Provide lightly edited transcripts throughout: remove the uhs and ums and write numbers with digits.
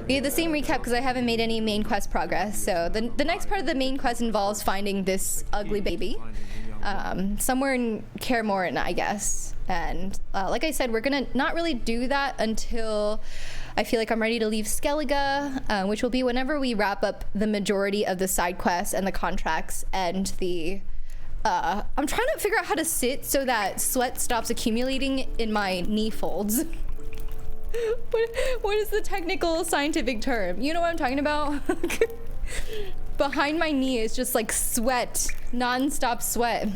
We had the same recap because I haven't made any main quest progress. So the next part of the main quest involves finding this ugly baby somewhere in Kaer Morhen, I guess. And like I said, we're gonna not really do that until I feel like I'm ready to leave Skellige, which will be whenever we wrap up the majority of the side quests and the contracts and the I'm trying to figure out how to sit so that sweat stops accumulating in my knee folds. What is the technical scientific term? You know what I'm talking about? Behind my knee is just like sweat, non-stop sweat.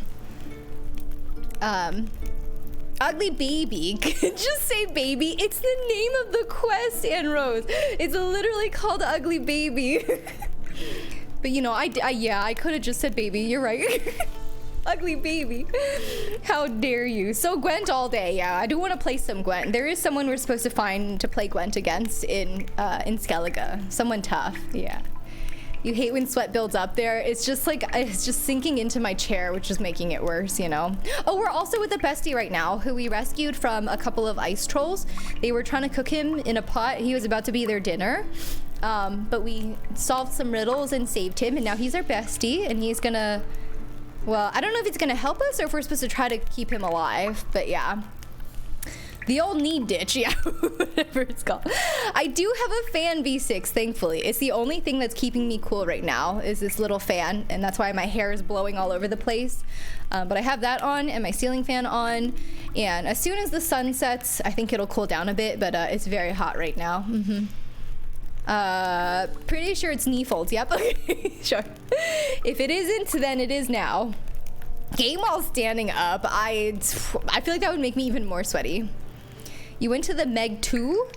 Ugly baby. Just say baby. It's the name of the quest, Anne Rose. It's literally called Ugly Baby. But you know, I could have just said baby. You're right. Ugly baby. How dare you? So Gwent all day. Yeah, I do want to play some Gwent. There is someone we're supposed to find to play Gwent against in Skellige. Someone tough. Yeah. You hate when sweat builds up there. It's just like, it's just sinking into my chair, which is making it worse, you know? Oh, we're also with a bestie right now who we rescued from a couple of ice trolls. They were trying to cook him in a pot. He was about to be their dinner. But we solved some riddles and saved him, and now he's our bestie, and he's gonna, well, I don't know if it's gonna help us or if we're supposed to try to keep him alive, but yeah. The old knee ditch, yeah, whatever it's called. I do have a fan V6, thankfully. It's the only thing that's keeping me cool right now is this little fan, and that's why my hair is blowing all over the place. But I have that on and my ceiling fan on, and as soon as the sun sets, I think it'll cool down a bit, but it's very hot right now. Pretty sure it's knee folds, yep, okay, sure. If it isn't, then it is now. Game while standing up, I feel like that would make me even more sweaty. You went to the Meg 2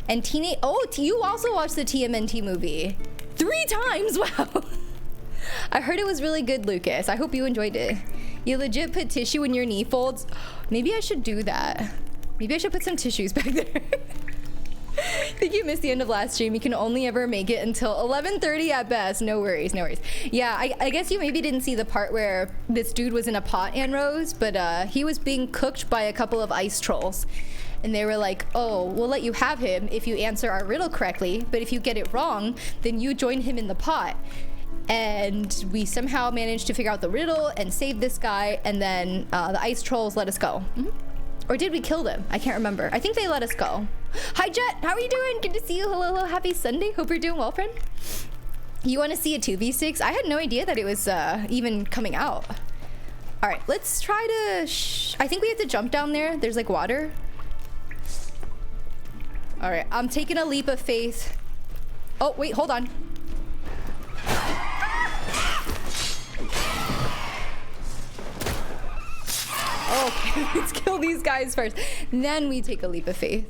and teenage. Oh, you also watched the TMNT movie 3 times. Wow. I heard it was really good, Lucas. I hope you enjoyed it. You legit put tissue in your knee folds. Maybe I should do that. Maybe I should put some tissues back there. I think you missed the end of last stream. You can only ever make it until 11:30 at best. No worries, no worries. Yeah, I guess you maybe didn't see the part where this dude was in a pot, Anne Rose, but he was being cooked by a couple of ice trolls. And they were like, oh, we'll let you have him if you answer our riddle correctly, but if you get it wrong, then you join him in the pot. And we somehow managed to figure out the riddle and save this guy, and then the ice trolls let us go. Or did we kill them? I can't remember. I think they let us go. Hi, Jet. How are you doing? Good to see you. Hello, hello. Happy Sunday. Hope you're doing well, friend. You want to see a 2v6? I had no idea that it was even coming out. All right, let's try to... I think we have to jump down there. There's like water. All right, I'm taking a leap of faith. Oh, wait, hold on. Okay, let's kill these guys first. Then we take a leap of faith.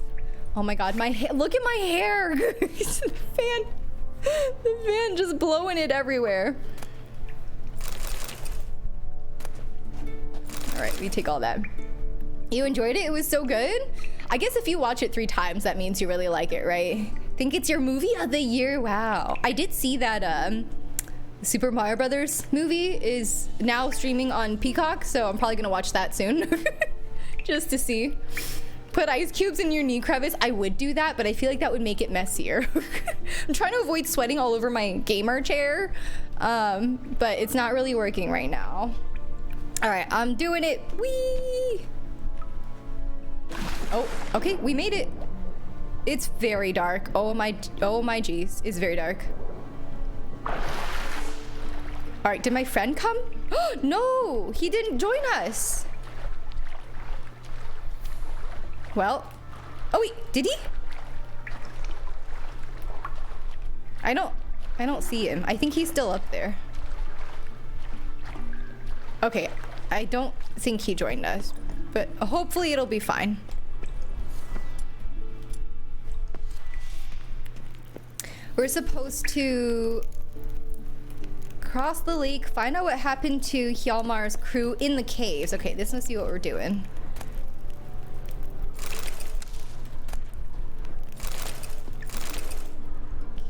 Oh my God, my hair, look at my hair. The fan just blowing it everywhere. All right, we take all that. You enjoyed it? It was so good? I guess if you watch it 3 times, that means you really like it, right? Think it's your movie of the year? Wow. I did see that Super Mario Brothers movie is now streaming on Peacock, so I'm probably gonna watch that soon. Just to see. Put ice cubes in your knee crevice. I would do that, but I feel like that would make it messier. I'm trying to avoid sweating all over my gamer chair, but it's not really working right now. All right, I'm doing it. Whee! Oh, okay, we made it. It's very dark. Oh my geez, it's very dark. All right, did my friend come? No, he didn't join us. Well, oh wait, did he? I don't see him. I think he's still up there. Okay, I don't think he joined us, but hopefully it'll be fine. We're supposed to cross the lake, find out what happened to Hjalmar's crew in the caves. Okay, this must be what we're doing.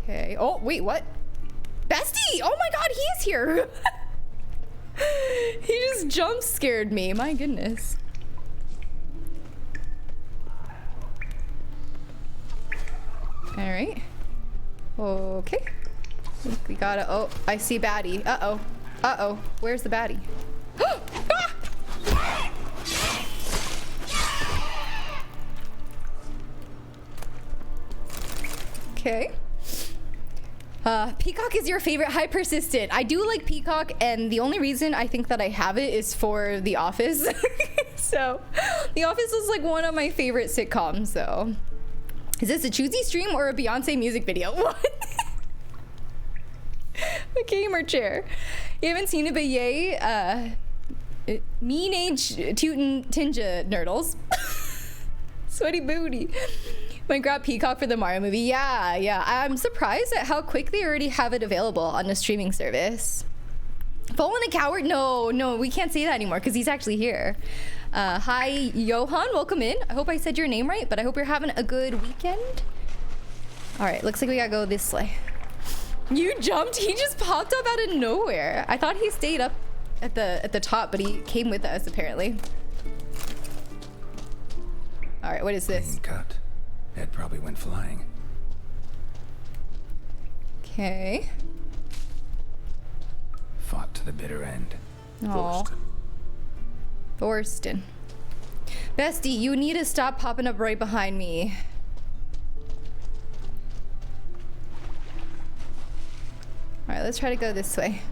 Okay. Oh, wait, what? Bestie! Oh my God, he's here! He just jump scared me. My goodness. All right. Okay. We gotta. Oh, I see baddie. Uh-oh. Uh-oh. Where's the baddie? Okay. Peacock is your favorite high persistent. I do like Peacock, and the only reason I think that I have it is for The Office. So, The Office is like one of my favorite sitcoms, so. Is this a Choosy stream or a Beyonce music video? What? A gamer chair. You haven't seen it, but yay. Mean age tootin' tinja nerdles. Sweaty booty. Might grab Peacock for the Mario movie. Yeah. I'm surprised at how quick they already have it available on a streaming service. Fallen a coward? No, we can't say that anymore because he's actually here. Hi, Johan, welcome in. I hope I said your name right, but I hope you're having a good weekend. All right, looks like we gotta go this way. You jumped? He just popped up out of nowhere. I thought he stayed up at the top, but he came with us apparently. All right, what is this? Clean cut. Head probably went flying. Okay. Fought to the bitter end. Aw. Thorsten. Bestie, you need to stop popping up right behind me. All right, let's try to go this way.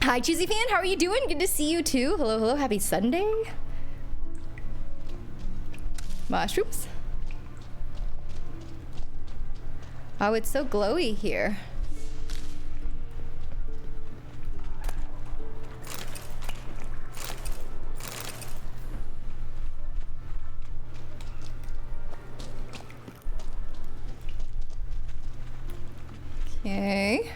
Hi, Cheesy fan. How are you doing? Good to see you too. Hello. Happy Sunday. Mushrooms. Oh, it's so glowy here. Okay.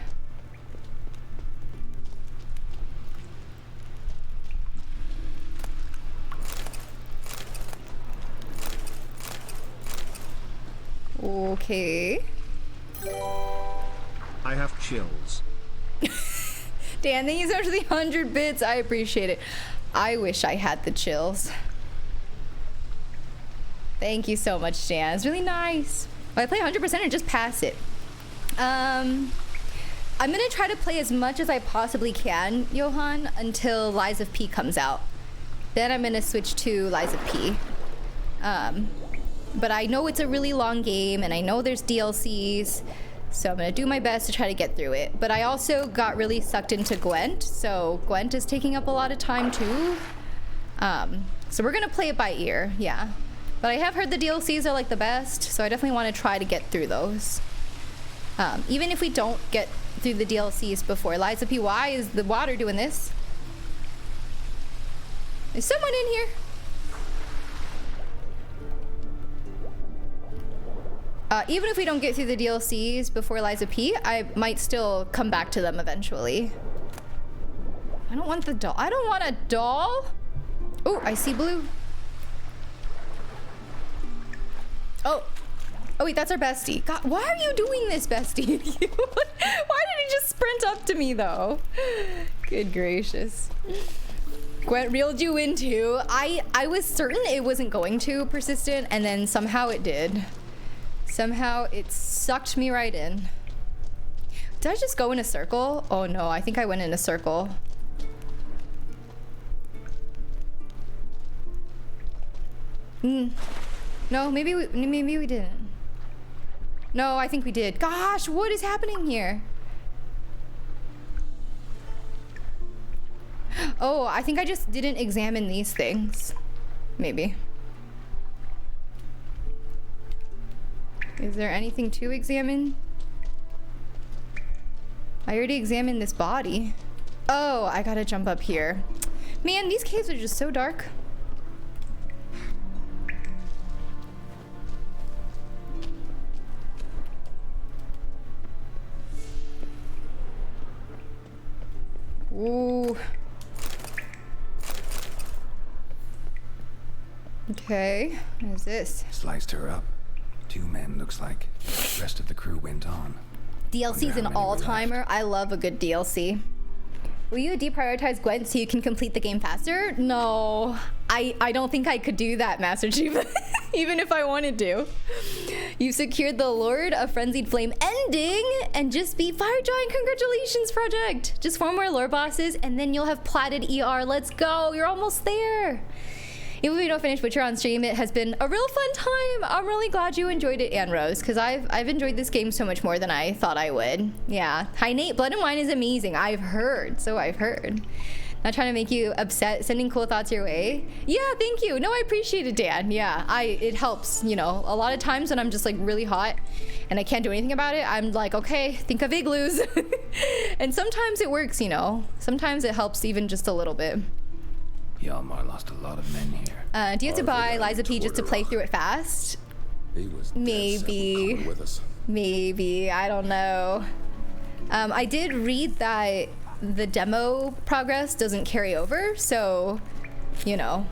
Okay. I have chills. Dan, thank you so much for the 100 bits. I appreciate it. I wish I had the chills. Thank you so much, Dan. It's really nice. I play 100% and just pass it. I'm gonna try to play as much as I possibly can, Johan, until Lies of P comes out. Then I'm gonna switch to Lies of P. But I know it's a really long game, and I know there's DLCs, so I'm gonna do my best to try to get through it. But I also got really sucked into Gwent, so Gwent is taking up a lot of time too. So we're gonna play it by ear, yeah. But I have heard the DLCs are like the best, so I definitely want to try to get through those. Even if we don't get through the DLCs before Lies of P. Why is the water doing this? Is someone in here? Even if we don't get through the DLCs before Lies of P, I might still come back to them eventually. I don't want the doll. I don't want a doll. Oh, I see blue. Oh wait, that's our bestie. God, why are you doing this, bestie? Why did he just sprint up to me though? Good gracious. Gwent reeled you in too. I was certain it wasn't going to persistent, and then somehow it did. Somehow it sucked me right in. Did I just go in a circle? Oh no, I think I went in a circle. No, maybe we didn't. No, I think we did. Gosh, what is happening here? Oh, I think I just didn't examine these things. Maybe. Is there anything to examine? I already examined this body. Oh, I gotta jump up here. Man, these caves are just so dark. Ooh. Okay, what is this? Sliced her up. 2 men, looks like. The rest of the crew went on. DLC's an all-timer. I love a good DLC. Will you deprioritize Gwent so you can complete the game faster? No, I don't think I could do that, Master Chief. Even if I wanted to. You've secured the Lord of Frenzied Flame ending and just beat Fire Giant. Congratulations, Project. Just 4 more lore bosses and then you'll have platted ER. Let's go. You're almost there. Even if we don't finish Witcher on stream, it has been a real fun time. I'm really glad you enjoyed it, Anne Rose, because I've enjoyed this game so much more than I thought I would. Yeah. Hi, Nate. Blood and Wine is amazing. I've heard. So I've heard. Not trying to make you upset. Sending cool thoughts your way. Yeah, thank you. No, I appreciate it, Dan. Yeah, it helps. You know, a lot of times when I'm just like really hot and I can't do anything about it, I'm like, okay, think of igloos. And sometimes it works, you know. Sometimes it helps even just a little bit. Hjalmar lost a lot of men here. Do you have to buy Liza P just to play through it fast? He was Maybe. with us. Maybe. I don't know. I did read that the demo progress doesn't carry over, so, you know.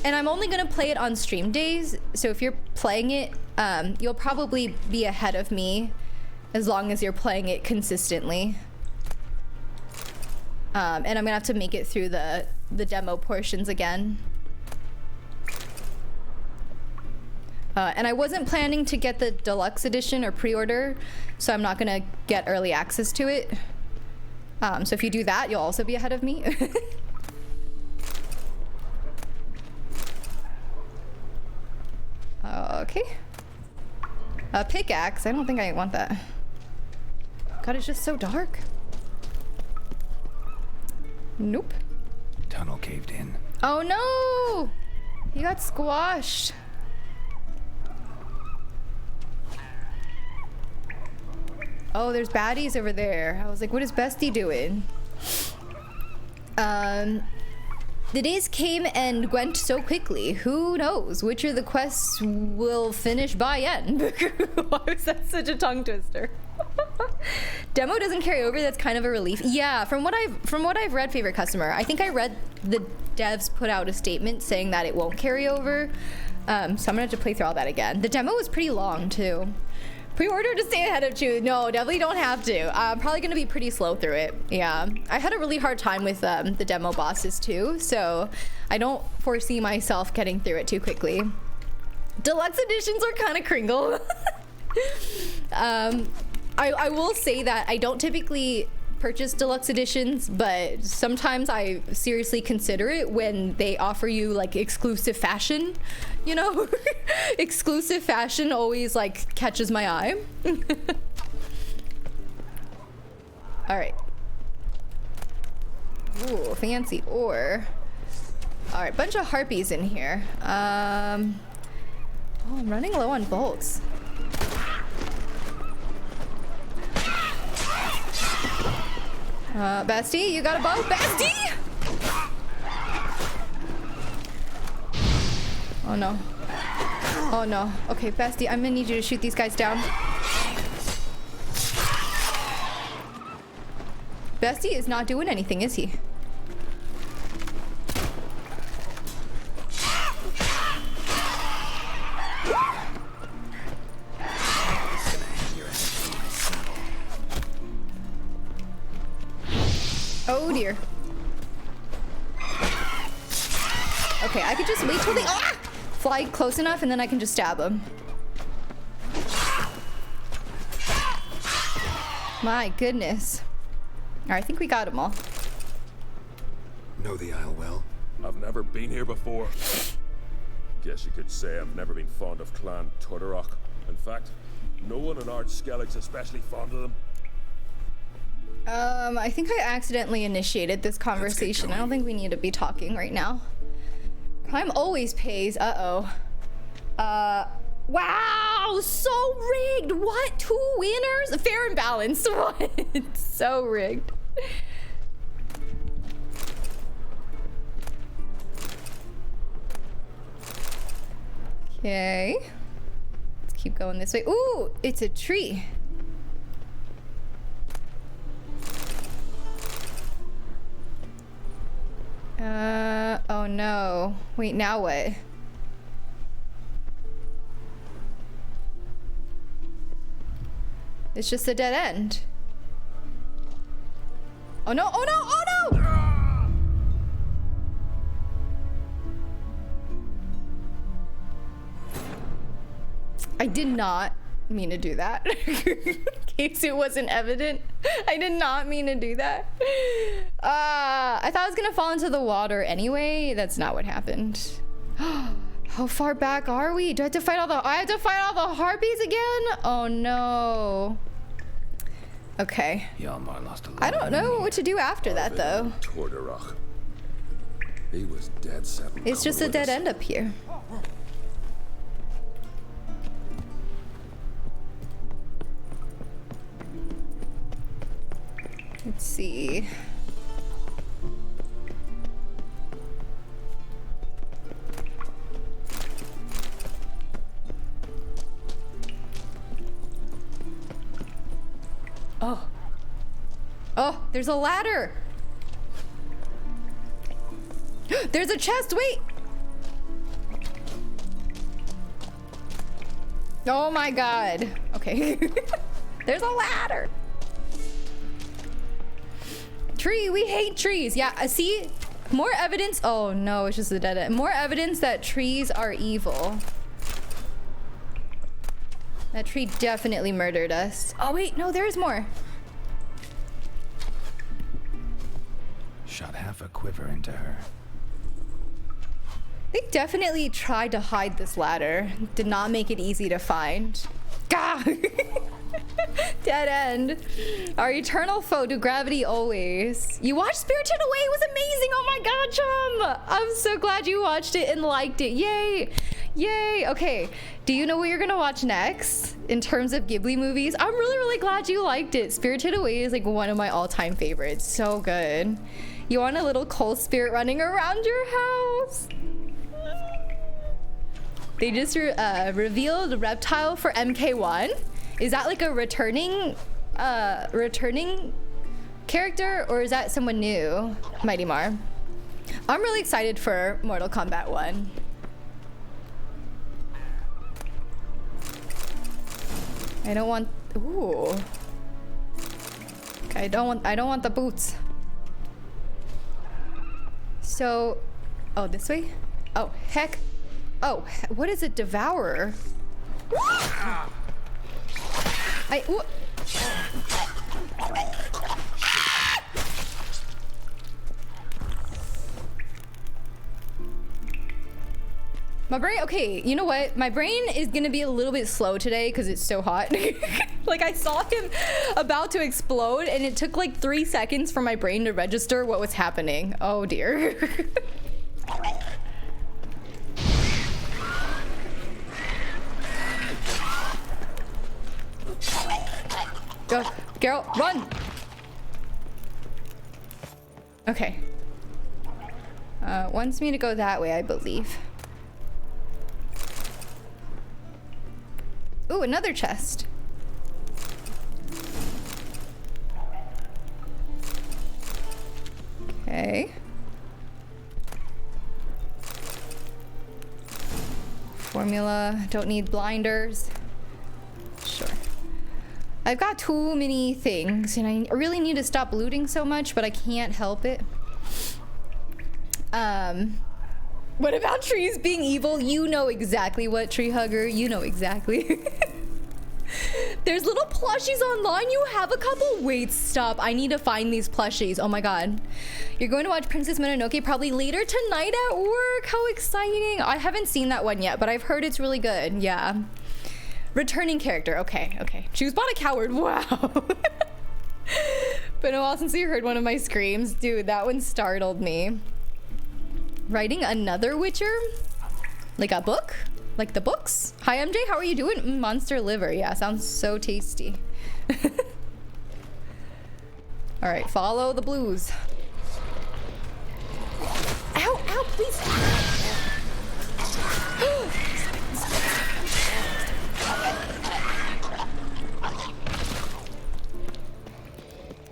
And I'm only going to play it on stream days, so if you're playing it, you'll probably be ahead of me as long as you're playing it consistently. And I'm gonna have to make it through the demo portions again. And I wasn't planning to get the deluxe edition or pre-order, so I'm not gonna get early access to it. So if you do that, you'll also be ahead of me. Okay. A pickaxe, I don't think I want that. God, it's just so dark. Nope. Tunnel caved in. Oh no! You got squashed. Oh, there's baddies over there. I was like, what is Bestie doing? The days came and went so quickly. Who knows which of the quests will finish by end? Why was that such a tongue twister? Demo doesn't carry over. That's kind of a relief. Yeah, from what I've read, favorite customer, I think I read the devs put out a statement saying that it won't carry over. So I'm gonna have to play through all that again. The demo was pretty long too. Pre-order to stay ahead of Chew. No, definitely don't have to. I'm probably gonna be pretty slow through it. Yeah, I had a really hard time with the demo bosses too, so I don't foresee myself getting through it too quickly. Deluxe editions are kind of kringle. I will say that I don't typically purchase deluxe editions, but sometimes I seriously consider it when they offer you like exclusive fashion, you know? Exclusive fashion always like catches my eye. All right. Ooh, fancy ore. All right, bunch of harpies in here. Oh, I'm running low on bolts. Bestie, you got a bow? Bestie! Oh no. Oh no. Okay, Bestie, I'm gonna need you to shoot these guys down. Bestie is not doing anything, is he? Oh dear. Okay, I could just wait till they fly close enough and then I can just stab them. My goodness. All right, I think we got them all. Know the Isle well? I've never been here before. Guess you could say I've never been fond of Clan Tudorok. In fact, no one in Ard Skellig's especially fond of them. I think I accidentally initiated this conversation. I don't think we need to be talking right now. Crime always pays. Uh-oh. Wow, so rigged. What? 2 winners? Fair and balanced. What? So rigged. Okay. Let's keep going this way. Ooh, it's a tree. Oh no. Wait, now what? It's just a dead end. Oh no, oh no, oh no! I did not mean to do that. In case it wasn't evident. I did not mean to do that. I thought I was gonna fall into the water anyway. That's not what happened. How far back are we? Do I have to fight all the harpies again? Oh no. Okay. Hjalmar lost a lot. I don't know what to do after that though. Tordarach. He was dead set on It's just a coming with dead us. end up here. Let's see. Oh. Oh, there's a ladder. There's a chest, wait. Oh my god. Okay. There's a ladder. Tree, we hate trees. Yeah, see? More evidence. Oh no, it's just a dead end. More evidence that trees are evil. That tree definitely murdered us. Oh wait, no, there's more. Shot half a quiver into her. They definitely tried to hide this ladder. Did not make it easy to find. Gah! Dead end. Our eternal foe to gravity always. You watched Spirited Away? It was amazing. Oh my god, Chum! I'm so glad you watched it and liked it. Yay! Yay! Okay, do you know what you're gonna watch next in terms of Ghibli movies? I'm really glad you liked it. Spirited Away is like one of my all-time favorites. So good. You want a little coal spirit running around your house? They just revealed Reptile for MK1. Is that like a returning character, or is that someone new? Mighty Mar. I'm really excited for Mortal Kombat 1. I don't want. Ooh. Okay, I don't want the boots. So, oh, this way? Oh, heck. Oh, what is a devourer? My brain, okay, you know what? My brain is gonna be a little bit slow today because it's so hot. Like, I saw him about to explode and it took like 3 seconds for my brain to register what was happening. Oh dear. Go, Geralt, run! Okay. Wants me to go that way, I believe. Ooh, another chest. Okay. Formula, don't need blinders. Sure. I've got too many things and I really need to stop looting so much, but I can't help it. What about trees being evil? You know exactly what, Tree Hugger. You know exactly. There's little plushies online. You have a couple? Wait, stop. I need to find these plushies. Oh my god. You're going to watch Princess Mononoke probably later tonight at work. How exciting. I haven't seen that one yet, but I've heard it's really good. Yeah. Returning character. Okay, okay. Choose bought a coward. Wow. Been a while since you heard one of my screams. Dude, that one startled me. Writing another Witcher? Like a book? Like the books? Hi, MJ. How are you doing? Monster liver. Yeah, sounds so tasty. All right, follow the blues. Ow, ow, please.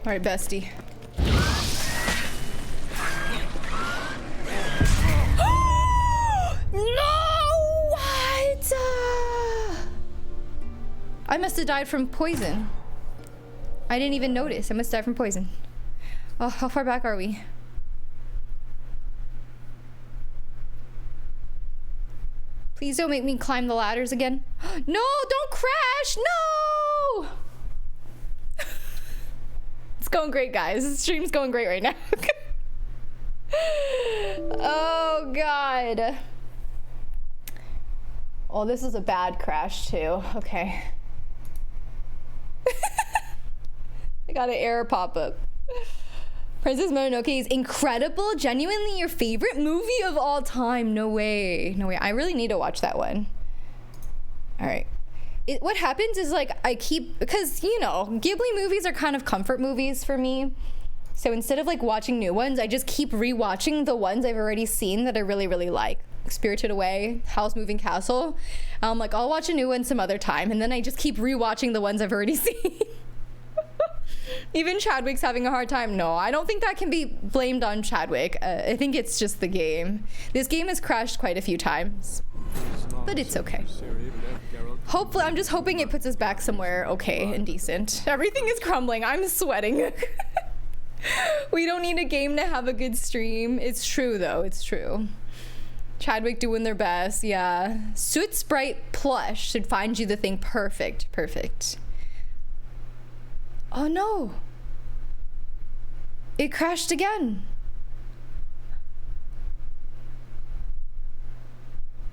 All right, bestie. No! What? I must have died from poison. I didn't even notice. I must have died from poison. Oh, how far back are we? Please don't make me climb the ladders again. No, don't crash. No. It's going great, guys. The stream's going great right now. Oh, God. Oh, this is a bad crash, too. Okay. I got an error pop-up. Princess Mononoke is incredible. Genuinely your favorite movie of all time. No way. No way. I really need to watch that one. All right. What happens is, like, I keep, because, you know, Ghibli movies are kind of comfort movies for me. So instead of, like, watching new ones, I just keep rewatching the ones I've already seen that I really, really like. Spirited Away, Howl's Moving Castle. Like, I'll watch a new one some other time, and then I just keep rewatching the ones I've already seen. Even Chadwick's having a hard time. No, I don't think that can be blamed on Chadwick. I think it's just the game. This game has crashed quite a few times, but it's okay. Hopefully, I'm just hoping it puts us back somewhere okay and decent. Everything is crumbling. I'm sweating. We don't need a game to have a good stream. It's true, though. It's true. Chadwick doing their best. Yeah. Soot Sprite Plush should find you the thing. Perfect. Perfect. Oh no. It crashed again.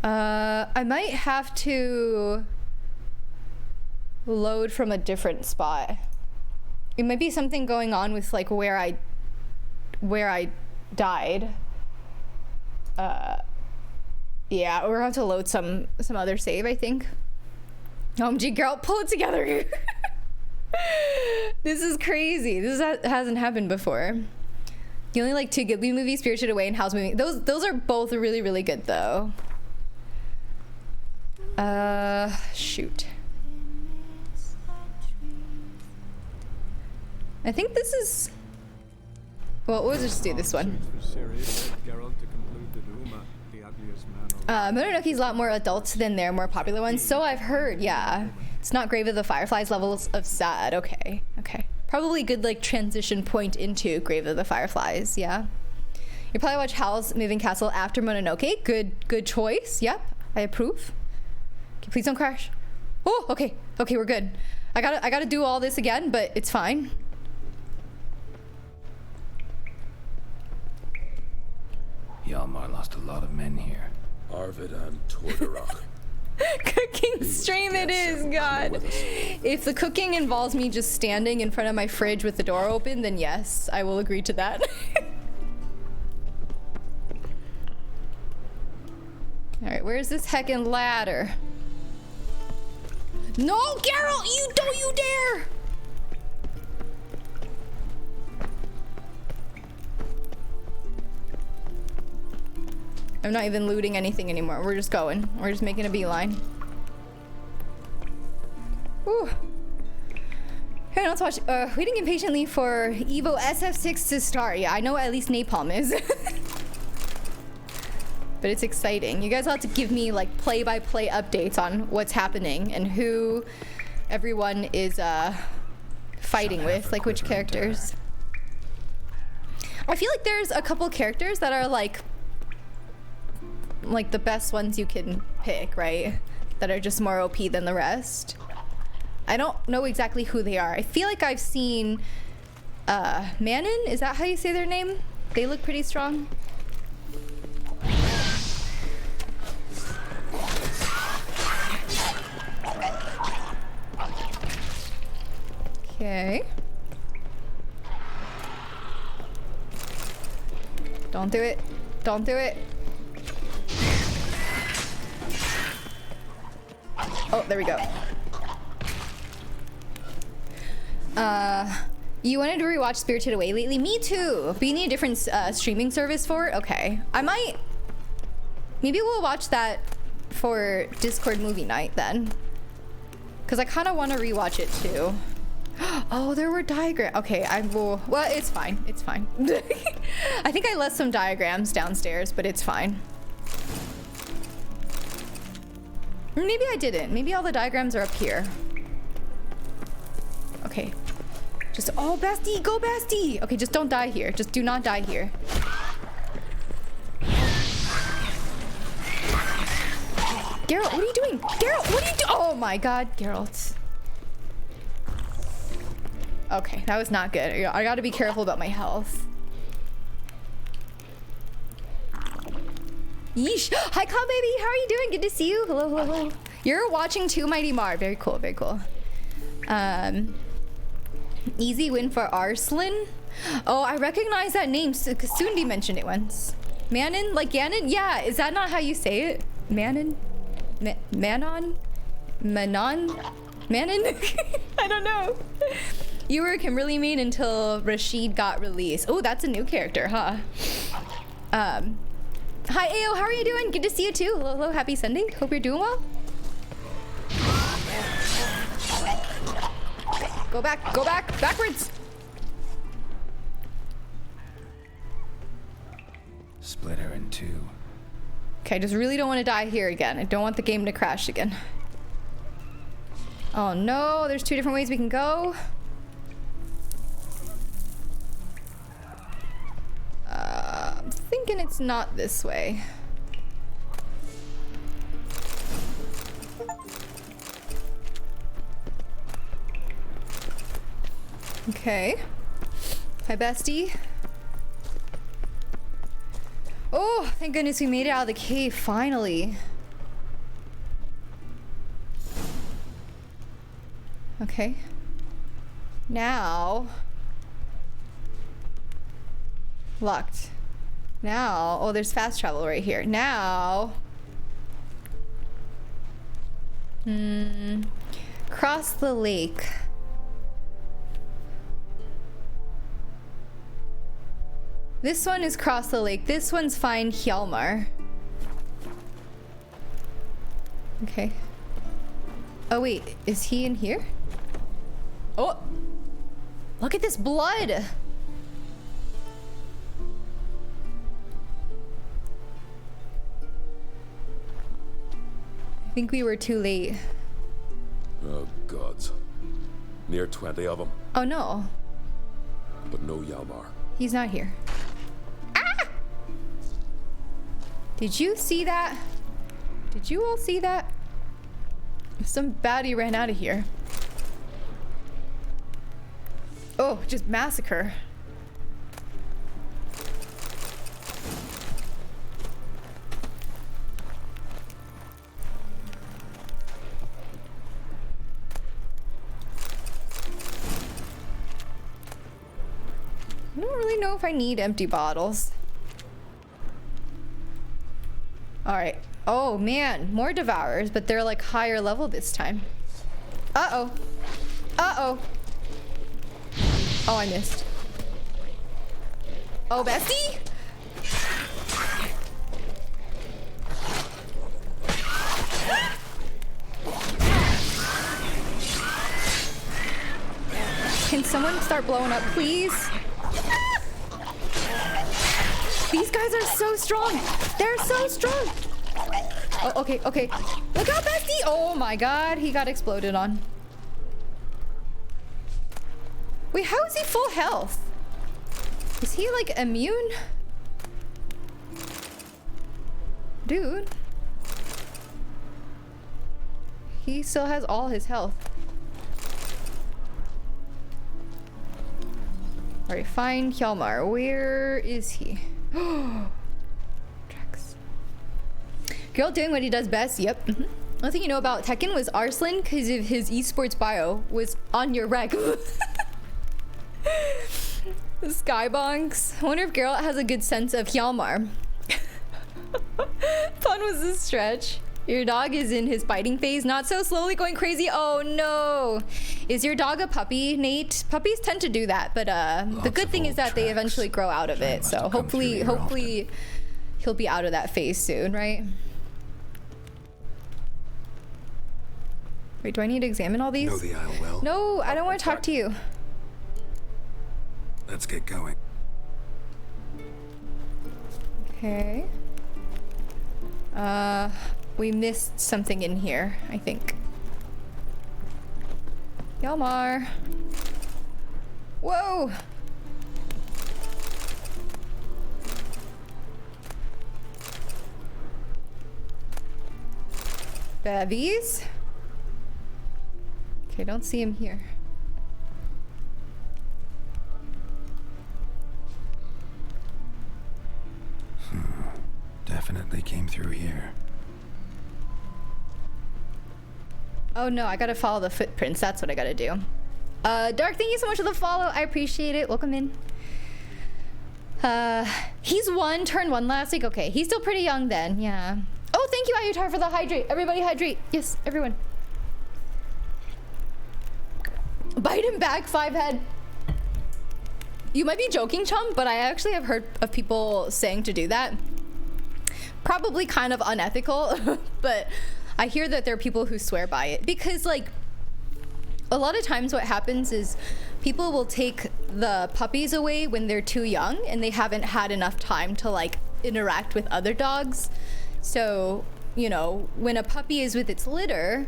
I might have to load from a different spot. It might be something going on with like where I died. Yeah, we're gonna have to load some other save, I think. OMG, girl, pull it together. This is crazy. This hasn't happened before. You only like 2 Ghibli movies, Spirited Away and Howl's Moving. Those are both really, really good though. Shoot. I think this is, well, we'll just do this one. Mononoke's a lot more adult than their more popular ones, so I've heard. Yeah, it's not Grave of the Fireflies levels of sad. Okay, probably good like transition point into Grave of the Fireflies. Yeah, you probably watch Howl's Moving Castle after Mononoke. Good choice. Yep, I approve. Okay, please don't crash. Oh, okay, we're good. I gotta do all this again, but it's fine. Hjalmar lost a lot of men here. Arvid and Tordarok. Cooking stream it is, God. If the cooking involves me just standing in front of my fridge with the door open, then yes, I will agree to that. Alright, where's this heckin' ladder? No, Geralt, don't you dare! I'm not even looting anything anymore. We're just going. We're just making a beeline. Whew. Here, let's watch. Waiting impatiently for Evo SF6 to start. Yeah, I know what at least Napalm is. But it's exciting. You guys will have to give me like play-by-play updates on what's happening and who everyone is fighting with, like which characters. I feel like there's a couple characters that are like the best ones you can pick, right? That are just more OP than the rest. I don't know exactly who they are. I feel like I've seen Manon, is that how you say their name? They look pretty strong. Okay. Don't do it. Don't do it. Oh, there we go. You wanted to rewatch Spirited Away lately? Me too. But you need a different streaming service for it? Okay. Maybe we'll watch that for Discord movie night then. Because I kind of want to rewatch it too. Oh, there were diagrams. Okay, well, it's fine. It's fine. I think I left some diagrams downstairs, but it's fine. Maybe I didn't. Maybe all the diagrams are up here. Okay. Just, oh, Basti, go Basti. Okay, just don't die here. Just do not die here. Geralt, what are you doing? Geralt, what are you doing? Oh my god, Geralt. Okay, that was not good. I gotta be careful about my health. Yeesh. Hi, Cloud Baby. How are you doing? Good to see you. Hello, hello, hello. You're watching 2 Mighty Mar. Very cool, very cool. Easy win for Arslan. Oh, I recognize that name. Kasundi mentioned it once. Manon? Like Ganon? Yeah, is that not how you say it? Manon? Manon? Manon? Manon? I don't know. You were Kimberly main until Rashid got released. Oh, that's a new character, huh? Hi, Ayo. How are you doing? Good to see you too. Hello, hello. Happy Sunday. Hope you're doing well. Go back. Go back. Backwards. Split her in 2. Okay, I just really don't want to die here again. I don't want the game to crash again. Oh no, there's 2 different ways we can go. I'm thinking it's not this way. Okay. Hi, bestie. Oh, thank goodness we made it out of the cave, finally. Okay. Now... Locked. Now... Oh, there's fast travel right here. Now... Cross the lake. This one is cross the lake. This one's find Hjalmar. Okay. Oh wait, is he in here? Oh! Look at this blood! I think we were too late. Oh, gods. Near 20 of them, Oh no, but no Hjalmar. he's not here. Ah! Did you see that? Did you all see that? Some baddie ran out of here. Oh, just massacre. I don't really know if I need empty bottles. All right. Oh man, more devourers, but they're like higher level this time. Uh-oh. Uh-oh. Oh, I missed. Oh, bestie? Can someone start blowing up, please? These guys are so strong. They're so strong. Oh, okay, okay. Look out, bestie! Oh my god, he got exploded on. Wait, how is he full health? Is he like immune? Dude. He still has all his health. Alright, find Hjalmar. Where is he? Tracks. Girl doing what he does best. Yep. One thing you know about Tekken was Arslan, because of his esports bio, was on your rec. Skybonks. I wonder if Geralt has a good sense of Hjalmar. Fun was this stretch. Your dog is in his biting phase, not so slowly going crazy. Oh no. Is your dog a puppy, Nate? Puppies tend to do that, but the good thing is that they eventually grow out of it. So hopefully he'll be out of that phase soon, right? Wait, do I need to examine all these? Know the Isle well? No, I don't want to talk to you. Let's get going. Okay. We missed something in here, I think. Hjalmar. Whoa! Bevies. Okay, don't see him here. Definitely came through here. Oh no, I gotta follow the footprints. That's what I gotta do. Dark, thank you so much for the follow. I appreciate it. Welcome in. He's turned one last week. Okay, he's still pretty young then. Yeah. Oh, thank you, Ayutar, for the hydrate. Everybody hydrate. Yes, everyone. Bite him back, 5-head. You might be joking, chum, but I actually have heard of people saying to do that. Probably kind of unethical, but I hear that there are people who swear by it because, like, a lot of times what happens is people will take the puppies away when they're too young and they haven't had enough time to, like, interact with other dogs. So, you know, when a puppy is with its litter,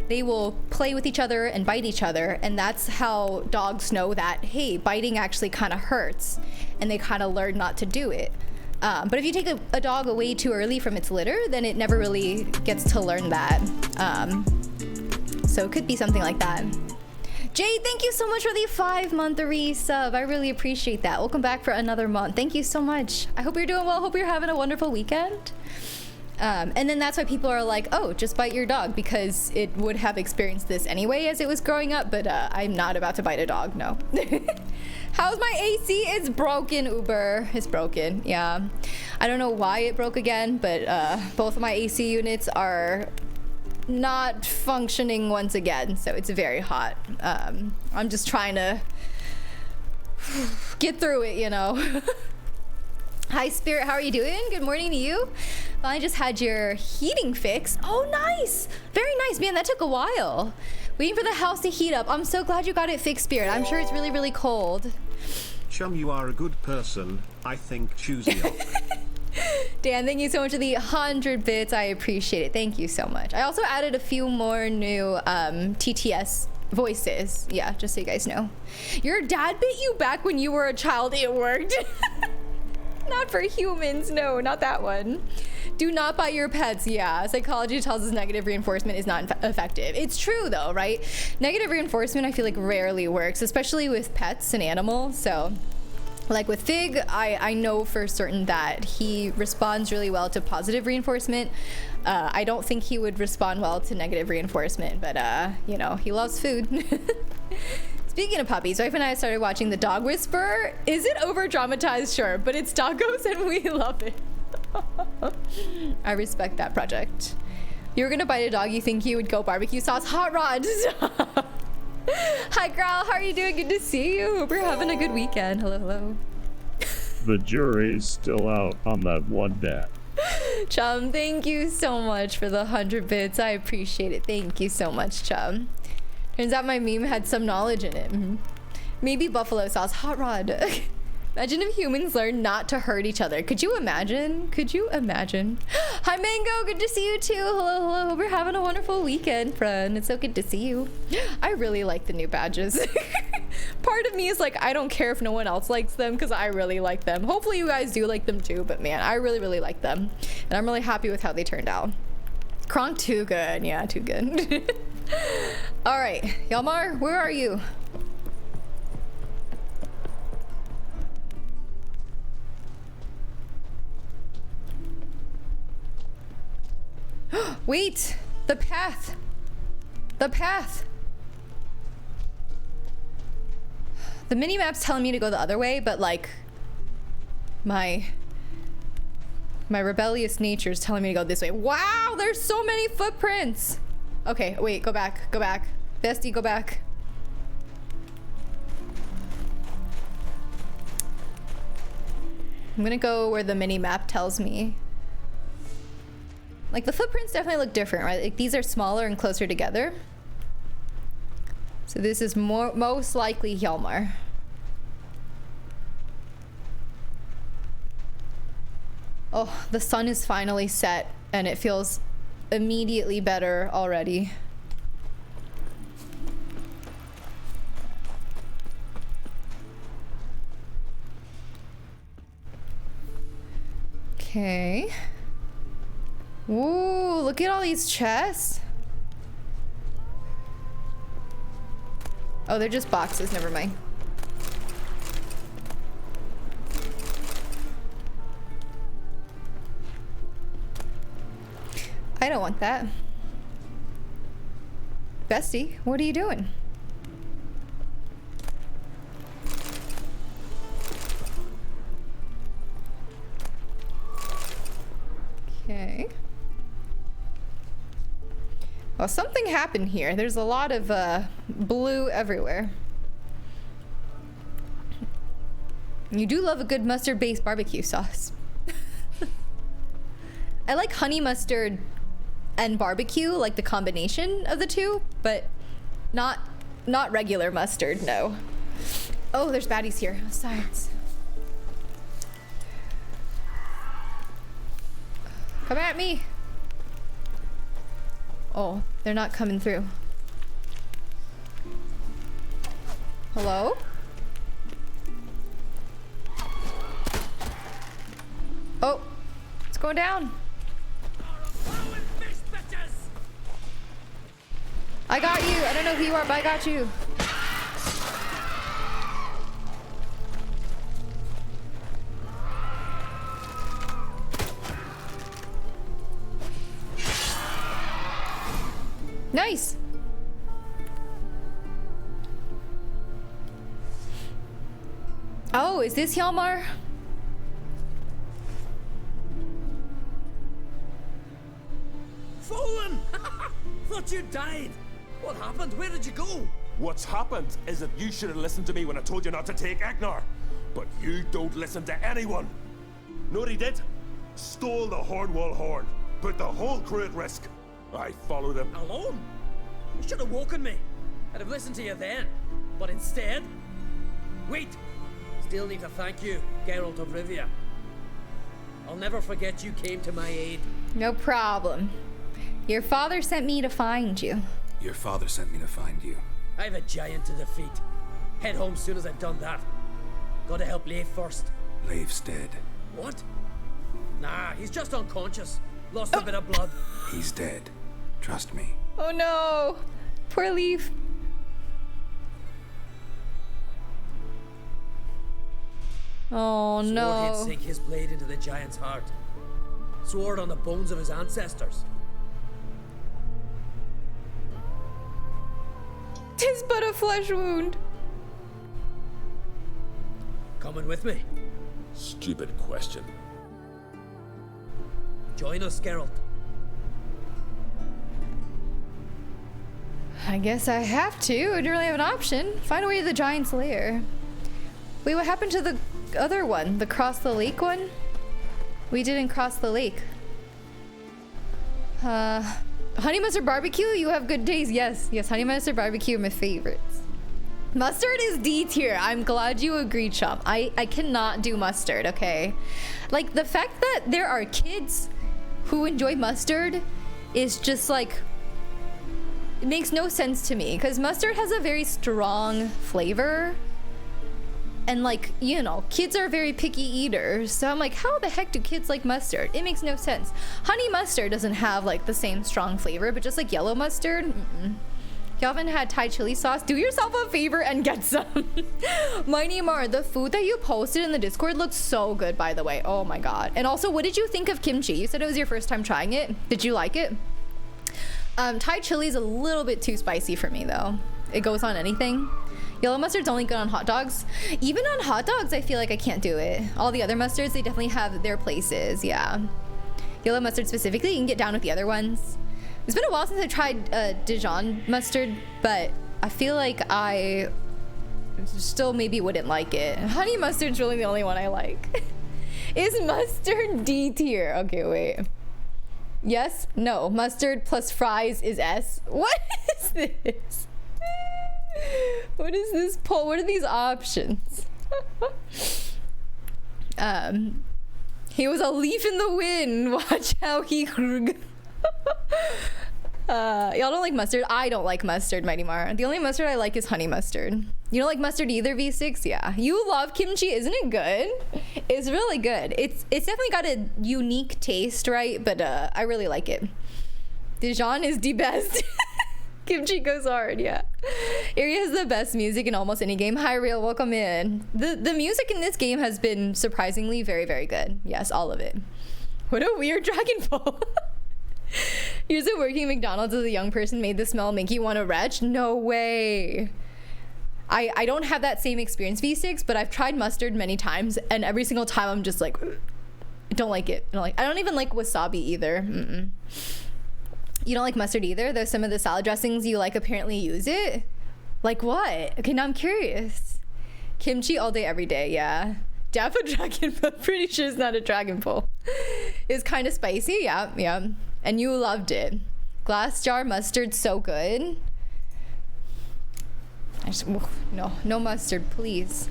they will play with each other and bite each other, and that's how dogs know that, hey, biting actually kind of hurts, and they kind of learn not to do it. But if you take a dog away too early from its litter, then it never really gets to learn that. So it could be something like that. Jade, thank you so much for the 5-month resub. I really appreciate that. Welcome back for another month. Thank you so much. I hope you're doing well. Hope you're having a wonderful weekend. And then that's why people are like, oh, just bite your dog, because it would have experienced this anyway as it was growing up, but I'm not about to bite a dog, no. How's my AC? It's broken, Uber. It's broken, yeah. I don't know why it broke again, but both of my AC units are not functioning once again, so it's very hot. I'm just trying to get through it, you know. Hi, Spirit, how are you doing? Good morning to you. Well, I just had your heating fix. Oh, nice. Very nice, man. That took a while. Waiting for the house to heat up. I'm so glad you got it fixed, Spirit. I'm sure it's really, really cold. Chum, you are a good person. I think choose me up. Dan, thank you so much for the 100 bits. I appreciate it. Thank you so much. I also added a few more new TTS voices. Yeah, just so you guys know. Your dad bit you back when you were a child. It worked. Not for humans. No, not that one. Do not bite your pets. Yeah, psychology tells us negative reinforcement is not effective. It's true though, right? Negative reinforcement I feel like rarely works, especially with pets and animals. So like with Fig, I know for certain that he responds really well to positive reinforcement. I don't think he would respond well to negative reinforcement, but you know, he loves food. Speaking of puppies, wife and I started watching The Dog Whisperer. Is it over dramatized? Sure, but it's doggos and we love it. I respect that project. If you were gonna bite a dog, you think you would go barbecue sauce? Hot Rod. Hi, Growl. How are you doing? Good to see you. Hope you're having a good weekend. Hello, hello. The jury's still out on that one dad. Chum, thank you so much for the 100 bits. I appreciate it. Thank you so much, Chum. Turns out my meme had some knowledge in it. Maybe buffalo sauce. Hot Rod. Imagine if humans learned not to hurt each other. Could you imagine? Could you imagine? Hi, Mango. Good to see you too. Hello, hello. Hope you're having a wonderful weekend, friend. It's so good to see you. I really like the new badges. Part of me is like, I don't care if no one else likes them because I really like them. Hopefully you guys do like them too, but man, I really, really like them. And I'm really happy with how they turned out. Kronk, too good. Yeah, too good. All right, Yalmar, where are you? Wait, the path. The path. The mini-map's telling me to go the other way, but like my rebellious nature is telling me to go this way. Wow, there's so many footprints. Okay, wait, go back, go back. Bestie, go back. I'm gonna go where the mini-map tells me. Like, the footprints definitely look different, right? Like, these are smaller and closer together. So this is most likely Hjalmar. Oh, the sun is finally set, and it feels immediately better already. Okay. Ooh, look at all these chests. Oh, they're just boxes, never mind. I don't want that. Bestie, what are you doing? Okay. Well, something happened here. There's a lot of blue everywhere. You do love a good mustard-based barbecue sauce. I like honey mustard and barbecue, like the combination of the two, but not regular mustard, no. Oh, there's baddies here. Science. Come at me. Oh, they're not coming through. Hello? Oh, it's going down. I got you. I don't know who you are, but I got you. Nice. Oh, is this Hjalmar? Fallen! Thought you died. What happened? Where did you go? What's happened is that you should have listened to me when I told you not to take Agnar. But you don't listen to anyone. Know what he did? Stole the Hornwall horn. Put the whole crew at risk. I followed him. Alone? You should have woken me. I'd have listened to you then. But instead... Wait! Still need to thank you, Geralt of Rivia. I'll never forget you came to my aid. No problem. Your father sent me to find you. Your father sent me to find you. I've a giant to defeat. Head home soon as I've done that. Gotta help Leif first. Leif's dead. What? Nah, he's just unconscious. Lost a bit of blood. He's dead. Trust me. Oh no! Poor Leif. Oh Swore no. he'd sink his blade into the giant's heart. Swore it on the bones of his ancestors. 'Tis but a flesh wound. Coming with me. Stupid question. Join us, Geralt. I guess I have to. I don't really have an option. Find a way to the giant's lair. Wait, what happened to the other one? The cross the lake one? We didn't cross the lake. Honey mustard barbecue? You have good days. Yes, honey mustard barbecue are my favorites. Mustard is D tier. I'm glad you agreed, Chomp. I cannot do mustard, okay? Like, the fact that there are kids who enjoy mustard is just like... It makes no sense to me, because mustard has a very strong flavor. And like, you know, kids are very picky eaters. So I'm like, how the heck do kids like mustard? It makes no sense. Honey mustard doesn't have like the same strong flavor, but just like yellow mustard, You haven't had Thai chili sauce? Do yourself a favor and get some. Mighty Mar, the food that you posted in the Discord looks so good, by the way. Oh my god. And also, what did you think of kimchi? You said it was your first time trying it. Did you like it? Thai chili is a little bit too spicy for me, though. It goes on anything. Yellow mustard's only good on hot dogs. Even on hot dogs, I feel like I can't do it. All the other mustards, they definitely have their places, yeah. Yellow mustard specifically, you can get down with the other ones. It's been a while since I tried Dijon mustard, but I feel like I still maybe wouldn't like it. Honey mustard's really the only one I like. Is mustard D tier? Okay, wait. Yes? No. Mustard plus fries is S. What is this? What is this poll? What are these options? He was a leaf in the wind. Watch how he... Y'all don't like mustard? I don't like mustard, Mighty Mar. The only mustard I like is honey mustard. You don't like mustard either, V6? Yeah. You love kimchi, isn't it good? It's really good. It's definitely got a unique taste, right? But I really like it. Dijon is the best. Kimchi goes hard, yeah. Area has the best music in almost any game. Hi, Real, welcome in. The music in this game has been surprisingly very, very good. Yes, all of it. What a weird Dragon Ball. Here's a working McDonald's as a young person made the smell make you want to retch? No way. I don't have that same experience, V6, but I've tried mustard many times, and every single time I'm just like, I don't like it. I don't even like wasabi either. Mm-mm. You don't like mustard either, though some of the salad dressings you like apparently use it? Like what? Okay, now I'm curious. Kimchi all day, every day, yeah. Dappa Dragon Ball, pretty sure it's not a Dragon Ball. It's kind of spicy, yeah, yeah. And you loved it. Glass jar mustard, so good. No mustard, please.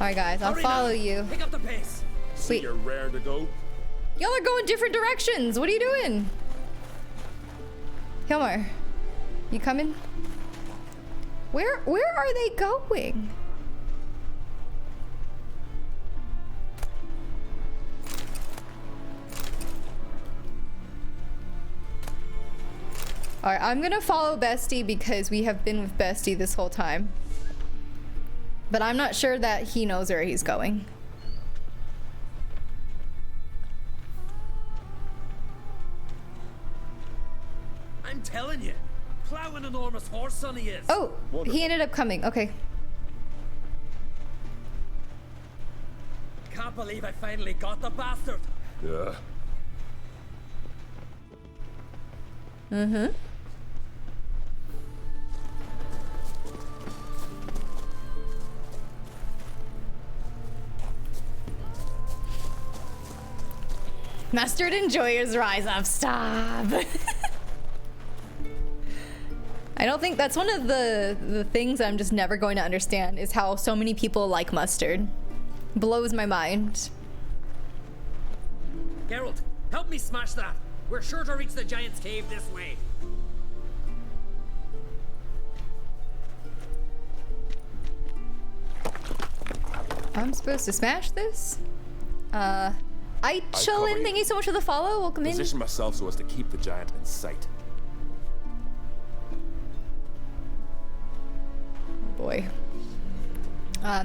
All right, guys, I'll follow you. Pick up the pace. See, you're rare to go. Y'all are going different directions. What are you doing? Hilmar, you coming? Where are they going? Alright, I'm gonna follow Bestie because we have been with Bestie this whole time. But I'm not sure that he knows where he's going. I'm telling you, plow an enormous horse son he is. Oh, he ended up coming. Okay. Can't believe I finally got the bastard. Yeah. Mm-hmm. Mustard enjoyers rise up. Stop. I don't think that's one of the things I'm just never going to understand is how so many people like mustard. Blows my mind. Geralt, help me smash that. We're sure to reach the giant's cave this way. I'm supposed to smash this? I chillin', thank you so much for the follow. Welcome in. Position myself so as to keep the giant in sight. Boy.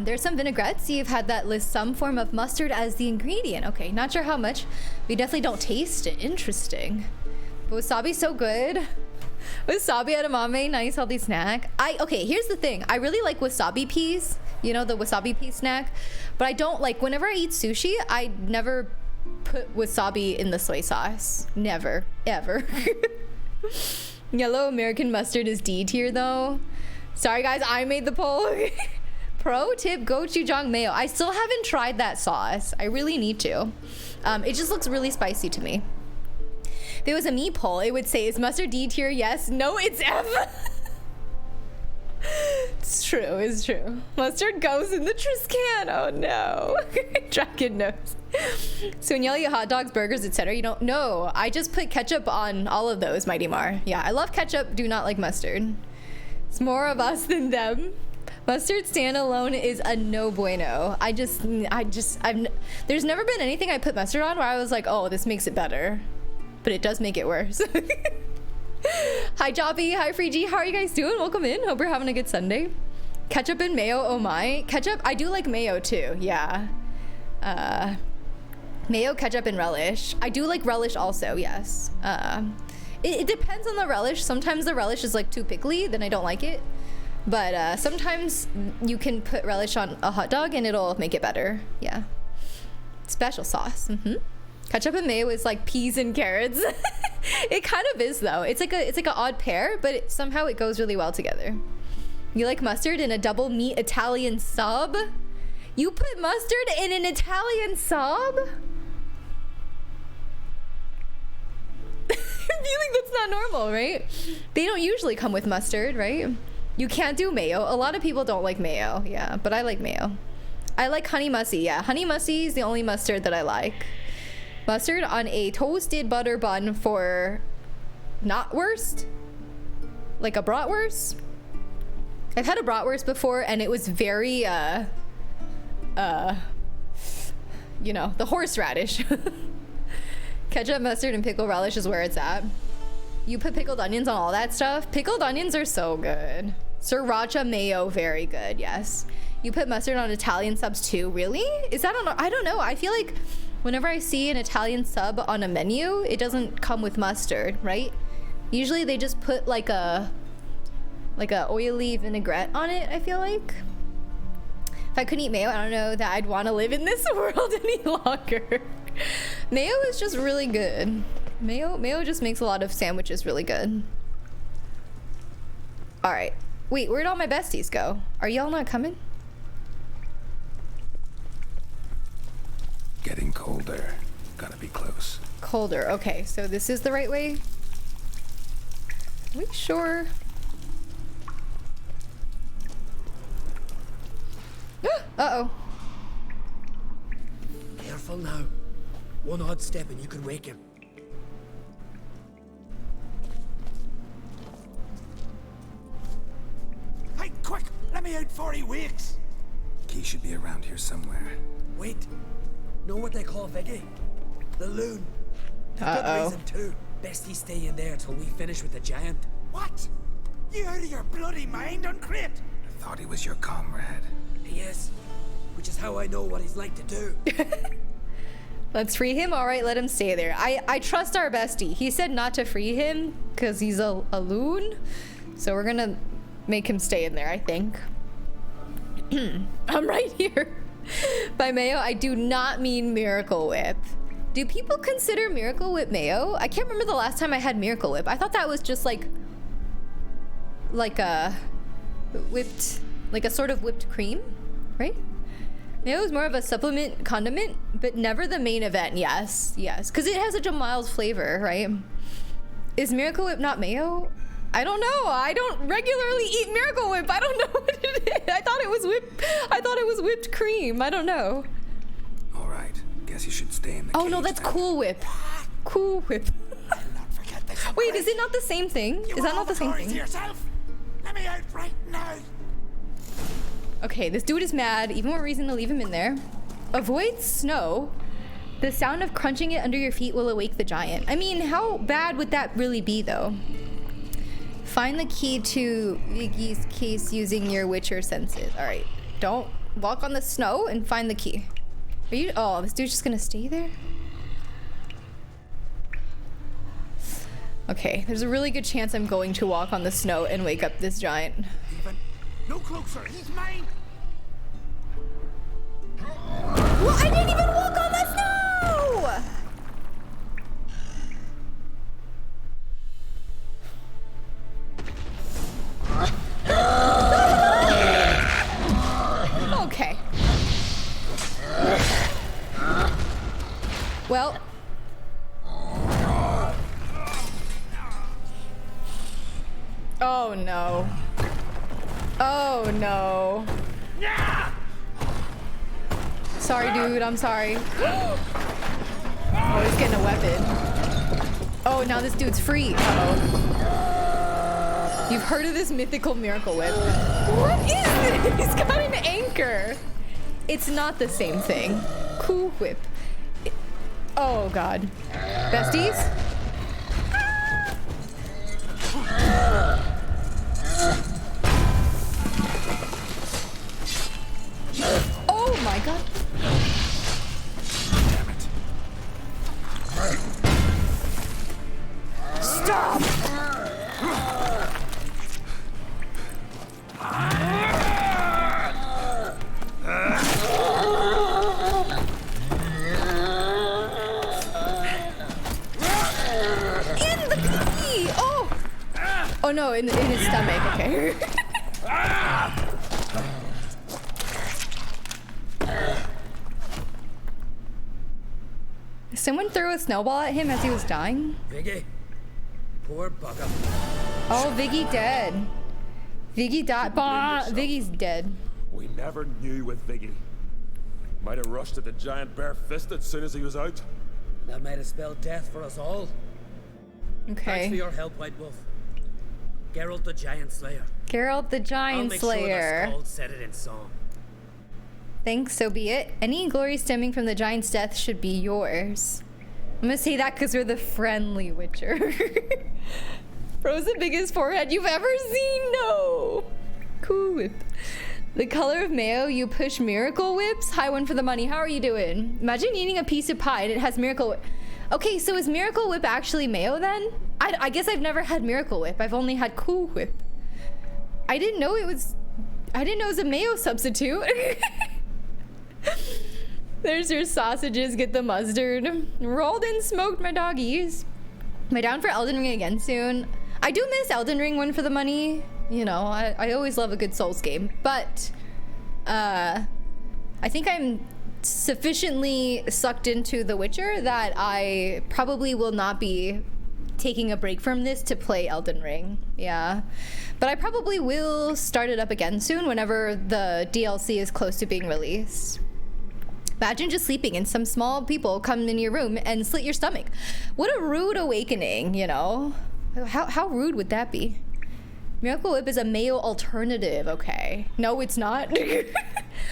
There's some vinaigrettes. You've had that list some form of mustard as the ingredient. Okay, not sure how much. We definitely don't taste it. Interesting. But wasabi's so good. Wasabi edamame, nice healthy snack. Okay, here's the thing. I really like wasabi peas. You know, the wasabi pea snack. But I don't like, whenever I eat sushi, I never put wasabi in the soy sauce. Never, ever. Yellow American mustard is D tier though. Sorry guys, I made the poll. Pro tip, gochujang mayo. I still haven't tried that sauce. I really need to. It just looks really spicy to me. If it was a me poll, it would say, is mustard D tier? Yes. No, it's F. It's true, it's true. Mustard goes in the Triscan. Oh no. Dragon knows. So when y'all eat hot dogs, burgers, etc., you don't know. I just put ketchup on all of those, Mighty Mar. Yeah, I love ketchup, do not like mustard. It's more of us than them. Mustard standalone is a no bueno. there's never been anything I put mustard on where I was like, oh, this makes it better. But it does make it worse. Hi Jobby, hi Free G, how are you guys doing? Welcome in, hope you're having a good Sunday. Ketchup and mayo, oh my. Ketchup, I do like mayo too, yeah. Mayo, ketchup, and relish. I do like relish also, yes. It depends on the relish. Sometimes the relish is like too pickly, then I don't like it. But sometimes you can put relish on a hot dog and it'll make it better, yeah. Special sauce, Ketchup and mayo is like peas and carrots. It kind of is though. It's like an odd pair, but somehow it goes really well together. You like mustard in a double meat Italian sub? You put mustard in an Italian sub? I feel like that's not normal, right? They don't usually come with mustard, right? You can't do mayo. A lot of people don't like mayo, yeah, but I like mayo. I like honey mussy, yeah. Honey mussy is the only mustard that I like. Mustard on a toasted butter bun for not worst. Like a bratwurst. I've had a bratwurst before and it was very, you know, the horseradish. Ketchup, mustard, and pickle relish is where it's at. You put pickled onions on all that stuff. Pickled onions are so good. Sriracha mayo, very good, yes. You put mustard on Italian subs too, really? Is that on, I don't know. I feel like whenever I see an Italian sub on a menu, it doesn't come with mustard, right? Usually they just put like a oily vinaigrette on it, I feel like. If I couldn't eat mayo, I don't know that I'd want to live in this world any longer. Mayo is just really good. Mayo just makes a lot of sandwiches really good. All right. Wait, where'd all my besties go? Are y'all not coming? Getting colder. Gotta be close. Colder. Okay, so this is the right way. Are we sure? Uh-oh. Careful now. One odd step and you could wake him. Hey, quick! Let me out before he wakes! Key should be around here somewhere. Wait. Know what they call Viggy? The loon. Good reason too. Best he stay in there till we finish with the giant. What? You out of your bloody mind, Uncrate? I thought he was your comrade. He is. Which is how I know what he's like to do. Let's free him. All right, let him stay there. I trust our bestie. He said not to free him because he's a loon. So we're gonna make him stay in there, I think. I'm right here. By mayo, I do not mean Miracle Whip. Do people consider Miracle Whip mayo? I can't remember the last time I had Miracle Whip. I thought that was just like a whipped, like a sort of whipped cream, right? Mayo is more of a supplement condiment, but never the main event. Yes, because it has such a mild flavor, right? Is Miracle Whip not mayo? I don't know. I don't regularly eat Miracle Whip. I don't know what it is. I thought it was whipped cream. I don't know. All right. Guess you should stay in the Oh no, cage that's then. Cool Whip. Cool Whip. I'll not forget this. Wait, is it not the same thing? Is that not the same thing? Yourself? Let me out right now. Okay, this dude is mad. Even more reason to leave him in there. Avoid snow. The sound of crunching it under your feet will awake the giant. I mean, how bad would that really be, though? Find the key to Viggy's case using your Witcher senses. All right, don't walk on the snow and find the key. Are you? Oh, this dude's just gonna stay there? Okay, there's a really good chance I'm going to walk on the snow and wake up this giant. No closer. He's mine. Well, I didn't even walk on the snow! Okay. Well. Oh no. Oh no. Sorry, dude. I'm sorry. Oh, he's getting a weapon. Oh, now this dude's free. Uh-oh. You've heard of this mythical Miracle Whip. What is this? He's got an anchor. It's not the same thing. Cool Whip. Oh, God. Besties? Oh, my God. Damn it. Stop! In the key! Oh! Oh no, in his stomach, okay. Someone threw a snowball at him as he was dying? Viggy. Poor bugger. Oh, Viggy dead. Viggy died. Bah, Viggy's dead. We never knew with Viggy. Might have rushed at the giant bare-fisted as soon as he was out. That might have spelled death for us all. Thanks for Okay. your help, White Wolf. Geralt the Giant Slayer. Geralt the I'll Giant make sure the Slayer. Skald said it in song. Thanks, so be it. Any glory stemming from the giant's death should be yours. I'm gonna say that because we're the friendly Witcher. Bro's the biggest forehead you've ever seen. No. Cool Whip. The color of mayo, you push Miracle Whips. High one for the money. How are you doing? Imagine eating a piece of pie and it has Miracle Whip. Okay, so is Miracle Whip actually mayo then? I guess I've never had Miracle Whip. I've only had Cool Whip. I didn't know it was a mayo substitute. There's your sausages, get the mustard. Rolled and smoked, my doggies. Am I down for Elden Ring again soon? I do miss Elden Ring one for the money. You know, I always love a good Souls game. But, I think I'm sufficiently sucked into The Witcher that I probably will not be taking a break from this to play Elden Ring. Yeah. But I probably will start it up again soon whenever the DLC is close to being released. Imagine just sleeping and some small people come in your room and slit your stomach. What a rude awakening, you know? How rude would that be? Miracle Whip is a mayo alternative, okay. No, it's not.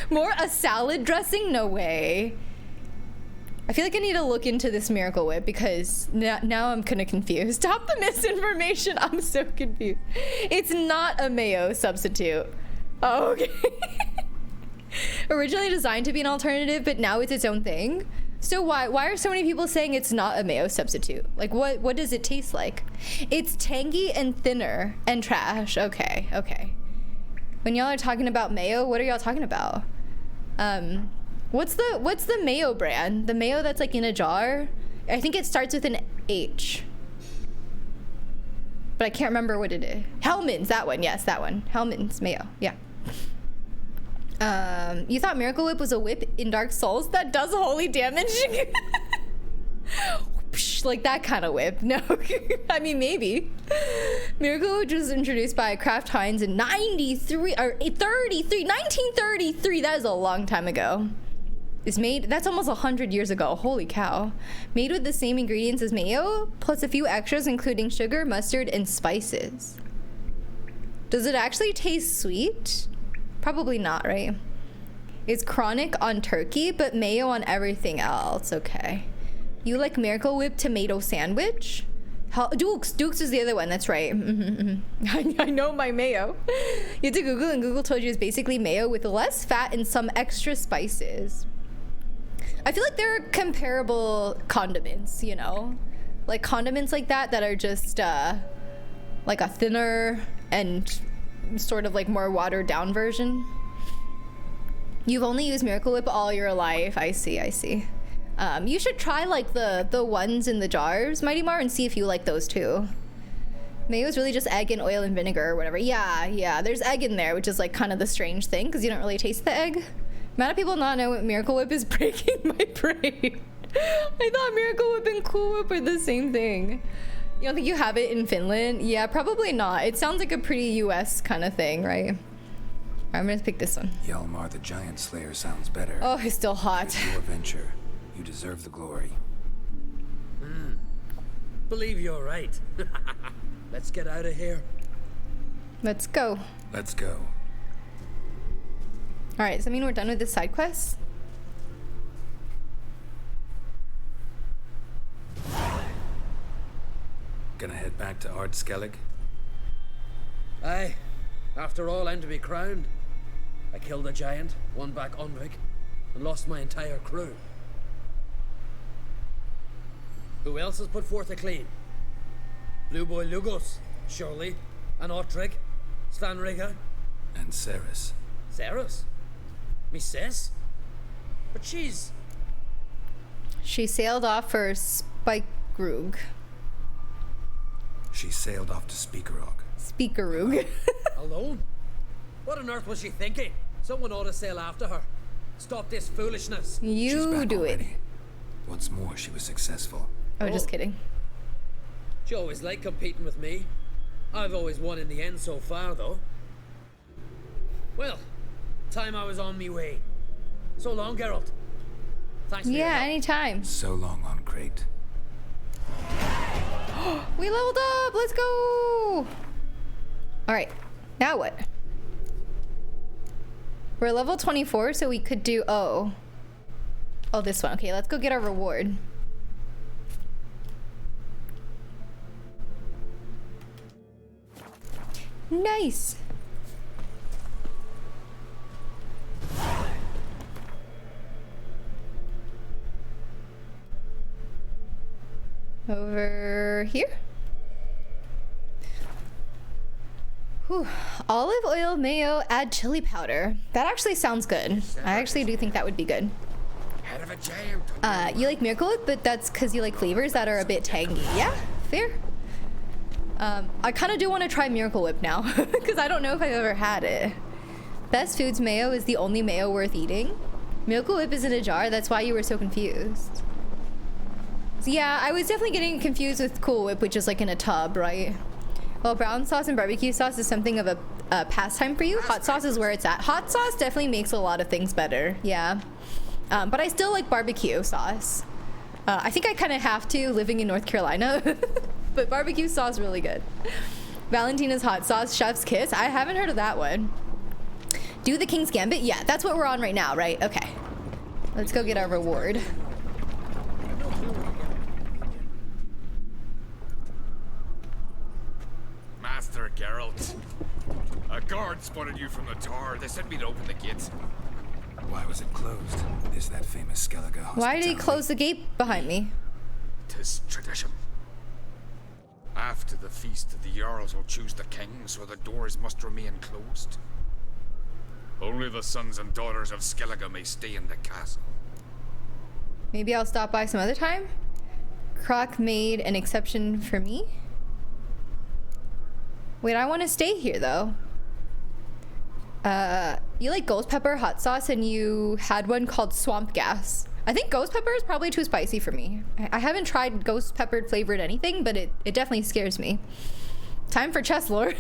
More a salad dressing? No way. I feel like I need to look into this Miracle Whip because now I'm kind of confused. Stop the misinformation. I'm so confused. It's not a mayo substitute. Oh, okay. Originally designed to be an alternative, but now it's its own thing. So why are so many people saying it's not a mayo substitute? Like what does it taste like? It's tangy and thinner and trash. Okay. When y'all are talking about mayo, what are y'all talking about? What's the mayo brand? The mayo that's like in a jar? I think it starts with an H. But I can't remember what it is. Hellman's, that one. Yes, that one. Hellman's mayo. Yeah. You thought Miracle Whip was a whip in Dark Souls that does holy damage? Like that kind of whip. No. I mean, maybe. Miracle Whip was introduced by Kraft Heinz in 1933. That is a long time ago. It's made, that's almost 100 years ago. Holy cow. Made with the same ingredients as mayo, plus a few extras including sugar, mustard, and spices. Does it actually taste sweet? Probably not, right? It's chronic on turkey, but mayo on everything else. Okay. You like Miracle Whip tomato sandwich? Dukes is the other one. That's right. I know my mayo. You had to Google, and Google told you it's basically mayo with less fat and some extra spices. I feel like there are comparable condiments, you know? Like condiments like that are just like a thinner and sort of like more watered down version. You've only used Miracle Whip all your life. I see. You should try like the ones in the jars, Mighty Mar, and see if you like those too. Mayo is really just egg and oil and vinegar or whatever. Yeah, there's egg in there, which is like kind of the strange thing because you don't really taste the egg. Amount of people not know what Miracle Whip is breaking my brain. I thought Miracle Whip and Cool Whip are the same thing. You don't think you have it in Finland? Yeah, probably not. It sounds like a pretty US kind of thing, right? Alright, I'm gonna pick this one. Hjalmar the Giant Slayer sounds better. Oh, it's still hot. It's your venture. You deserve the glory. Believe you're right. Let's get out of here. Let's go. Let's go. Alright, does that mean we're done with this side quest? Gonna head back to Ard Skellig? Aye. After all, I'm to be crowned. I killed a giant, won back Onvik, and lost my entire crew. Who else has put forth a clean? Blue Boy Lugos, surely, and Ottrig, Svanrigga. And Ceres. Ceres? Me sis? But she's... She sailed off for Spikerug. She sailed off to Speakerog. Speakerug. alone? What on earth was she thinking? Someone ought to sail after her. Stop this foolishness. She's You back do it. already. Once more, she was successful. Oh, just kidding. She always liked competing with me. I've always won in the end so far, though. Well, time I was on me way. So long, Geralt. Thanks for your Yeah, help. anytime. So long on Crate. We leveled up. Let's go. All right. Now what? We're level 24, so we could do... Oh, this one. Okay, let's go get our reward. Nice. Over here. Whew. Olive oil, mayo, add chili powder. That actually sounds good. I actually do think that would be good. Head of a giant. You like Miracle Whip, but that's because you like flavors that are a bit tangy. Yeah, fair. I kind of do want to try Miracle Whip now because I don't know if I've ever had it. Best Foods mayo is the only mayo worth eating. Miracle Whip is in a jar. That's why you were so confused. So yeah, I was definitely getting confused with Cool Whip, which is like in a tub, right? Well, brown sauce and barbecue sauce is something of a pastime for you. Hot sauce is where it's at. Hot sauce definitely makes a lot of things better. Yeah. But I still like barbecue sauce. I think I kind of have to, living in North Carolina. But barbecue sauce really good. Valentina's hot sauce, Chef's Kiss. I haven't heard of that one. Do the King's Gambit? Yeah, that's what we're on right now, right? Okay. Let's go get our reward. Master Geralt. A guard spotted you from the tower. They sent me to open the gates. Why was it closed? Is that famous Skellige hospitality? Why did he close the gate behind me? 'Tis tradition. After the feast, the Jarls will choose the king, so the doors must remain closed. Only the sons and daughters of Skellige may stay in the castle. Maybe I'll stop by some other time? Croc made an exception for me? Wait, I want to stay here though. You like ghost pepper hot sauce and you had one called swamp gas. I think ghost pepper is probably too spicy for me. I haven't tried ghost peppered flavored anything, but it definitely scares me. Time for chess lore.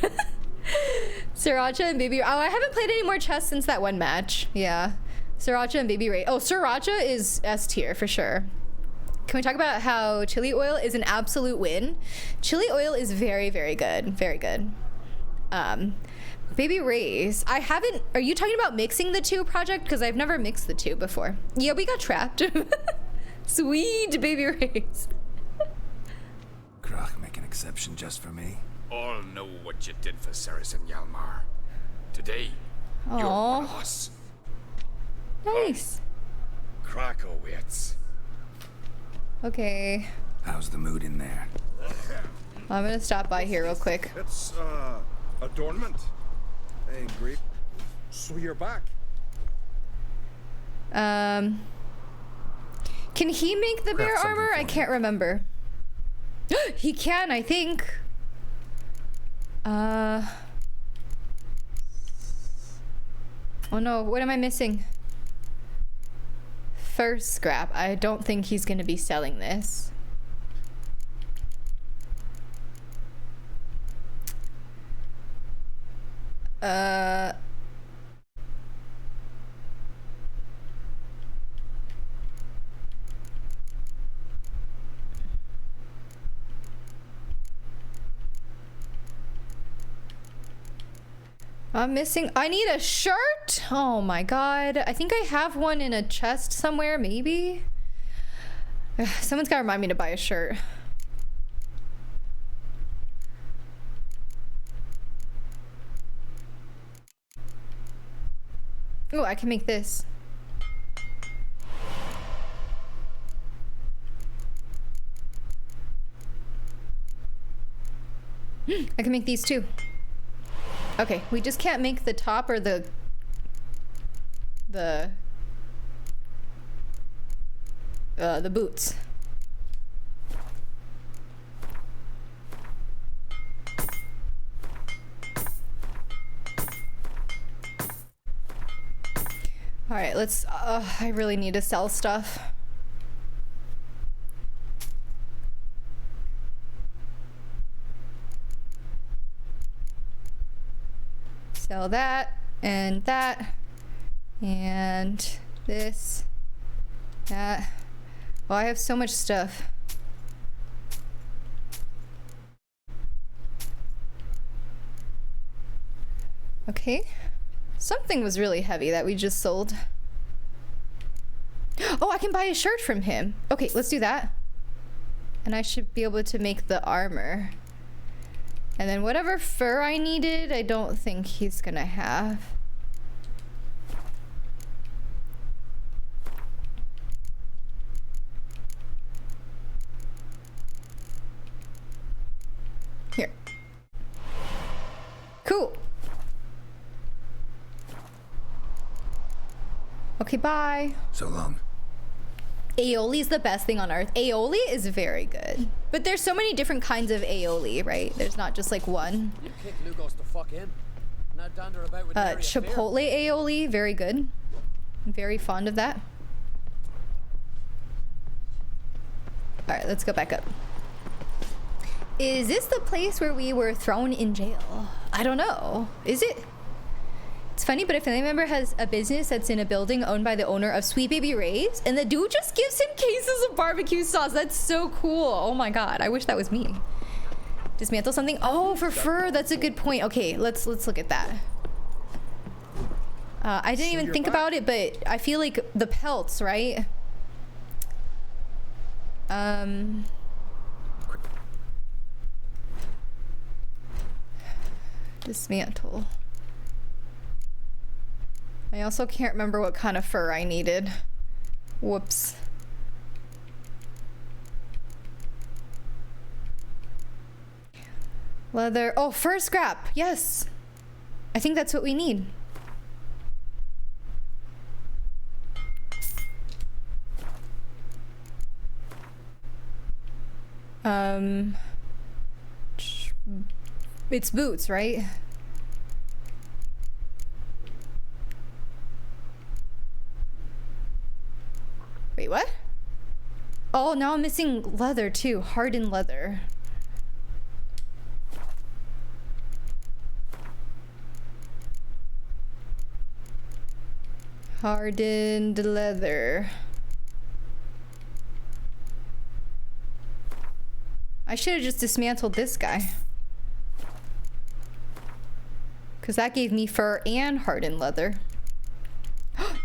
Sriracha and Baby... Oh, I haven't played any more chess since that one match. Yeah. Sriracha and Baby Ray. Oh, Sriracha is S tier for sure. Can we talk about how chili oil is an absolute win? Chili oil is very, very good. Very good. Baby Ray's. I haven't... Are you talking about mixing the two, Project? Because I've never mixed the two before. Yeah, we got trapped. Sweet Baby Ray's. Croc, make an exception just for me. All know what you did for Ceres and Hjalmar. Today, you're one of us. Nice. Croc awaits. Okay. How's the mood in there? I'm gonna stop by here real quick. It's, adornment. Hey, great. So you're back. Can he make the bear armor? I can't remember. He can, I think. Oh no, what am I missing? First scrap. I don't think he's gonna be selling this. I'm missing. I need a shirt. Oh my god. I think I have one in a chest somewhere, maybe. Someone's gotta remind me to buy a shirt. Oh, I can make this. I can make these too. Okay, we just can't make the top or the boots. All right, let's, I really need to sell stuff. Sell that, and this, that. Oh, I have so much stuff. Okay. Something was really heavy that we just sold. Oh, I can buy a shirt from him. Okay, let's do that. And I should be able to make the armor. And then whatever fur I needed, I don't think he's gonna have. Here. Cool. Okay, bye. So long. Aioli is the best thing on earth. Aioli is very good. But there's so many different kinds of aioli, right? There's not just like one. You kick Lugos to fuck him. Now dander about with Mary Chipotle aioli, very good. I'm very fond of that. Alright, let's go back up. Is this the place where we were thrown in jail? I don't know. Is it? It's funny, but a family member has a business that's in a building owned by the owner of Sweet Baby Ray's, and the dude just gives him cases of barbecue sauce. That's so cool. Oh my god, I wish that was me. Dismantle something? Oh, for fur. That's a good point. Okay, let's look at that. I didn't even think about it, but I feel like the pelts, right? Dismantle. I also can't remember what kind of fur I needed. Whoops. Leather. Oh, fur scrap. Yes. I think that's what we need. It's boots, right? Wait, what? Oh, now I'm missing leather too. Hardened leather. Hardened leather. I should have just dismantled this guy. Because that gave me fur and hardened leather.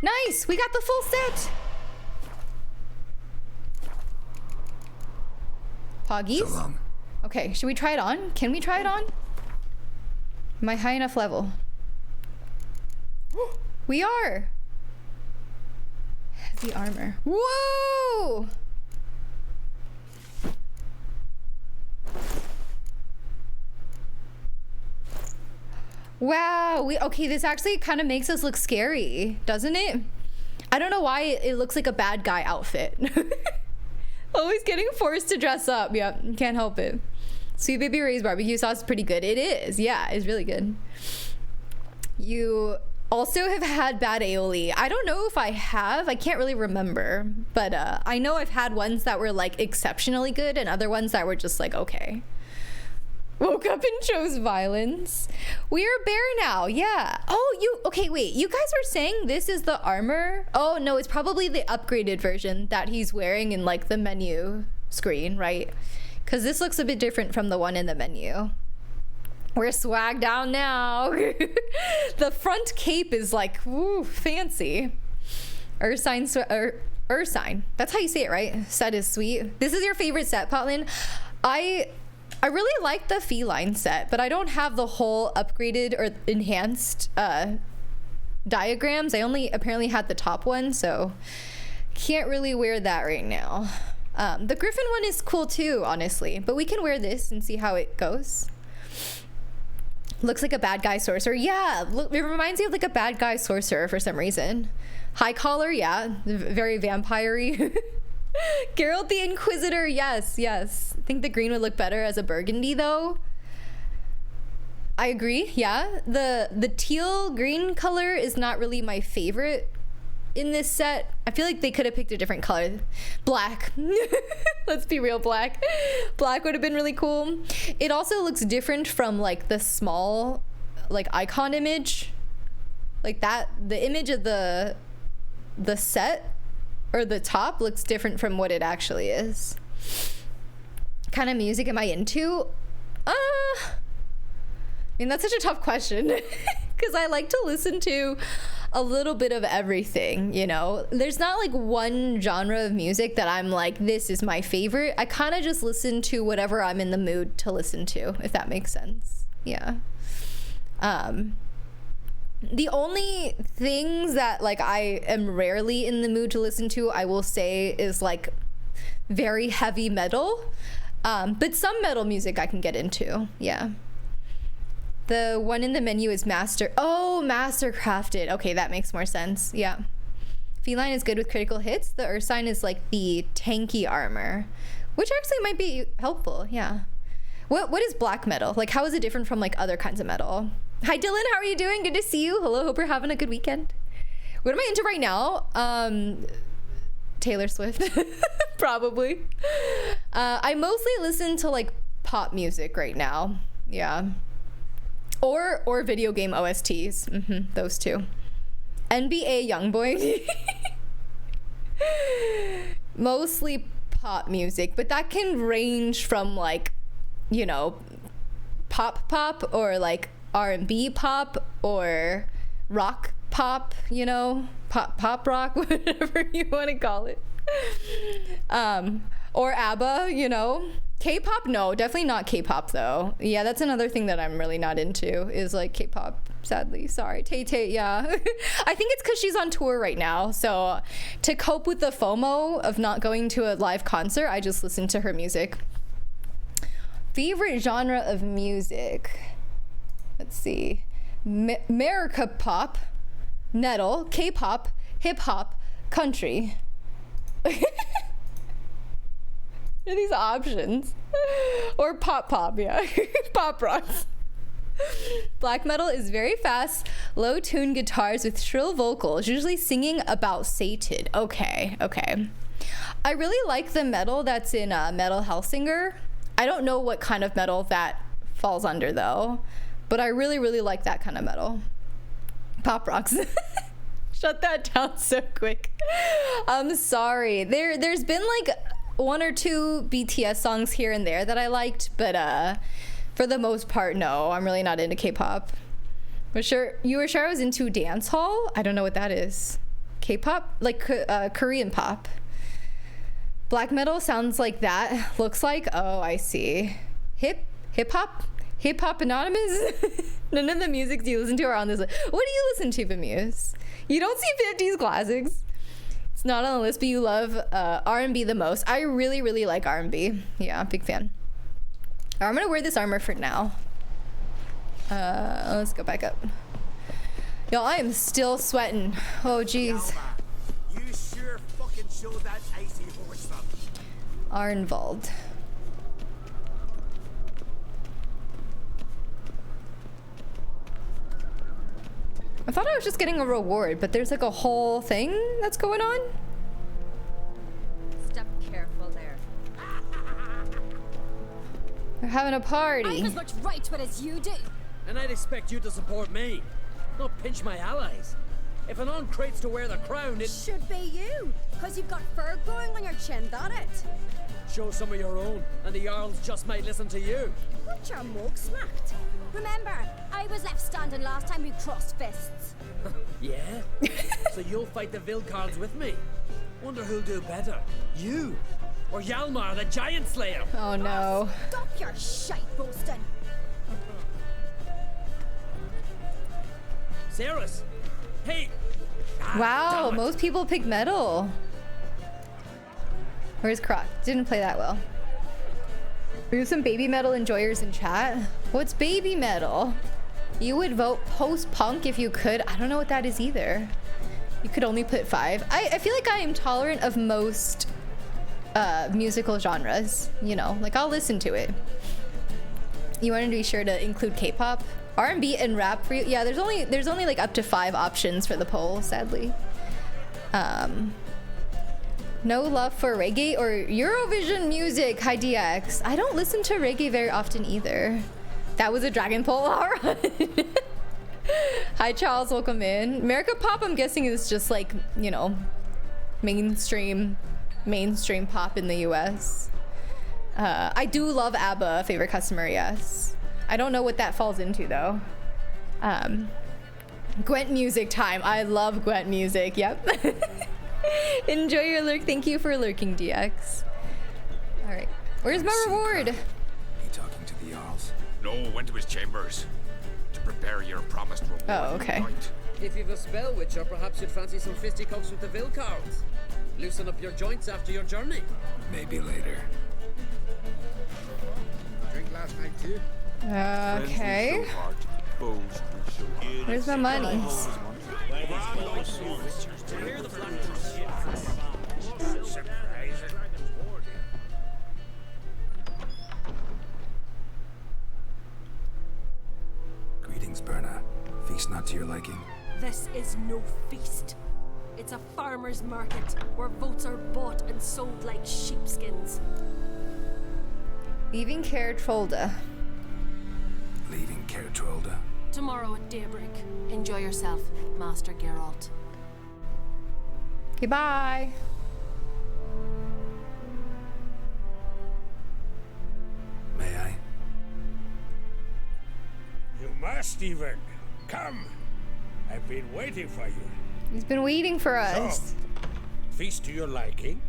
Nice! We got the full set! Poggies? So long. Okay, should we try it on? Can we try it on? Am I high enough level? We are! Heavy armor. Whoa! Wow, okay, this actually kind of makes us look scary, doesn't it? I don't know why it looks like a bad guy outfit. Always getting forced to dress up. Yeah, can't help it. Sweet Baby Ray's barbecue sauce is pretty good. It is, yeah, it's really good. You also have had bad aioli. I don't know if I have. I can't really remember. But I know I've had ones that were like exceptionally good and other ones that were just like, okay. Woke up and chose violence. We are bare now, yeah. Oh, okay, wait. You guys were saying this is the armor? Oh, no, it's probably the upgraded version that he's wearing in like the menu screen, right? Because this looks a bit different from the one in the menu. We're swagged out now. The front cape is like, woo, fancy. Ursine. That's how you say it, right? Set is sweet. This is your favorite set, Potlin? I really like the feline set, but I don't have the whole upgraded or enhanced diagrams. I only apparently had the top one, so can't really wear that right now. The griffin one is cool too, honestly, but we can wear this and see how it goes. Looks like a bad guy sorcerer. Yeah, look, it reminds me of like a bad guy sorcerer for some reason. High collar, yeah, very vampire-y. Geralt the Inquisitor, yes. I think the green would look better as a burgundy though. I agree, yeah. The teal green color is not really my favorite in this set. I feel like they could have picked a different color. Black. Let's be real, black. Black would have been really cool. It also looks different from like the small like icon image. Like that, the image of the set or the top looks different from what it actually is. What kind of music am I into? I mean, that's such a tough question because I like to listen to a little bit of everything, you know? There's not like one genre of music that I'm like, this is my favorite. I kind of just listen to whatever I'm in the mood to listen to, if that makes sense. Yeah. The only things that like I am rarely in the mood to listen to, I will say, is like very heavy metal. But some metal music I can get into. Yeah. The one in the menu is Mastercrafted. Okay, that makes more sense. Yeah. Feline is good with critical hits. The Ursine is like the tanky armor, which actually might be helpful. Yeah. What is black metal? Like, how is it different from like other kinds of metal? Hi Dylan, how are you doing? Good to see you. Hello, hope you're having a good weekend. What am I into right now? Taylor Swift, probably. I mostly listen to like pop music right now. Yeah. Or video game OSTs. Those two. NBA Youngboy. Mostly pop music, but that can range from like, you know, pop or like R&B pop or rock pop, you know, pop rock, whatever you want to call it. Or ABBA, you know. K-pop? No, definitely not K-pop though. Yeah, that's another thing that I'm really not into is like K-pop, sadly. Sorry. Tay, yeah. I think it's because she's on tour right now. So to cope with the FOMO of not going to a live concert, I just listen to her music. Favorite genre of music? Let's see. America pop, metal, K-pop, hip-hop, country. What are these options? Or pop, yeah. Pop rocks. Black metal is very fast, low-tuned guitars with shrill vocals, usually singing about Satan. Okay. I really like the metal that's in Metal Hellsinger. I don't know what kind of metal that falls under, though. But I really, really like that kind of metal. Pop rocks. Shut that down so quick. I'm sorry. There's been like one or two BTS songs here and there that I liked, but for the most part, no, I'm really not into K-pop. You were sure I was into dance hall? I don't know what that is. K-pop? Like Korean pop. Black metal sounds like that. Looks like, oh, I see. Hip-hop? Hip-hop Anonymous? None of the music you listen to are on this list. What do you listen to, Bemuse? You don't see 50s classics. It's not on the list, but you love R&B the most. I really, really like R&B. Yeah, big fan. I'm gonna wear this armor for now. Let's go back up. Y'all, I am still sweating. Oh, jeez. You sure fucking showed that icy horse up. Arnvald. I thought I was just getting a reward, but there's like a whole thing that's going on. Step careful there. We're having a party. I have as much right to it as you do. And I'd expect you to support me, not pinch my allies. If an on-crate's to wear the crown, it should be you, because you've got fur growing on your chin, that it? Show some of your own, and the Jarls just might listen to you. Got your mug smacked. Remember, I was left standing last time we crossed fists. Yeah? So you'll fight the Vilcards with me? Wonder who'll do better, you or Hjalmar the Giant Slayer? Oh no. Stop your shite boasting. Ceres, hey. Wow, most people pick metal. Where's Croc? Didn't play that well. We have some baby metal enjoyers in chat. What's baby metal? You would vote post-punk if you could. I don't know what that is either. You could only put 5. I feel like I am tolerant of most musical genres. You know, like I'll listen to it. You want to be sure to include K-pop, R&B, and rap for you. Yeah, there's only like up to 5 options for the poll, sadly. No love for reggae or Eurovision music. Hi DX. I don't listen to reggae very often either. That was a dragon poll. All right. Hi Charles, welcome in. America pop, I'm guessing, is just like, you know, mainstream pop in the US. I do love ABBA, favorite customer, yes. I don't know what that falls into though. Gwent music time. I love Gwent music. Yep. Enjoy your lurk. Thank you for lurking, DX. All right. Where's my reward? He talking to the Jarls? No, went to his chambers to prepare your promised reward. Oh, okay. Right. If you've a spell, Witcher, perhaps you'd fancy some fisticuffs with the Vilcarls. Loosen up your joints after your journey. Maybe later. Drink last night too. Okay. Where's my money? Greetings, Berna. Feast not to your liking. This is no feast. It's a farmer's market where votes are bought and sold like sheepskins. Leaving Caer Trolda. Leaving Caer Trolda. Tomorrow at daybreak. Enjoy yourself, Master Geralt. Okay, bye. May I? You must even. Come. I've been waiting for you. He's been waiting for us. Feast to your liking?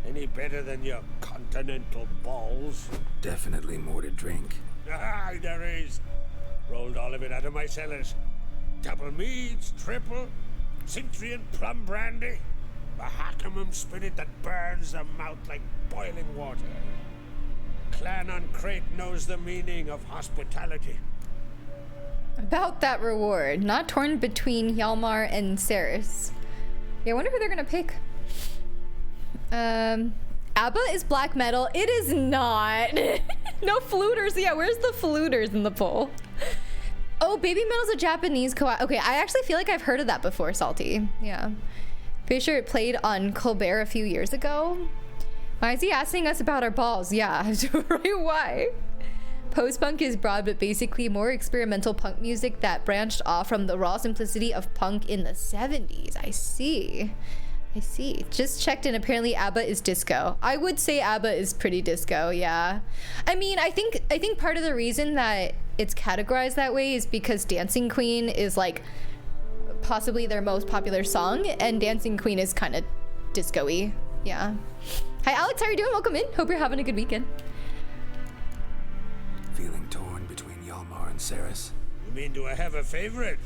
Any better than your continental balls? Definitely more to drink. Aye, there is. Rolled all of it out of my cellars. Double meads, triple, Cintrian plum brandy, a Hackamum spirit that burns the mouth like boiling water. Clan on Crate knows the meaning of hospitality. About that reward, not torn between Hjalmar and Ceres. Yeah, I wonder who they're gonna pick. ABBA is black metal. It is not. No fluters. Yeah, where's the fluters in the poll? Oh, Baby Metal's a Japanese okay, I actually feel like I've heard of that before, Salty. Yeah. Pretty sure it played on Colbert a few years ago. Why is he asking us about our balls? Yeah, right, why? Post-punk is broad, but basically more experimental punk music that branched off from the raw simplicity of punk in the 70s. I see. Just checked in. Apparently ABBA is disco. I would say ABBA is pretty disco, yeah. I mean, I think part of the reason that it's categorized that way is because Dancing Queen is like possibly their most popular song, and Dancing Queen is kind of disco-y. Yeah. Hi Alex, how are you doing? Welcome in. Hope you're having a good weekend. Feeling torn between Hjalmar and Ceres? You mean do I have a favorite?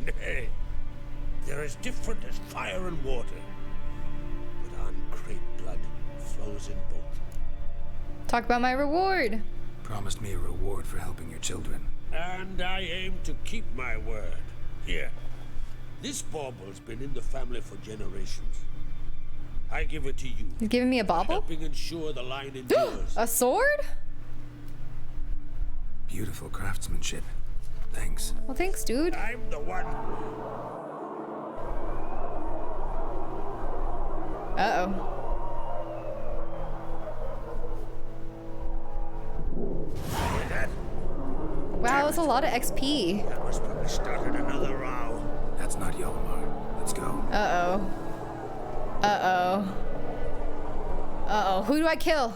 Nay. They're as different as fire and water. But on Crate blood flows in both. Talk about my reward. Promised me a reward for helping your children. And I aim to keep my word. Here. This bauble's been in the family for generations. I give it to you. You're giving me a bauble? Helping ensure the line endures. A sword? Beautiful craftsmanship. Thanks. Well, thanks, dude. I'm the one. Uh-oh. Wow, that's a lot of XP. That must probably started another row. That's not Hjalmar. Let's go. Uh-oh. Uh-oh. Uh-oh. Who do I kill?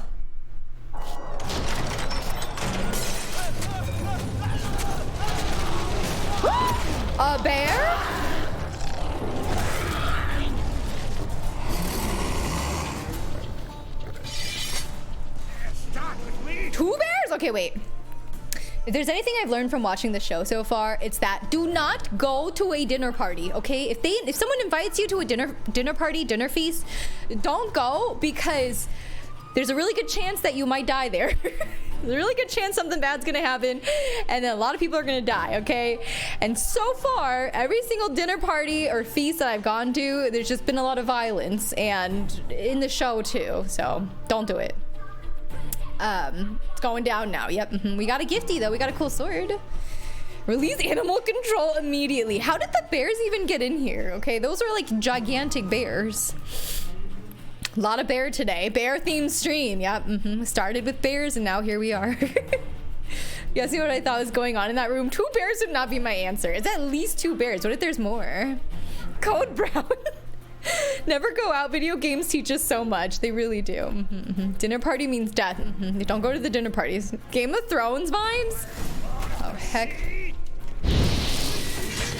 A bear? Two bears? Okay, wait. If there's anything I've learned from watching the show so far, it's that do not go to a dinner party, okay? If someone invites you to a dinner party, dinner feast, don't go, because there's a really good chance that you might die there. There's a really good chance something bad's gonna happen, and then a lot of people are gonna die, okay? And so far, every single dinner party or feast that I've gone to, there's just been a lot of violence, and in the show too, so don't do it. It's going down now. Yep. We got a gifty though. We got a cool sword. Release animal control immediately. How did the bears even get in here? Okay, those are like gigantic bears. A lot of bear today. Bear themed stream. Yep. Started with bears and now here we are. You guys see what I thought was going on in that room? 2 bears would not be my answer. It's at least 2 bears. What if there's more? Code Brown. Never go out. Video games teach us so much. They really do. Dinner party means death. Don't go to the dinner parties. Game of Thrones vibes? Oh, heck.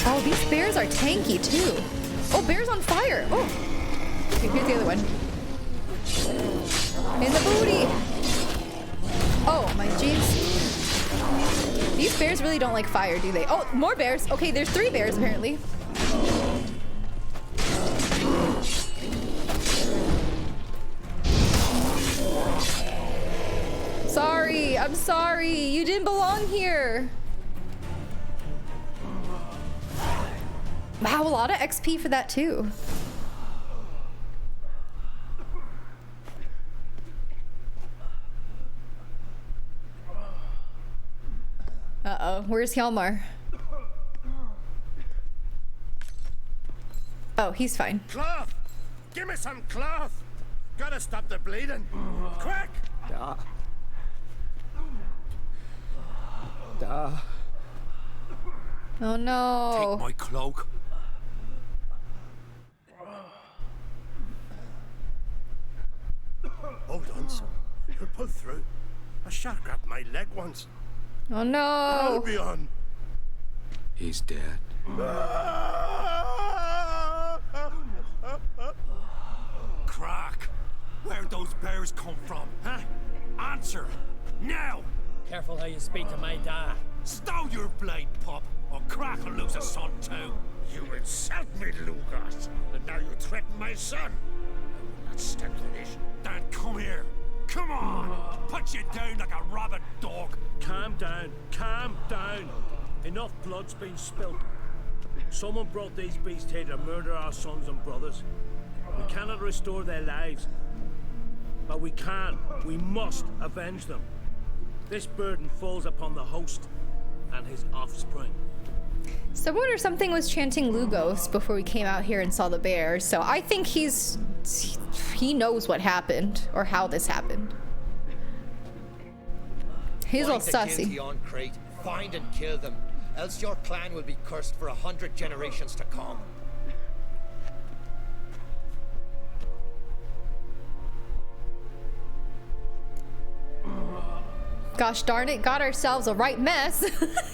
Oh, these bears are tanky too. Oh, bear's on fire. Oh. Okay, here's the other one. In the booty. Oh, my jeez. These bears really don't like fire, do they? Oh, more bears. Okay, there's 3 bears apparently. Sorry, I'm sorry. You didn't belong here. Wow, a lot of XP for that too. Uh-oh, where's Hjalmar? Oh, he's fine. Cloth! Give me some cloth! Gotta stop the bleeding! Quick! Oh no. Take my cloak. Hold on, son. You'll pull through. A shark grabbed my leg once. Oh no. Albion! He's dead. Crack! Where'd those bears come from, huh? Answer! Now! Careful how you speak to my dad. Stow your blade, pup, or Crack will lose a son too. You insult me, Lucas, and now you threaten my son. I will not stand for this. Dan, come here. Come on! Put you down like a rabid dog. Calm down. Calm down. Enough blood's been spilled. Someone brought these beasts here to murder our sons and brothers. We cannot restore their lives. But we can. We must avenge them. This burden falls upon the host and his offspring. Someone or something was chanting Lugos before we came out here and saw the bears, so I think he knows what happened or how this happened. He's all sussy. On Crete. Find and kill them, else your clan will be cursed for 100 generations to come. Gosh darn it, got ourselves a right mess.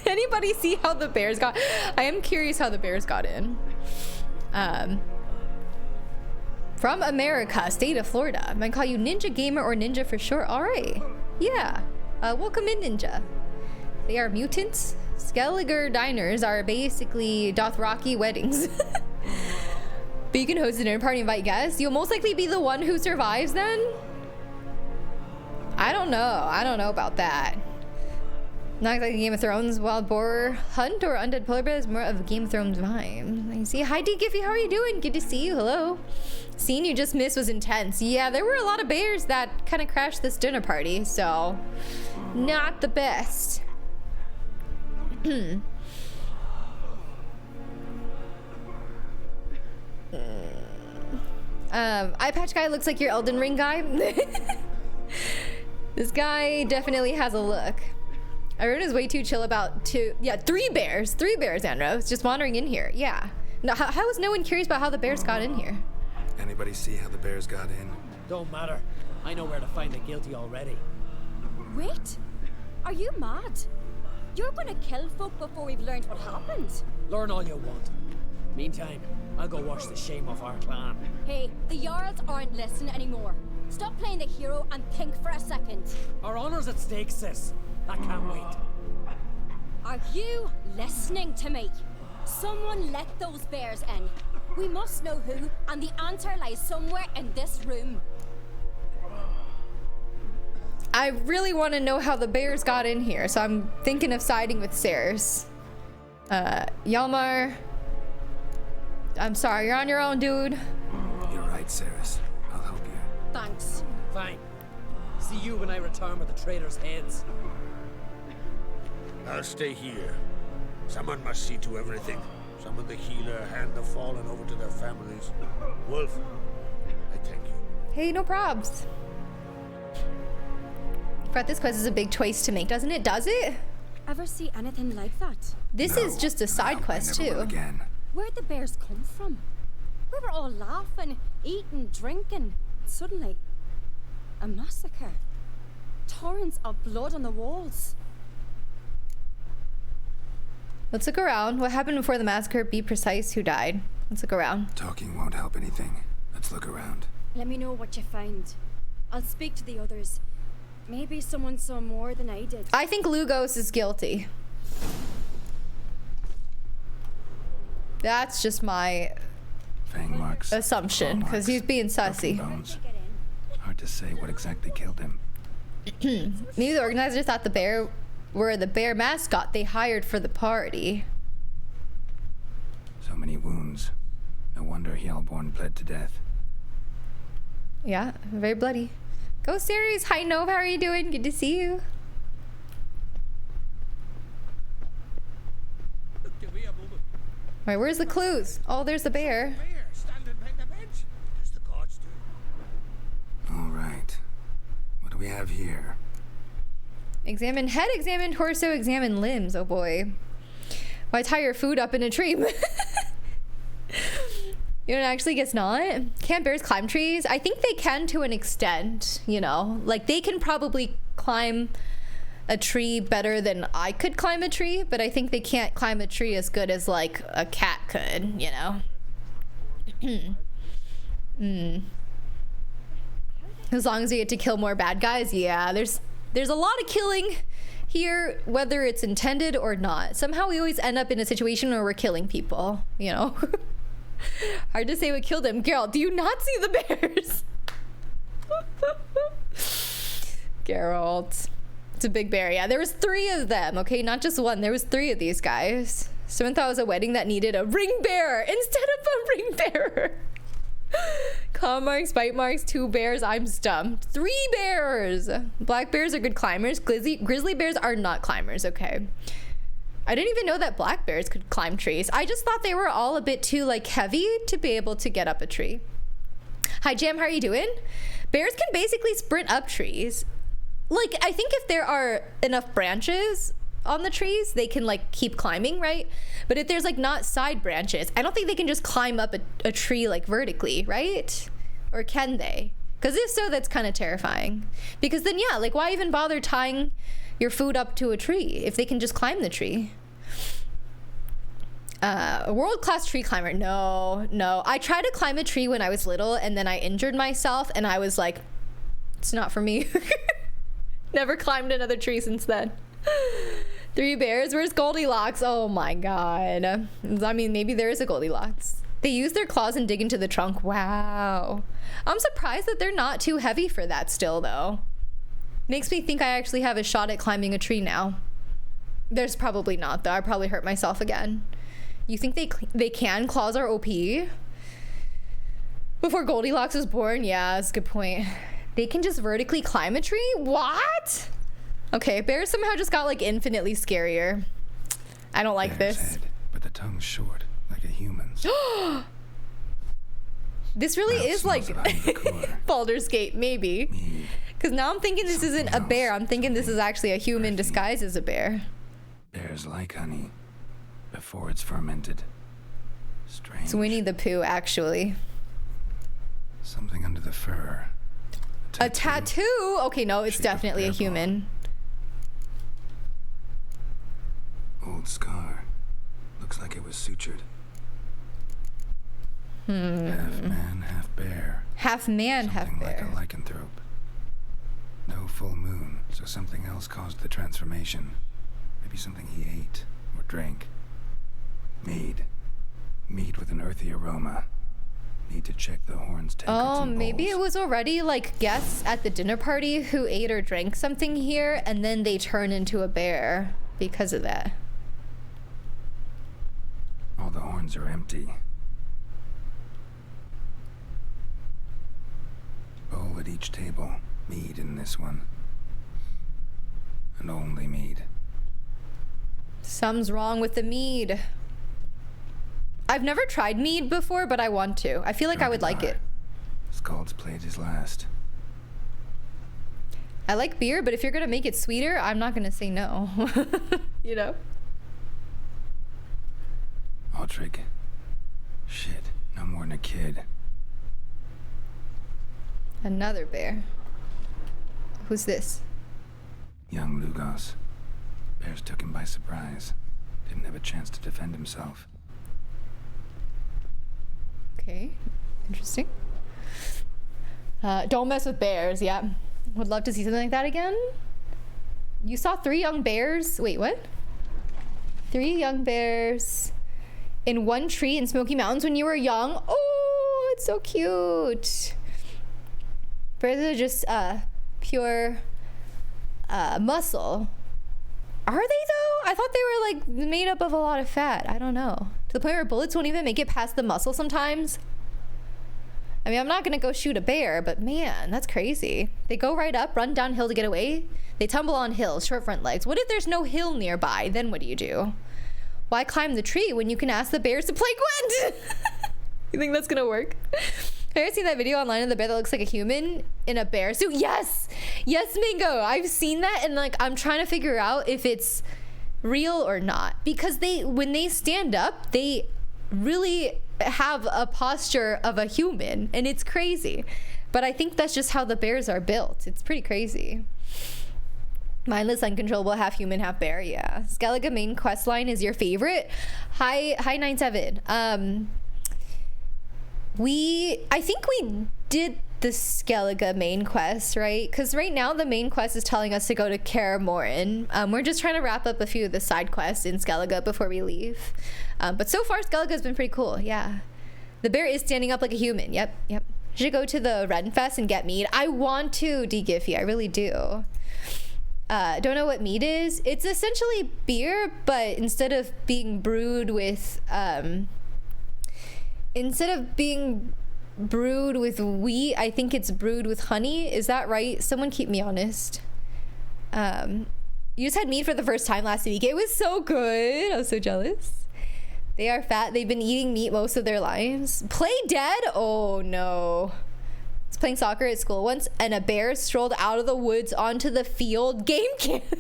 Anybody see how the bears got? I am curious how the bears got in. From America, state of Florida. I might call you Ninja Gamer or Ninja for short. All right. Yeah. Welcome in, Ninja. They are mutants. Skelliger diners are basically Dothraki weddings. But you can host a dinner party and invite guests. You'll most likely be the one who survives then? I don't know. I don't know about that. Not like Game of Thrones wild boar hunt or undead polar bear is more of a Game of Thrones vibe. You see, hi D Giffy, how are you doing? Good to see you. Hello. Scene you just missed was intense. Yeah, there were a lot of bears that kind of crashed this dinner party, so not the best. Eye patch guy looks like your Elden Ring guy. This guy definitely has a look. Everyone is way too chill about 3 bears. 3 bears, Andros, just wandering in here. Yeah. No, how is no one curious about how the bears got in here? Anybody see how the bears got in? Don't matter. I know where to find the guilty already. Wait. Are you mad? You're gonna kill folk before we've learned what happened. Learn all you want. Meantime, I'll go wash the shame off our clan. Hey, the Jarls aren't listening anymore. Stop playing the hero and think for a second. Our honor's at stake, sis. That can't wait. Are you listening to me? Someone let those bears in. We must know who, and the answer lies somewhere in this room. I really want to know how the bears got in here, so I'm thinking of siding with Ceres. Hjalmar, I'm sorry, you're on your own, dude. You're right, Ceres. I'll help you. Thanks. Fine. See you when I return with the traitors' heads. I'll stay here. Someone must see to everything. Summon the healer, hand the fallen over to their families. Wolf, I thank you. Hey, no probs. But this quest is a big choice to make, doesn't it? Does it? Ever see anything like that? This is just a side quest too. Again. Where'd the bears come from? We were all laughing, eating, drinking. Suddenly, a massacre. Torrents of blood on the walls. Let's look around. What happened before the massacre? Be precise. Who died? Let's look around. Talking won't help anything. Let's look around. Let me know what you find. I'll speak to the others. Maybe someone saw more than I did. I think Lugos is guilty. That's just my Fang marks. assumption, because he's being sussy. Bones. Hard to say what exactly killed him. Maybe the organizers thought the bear were the bear mascot they hired for the party. So many wounds. No wonder Hellborn bled to death. Yeah, very bloody. Go series. Hi Nov, how are you doing? Good to see you. Right, where's the clues? Oh, there's the bear. All right. What do we have here? Examine head, examine torso, examine limbs. Oh boy. Why tie your food up in a tree? You know, actually guess not. Can't bears climb trees? I think they can to an extent, you know. Like, they can probably climb a tree better than I could climb a tree, but I think they can't climb a tree as good as, like, a cat could, you know? As long as we get to kill more bad guys, yeah. There's a lot of killing here, whether it's intended or not. Somehow we always end up in a situation where we're killing people, you know? Hard to say what killed him. Geralt, do you not see the bears? Geralt. It's a big bear. Yeah, there was 3 of them, okay? Not just one. There was 3 of these guys. Someone thought it was a wedding that needed a ring bearer instead of a ring bearer. Claw marks, bite marks, 2 bears. I'm stumped. 3 bears. Black bears are good climbers. Grizzly bears are not climbers, okay? I didn't even know that black bears could climb trees. I just thought they were all a bit too, like, heavy to be able to get up a tree. Hi, Jam, how are you doing? Bears can basically sprint up trees. Like, I think if there are enough branches on the trees, they can, like, keep climbing, right? But if there's, like, not side branches, I don't think they can just climb up a tree, like, vertically, right? Or can they? Because if so, that's kind of terrifying. Because then, yeah, like, why even bother tying your food up to a tree if they can just climb the tree? A world-class tree climber. No. I tried to climb a tree when I was little, and then I injured myself, and I was like, it's not for me. Never climbed another tree since then. 3 bears. Where's Goldilocks? Oh my god. I mean, maybe there is a Goldilocks. They use their claws and dig into the trunk. Wow. I'm surprised that they're not too heavy for that still, though. Makes me think I actually have a shot at climbing a tree now. There's probably not, though. I probably hurt myself again. You think they can? Claws are OP? Before Goldilocks was born? Yeah, that's a good point. They can just vertically climb a tree? What? Okay, bears somehow just got, like, infinitely scarier. I don't like Bear's this. Head, but the tongue's short, like a human's. This really is like Baldur's Gate, maybe. Because now I'm thinking this isn't a bear. I'm thinking this is actually a human disguised as a bear. Bears like honey before it's fermented. Strange. It's Winnie the Pooh, actually. Something under the fur. A tattoo? Okay, no, it's definitely a human. Old scar. Looks like it was sutured. Half man, half bear. Half man, half bear. Something like a lycanthrope. No full moon, so something else caused the transformation. Maybe something he ate or drank. Mead. Mead with an earthy aroma. Need to check the horns, tankards, and maybe bowls. it was already like guests at the dinner party who ate or drank something here, and then they turn into a bear because of that. All the horns are empty. Bowl at each table. Mead in this one. And only mead. Something's wrong with the mead. I've never tried mead before, but I want to. I feel like I would like it. Scald's played his last. I like beer, but if you're gonna make it sweeter, I'm not gonna say no. You know? Aldrich. Shit, no more than a kid. Another bear. Who's this? Young Lugos. Bears took him by surprise. Didn't have a chance to defend himself. Okay, interesting. Don't mess with bears. Yeah, would love to see something like that again. You saw 3 young bears. Wait, what? 3 young bears in one tree in Smoky Mountains when you were young. Oh, it's so cute. Bears are just pure muscle. Are they though? I thought they were like made up of a lot of fat. I don't know. To the point where bullets won't even make it past the muscle sometimes. I mean, I'm not gonna go shoot a bear, but man, that's crazy. They go right up, run downhill to get away. They tumble on hills, short front legs. What if there's no hill nearby? Then what do you do? Why climb the tree when you can ask the bears to play Gwent? You think that's gonna work? Have you ever seen that video online of the bear that looks like a human in a bear suit? Yes! Yes, Mingo! I've seen that, and like I'm trying to figure out if it's real or not. Because when they stand up, they really have a posture of a human, and it's crazy. But I think that's just how the bears are built. It's pretty crazy. Mindless, uncontrollable, half human, half bear. Yeah. Skellige main quest line is your favorite. Hi 97. I think we did the Skellige main quest, right? Because right now the main quest is telling us to go to Kaer Morhen. We're just trying to wrap up a few of the side quests in Skellige before we leave. But so far Skellige has been pretty cool. Yeah. The bear is standing up like a human. Yep. Should go to the Renfest and get mead. I want to, D Giffy. I really do. Don't know what mead is. It's essentially beer, but instead of being brewed with wheat, I think it's brewed with honey. Is that right? Someone keep me honest. You just had meat for the first time last week. It was so good. I was so jealous. They are fat. They've been eating meat most of their lives. Play dead? Oh no. I was playing soccer at school once and a bear strolled out of the woods onto the field. Game canceled.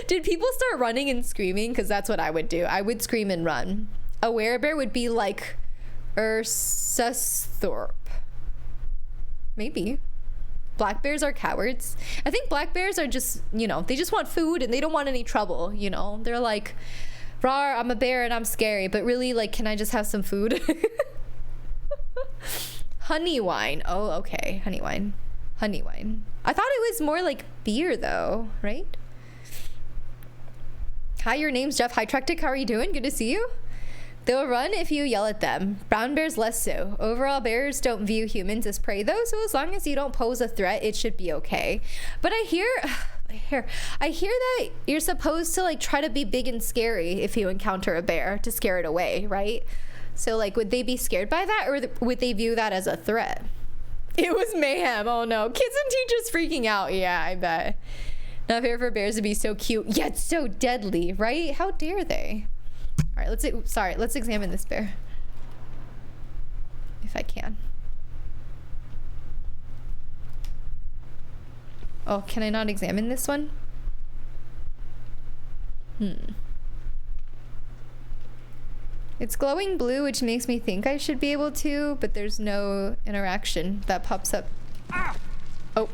Did people start running and screaming? Because that's what I would do. I would scream and run. A werebear would be like Ursusthorpe. Maybe. Black bears are cowards. I think black bears are just, they just want food and they don't want any trouble, They're like, rawr, I'm a bear and I'm scary, but really, like, can I just have some food? Honey wine. Oh, okay. Honey wine. I thought it was more like beer though, right? Hi, your name's Jeff Hytrectic. How are you doing? Good to see you. They'll run if you yell at them. Brown bears less so. Overall, bears don't view humans as prey though, so as long as you don't pose a threat, it should be okay. But I hear that you're supposed to like try to be big and scary if you encounter a bear to scare it away, right? So like, would they be scared by that, or would they view that as a threat? It was mayhem. Oh no, kids and teachers freaking out. Yeah, I bet. Not fair for bears to be so cute yet so deadly, right? How dare they? All right, let's examine this bear. If I can. Oh, can I not examine this one? It's glowing blue, which makes me think I should be able to, but there's no interaction that pops up. Oh.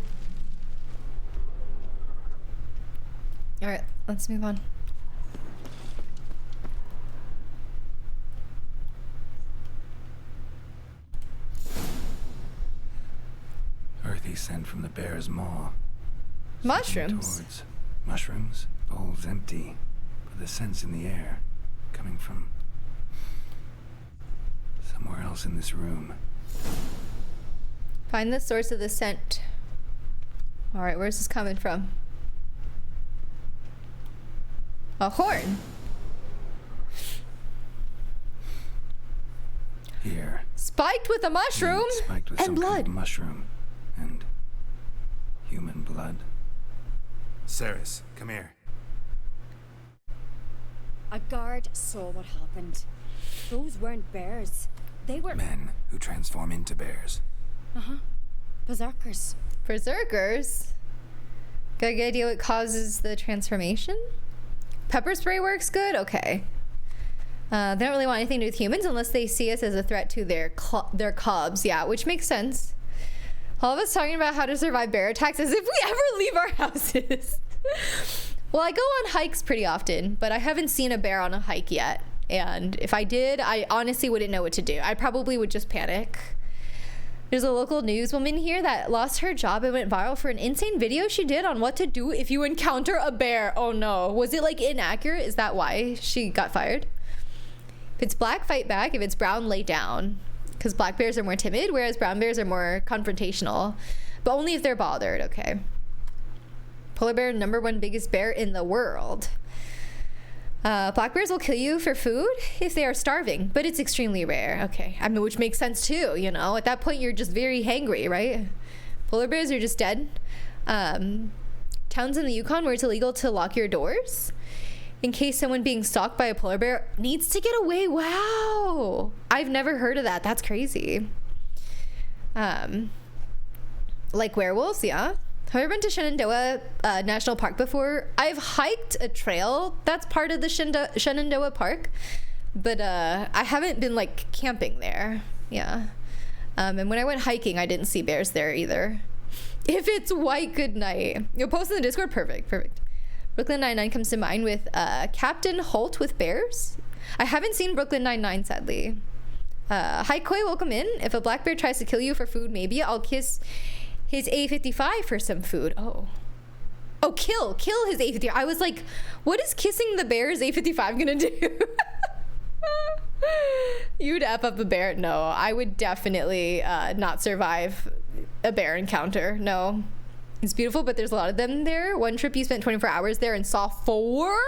All right, let's move on. Earthy scent from the bear's maw. Mushrooms. Mushrooms, bowls empty, but the scent's in the air, coming from somewhere else in this room. Find the source of the scent. All right, where's this coming from? A horn. Here. Spiked with a mushroom. Spiked with and some blood. Kind of mushroom and human blood. Ceres, come here. A guard saw what happened. Those weren't bears. They were men who transform into bears. Berserkers. Berserkers? Got a good idea what causes the transformation? Pepper spray works good? Okay. They don't really want anything to do with humans unless they see us as a threat to their cubs. Yeah, which makes sense. All of us talking about how to survive bear attacks as if we ever leave our houses. Well, I go on hikes pretty often, but I haven't seen a bear on a hike yet. And if I did, I honestly wouldn't know what to do. I probably would just panic. There's a local newswoman here that lost her job and went viral for an insane video she did on what to do if you encounter a bear. Oh no. Was it like inaccurate? Is that why she got fired? If it's black, fight back. If it's brown, lay down. Because black bears are more timid, whereas brown bears are more confrontational. But only if they're bothered, okay. Polar bear, #1 biggest bear in the world. Black bears will kill you for food if they are starving, but it's extremely rare. Okay, I mean, which makes sense too, you know? At that point, you're just very hangry, right? Polar bears are just dead. Towns in the Yukon where it's illegal to lock your doors in case someone being stalked by a polar bear needs to get away. Wow. I've never heard of that. That's crazy. Like werewolves, yeah. Have you ever been to Shenandoah National Park before? I've hiked a trail that's part of the Shenandoah Park, but I haven't been like camping there. Yeah. And when I went hiking, I didn't see bears there either. If it's white, good night. You'll post in the Discord? Perfect. Brooklyn Nine-Nine comes to mind with Captain Holt with bears. I haven't seen Brooklyn Nine-Nine, sadly. Hi, Koi, welcome in. If a black bear tries to kill you for food, maybe I'll kiss his A55 for some food. Oh, kill his A55. I was like, what is kissing the bear's A55 gonna do? You'd F up a bear? No, I would definitely not survive a bear encounter. No, it's beautiful, but there's a lot of them there. One trip you spent 24 hours there and saw 4?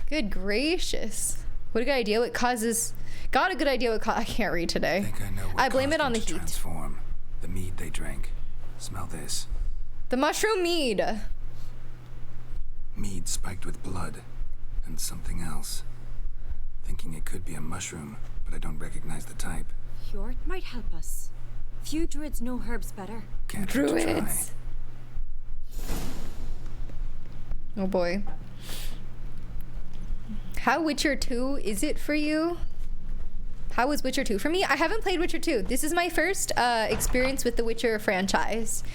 Good gracious. What a good idea. What causes... Got a good idea what I can't read today. I blame it on the heat. Transform. The mead they drank. Smell this. The mushroom mead. Mead spiked with blood and something else. Thinking it could be a mushroom, but I don't recognize the type. Hjort might help us. Few druids know herbs better. Can't hurt to try. Oh boy. How Witcher 2 is it for you? How was Witcher 2 for me? I haven't played Witcher 2. This is my first experience with the Witcher franchise.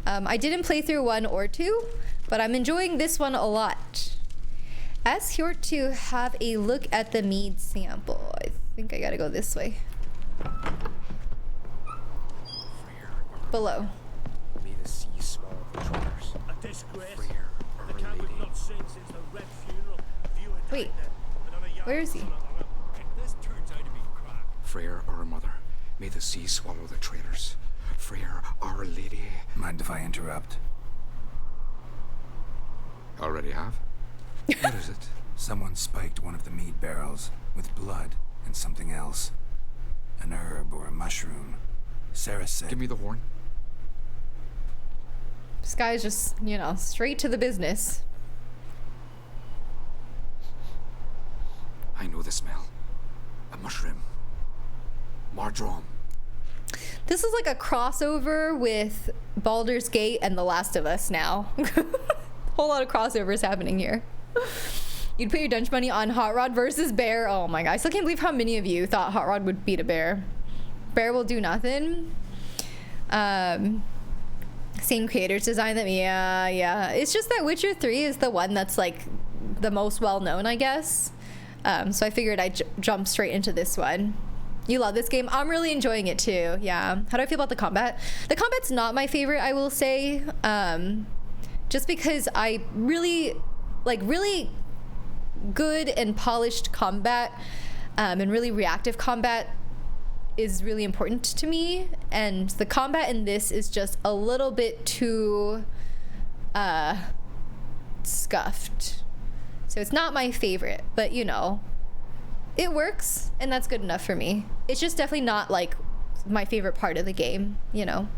I didn't play through 1 or 2, but I'm enjoying this one a lot. Ask Hjort to have a look at the mead sample. I think I gotta go this way. Below. May the sea swallow the traitors. A disgrace. The cat we've not seen since the Red Funeral. Wait, where is he? Freyr, our mother, may the sea swallow the traitors. Freyr, our lady. Mind if I interrupt? Already have? What is it? Someone spiked one of the mead barrels with blood and something else. An herb or a mushroom. Sarah said... Give me the horn. This guy's just, you know, straight to the business. I know the smell. A mushroom. Mardrome. This is like a crossover with Baldur's Gate and The Last of Us now. Whole lot of crossovers happening here. You'd put your dungeon money on Hot Rod versus Bear. Oh my god, I still can't believe how many of you thought Hot Rod would beat a bear. Bear will do nothing. Same creators design them. Yeah. It's just that Witcher 3 is the one that's like the most well known, I guess. So I figured I'd jump straight into this one. You love this game? I'm really enjoying it too. Yeah. How do I feel about the combat? The combat's not my favorite, I will say. Just because I really good and polished combat and really reactive combat is really important to me. And the combat in this is just a little bit too scuffed. So it's not my favorite, but you know, it works and that's good enough for me. It's just definitely not like my favorite part of the game, you know.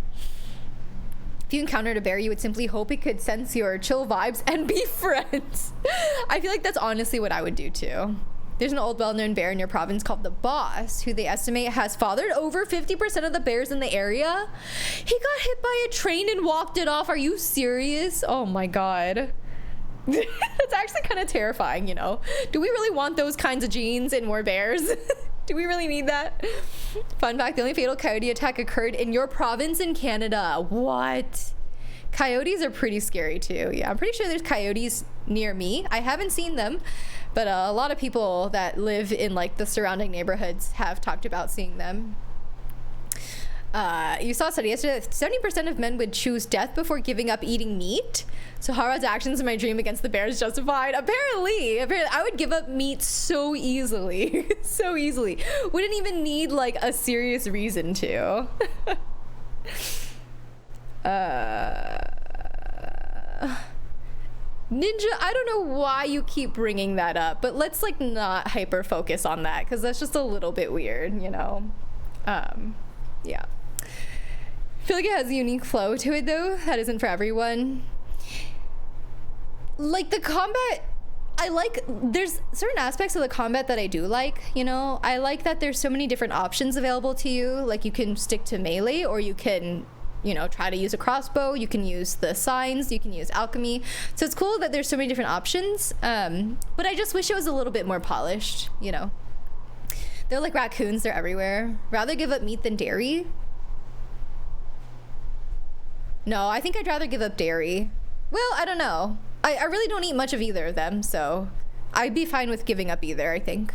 If you encountered a bear, you would simply hope it could sense your chill vibes and be friends. I feel like that's honestly what I would do too. There's an old well-known bear in your province called the Boss, who they estimate has fathered over 50% of the bears in the area. He got hit by a train and walked it off. Are you serious? Oh my god. That's actually kind of terrifying, you know. Do we really want those kinds of genes in more bears? Do we really need that? Fun fact, the only fatal coyote attack occurred in your province in Canada. What? Coyotes are pretty scary too. Yeah, I'm pretty sure there's coyotes near me. I haven't seen them, but a lot of people that live in like the surrounding neighborhoods have talked about seeing them. You saw a study yesterday that 70% of men would choose death before giving up eating meat. So Harrod's actions in my dream against the bear is justified. Apparently, I would give up meat so easily. So easily. Wouldn't even need like a serious reason to. Ninja, I don't know why you keep bringing that up, but let's like not hyper focus on that because that's just a little bit weird, you know. Yeah. I feel like it has a unique flow to it though that isn't for everyone. Like the combat, there's certain aspects of the combat that I do like, you know. I like that there's so many different options available to you. Like you can stick to melee, or you can, you know, try to use a crossbow, you can use the signs, you can use alchemy. So it's cool that there's so many different options, but I just wish it was a little bit more polished, you know. They're like raccoons, they're everywhere. Rather give up meat than dairy? No, I think I'd rather give up dairy. Well, I don't know. I really don't eat much of either of them, so I'd be fine with giving up either, I think.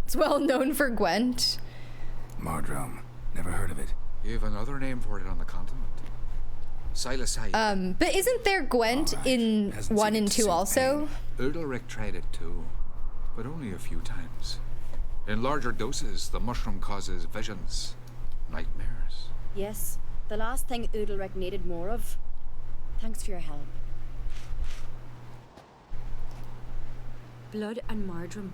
It's well known for Gwent. Mardrome. Never heard of it. You have another name for it on the continent. Silasai. But isn't there Gwent in 1 and 2 also? Udalric tried it too, but only a few times. In larger doses, the mushroom causes visions, nightmares. Yes, the last thing Udalric needed more of. Thanks for your help. Blood and Mardrome.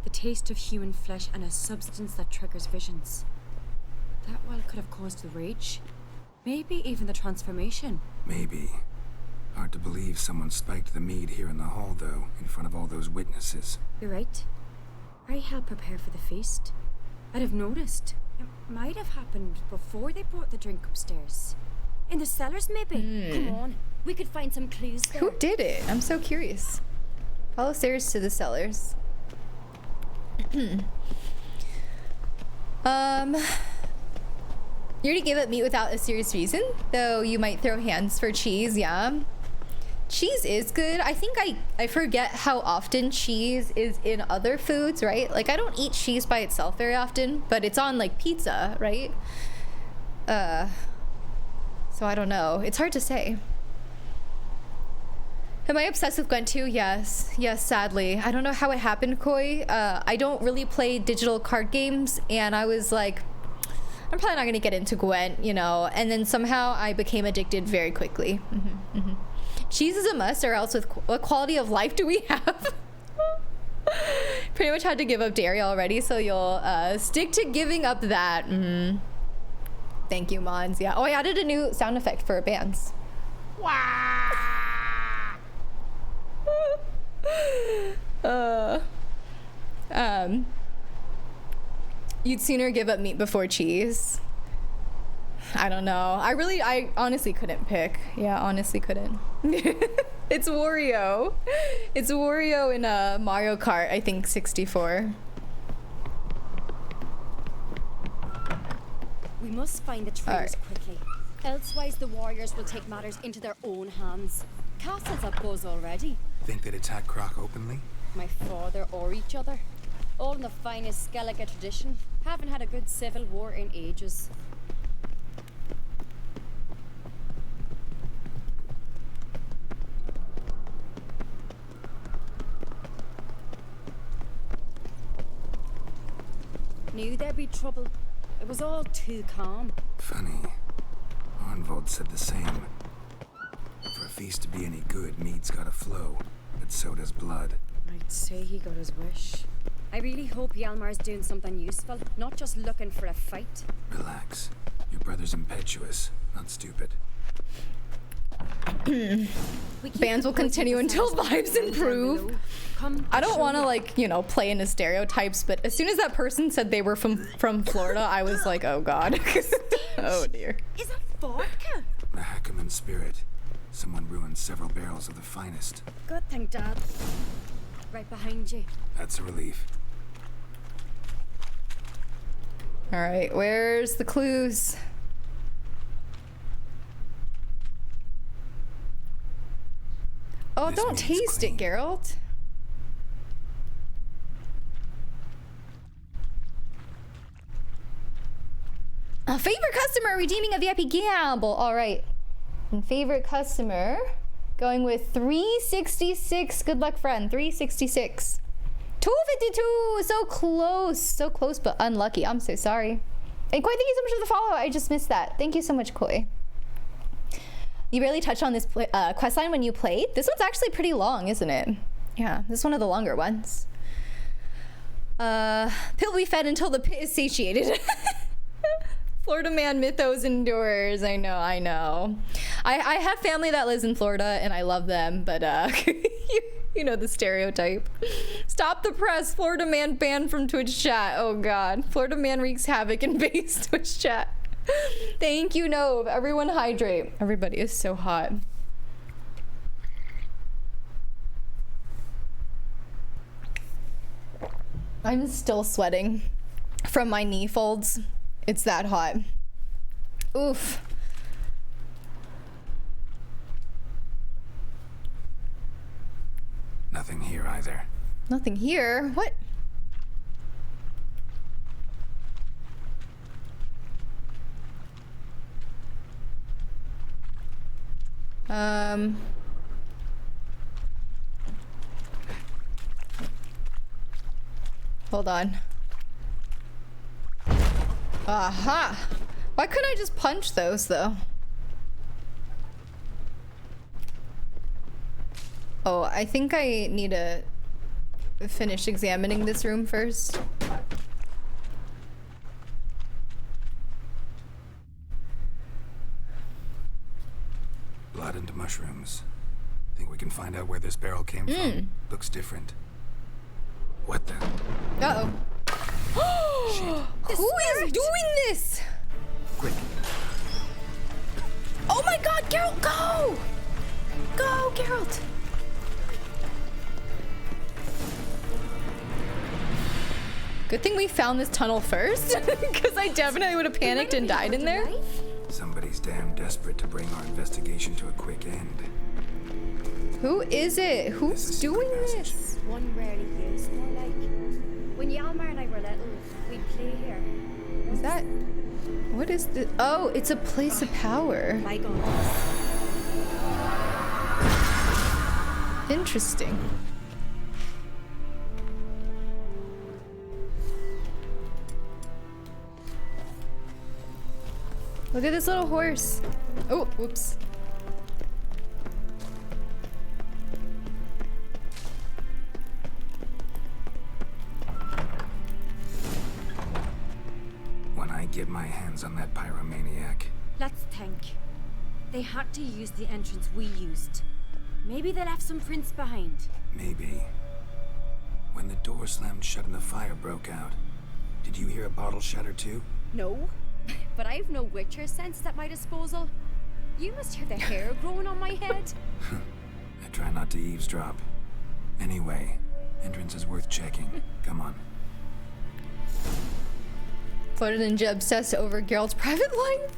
The taste of human flesh and a substance that triggers visions. That well could have caused the rage. Maybe even the transformation. Maybe. Hard to believe someone spiked the mead here in the hall, though, in front of all those witnesses. You're right. I helped prepare for the feast. I'd have noticed. It might have happened before they brought the drink upstairs. In the cellars, maybe. Come on, we could find some clues there. Who did it? I'm so curious. Follow stairs to the cellars. You already gave up meat without a serious reason, though you might throw hands for cheese, yeah. Cheese is good. I think I forget how often cheese is in other foods, right? Like I don't eat cheese by itself very often, but it's on like pizza, right? So I don't know. It's hard to say. Am I obsessed with Gwent 2? Yes. Yes, sadly. I don't know how it happened, Koi. I don't really play digital card games, and I was like, I'm probably not gonna get into Gwent, you know, and then somehow I became addicted very quickly. Cheese is a must, or else with what quality of life do we have? Pretty much had to give up dairy already, so you'll stick to giving up that. Thank you, Mons. Yeah. Oh, I added a new sound effect for bands. You'd sooner give up meat before cheese. I don't know. I honestly couldn't pick. Yeah, honestly couldn't. It's Wario. It's Wario in Mario Kart, I think 64. We must find the traitors quickly. Elsewise, the warriors will take matters into their own hands. Castle's up buzz already. Think they'd attack Croc openly? My father or each other. All in the finest Skellige tradition. Haven't had a good civil war in ages. Knew there'd be trouble. It was all too calm. Funny. Arnvold said the same. For a feast to be any good, mead's gotta flow, but so does blood. I'd say he got his wish. I really hope Hjalmar's doing something useful, not just looking for a fight. Relax. Your brother's impetuous, not stupid. Bands will continue until vibes improve. I don't want to, like, you know, play into stereotypes, but as soon as that person said they were from Florida, I was like, oh god. Oh dear. Is that vodka? A Hackerman spirit. Someone ruined several barrels of the finest. Good thing, Dad. Right behind you. That's a relief. Alright, where's the clues? Oh, don't taste it, Geralt. A favorite customer redeeming a VIP gamble. All right. And favorite customer going with 366. Good luck, friend. 366. 252. So close. So close, but unlucky. I'm so sorry. And Koi, thank you so much for the follow. I just missed that. Thank you so much, Koi. You barely touched on this quest line when you played. This one's actually pretty long, isn't it? Yeah, this is one of the longer ones. Pit will be fed until the pit is satiated. Florida man mythos endures. I know. I have family that lives in Florida and I love them, but you know the stereotype. Stop the press. Florida man banned from Twitch chat. Oh god. Florida man wreaks havoc in base Twitch chat. Thank you, Nove. Everyone hydrate. Everybody is so hot. I'm still sweating from my knee folds. It's that hot. Oof. Nothing here either. Nothing here? What? Hold on. Aha! Why couldn't I just punch those though? Oh, I think I need to finish examining this room first. Blood and mushrooms. Think we can find out where this barrel came from? Looks different. What the? Uh-oh. Who is doing this? Quick. Oh my god, Geralt, go! Go, Geralt! Good thing we found this tunnel first, because I definitely would have panicked and died in there. Somebody's damn desperate to bring our investigation to a quick end. Who is it? Who's doing this? One rarely used, more like when Yalmar and I were little, we'd play here. Is that? What is this? Oh, it's a place of power. My God. Interesting. Look at this little horse. Oh, whoops. When I get my hands on that pyromaniac. Let's think. They had to use the entrance we used. Maybe they left some prints behind. Maybe. When the door slammed shut and the fire broke out, did you hear a bottle shatter too? No, but I've no Witcher sense at my disposal. You must hear the hair growing on my head. I try not to eavesdrop. Anyway, entrance is worth checking. Come on. Florida Ninja obsessed over Geralt's private life.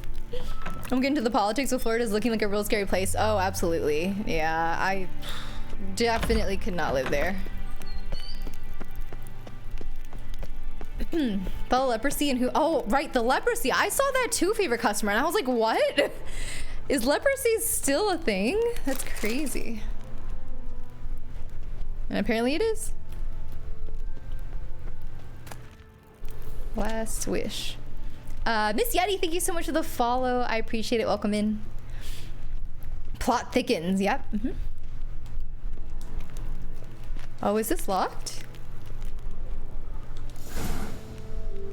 I'm getting to the politics of Florida is looking like a real scary place. Oh, absolutely. Yeah, I definitely could not live there. Bella leprosy and who? Oh, right, the leprosy. I saw that too, favorite customer, and I was like, what? Is leprosy still a thing? That's crazy. And apparently it is. Last wish. Miss Yeti, thank you so much for the follow. I appreciate it. Welcome in. Plot thickens. Yep. Oh, is this locked?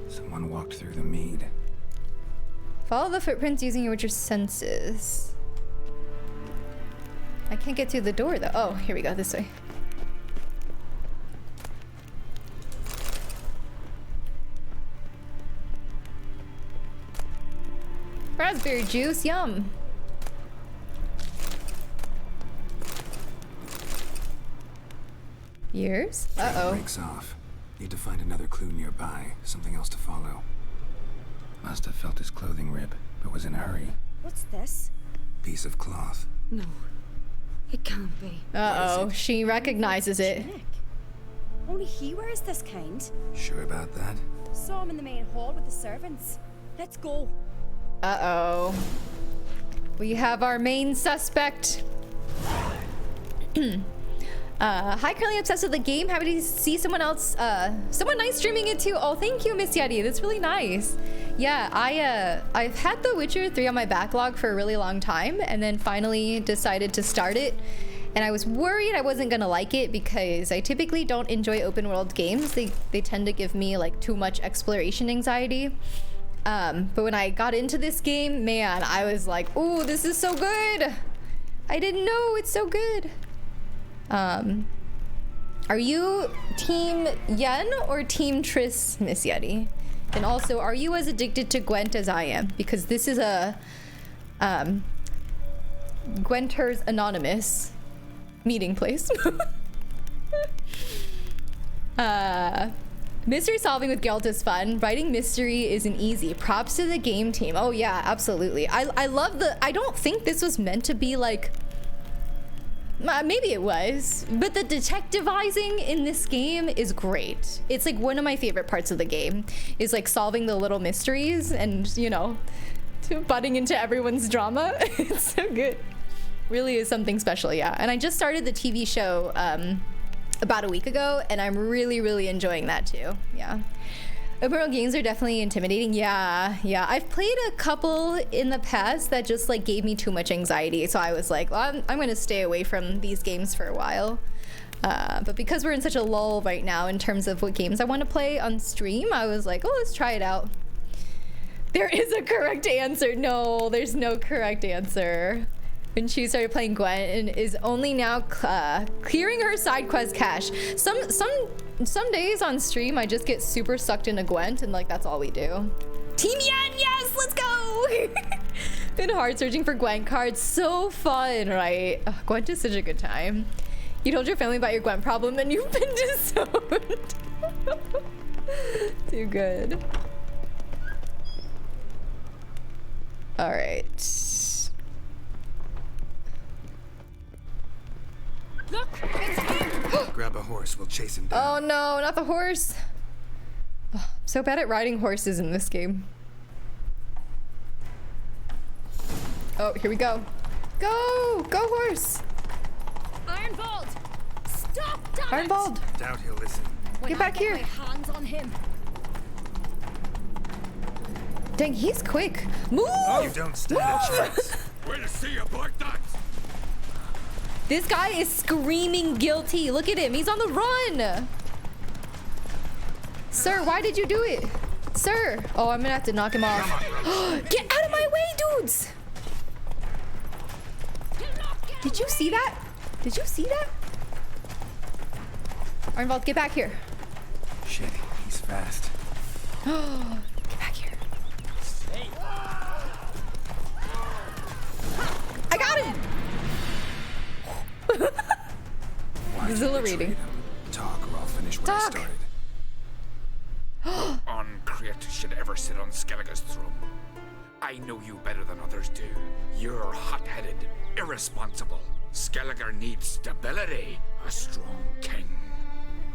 Someone walked through the mead. Follow the footprints using your Witcher senses. I can't get through the door though. Oh, here we go. This way. Raspberry juice, yum. Years? Uh-oh. Breaks off. Need to find another clue nearby. Something else to follow. Must have felt his clothing rip, but was in a hurry. What's this? Piece of cloth. No. It can't be. Uh-oh, she recognizes it. Tunic. Only he wears this kind. Sure about that? Saw him in the main hall with the servants. Let's go. Uh-oh. We have our main suspect. Hi, currently obsessed with the game. Happy to see someone else, someone nice streaming it too. Oh, thank you, Miss Yeti. That's really nice. Yeah, I've had The Witcher 3 on my backlog for a really long time, and then finally decided to start it. And I was worried I wasn't gonna like it because I typically don't enjoy open world games. They tend to give me like too much exploration anxiety. But when I got into this game, man, I was like, ooh, this is so good. I didn't know it's so good. Are you Team Yen or Team Triss, Miss Yeti? And also, are you as addicted to Gwent as I am? Because this is a Gwenters Anonymous meeting place. Mystery solving with Geralt is fun. Writing mystery isn't easy. Props to the game team. Oh yeah, absolutely. I love I don't think this was meant to be like, maybe it was, but the detectivizing in this game is great. It's like one of my favorite parts of the game is like solving the little mysteries and, you know, butting into everyone's drama. It's so good. Really is something special, yeah. And I just started the TV show about a week ago, and I'm really enjoying that too. Yeah. Open world games are definitely intimidating. Yeah. I've played a couple in the past that just like gave me too much anxiety. So I was like, well, I'm gonna stay away from these games for a while. But because we're in such a lull right now in terms of what games I want to play on stream, I was like, oh, let's try it out. There is a correct answer. No, there's no correct answer. When she started playing Gwent and is only now clearing her side quest cache. Some days on stream I just get super sucked into Gwent and like that's all we do. Team Yen, yes, let's go. Been hard searching for Gwent cards. So fun, right? Oh, Gwent is such a good time. You told your family about your Gwent problem and you've been disowned. Too good. All right. Look, it's him! Grab a horse, we'll chase him down. Oh no, not the horse. Oh, I'm so bad at riding horses in this game. Oh, here we go. Go horse. Ironvold! Stop, damn it! Ironvold! Doubt he'll listen. Get back here. My hands on him. Dang, he's quick. Move! You don't stand a chance. Way to see you, Black Nuts! This guy is screaming guilty. Look at him. He's on the run. Sir, why did you do it? Sir. Oh, I'm gonna have to knock him off. Get out of my way, dudes. Did you see that? Did you see that? Ironvold, get back here. Shit, he's fast. Get back here. I got him. Exhilarating. Talk or I'll finish what I started. No Uncreate should ever sit on Skellige's throne. I know you better than others do. You're hot-headed, irresponsible. Skellige needs stability, a strong king.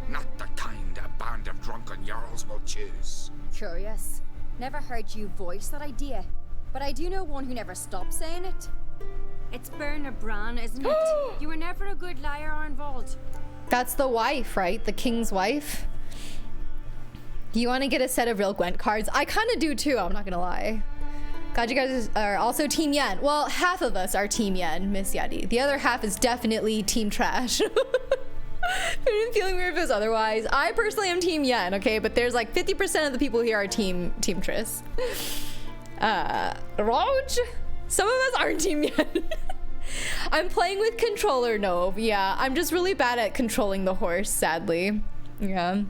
Not the kind a band of drunken jarls will choose. Curious. Never heard you voice that idea, but I do know one who never stopped saying it. It's Berna Bran, isn't it? You were never a good liar, Ironvold. That's the wife, right? The king's wife. You want to get a set of real Gwent cards? I kind of do too, I'm not gonna lie. Glad you guys are also Team Yen. Well, half of us are Team Yen, Miss Yeti. The other half is definitely Team Trash. I've been feeling weird if it was otherwise. I personally am Team Yen, okay? But there's like 50% of the people here are Team Triss. Roj? Some of us aren't Team Yen. I'm playing with controller Nove. Yeah, I'm just really bad at controlling the horse, sadly. Yeah.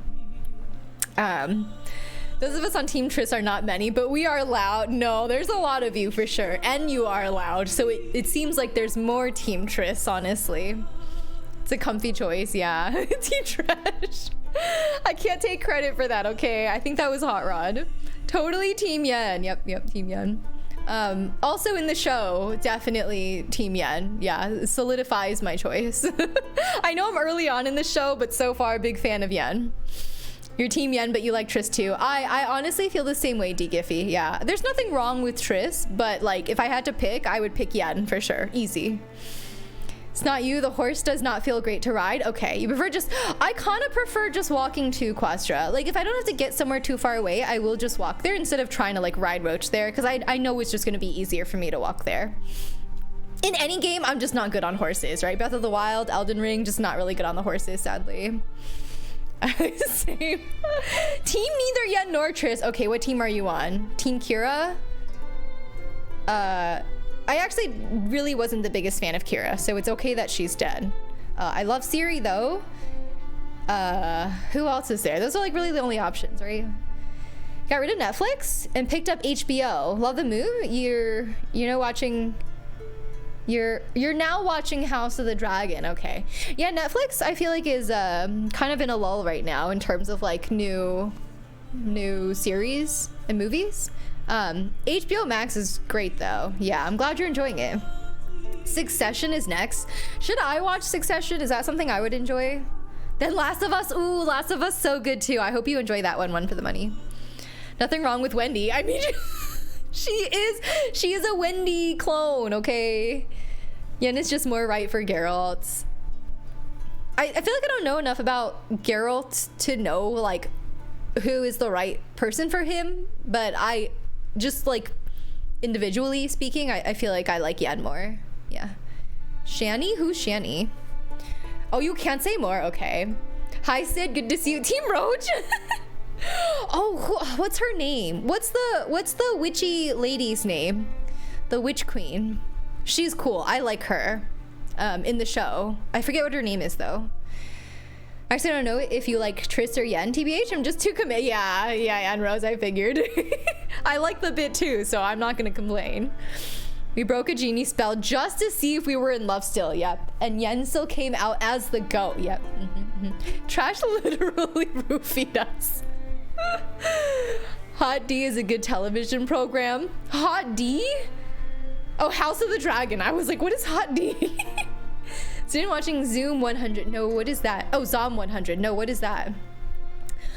Those of us on Team Triss are not many, but we are loud. No, there's a lot of you for sure. And you are loud. So it seems like there's more Team Triss, honestly. It's a comfy choice, yeah. Team Trash. I can't take credit for that, okay? I think that was Hot Rod. Totally Team Yen. Yep, Team Yen. Also in the show, definitely Team Yen. Yeah, solidifies my choice. I know I'm early on in the show, but so far, big fan of Yen. You're Team Yen, but you like Triss too. I honestly feel the same way, D. Giffy. Yeah, there's nothing wrong with Triss, but like if I had to pick, I would pick Yen for sure. Easy. It's not you. The horse does not feel great to ride. Okay, you prefer just... I kind of prefer just walking to Quastra. Like, if I don't have to get somewhere too far away, I will just walk there instead of trying to, like, ride Roach there. Because I know it's just going to be easier for me to walk there. In any game, I'm just not good on horses, right? Breath of the Wild, Elden Ring, just not really good on the horses, sadly. Same. Team neither Yen nor Triss. Okay, what team are you on? Team Kira? I actually really wasn't the biggest fan of Kira, so it's okay that she's dead. I love Ciri though. Who else is there? Those are like really the only options, right? Got rid of Netflix and picked up HBO. Love the move. You're now watching House of the Dragon. Okay. Yeah, Netflix I feel like is kind of in a lull right now in terms of like new series and movies. HBO Max is great though. Yeah, I'm glad you're enjoying it. Succession is next. Should I watch Succession? Is that something I would enjoy? Then Last of Us. Ooh, Last of Us so good too. I hope you enjoy that one for the money. Nothing wrong with Wendy. I mean, she is a Wendy clone, okay? Yen is just more right for Geralt. I feel like I don't know enough about Geralt to know like who is the right person for him, but I just like individually speaking, I feel like I like Yen more. Yeah. Shani? Who's Shani? Oh, you can't say more? Okay. Hi Sid, good to see you. Team Roach? Oh, what's her name? What's the witchy lady's name? The Witch Queen. She's cool. I like her in the show. I forget what her name is though. Actually, I don't know if you like Triss or Yen, TBH. I'm just too commit. Yeah, and Rose, I figured. I like the bit too, so I'm not gonna complain. We broke a genie spell just to see if we were in love still. Yep. And Yen still came out as the goat. Yep. Trash literally roofied us. Hot D is a good television program. Hot D? Oh, House of the Dragon. I was like, what is Hot D? Student watching Zoom 100. No, what is that? Oh, Zom 100. No, what is that?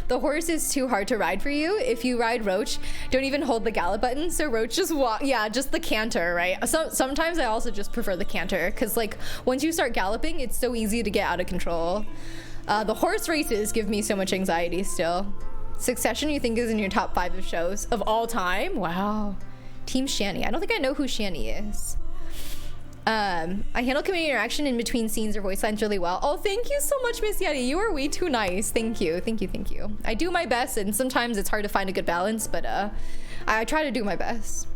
The horse is too hard to ride for you. If you ride Roach, don't even hold the gallop button. So Roach just walk. Yeah, just the canter, right? Sometimes I also just prefer the canter because like once you start galloping, it's so easy to get out of control. The horse races give me so much anxiety still. Succession, you think is in your top 5 of shows of all time? Wow. Team Shani. I don't think I know who Shani is. I handle community interaction in between scenes or voice lines really well. Oh, thank you so much, Miss Yeti. You are way too nice. Thank you. I do my best, and sometimes it's hard to find a good balance, but I try to do my best.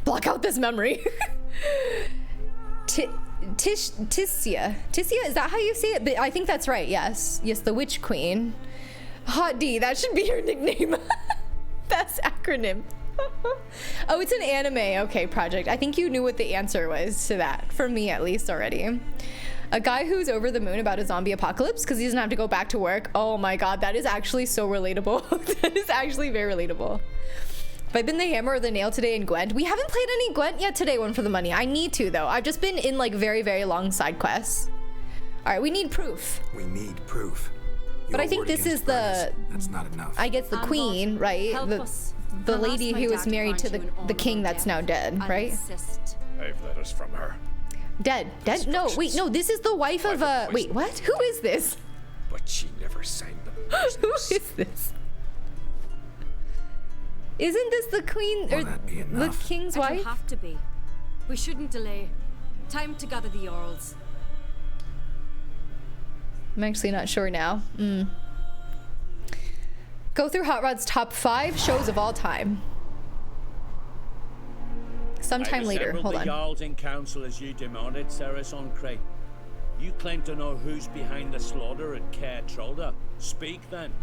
Block out this memory. Tissia, is that how you say it? But I think that's right. Yes, the Witch Queen. Hot D, that should be your nickname. Best acronym. Oh, it's an anime. Okay, Project. I think you knew what the answer was to that, for me at least already. A guy who's over the moon about a zombie apocalypse because he doesn't have to go back to work. Oh my god, that is actually so relatable. That is actually very relatable. Have I been the hammer or the nail today in Gwent? We haven't played any Gwent yet today, one for the money. I need to though. I've just been in like very, very long side quests. All right, we need proof. We need proof. But I think this is the... That's not enough. I guess the queen, right? The lady who was married to the king that's now dead, right? I have letters from her. Dead? No, wait, no, this is the wife of wait, what? Who is this? But she never signed them. Who is this? Isn't this the queen or the king's wife? It'll have to be. We shouldn't delay. Time to gather the Earls. I'm actually not sure now. Go through Hot Rod's top 5 shows of all time. Sometime later. Hold on. The Jarls in council as you demanded, Ceres on Crate. You claim to know who's behind the slaughter at Caer Trolda. Speak then.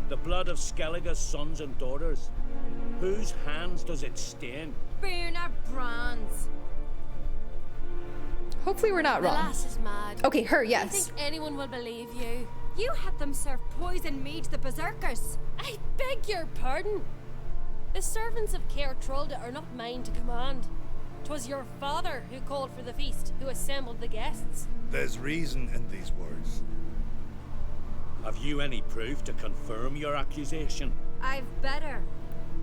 The blood of Skellige's sons and daughters. Whose hands does it stain? Birna Brands. Hopefully we're not wrong. The lass is mad. Okay, her, yes. Do you think anyone will believe you? You had them serve poison mead to the berserkers. I beg your pardon. The servants of Caer Trolda are not mine to command. 'Twas your father who called for the feast, who assembled the guests. There's reason in these words. Have you any proof to confirm your accusation? I've better.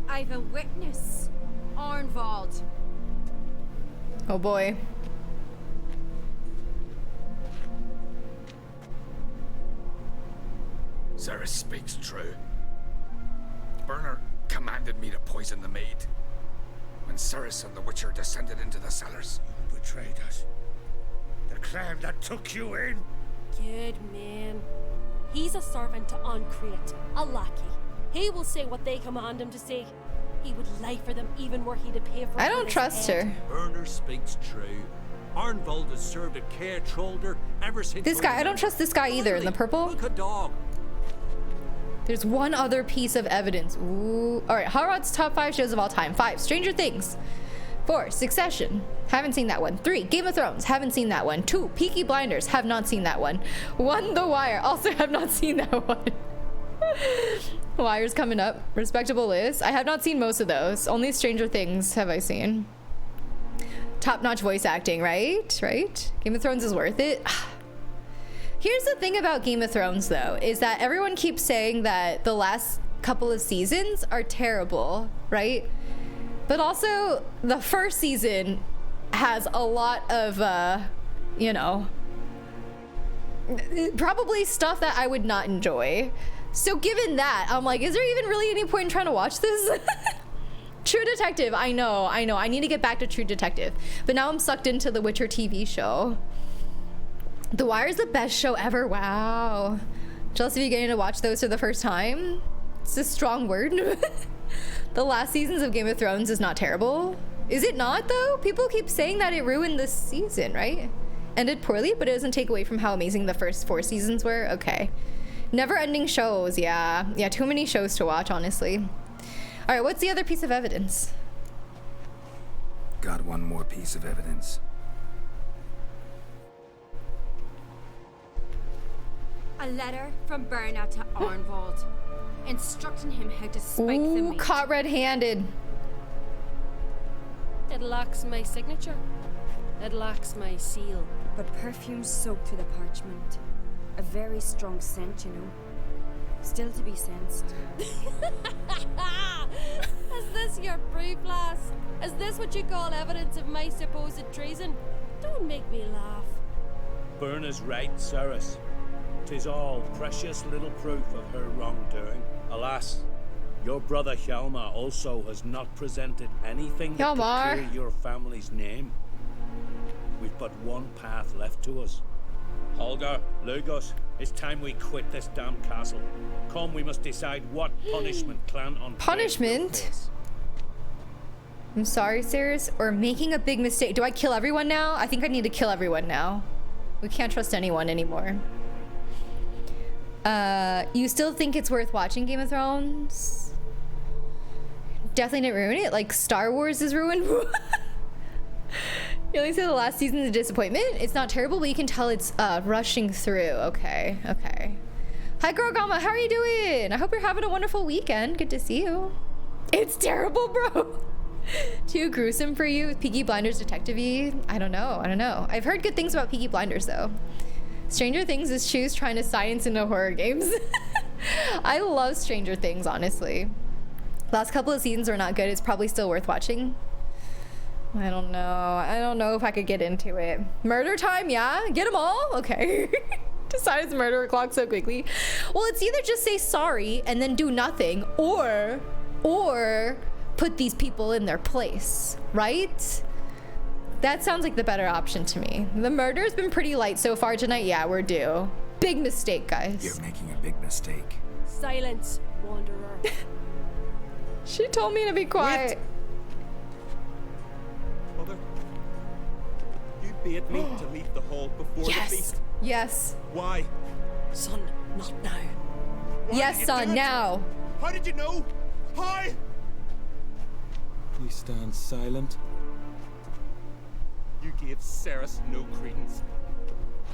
I've a witness. Arnvald. Oh boy. Cerys speaks true. Bernard commanded me to poison the maid. When Cerys and the Witcher descended into the cellars. You betrayed us. The clan that took you in. Good man. He's a servant to Ancreate, a lackey. He will say what they command him to say. He would lie for them even were he to pay for it. I don't trust her. Bernard speaks true. Arnvald has served at Caer Trolder ever since. This guy, I don't trust this guy either in the purple. Look a dog. There's one other piece of evidence. Ooh. All right, Harrod's top 5 shows of all time. 5, Stranger Things. 4, Succession. Haven't seen that one. 3, Game of Thrones. Haven't seen that one. 2, Peaky Blinders. Have not seen that one. 1, The Wire. Also have not seen that one. Wire's coming up. Respectable list. I have not seen most of those. Only Stranger Things have I seen. Top-notch voice acting, right? Right? Game of Thrones is worth it. Here's the thing about Game of Thrones, though, is that everyone keeps saying that the last couple of seasons are terrible, right? But also, the first season has a lot of, you know, probably stuff that I would not enjoy. So given that, I'm like, is there even really any point in trying to watch this? True Detective, I know. I need to get back to True Detective. But now I'm sucked into the Witcher TV show. The Wire is the best show ever. Wow. Jealous of you getting to watch those for the first time. It's a strong word. The last seasons of Game of Thrones is not terrible. Is it not, though? People keep saying that it ruined this season, right? Ended poorly, but it doesn't take away from how amazing the first 4 seasons were. Okay. Never-ending shows. Yeah, too many shows to watch, honestly. All right, what's the other piece of evidence? Got one more piece of evidence. A letter from Bernard to Arnvald, instructing him how to spike the meat. Caught red-handed. It lacks my signature. It lacks my seal. But perfume soaked through the parchment. A very strong scent, you know. Still to be sensed. Is this your proof, lass? Is this what you call evidence of my supposed treason? Don't make me laugh. Berna's right, Cerys. 'Tis all precious little proof of her wrongdoing. Alas, your brother Hjalmar also has not presented anything that could clear your family's name. We've but one path left to us. Holger, Lugos, it's time we quit this damn castle. Come, we must decide what punishment Clan on punishment? I'm sorry, Cerys, or making a big mistake. Do I kill everyone now? I think I need to kill everyone now. We can't trust anyone anymore. You still think it's worth watching Game of Thrones? Definitely didn't ruin it. Like Star Wars is ruined. You only say the last season is a disappointment. It's not terrible, but you can tell it's rushing through. Okay. Hi, Girl Gama. How are you doing? I hope you're having a wonderful weekend. Good to see you. It's terrible, bro. Too gruesome for you with Peaky Blinders Detective-y? I don't know. I've heard good things about Peaky Blinders, though. Stranger Things is Choose trying to science into horror games. I love Stranger Things, honestly. Last couple of seasons were not good. It's probably still worth watching. I don't know if I could get into it. Murder time, yeah? Get them all? Okay. Decided to murder a clock so quickly. Well, it's either just say sorry and then do nothing, or put these people in their place, right? That sounds like the better option to me. The murder's been pretty light so far tonight. Yeah, we're due. Big mistake, guys. You're making a big mistake. Silence, wanderer. She told me to be quiet. Mother, you bade me to leave the hall before the feast. Yes. Why? Son, not now. Yes, son, now. How did you know? How? You stand silent. You gave Cerys no credence.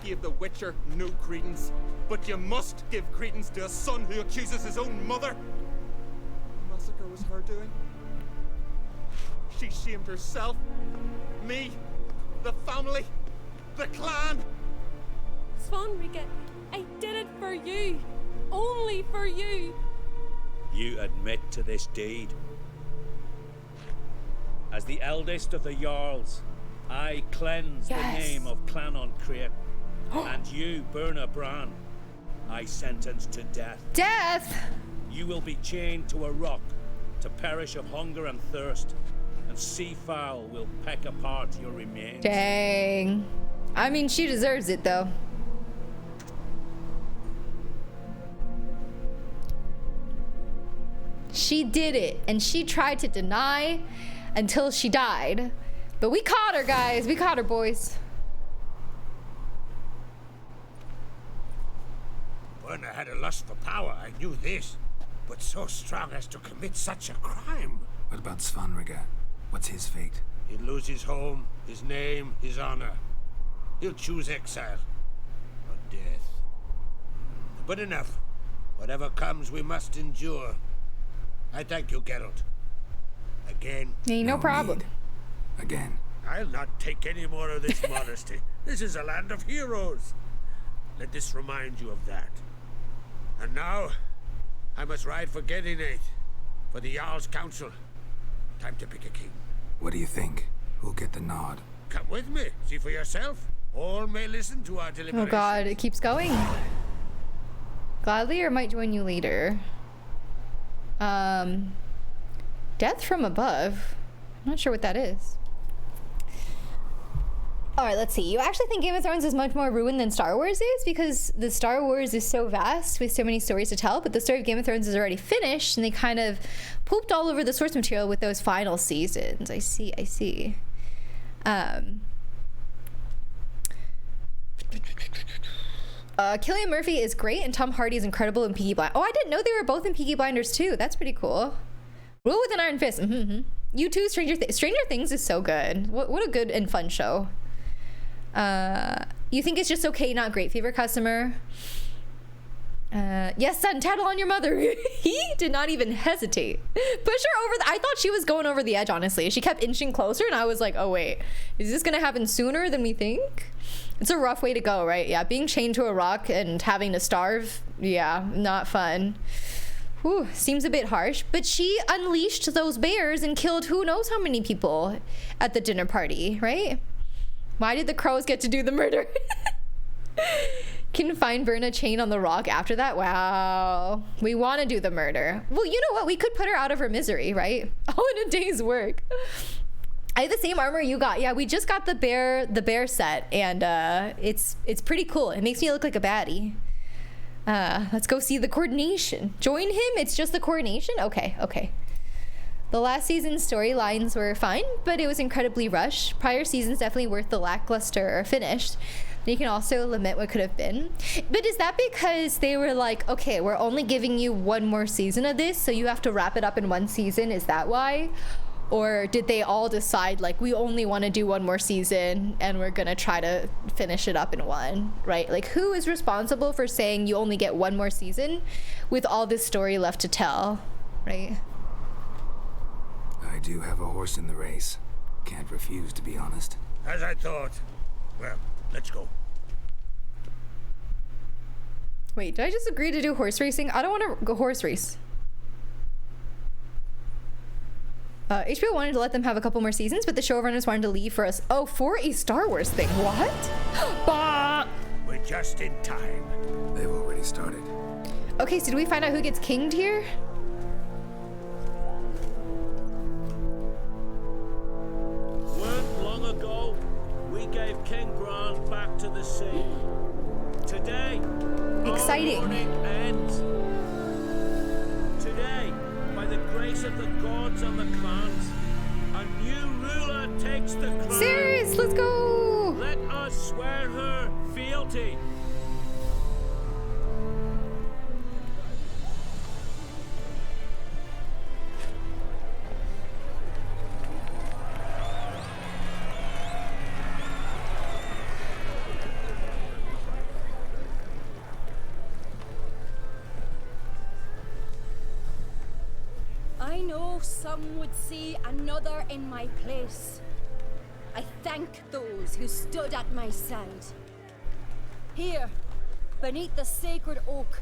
Gave the Witcher no credence. But you must give credence to a son who accuses his own mother. The massacre was her doing. She shamed herself. Me. The family. The clan. Svanrige, I did it for you. Only for you. You admit to this deed. As the eldest of the Jarls, I cleanse the name of Clan on Crete. And you, Birna Bran, I sentence to death. Death? You will be chained to a rock to perish of hunger and thirst, and seafowl will peck apart your remains. Dang. I mean, she deserves it, though. She did it, and she tried to deny until she died. But we caught her, guys. We caught her, boys. Birna had a lust for power, I knew this. But so strong as to commit such a crime. What about Svanrige? What's his fate? He'll lose his home, his name, his honor. He'll choose exile. Or death. But enough. Whatever comes, we must endure. I thank you, Geralt. Again. Ain't no problem. Again. I'll not take any more of this modesty. This is a land of heroes. Let this remind you of that. And now, I must ride for Gedinate, for the Jarl's Council. Time to pick a king. What do you think? Who'll get the nod? Come with me, see for yourself. All may listen to our deliberations. Oh god, it keeps going. Gladly or might join you later. Death from above. I'm not sure what that is. Alright, let's see. You actually think Game of Thrones is much more ruined than Star Wars is? Because the Star Wars is so vast with so many stories to tell, but the story of Game of Thrones is already finished, and they kind of pooped all over the source material with those final seasons. I see. Cillian Murphy is great, and Tom Hardy is incredible in Peaky Blinders. Oh, I didn't know they were both in Peaky Blinders too. That's pretty cool. Rule with an Iron Fist. You too, Stranger Things is so good. What a good and fun show. You think it's just okay, not great. Favorite customer? Yes, son, tattle on your mother. He did not even hesitate. Push her over. I thought she was going over the edge, honestly. She kept inching closer, and I was like, oh, wait. Is this going to happen sooner than we think? It's a rough way to go, right? Yeah, being chained to a rock and having to starve. Yeah, not fun. Whew, seems a bit harsh. But she unleashed those bears and killed who knows how many people at the dinner party, right? Why did the crows get to do the murder? Can find Birna chained on the rock after that? Wow. We want to do the murder. Well, you know what? We could put her out of her misery, right? All in a day's work. I have the same armor you got. Yeah, we just got the bear set, and it's pretty cool. It makes me look like a baddie. Let's go see the coordination. Join him? It's just the coordination? Okay. The last season's storylines were fine, but it was incredibly rushed. Prior seasons definitely worth the lackluster finish. You can also lament what could have been. But is that because they were like, okay, we're only giving you one more season of this, so you have to wrap it up in one season? Is that why? Or did they all decide, like, we only want to do one more season and we're going to try to finish it up in one, right? Like, who is responsible for saying you only get one more season with all this story left to tell, right? I do have a horse in the race. Can't refuse, to be honest. As I thought. Well, let's go. Wait, did I just agree to do horse racing? I don't want to go horse race. HBO wanted to let them have a couple more seasons, but the showrunners wanted to leave for us. Oh, for a Star Wars thing. What? Bah! We're just in time. They've already started. Okay, so do we find out who gets kinged here? Weren't long ago, we gave King Bran back to the sea. Today, exciting. Our mourning ends. Today, by the grace of the gods and the clans, a new ruler takes the crown. Serious, let's go. Let us swear her fealty. I know some would see another in my place. I thank those who stood at my side. Here, beneath the sacred oak,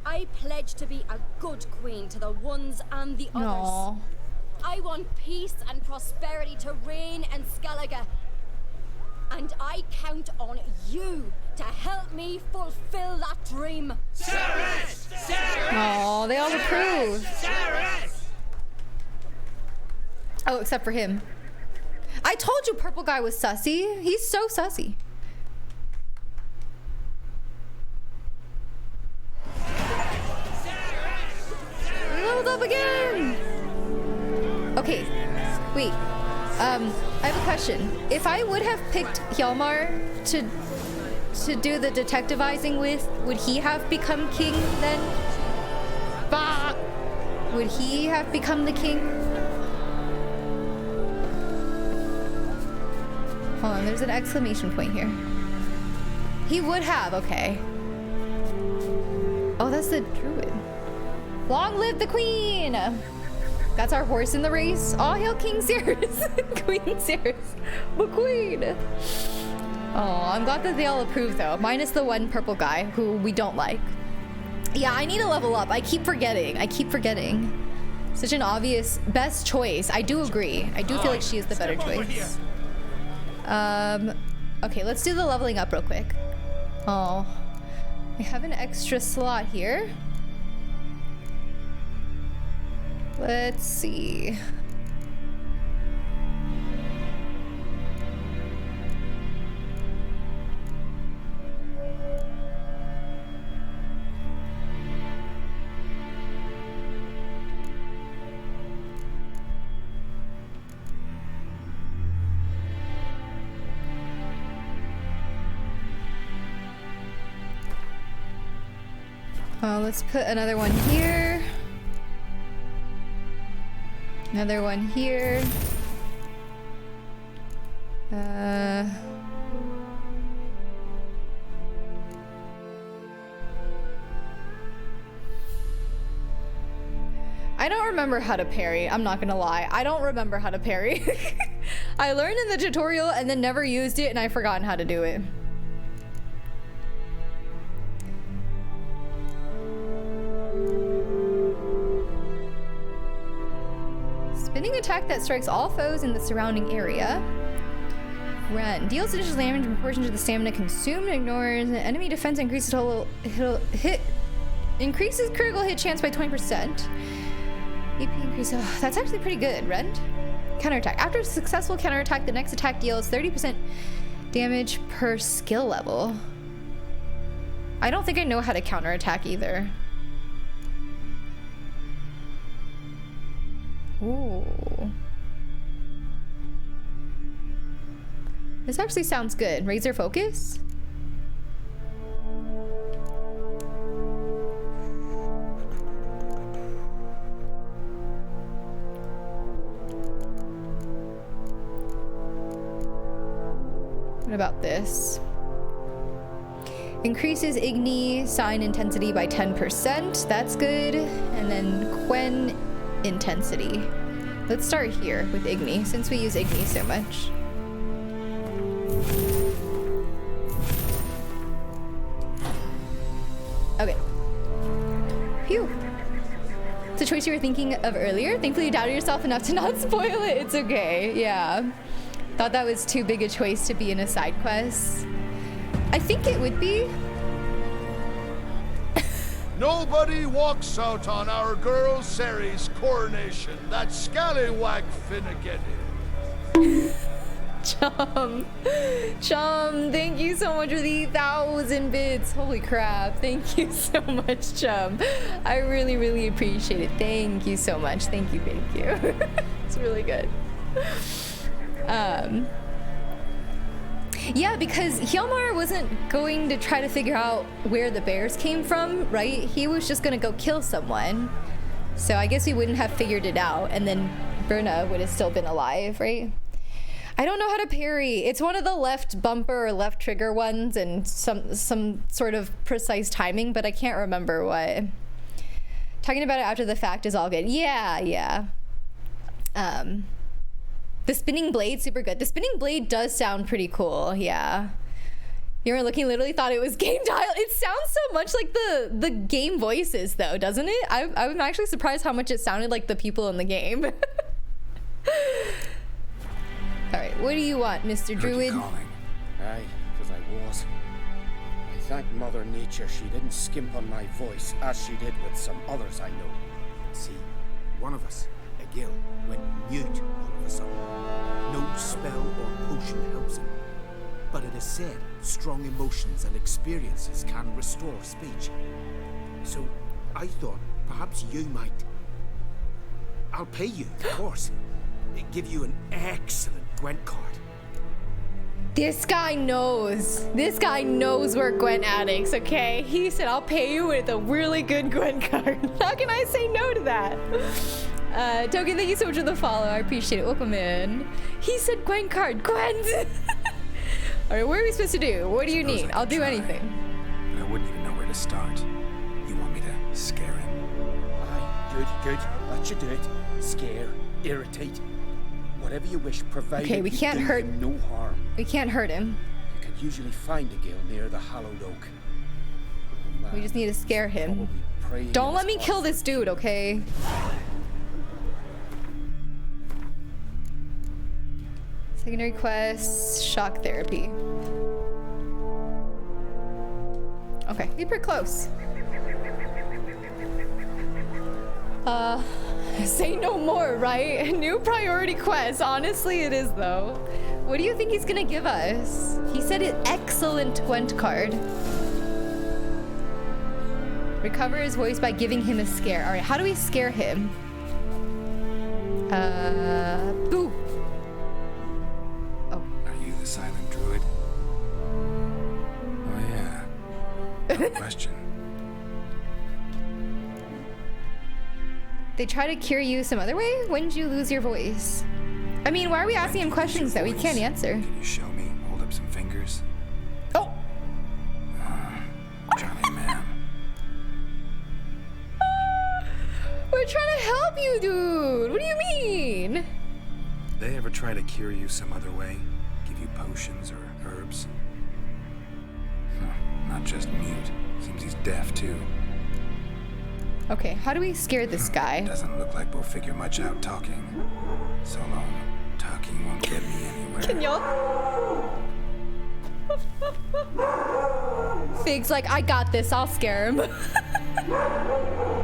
I pledge to be a good queen to the ones and the others. Aww. I want peace and prosperity to reign in Skellige. And I count on you to help me fulfill that dream. Cerys! Cerys! Oh, they all approve. Cerys! Oh, except for him. I told you purple guy was sussy. He's so sussy. Leveled up again. Okay, wait. I have a question. If I would have picked Hjalmar to do the detectivizing with, would he have become king then? Bah! Would he have become the king? Hold on, there's an exclamation point here. He would have, okay. Oh, that's the druid. Long live the queen! That's our horse in the race. All hail King Cerys. Queen Cerys. The queen. Oh, I'm glad that they all approve though. Minus the one purple guy who we don't like. Yeah, I need to level up. I keep forgetting. Such an obvious best choice. I do agree. I do feel like she is the better choice. Okay, let's do the leveling up real quick. Oh, I have an extra slot here. Let's see. Let's put another one here. Another one here. I don't remember how to parry. I'm not gonna lie. I don't remember how to parry. I learned in the tutorial and then never used it, and I've forgotten how to do it. Spinning attack that strikes all foes in the surrounding area. Run. Deals additional damage in proportion to the stamina consumed. Ignores enemy defense. Increases total hit. Increases critical hit chance by 20%. AP increase. Oh, that's actually pretty good. Rend. Counterattack. After a successful counterattack, the next attack deals 30% damage per skill level. I don't think I know how to counterattack either. Ooh. This actually sounds good. Razor focus? What about this? Increases Igni sign intensity by 10%. That's good. And then Quen intensity. Let's start here with Igni, since we use Igni so much. Okay. Phew. It's a choice you were thinking of earlier. Thankfully you doubted yourself enough to not spoil it. It's okay. Yeah. Thought that was too big a choice to be in a side quest. I think it would be. Nobody walks out on our girl Cerys' coronation. That scallywag Finnegan. Chum, thank you so much for the 1,000 bits. Holy crap. Thank you so much, Chum. I really, really appreciate it. Thank you so much. Thank you. It's really good. Yeah, because Hjalmar wasn't going to try to figure out where the bears came from, right? He was just gonna go kill someone. So I guess we wouldn't have figured it out, and then Birna would have still been alive, right? I don't know how to parry. It's one of the left bumper or left trigger ones and some sort of precise timing, but I can't remember what. Talking about it after the fact is all good. Yeah. The spinning blade, super good. The spinning blade does sound pretty cool, yeah. You were looking, literally thought it was game dial. It sounds so much like the game voices though, doesn't it? I'm actually surprised how much it sounded like the people in the game. All right, what do you want, Mr. Druid? Aye, because I was. I thank Mother Nature she didn't skimp on my voice as she did with some others I know. See, one of us, a gill, went mute all of a sudden. No spell or potion helps him. But it is said strong emotions and experiences can restore speech. So I thought perhaps you might. I'll pay you, of course. Give you an excellent Gwent card. This guy knows. This guy knows we're Gwent addicts, okay? He said, I'll pay you with a really good Gwent card. How can I say no to that? Token, thank you so much for the follow. I appreciate it. Welcome in. He said Gwent card. Gwent! All right, what are we supposed to do? What do you need? I'll do anything. But I wouldn't even know where to start. You want me to scare him? Aye, good. That should do it. Scare, irritate. Whatever you wish, provided okay, we can't hurt him no harm. We can't hurt him. You can usually find a gill near the hallowed oak. We just need to scare him. Don't let me kill this dude, okay? Secondary quest, shock therapy. Okay, be pretty close. Say no more, right? New priority quest. Honestly, it is though. What do you think he's gonna give us? He said an excellent Gwent card. Recover his voice by giving him a scare. All right, how do we scare him? Boo. Oh. Are you the silent druid? Oh yeah. No question. They try to cure you some other way? When did you lose your voice? I mean, why are we asking him questions that we can't answer? Can you show me? Hold up some fingers. Oh! Johnny man. We're trying to help you, dude! What do you mean? They ever try to cure you some other way? Give you potions or herbs? Not just mute. Seems he's deaf too. Okay, how do we scare this guy? Doesn't look like we'll figure much out talking. So long. Talking won't get me anywhere. Can y'all? Fig's like, I got this. I'll scare him.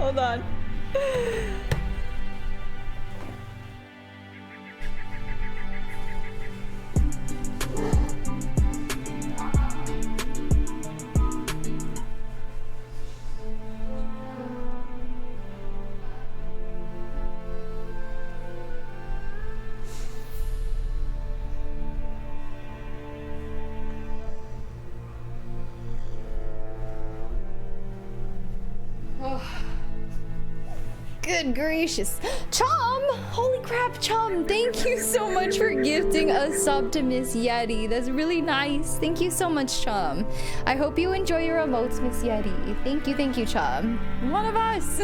Hold on. Good gracious. Chom! Holy crap, Chom. Thank you so much for gifting a sub to Miss Yeti. That's really nice. Thank you so much, Chom. I hope you enjoy your emotes, Miss Yeti. Thank you, Chom. One of us.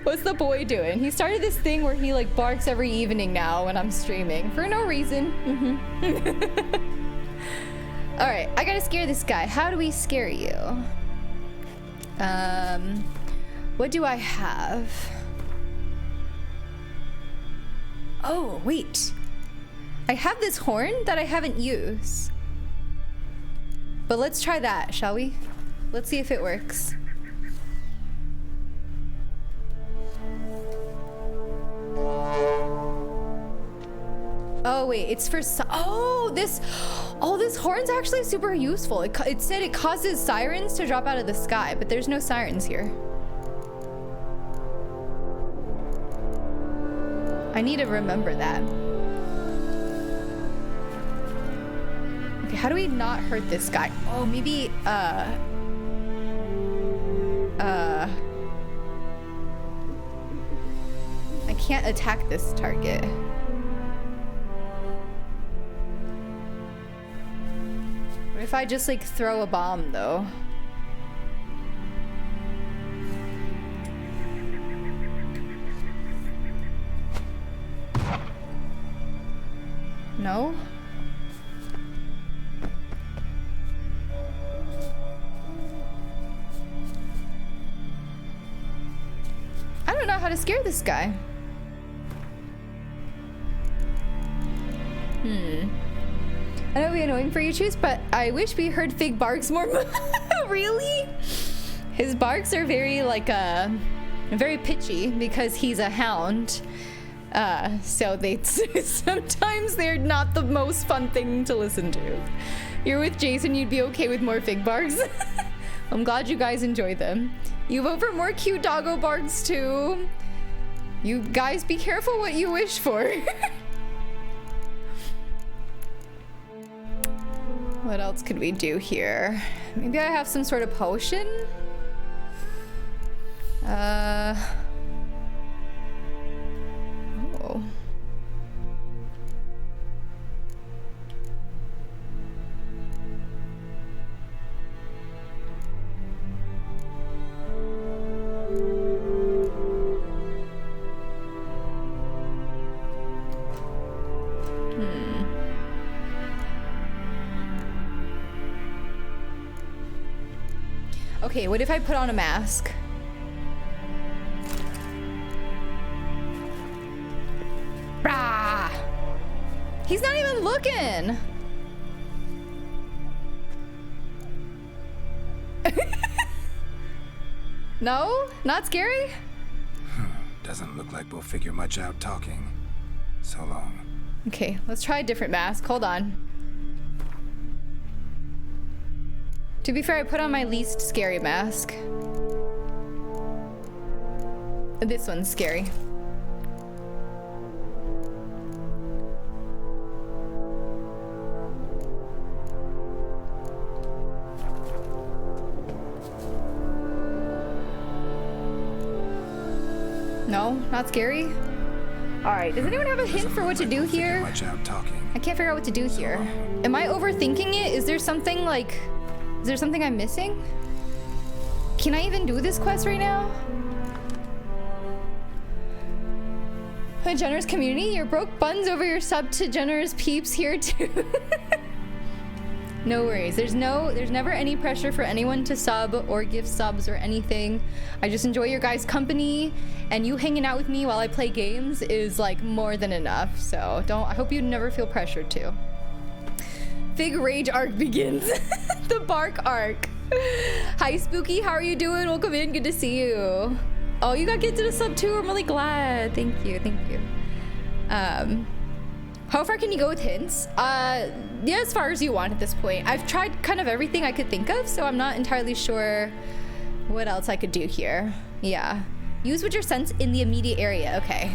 What's the boy doing? He started this thing where he like barks every evening now when I'm streaming for no reason. All right, I gotta scare this guy. How do we scare you? What do I have? Oh, wait. I have this horn that I haven't used. But let's try that, shall we? Let's see if it works. Oh, wait, it's for this horn's actually super useful. It said it causes sirens to drop out of the sky, but there's no sirens here. I need to remember that. Okay, how do we not hurt this guy? Oh, maybe, I can't attack this target. What if I just like throw a bomb though? No? I don't know how to scare this guy. I know it'd be annoying for you, Choose, but I wish we heard Fig barks more. Really? His barks are very like very pitchy because he's a hound. So they sometimes they're not the most fun thing to listen to. You're with Jason, you'd be okay with more Fig barks. I'm glad you guys enjoy them. You vote for more cute doggo barks too. You guys be careful what you wish for. What else could we do here? Maybe I have some sort of potion? Oh. Okay, what if I put on a mask? Rah! He's not even looking! No? Not scary? Doesn't look like we'll figure much out talking. So long. Okay, let's try a different mask. Hold on. To be fair, I put on my least scary mask. This one's scary. No, not scary. All right, does anyone have a hint for what to do here? Much out talking. I can't figure out what to do here. Am I overthinking it? Is there something like... Is there something I'm missing? Can I even do this quest right now? My generous community, your broke buns over your sub to generous peeps here too. No worries. There's never any pressure for anyone to sub or give subs or anything. I just enjoy your guys' company, and you hanging out with me while I play games is like more than enough. So I hope you never feel pressured to. Fig rage arc begins. The bark arc. Hi Spooky, how are you doing? Welcome in, good to see you. Oh, you got gifted a sub too. I'm really glad. Thank you. How far can you go with hints? Yeah, as far as you want at this point. I've tried kind of everything I could think of, so I'm not entirely sure what else I could do here. Yeah. Use what your sense in the immediate area. Okay,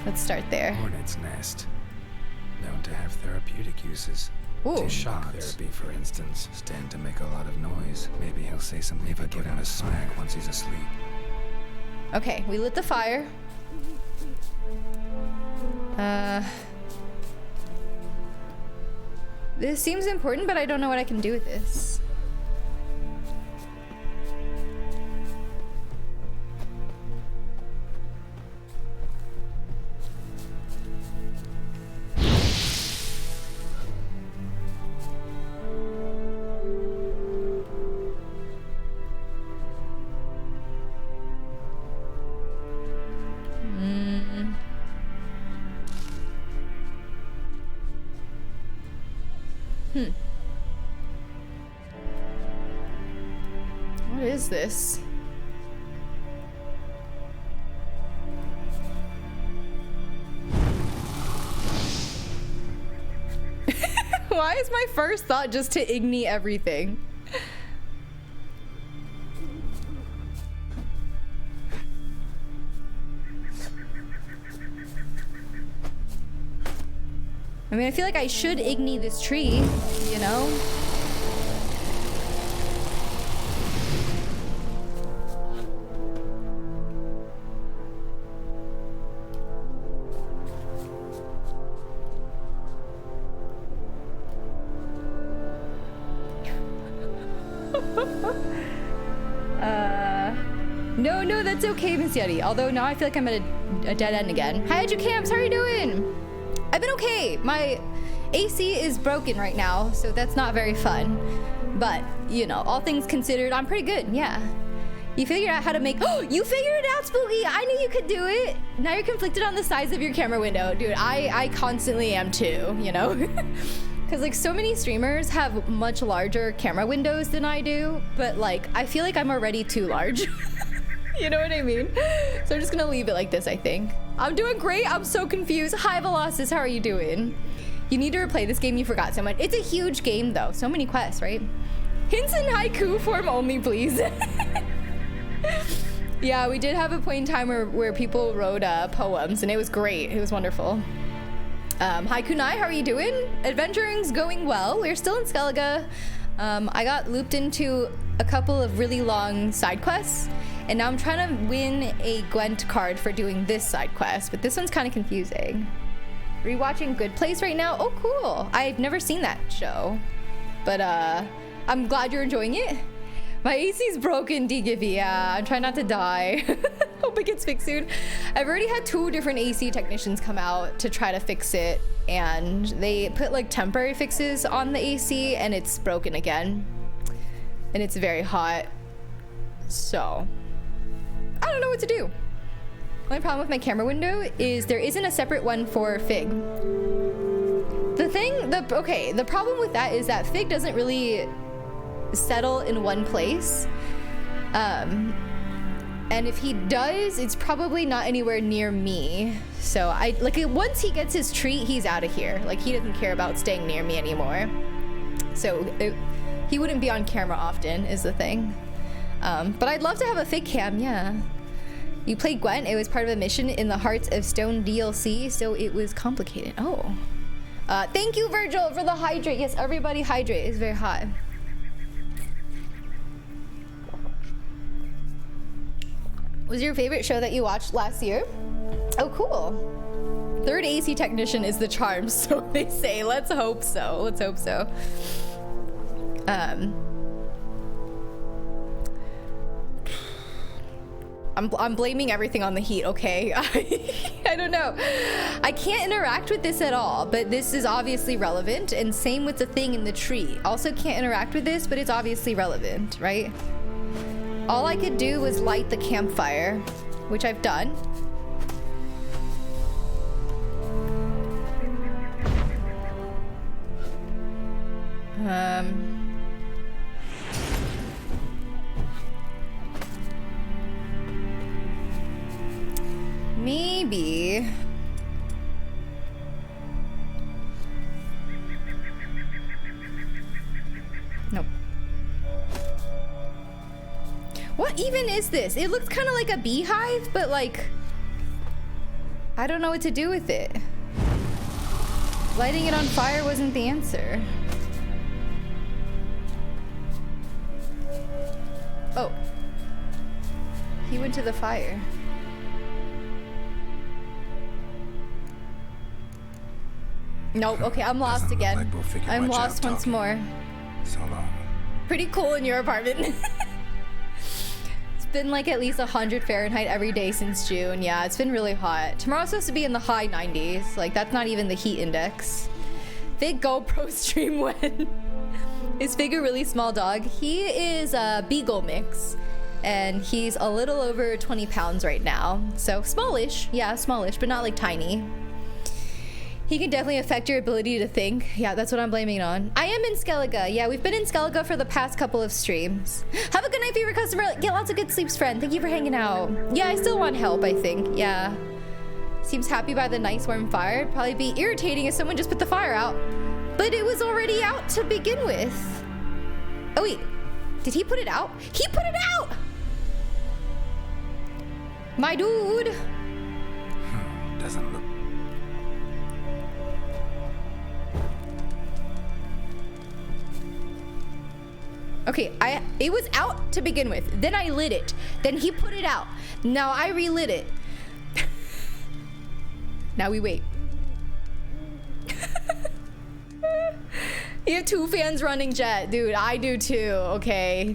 let's start there. Hornet's nest. Known to have therapeutic uses. Ooh. Shock therapy, for instance, stand to make a lot of noise. Maybe he'll say something if I give him a smack once he's asleep. Okay, we lit the fire. This seems important, but I don't know what I can do with this. What is this? Why is my first thought just to igni everything? I mean, I feel like I should igni this tree, you know? No, that's okay, Miss Yeti. Although now I feel like I'm at a dead end again. Hi, EduCamps, how are you doing? I've been okay. AC is broken right now, so that's not very fun. But, you know, all things considered, I'm pretty good, yeah. You figured out how to make, oh, you figured it out, Spooky. I knew you could do it. Now you're conflicted on the size of your camera window. Dude, I constantly am too, you know? Because like so many streamers have much larger camera windows than I do, but like, I feel like I'm already too large. You know what I mean? So I'm just gonna leave it like this, I think. I'm doing great, I'm so confused. Hi, Velocis, how are you doing? You need to replay this game, you forgot so much. It's a huge game though, so many quests, right? Hints in haiku form only, please. Yeah, we did have a point in time where people wrote poems, and it was great. It was wonderful. Hi Kunai, how are you doing? Adventuring's going well. We're still in Skellige. I got looped into a couple of really long side quests, and now I'm trying to win a Gwent card for doing this side quest, but this one's kind of confusing. Rewatching Good Place right now. Oh, cool. I've never seen that show, but I'm glad you're enjoying it. My AC's broken, D-Givy. Yeah, I'm trying not to die. Hope it gets fixed soon. I've already had 2 different AC technicians come out to try to fix it, and they put like temporary fixes on the AC, and it's broken again. And it's very hot. So, I don't know what to do. Only problem with my camera window is there isn't a separate one for Fig. The problem with that is that Fig doesn't really settle in one place, and if he does, it's probably not anywhere near me. So once he gets his treat, he's out of here. Like, he doesn't care about staying near me anymore, so he wouldn't be on camera often is the thing. But I'd love to have a Fig cam. Yeah, you played Gwent. It was part of a mission in the Hearts of Stone DLC, so it was complicated. Oh, thank you, Virgil, for the hydrate. Yes, everybody hydrate. It's very hot. Was your favorite show that you watched last year? Oh, cool. 3rd AC technician is the charm, so they say. Let's hope so. Let's hope so. I'm blaming everything on the heat, okay? I don't know. I can't interact with this at all, but this is obviously relevant, and same with the thing in the tree. Also can't interact with this, but it's obviously relevant, right? All I could do was light the campfire, which I've done. Maybe. Nope. What even is this? It looks kind of like a beehive, but like, I don't know what to do with it. Lighting it on fire wasn't the answer. Oh. He went to the fire. Nope, okay, I'm lost again. I'm lost once more. So long. Pretty cool in your apartment. It's been like at least 100 Fahrenheit every day since June. Yeah, it's been really hot. Tomorrow's supposed to be in the high 90s. Like, that's not even the heat index. Fig GoPro stream when? Is Fig a really small dog? He is a Beagle mix, and he's a little over 20 pounds right now. So smallish, yeah, smallish, but not like tiny. He can definitely affect your ability to think. Yeah, that's what I'm blaming it on. I am in Skellige. Yeah, we've been in Skellige for the past couple of streams. Have a good night, favorite customer. Get lots of good sleeps, friend. Thank you for hanging out. Yeah, I still want help, I think. Yeah. Seems happy by the nice warm fire. It'd probably be irritating if someone just put the fire out. But it was already out to begin with. Oh, wait. Did he put it out? He put it out! My dude. Doesn't look... Okay, it was out to begin with. Then I lit it. Then he put it out. Now I relit it. Now we wait. You have 2 fans running, Jet. Dude, I do too, okay?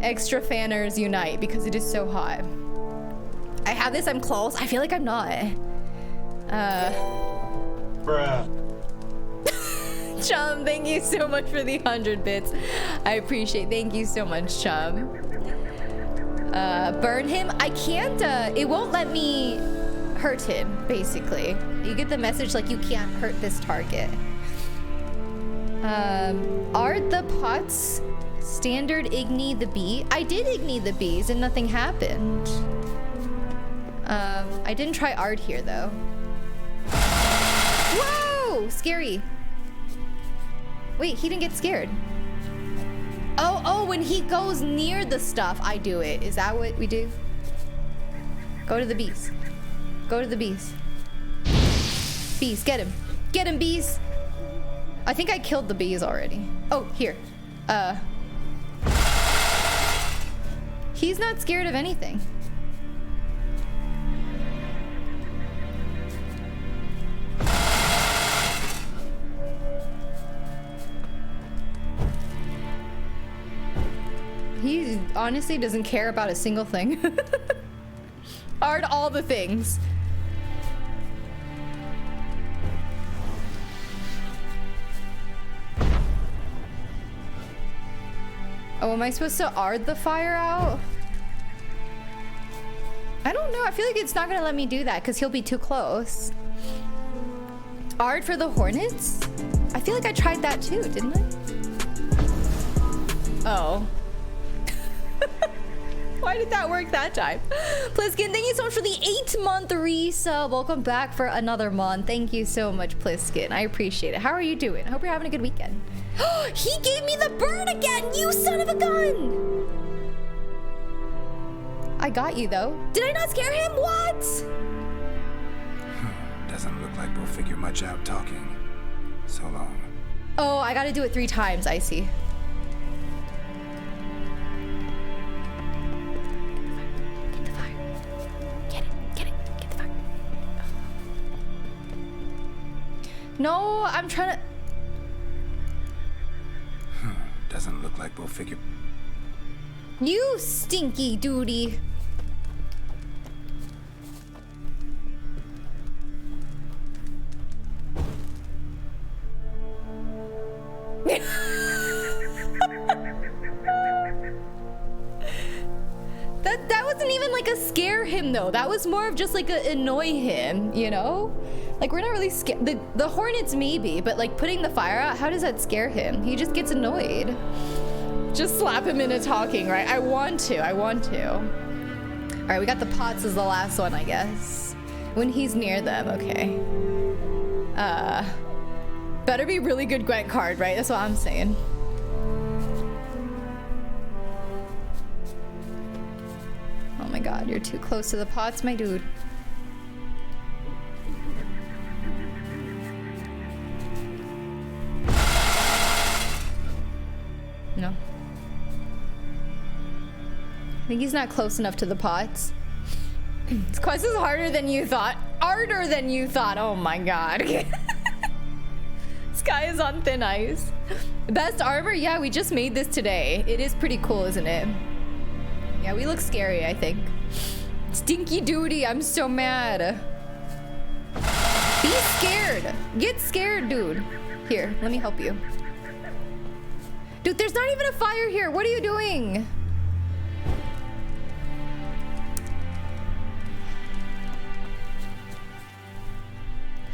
Extra fanners unite because it is so hot. I have this, I'm close. I feel like I'm not. Bruh. Chum, thank you so much for the 100 bits. I appreciate. Thank you so much, Chum. Burn him. I can't. It won't let me hurt him. Basically, you get the message like you can't hurt this target. Are the pots standard Igni the bee? I did Igni the bees and nothing happened. I didn't try Ard here though. Whoa! Scary. Wait, he didn't get scared. Oh, when he goes near the stuff, I do it. Is that what we do? Go to the bees. Go to the bees. Bees, get him. Get him, bees. I think I killed the bees already. Oh, here. He's not scared of anything. He honestly doesn't care about a single thing. Ard all the things. Oh, am I supposed to Ard the fire out? I don't know. I feel like it's not gonna let me do that because he'll be too close. Ard for the hornets? I feel like I tried that too, didn't I? Oh. Why did that work that time? Pliskin, thank you so much for the 8-month resub. Welcome back for another month. Thank you so much, Pliskin. I appreciate it. How are you doing? I hope you're having a good weekend. He gave me the bird again, you son of a gun! I got you, though. Did I not scare him? What? Doesn't look like we'll figure much out talking. So long. Oh, I gotta do it 3 times, I see. No, I'm trying to... Doesn't look like we'll figure... You stinky duty. That wasn't even like a scare him though. That was more of just like a annoy him, you know? Like we're not really scared. The hornets maybe, but like putting the fire out, how does that scare him? He just gets annoyed. Just slap him into talking, right? I want to. All right, we got the pots as the last one, I guess. When he's near them, okay. Better be really good Gwent card, right? That's what I'm saying. Oh my god, you're too close to the pots, my dude. No. I think he's not close enough to the pots. This quest is harder than you thought. Harder than you thought. Oh my god. This guy is on thin ice. Best armor? Yeah, we just made this today. It is pretty cool, isn't it? Yeah, we look scary, I think. Stinky duty, I'm so mad. Be scared. Get scared, dude. Here, let me help you. Dude, there's not even a fire here. What are you doing?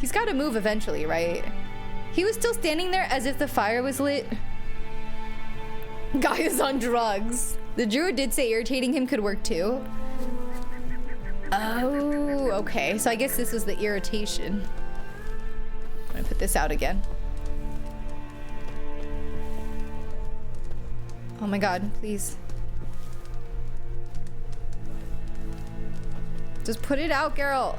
He's got to move eventually, right? He was still standing there as if the fire was lit. Guy is on drugs. The druid did say irritating him could work too. Oh, okay. So I guess this was the irritation. I'm gonna put this out again. Oh my god, please. Just put it out, girl.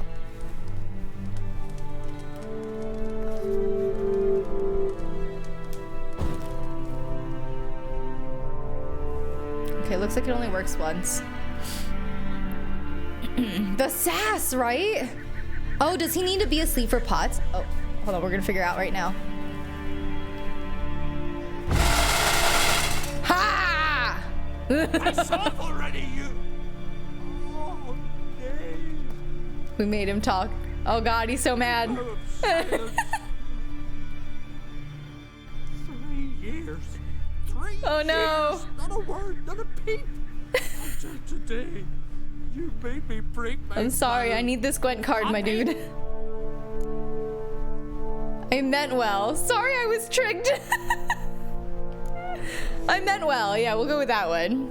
Okay, looks like it only works once. The sass, right? Oh, does he need to be asleep for pots? Oh, hold on, we're gonna figure out right now. Ha! I saw it already, you. Oh, Dave. We made him talk. Oh god, he's so mad. years. 3 Oh, no. years. Not a word, not a peep. Until today, you made me break my I'm sorry, vow. I need this Gwent card, my dude. I meant well. Sorry I was tricked. I meant well. Yeah, we'll go with that one.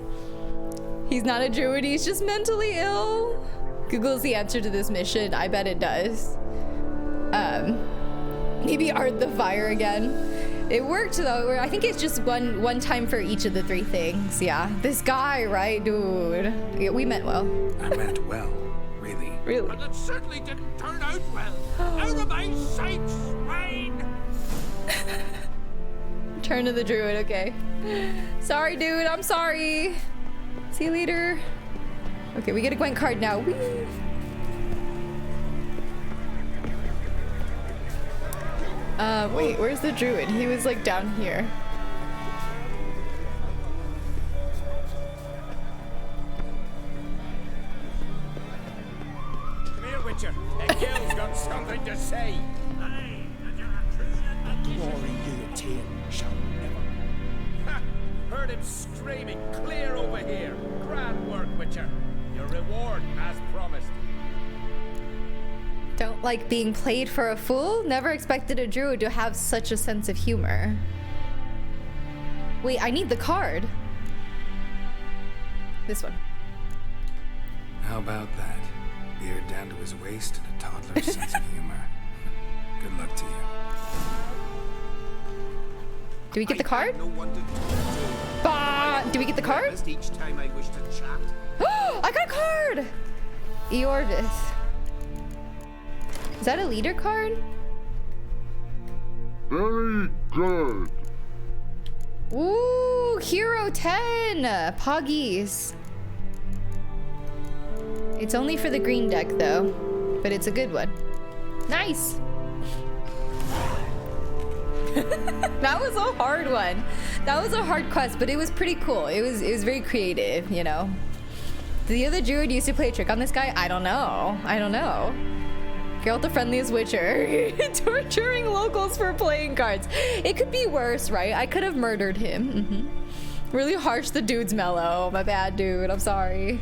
He's not a druid, he's just mentally ill. Google's the answer to this mission. I bet it does. Maybe Art the Fire again. It worked though. I think it's just one time for each of the 3 things. Yeah. This guy, right, dude? Yeah, we meant well. I meant well. Really. Really? But it certainly didn't turn out well. Out of my sight, swine! Turn to the druid, okay. Sorry, dude, I'm sorry. See you later. Okay, we get a Gwent card now. Whee! Wait, where's the druid? He was like down here. Come here, Witcher. Egil's got something to say. Glory you attain shall never. Ha! Heard him screaming clear over here. Grand work, Witcher. Your reward as promised. Don't like being played for a fool? Never expected a druid to have such a sense of humor. Wait, I need the card. This one. How about that? Beard down to his waist and a toddler's sense of humor. Good luck to you. Do we get the card? No one to Bah! Do we get the card? Each time I wish to chat. I got a card! Eorvis. Is that a leader card? Very good. Ooh, Hero 10! Poggies. It's only for the green deck though, but it's a good one. Nice! That was a hard one. That was a hard quest, but it was pretty cool. It was very creative, you know. Did the other druid used to play a trick on this guy? I don't know. I don't know. Geralt the friendliest witcher. Torturing locals for playing cards. It could be worse, right? I could have murdered him. Really harsh the dude's mellow. My bad, dude. I'm sorry.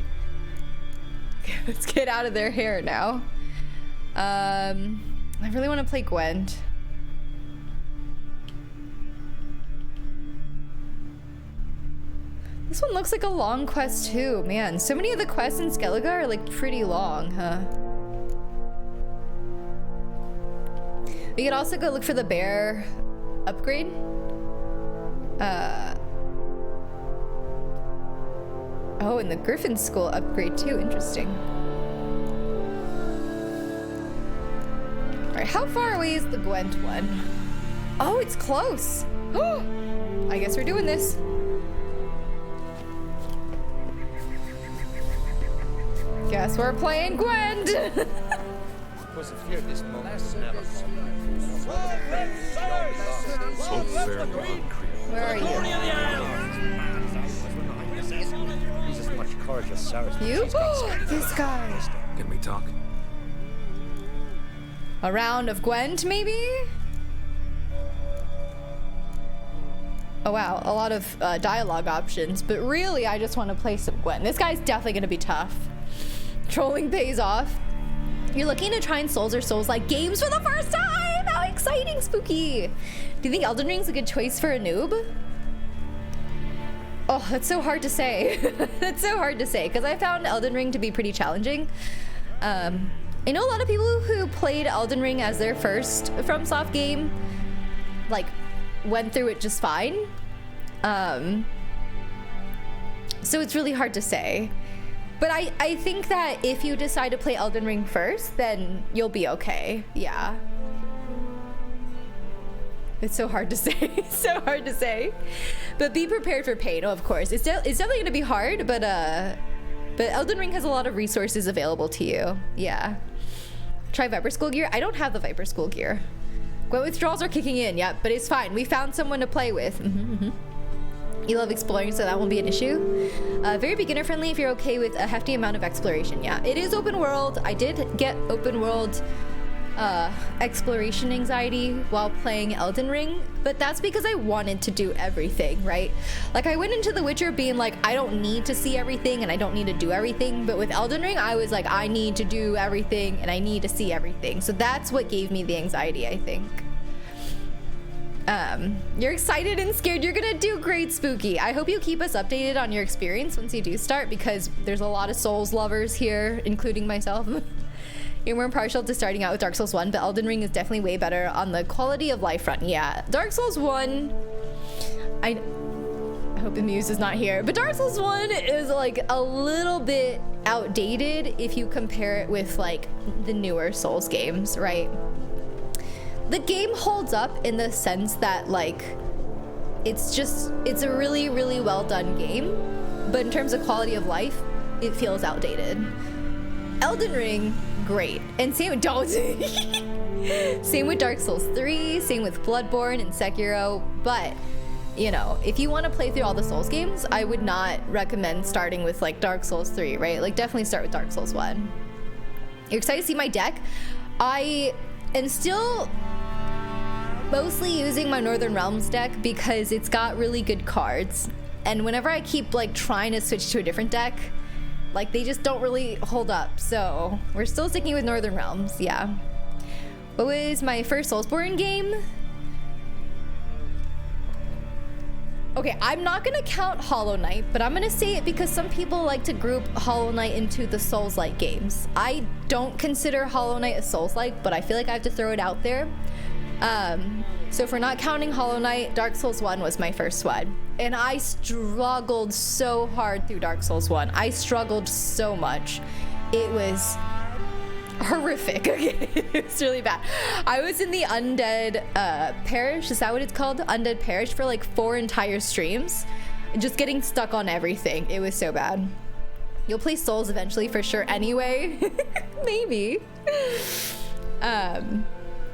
Okay, let's get out of their hair now. I really want to play Gwent. This one looks like a long quest too. Man, so many of the quests in Skellige are like pretty long, huh? We could also go look for the bear upgrade. Oh, and the Griffin School upgrade too. Interesting. All right, how far away is the Gwent one? Oh, it's close. Oh, I guess we're doing this. Guess we're playing Gwent. Was it fear this moment never come. Where are you? He's as much courage as Sarah's. You? This guy. Can we talk? A round of Gwent, maybe? Oh wow, a lot of dialogue options, but really I just want to play some Gwent. This guy's definitely gonna be tough. Trolling pays off. You're looking to try and Souls or Souls-like games for the first time! How exciting, spooky! Do you think Elden Ring's a good choice for a noob? Oh, that's so hard to say. That's so hard to say, because I found Elden Ring to be pretty challenging. I know a lot of people who played Elden Ring as their first FromSoft game, like, went through it just fine. So it's really hard to say. But I think that if you decide to play Elden Ring first, then you'll be okay. Yeah. It's so hard to say. It's so hard to say. But be prepared for pain, of course. It's definitely going to be hard, but Elden Ring has a lot of resources available to you. Yeah. Try Viper School gear. I don't have the Viper School gear. Gwent withdrawals are kicking in, yep, but it's fine. We found someone to play with. You love exploring, so that won't be an issue. Very beginner friendly if you're okay with a hefty amount of exploration. Yeah, it is open world. I did get open world exploration anxiety while playing Elden Ring, but that's because I wanted to do everything, right? Like, I went into The Witcher being like, I don't need to see everything and I don't need to do everything, but with Elden Ring, I was like, I need to do everything and I need to see everything. So that's what gave me the anxiety, I think. You're excited and scared. You're gonna do great, Spooky. I hope you keep us updated on your experience once you do start, because there's a lot of Souls lovers here, including myself. You're more partial to starting out with Dark Souls 1, but Elden Ring is definitely way better on the quality of life front. Yeah, Dark Souls 1, I hope the muse is not here, but Dark Souls 1 is like a little bit outdated if you compare it with like the newer Souls games, right? The game holds up in the sense that like it's a really, really well done game, but in terms of quality of life, it feels outdated. Elden Ring, great. And same with same with Dark Souls 3, same with Bloodborne and Sekiro, but you know, if you want to play through all the Souls games, I would not recommend starting with like Dark Souls 3, right? Like definitely start with Dark Souls 1. You're excited to see my deck? I am still mostly using my Northern Realms deck because it's got really good cards. And whenever I keep like trying to switch to a different deck, like they just don't really hold up. So we're still sticking with Northern Realms, yeah. What was my first Soulsborne game? Okay, I'm not gonna count Hollow Knight, but I'm gonna say it because some people like to group Hollow Knight into the Souls-like games. I don't consider Hollow Knight a Souls-like, but I feel like I have to throw it out there. So if we're not counting Hollow Knight, Dark Souls 1 was my first one. And I struggled so hard through Dark Souls 1. I struggled so much. It was horrific. Okay, it's really bad. I was in the Undead Parish, is that what it's called? Undead Parish for like 4 entire streams. Just getting stuck on everything. It was so bad. You'll play Souls eventually for sure anyway. Maybe.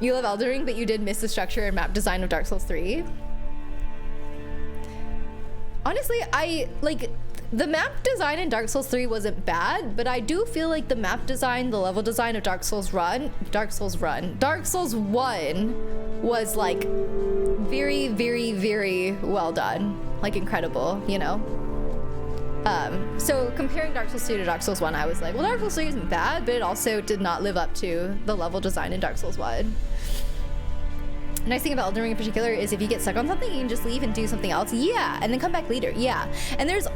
You love Elden Ring, but you did miss the structure and map design of Dark Souls 3. Honestly, I like the map design in Dark Souls 3 wasn't bad, but I do feel like the map design, the level design of Dark Souls 1 was like very, very, very well done. Like incredible, you know? So comparing Dark Souls 2 to Dark Souls 1, I was like, well, Dark Souls 3 isn't bad, but it also did not live up to the level design in Dark Souls 1. The nice thing about Elden Ring in particular is if you get stuck on something, you can just leave and do something else. Yeah, and then come back later. Yeah, and there's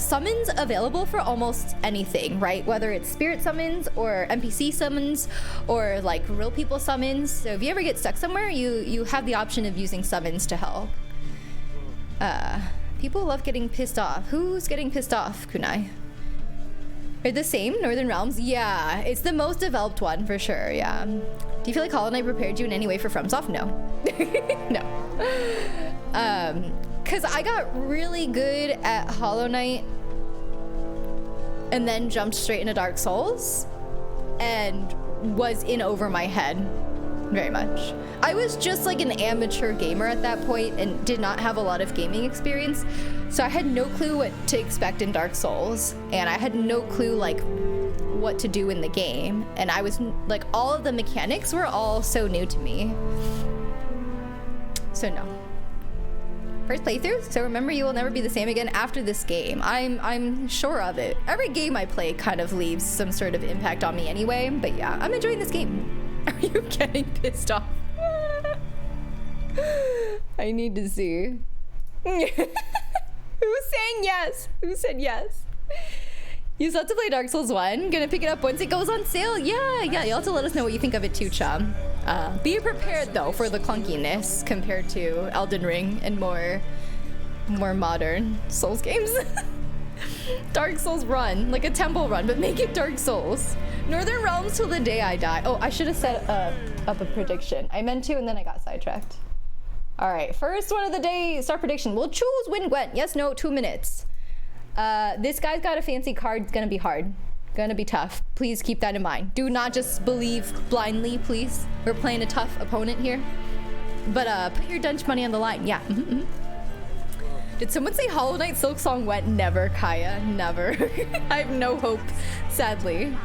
summons available for almost anything, right? Whether it's spirit summons or NPC summons or like real people summons. So if you ever get stuck somewhere, you have the option of using summons to help. People love getting pissed off. Who's getting pissed off, Kunai? Are the same, Northern Realms? Yeah, it's the most developed one for sure, yeah. Do you feel like Hollow Knight prepared you in any way for FromSoft? No. No. Cause I got really good at Hollow Knight and then jumped straight into Dark Souls and was in over my head very much. I was just like an amateur gamer at that point and did not have a lot of gaming experience. So I had no clue what to expect in Dark Souls, and I had no clue like what to do in the game. And I was like, all of the mechanics were all so new to me. So no. First playthrough, so remember you will never be the same again after this game. I'm sure of it. Every game I play kind of leaves some sort of impact on me anyway, but yeah, I'm enjoying this game. Are you getting pissed off? I need to see. Who's saying yes? Who said yes? You still have to play Dark Souls 1. Gonna pick it up once it goes on sale. Yeah, you'll have to let us know what you think of it too, chum. Be prepared though for the clunkiness compared to Elden Ring and more modern Souls games. Dark Souls run, like a temple run, but make it Dark Souls. Northern Realms till the day I die. Oh, I should have set up a prediction. I meant to and then I got sidetracked. All right, first one of the day, start prediction. We'll choose Win Gwent. Yes, no, 2 minutes. This guy's got a fancy card. It's gonna be hard. Gonna be tough. Please keep that in mind. Do not just believe blindly, please. We're playing a tough opponent here. But put your dungeon money on the line. Yeah. Did someone say Hollow Knight Silksong went? Never, Kaya. Never. I have no hope, sadly.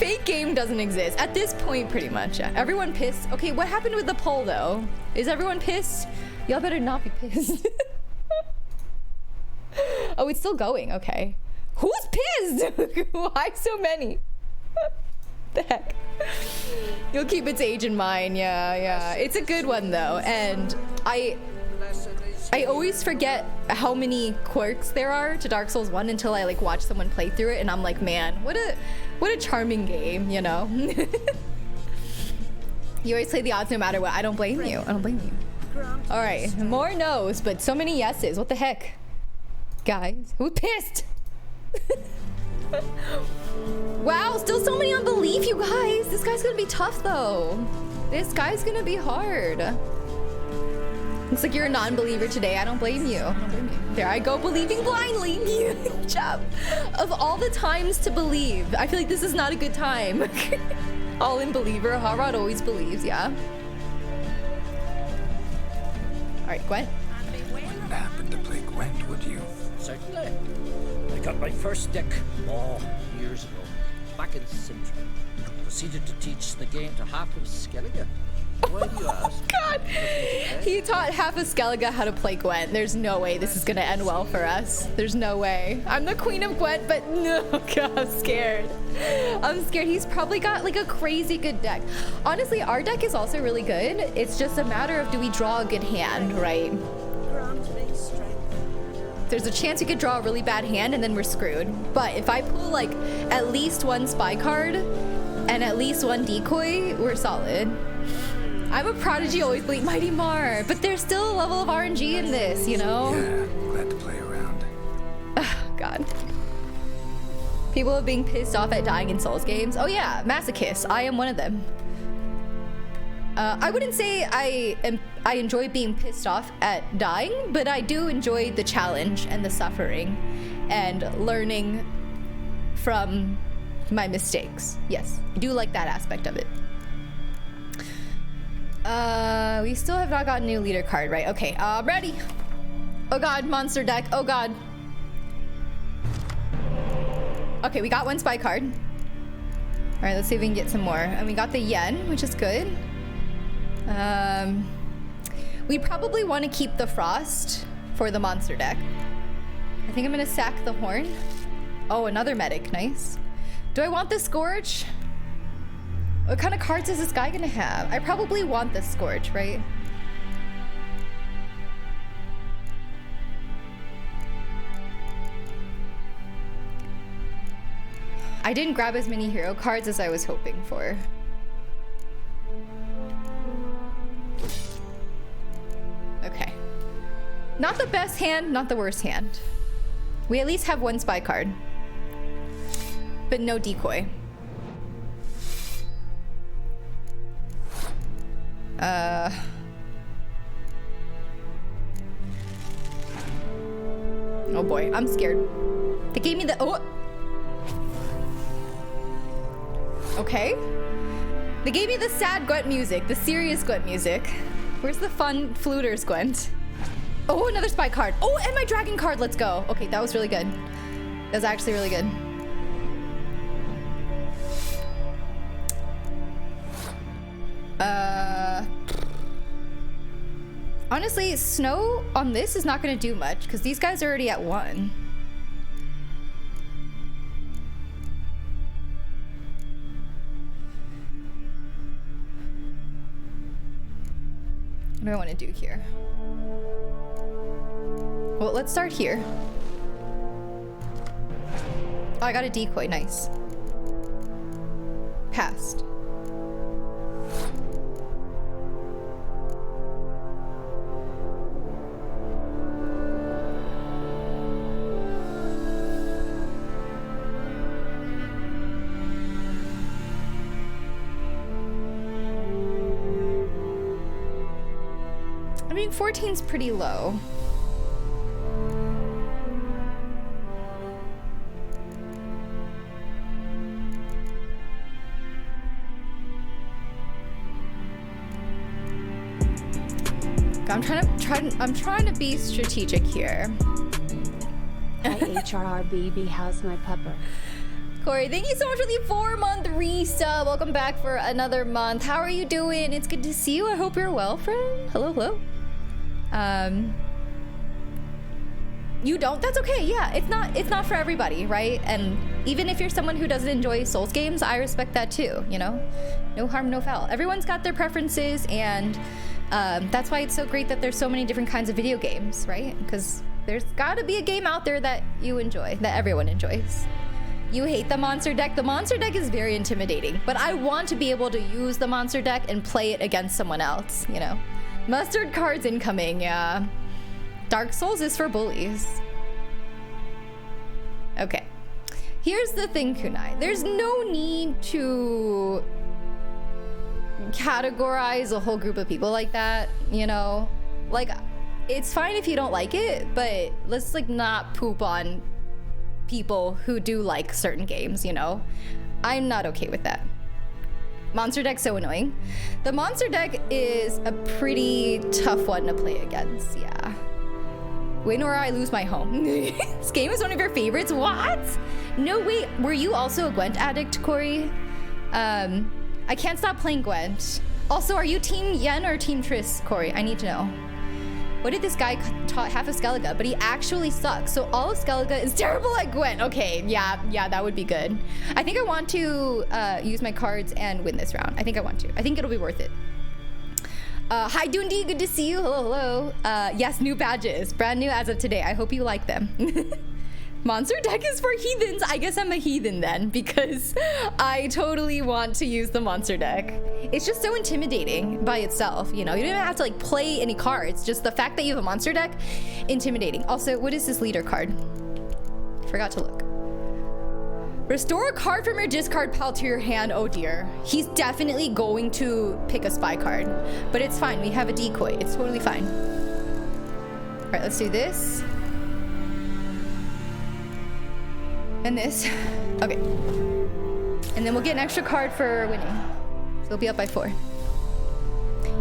Fake game doesn't exist. At this point, pretty much. Yeah. Everyone pissed. Okay, what happened with the poll, though? Is everyone pissed? Y'all better not be pissed. Oh, it's still going. Okay. Who's pissed? Why so many? The heck? You'll keep its age in mind. Yeah. It's a good one, though. And I always forget how many quirks there are to Dark Souls 1 until I like watch someone play through it, and I'm like, man, what a charming game, you know? You always play the odds no matter what. I don't blame you. I don't blame you. All right, more no's, but so many yeses. What the heck? Guys, who's pissed? Wow, still so many unbelief, you guys. This guy's gonna be tough, though. This guy's gonna be hard. Looks like you're a non-believer today. I don't blame you. I don't blame you. There I go, believing blindly. Good job. Of all the times to believe, I feel like this is not a good time. All in believer. Harrod always believes, yeah. All right, Gwent. You wouldn't happen to play Gwent, would you? Certainly. I got my first deck years ago, back in Sintry. Proceeded to teach the game to half of Skellige. Why do you ask? God, he taught half of Skellige how to play Gwent. There's no way this is gonna end well for us. There's no way. I'm the queen of Gwent, but no, God, I'm scared. I'm scared. He's probably got like a crazy good deck. Honestly, our deck is also really good. It's just a matter of do we draw a good hand, right? There's a chance we could draw a really bad hand and then we're screwed. But if I pull like at least one spy card and at least one decoy, we're solid. I'm a prodigy, always believe Mighty Mar, but there's still a level of RNG in this, you know? Yeah, glad to play around. God. People are being pissed off at dying in Souls games. Oh yeah, masochists. I am one of them. I wouldn't say I enjoy being pissed off at dying, but I do enjoy the challenge and the suffering and learning from my mistakes. Yes, I do like that aspect of it. We still have not gotten a new leader card, right? Okay, ready. Oh God, monster deck. Oh God. Okay, we got one spy card. All right, let's see if we can get some more. And we got the yen, which is good. We probably want to keep the frost for the monster deck. I think I'm gonna sack the horn. Oh, another medic, nice. Do I want the Scourge? What kind of cards is this guy gonna have? I probably want the Scourge, right? I didn't grab as many hero cards as I was hoping for. Okay. Not the best hand, not the worst hand. We at least have one spy card. But no decoy. Oh boy, I'm scared. They gave me the, oh! Okay. They gave me the sad Gwent music, the serious Gwent music. Where's the fun fluters, Gwent? Oh, another spy card. Oh, and my dragon card, let's go. Okay, that was really good. That was actually really good. Honestly, snow on this is not gonna do much because these guys are already at 1. What do I want to do here? Well, let's start here. Oh, I got a decoy, nice. Passed. I mean, 14's pretty low. I'm trying to be strategic here. My HRRBB has my pepper. Corey, thank you so much for the 4-month resub. Welcome back for another month. How are you doing? It's good to see you. I hope you're well, friend. Hello, hello. You don't? That's okay. Yeah, it's not for everybody, right? And even if you're someone who doesn't enjoy Souls games, I respect that too, you know? No harm, no foul. Everyone's got their preferences, and that's why it's so great that there's so many different kinds of video games, right? Because there's gotta be a game out there that you enjoy, that everyone enjoys. You hate the monster deck. The monster deck is very intimidating, but I want to be able to use the monster deck and play it against someone else, you know? Mustard cards incoming, yeah. Dark Souls is for bullies. Okay. Here's the thing, Kunai. There's no need to categorize a whole group of people like that, you know? Like, it's fine if you don't like it, but let's like not poop on people who do like certain games, you know? I'm not okay with that. Monster deck's so annoying. The monster deck is a pretty tough one to play against, yeah. Win or I lose my home. This game is one of your favorites? What? No, wait, were you also a Gwent addict, Corey? I can't stop playing Gwent. Also, are you Team Yen or Team Triss, Corey? I need to know. What did this guy taught half of Skellige, but he actually sucks. So all of Skellige is terrible at Gwent. Okay, yeah, that would be good. I think I want to use my cards and win this round. I think I want to. I think it'll be worth it. Hi, Dundi, good to see you. Hello, hello. Yes, new badges. Brand new as of today. I hope you like them. Monster deck is for heathens. I guess I'm a heathen then, because I totally want to use the monster deck. It's just so intimidating by itself, you know? You don't even have to like play any cards. Just the fact that you have a monster deck, intimidating. Also, what is this leader card? Forgot to look. Restore a card from your discard pile to your hand. Oh dear. He's definitely going to pick a spy card, but it's fine. We have a decoy. It's totally fine. All right, let's do this. And this. Okay. And then we'll get an extra card for winning. So we'll be up by 4.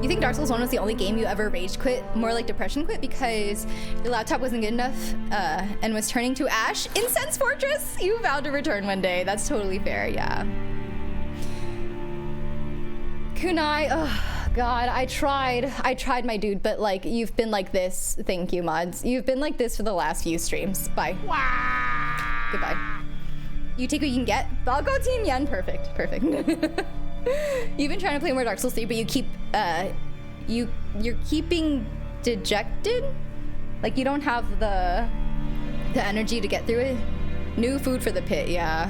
You think Dark Souls 1 was the only game you ever rage quit? More like depression quit because your laptop wasn't good enough and was turning to ash? Incense Fortress! You vowed to return one day. That's totally fair, yeah. Kunai, oh God, I tried my dude, but like, you've been like this. Thank you, mods. You've been like this for the last few streams. Bye. Goodbye. You take what you can get. I'll go Team Yen. Perfect. Perfect. You've been trying to play more Dark Souls 3, but you keep you're keeping dejected. Like you don't have the energy to get through it. New food for the pit. Yeah.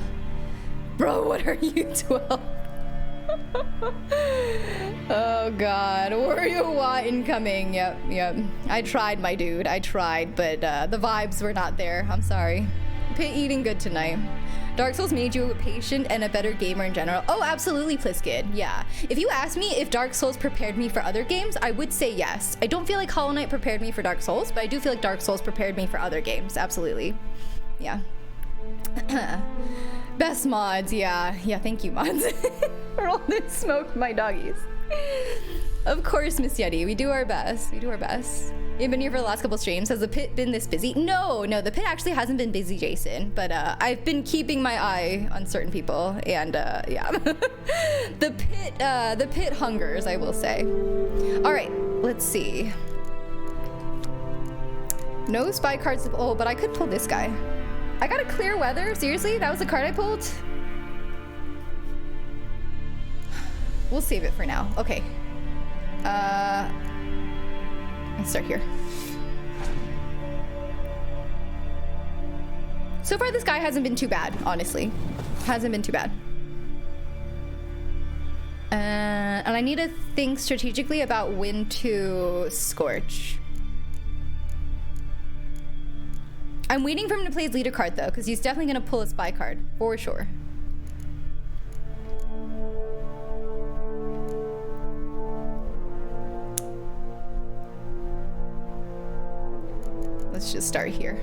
Bro, what are you 12? Oh God, Wario Wa incoming. Yep. I tried, my dude. I tried, but the vibes were not there. I'm sorry. Pit eating good tonight. Dark Souls made you a patient and a better gamer in general. Oh, absolutely, Pliskid. Yeah. If you asked me if Dark Souls prepared me for other games, I would say yes. I don't feel like Hollow Knight prepared me for Dark Souls, but I do feel like Dark Souls prepared me for other games. Absolutely. Yeah. Best mods. Yeah. Thank you, mods. Roll this smoke, my doggies. Of course, Miss Yeti. We do our best. You've been here for the last couple streams. Has the pit been this busy? No, the pit actually hasn't been busy, Jason. But I've been keeping my eye on certain people, and yeah, the pit hungers, I will say. All right, let's see. No spy cards. Oh, but I could pull this guy. I got a clear weather. Seriously, that was the card I pulled. We'll save it for now. Okay. Let's start here. So far, this guy hasn't been too bad, honestly. Hasn't been too bad. And I need to think strategically about when to Scorch. I'm waiting for him to play his leader card, though, because he's definitely going to pull a spy card, for sure. Let's just start here.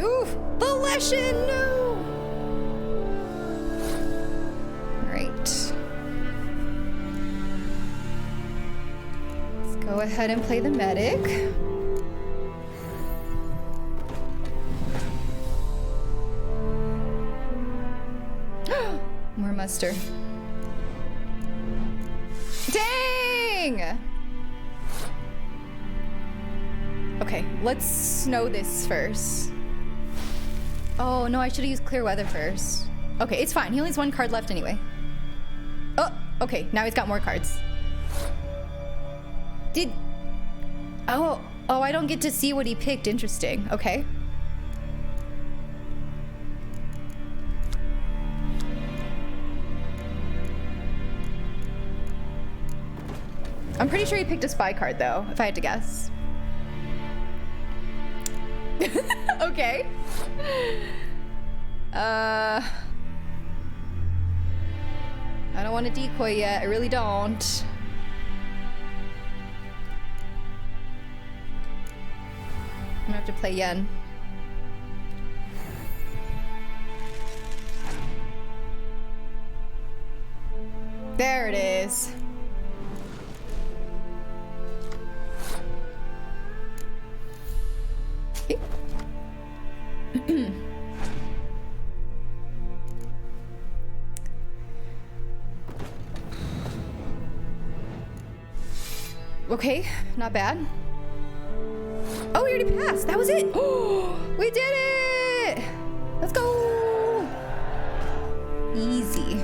Oof! The Leshen! No! Alright. Let's go ahead and play the medic. muster. Dang! Okay, let's snow this first. Oh no, I should have used clear weather first. Okay, it's fine. He only has 1 card left anyway. Oh, okay, now he's got more cards. Oh, I don't get to see what he picked. Interesting. Okay. I'm pretty sure he picked a spy card though, if I had to guess. Okay. I don't want to decoy yet. I really don't. I'm gonna have to play Yen. There it is. Okay, not bad. Oh, we already passed. That was it. Oh, we did it. Let's go. Easy.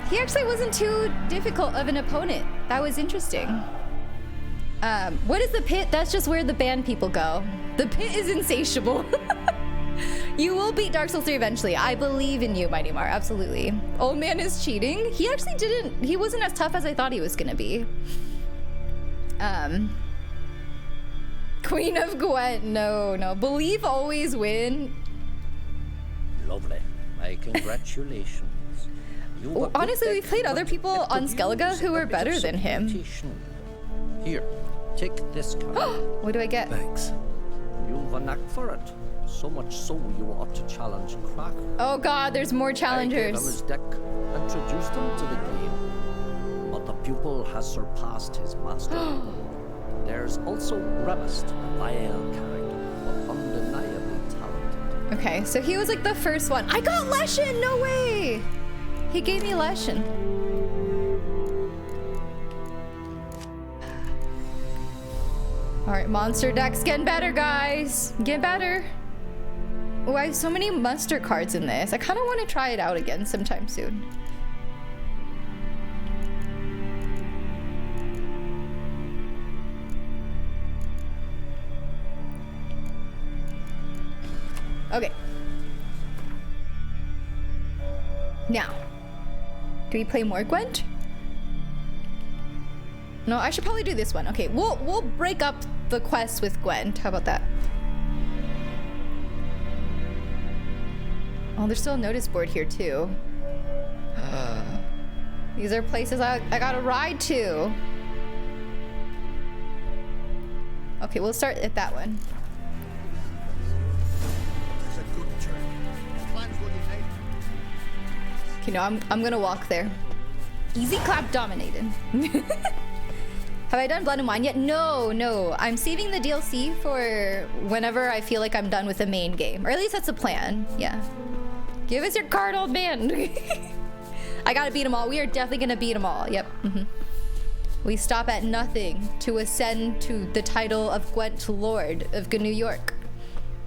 He actually wasn't too difficult of an opponent. That was interesting. What is the pit? That's just where the band people go. The pit is insatiable. You will beat Dark Souls 3 eventually. I believe in you, Mighty Mar. Absolutely. Old man is cheating. He actually didn't. He wasn't as tough as I thought he was gonna be. Queen of Gwent. No. Believe always win. Lovely. My congratulations. Well, honestly, we've played other people on Skellige who are better than him. Here, take this card. What do I get? Thanks. You've a knack for it. So much so you ought to challenge Cracker. Oh god, there's more challengers. I gave him his deck, introduced him to the game. But the pupil has surpassed his master. There's also Remist, a vile character, but undeniably talented. Okay, so he was like the first one. I got Leshen! No way! He gave me Leshen. Alright, monster deck's getting better, guys. Get better. Oh, I have so many monster cards in this. I kind of want to try it out again sometime soon. Okay. Now, do we play more Gwent? No, I should probably do this one. Okay, we'll break up the quest with Gwent. How about that? Oh, there's still a notice board here too. These are places I gotta ride to. Okay, we'll start at that one. Okay, no, I'm gonna walk there. Easy clap dominated. Have I done Blood and Wine yet? No. I'm saving the DLC for whenever I feel like I'm done with the main game. Or at least that's the plan. Yeah. Give us your card, old man. I gotta beat them all. We are definitely gonna beat them all. Yep. We stop at nothing to ascend to the title of Gwent Lord of New York.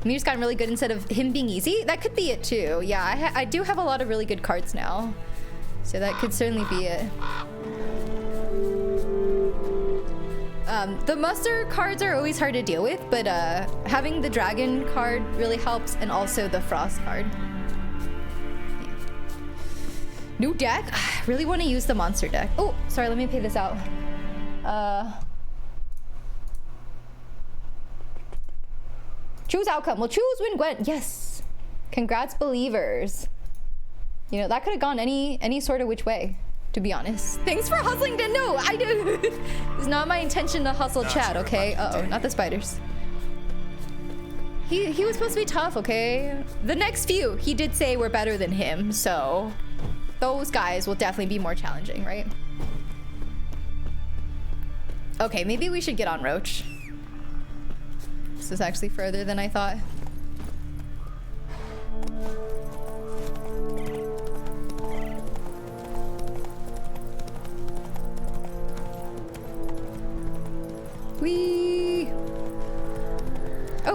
Mir's gotten really good instead of him being easy. That could be it too. Yeah, I do have a lot of really good cards now. So that could certainly be it. The muster cards are always hard to deal with, but having the dragon card really helps, and also the frost card. Yeah. New deck? I really want to use the monster deck. Oh, sorry, let me pay this out. Choose outcome. We'll choose win Gwent. Yes. Congrats, believers. You know, that could have gone any sort of which way, to be honest. Thanks for hustling to know. I do. It's not my intention to hustle chat, okay? Uh-oh, not the spiders. He was supposed to be tough, okay? The next few, he did say were better than him, so those guys will definitely be more challenging, right? Okay, maybe we should get on Roach. This is actually further than I thought.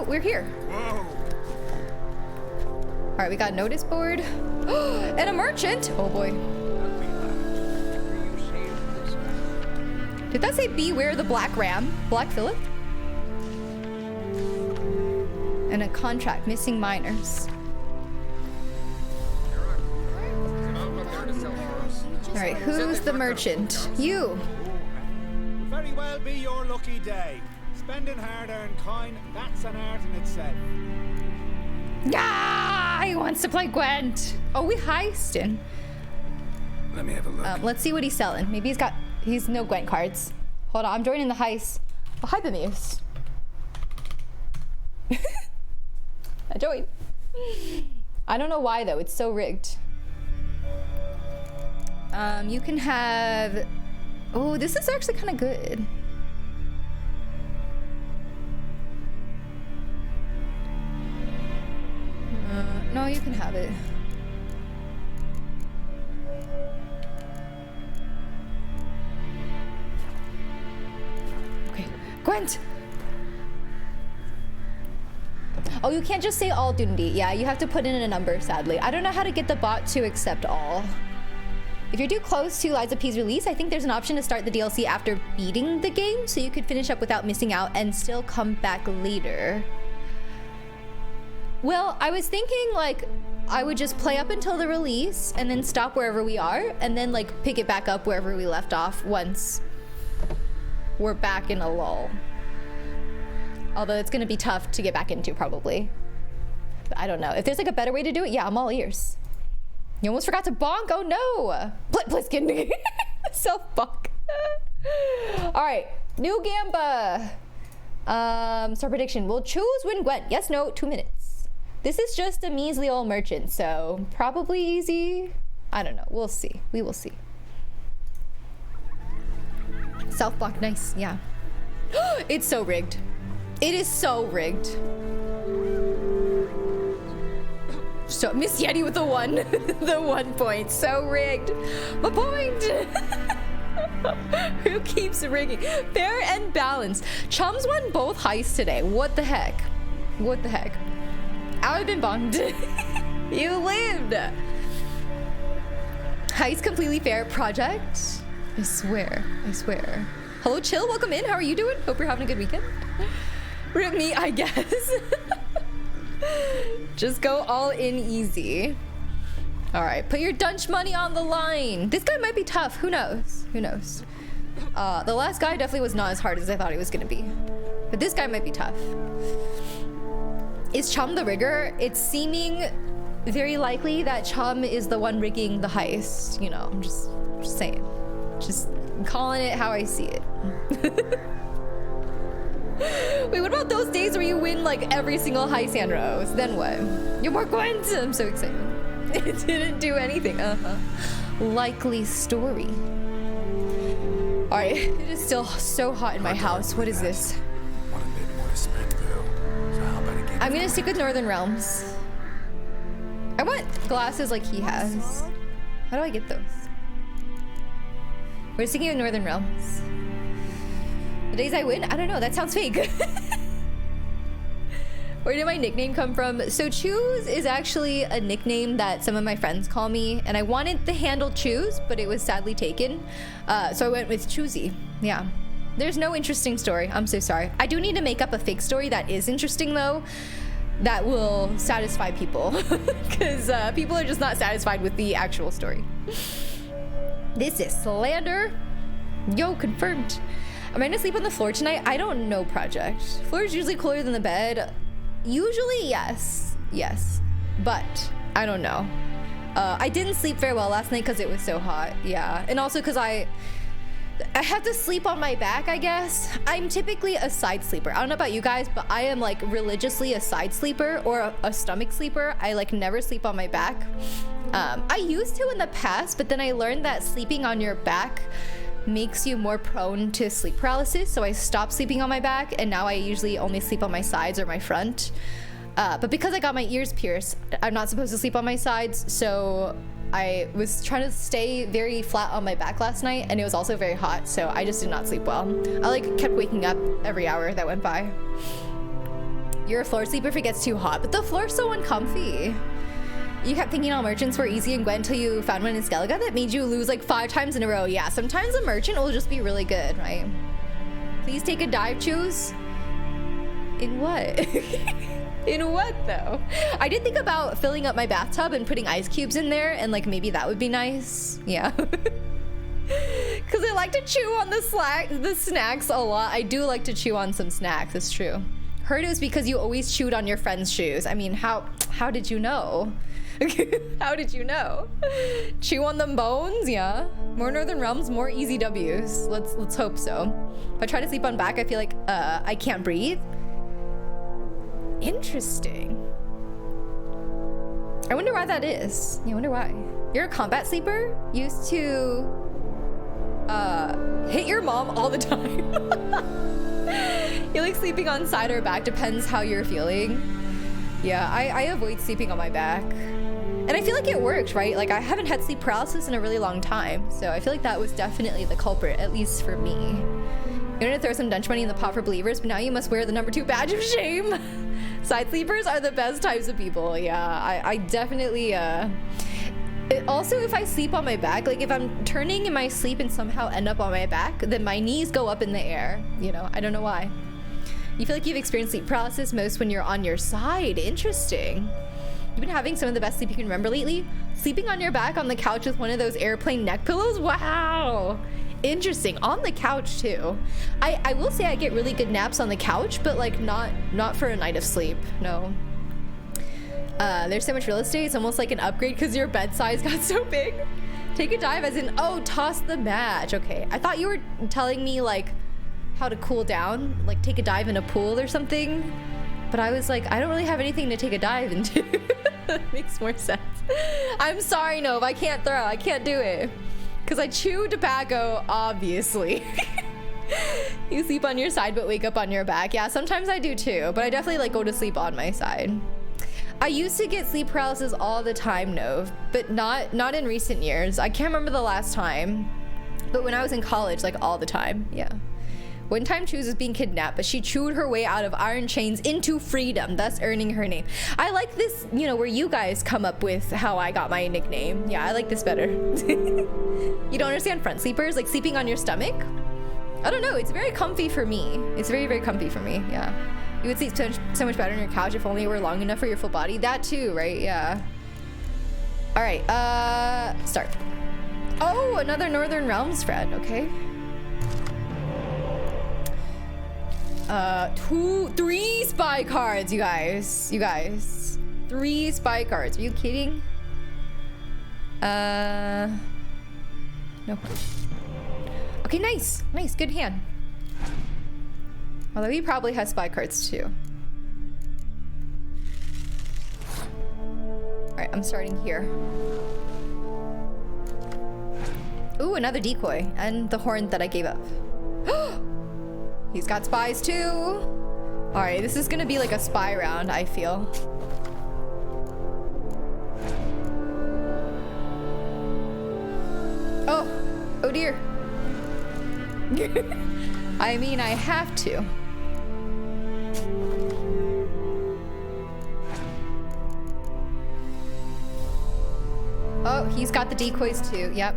we're here. Whoa. All right, we got a notice board. And a merchant. Oh boy. Did that say beware the black ram? Black Phillip? And a contract, missing miners. All right, who's the merchant? You. Very well be your lucky day. Spending hard-earned coin, that's an art in itself. Ah, he wants to play Gwent. Oh, we heisting. Let me have a look. Let's see what he's selling. Maybe he's no Gwent cards. Hold on, I'm joining the heist. Behind the muse. I joined. I don't know why though, it's so rigged. You can have, oh, this is actually kind of good. No, you can have it. Okay, Gwent! Oh, you can't just say all Dundi. Yeah, you have to put in a number, sadly. I don't know how to get the bot to accept all. If you're too close to Lies of P's release, I think there's an option to start the DLC after beating the game, so you could finish up without missing out and still come back later. Well, I was thinking like I would just play up until the release and then stop wherever we are and then like pick it back up wherever we left off once we're back in a lull. Although it's gonna be tough to get back into probably. But I don't know. If there's like a better way to do it, yeah, I'm all ears. You almost forgot to bonk. Oh no! Bliskin. Self-bonk. All right, new Gamba. Star prediction. We'll choose win Gwent. Yes, no, 2 minutes. This is just a measly old merchant, so probably easy. I don't know. We'll see. We will see. Self-block, nice. Yeah. It's so rigged. It is so rigged. So Miss Yeti with the 1, the 1 point. So rigged. My point. Who keeps rigging? Fair and balanced. Chums won both heists today. What the heck? What the heck? I would have been bummed. You lived. Heist completely fair project. I swear. I swear. Hello, Chill. Welcome in. How are you doing? Hope you're having a good weekend. Rip me, I guess. Just go all in easy. All right, put your dunch money on the line. This guy might be tough. Who knows? Who knows? The last guy definitely was not as hard as I thought he was gonna be. But this guy might be tough. Is Chum the rigger? It's seeming very likely that Chum is the one rigging the heist. You know, I'm just saying. Just calling it how I see it. Wait, what about those days where you win like every single heist, Sandros? Then what? You're more Gwent. I'm so excited. It didn't do anything. Likely story. All right, it is still so hot in my house. What is this? Want a bit more to spend though. So how about a game? I'm gonna stick with Northern Realms. I want glasses like he has. How do I get those? We're sticking with Northern Realms. The days I win? I don't know. That sounds fake. Where did my nickname come from? So Choose is actually a nickname that some of my friends call me, and I wanted the handle Choose, but it was sadly taken. So I went with Choosy. Yeah. There's no interesting story. I'm so sorry. I do need to make up a fake story that is interesting though, that will satisfy people, because people are just not satisfied with the actual story. This is slander. Yo, confirmed. Am I gonna sleep on the floor tonight? I don't know, Project. Floor is usually cooler than the bed. Usually, yes. Yes. But, I don't know. I didn't sleep very well last night because it was so hot. Yeah. And also because I have to sleep on my back, I guess. I'm typically a side sleeper. I don't know about you guys, but I am like religiously a side sleeper or a stomach sleeper. I like never sleep on my back. I used to in the past, but then I learned that sleeping on your back makes you more prone to sleep paralysis, so I stopped sleeping on my back, and now I usually only sleep on my sides or my front. But because I got my ears pierced, I'm not supposed to sleep on my sides, so I was trying to stay very flat on my back last night, and it was also very hot, so I just did not sleep well. I like kept waking up every hour that went by. You're a floor sleeper if it gets too hot, but the floor's so uncomfy. You kept thinking all merchants were easy and Gwent until you found one in Skellige that made you lose like 5 times in a row. Yeah, sometimes a merchant will just be really good, right? Please take a dive, choose. In what? In what though? I did think about filling up my bathtub and putting ice cubes in there, and like maybe that would be nice. Yeah. Because I like to chew on the snacks a lot. I do like to chew on some snacks, it's true. Heard it was because you always chewed on your friend's shoes. I mean, how did you know? How did you know? Chew on them bones, yeah. More Northern Realms, more easy W's. Let's hope so. If I try to sleep on back, I feel like I can't breathe. Interesting. I wonder why that is. Yeah, I wonder why. You're a combat sleeper? Used to hit your mom all the time. You like sleeping on side or back, depends how you're feeling. Yeah, I avoid sleeping on my back. And I feel like it worked, right? Like I haven't had sleep paralysis in a really long time. So I feel like that was definitely the culprit, at least for me. You're gonna throw some dungeon money in the pot for believers, but now you must wear the #2 badge of shame. Side sleepers are the best types of people. Yeah, I definitely, also, if I sleep on my back, like if I'm turning in my sleep and somehow end up on my back, then my knees go up in the air. You know, I don't know why. You feel like you've experienced sleep paralysis most when you're on your side. Interesting. You've been having some of the best sleep you can remember lately? Sleeping on your back on the couch with one of those airplane neck pillows? Wow. Interesting. On the couch too. I will say I get really good naps on the couch, but like not for a night of sleep. No. There's so much real estate, it's almost like an upgrade because your bed size got so big. Take a dive as in, oh, toss the match. Okay, I thought you were telling me like how to cool down, like take a dive in a pool or something. But I was like, I don't really have anything to take a dive into. That makes more sense. I'm sorry, Nove, I can't throw, I can't do it. Because I chew tobacco, obviously. You sleep on your side but wake up on your back. Yeah, sometimes I do too, but I definitely like go to sleep on my side. I used to get sleep paralysis all the time, Nove, but not in recent years. I can't remember the last time, but when I was in college, like all the time, yeah. One time Choose was being kidnapped, but she chewed her way out of iron chains into freedom, thus earning her name. I like this, you know, where you guys come up with how I got my nickname. Yeah, I like this better. You don't understand front sleepers? Like sleeping on your stomach? I don't know, it's very comfy for me. It's very, very comfy for me, yeah. You would sleep so much better on your couch if only it were long enough for your full body. That too, right? Yeah. All right, start. Oh, another Northern Realms friend, okay. 3 spy cards, you guys. 3 spy cards, are you kidding? No. Okay, nice, good hand. Although he probably has spy cards too. All right, I'm starting here. Ooh, another decoy and the horn that I gave up. He's got spies too. All right, this is gonna be like a spy round, I feel. Oh dear. I mean, I have to. Oh, he's got the decoys too, yep.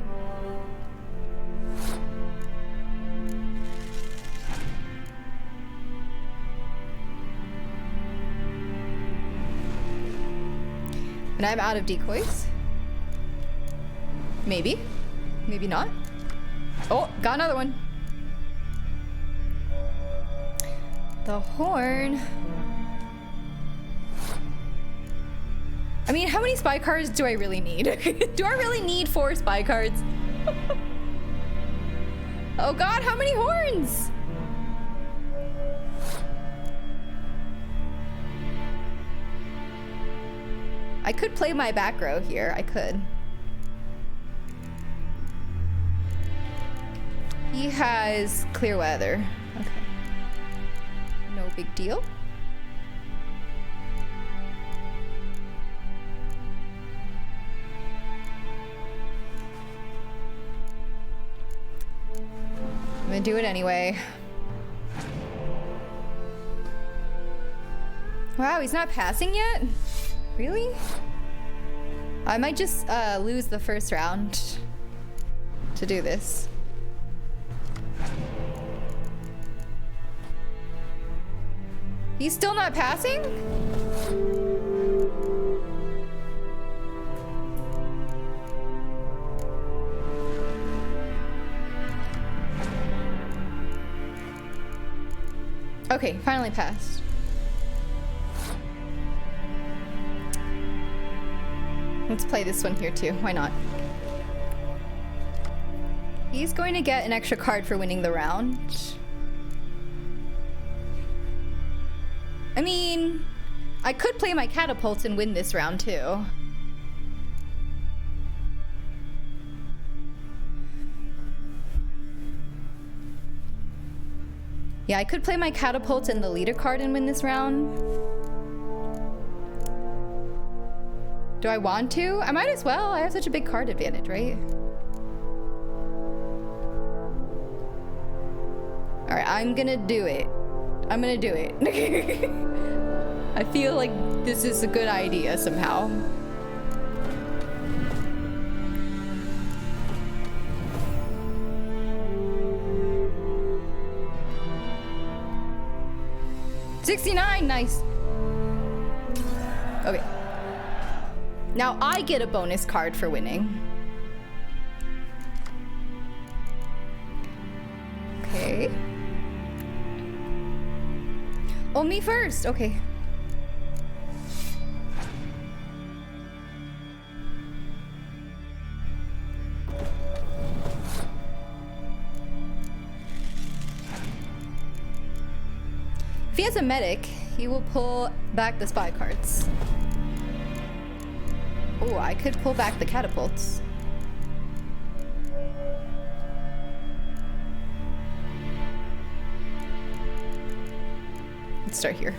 And I'm out of decoys. Maybe. Maybe not. Oh, got another one. The horn. I mean, how many spy cards do I really need? Do I really need 4 spy cards? Oh god, how many horns? I could play my back row here. I could. He has clear weather. Okay. No big deal. I'm gonna do it anyway. Wow, he's not passing yet? Really? I might just lose the first round to do this. He's still not passing? Okay, finally passed. Let's play this one here too. Why not? He's going to get an extra card for winning the round. I mean, I could play my catapults and win this round too. Yeah, I could play my catapults and the leader card and win this round. Do I want to? I might as well. I have such a big card advantage, right? All right, I'm gonna do it. I'm gonna do it. I feel like this is a good idea somehow. $69, nice. Okay. Now I get a bonus card for winning. Okay. Oh, me first. Okay. If he has a medic, he will pull back the spy cards. Oh, I could pull back the catapults. Let's start here.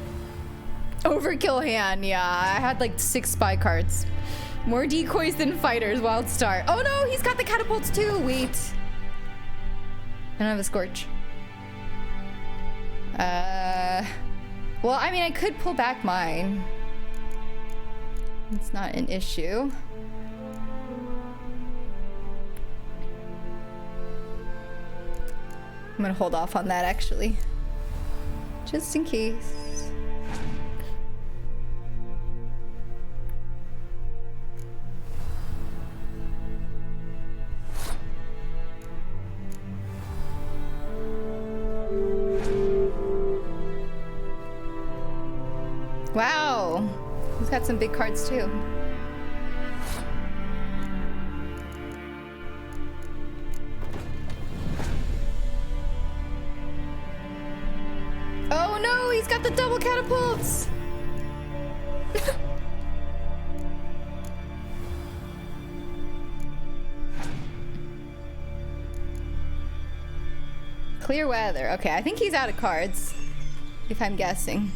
Overkill hand, yeah. I had like 6 spy cards. More decoys than fighters, wild start. Oh no, he's got the catapults too, wait. I don't have a scorch. Well, I mean, I could pull back mine. It's not an issue. I'm gonna hold off on that actually. Just in case. Wow, he's got some big cards too. Oh no, he's got the double catapults! Clear weather. Okay, I think he's out of cards, if I'm guessing.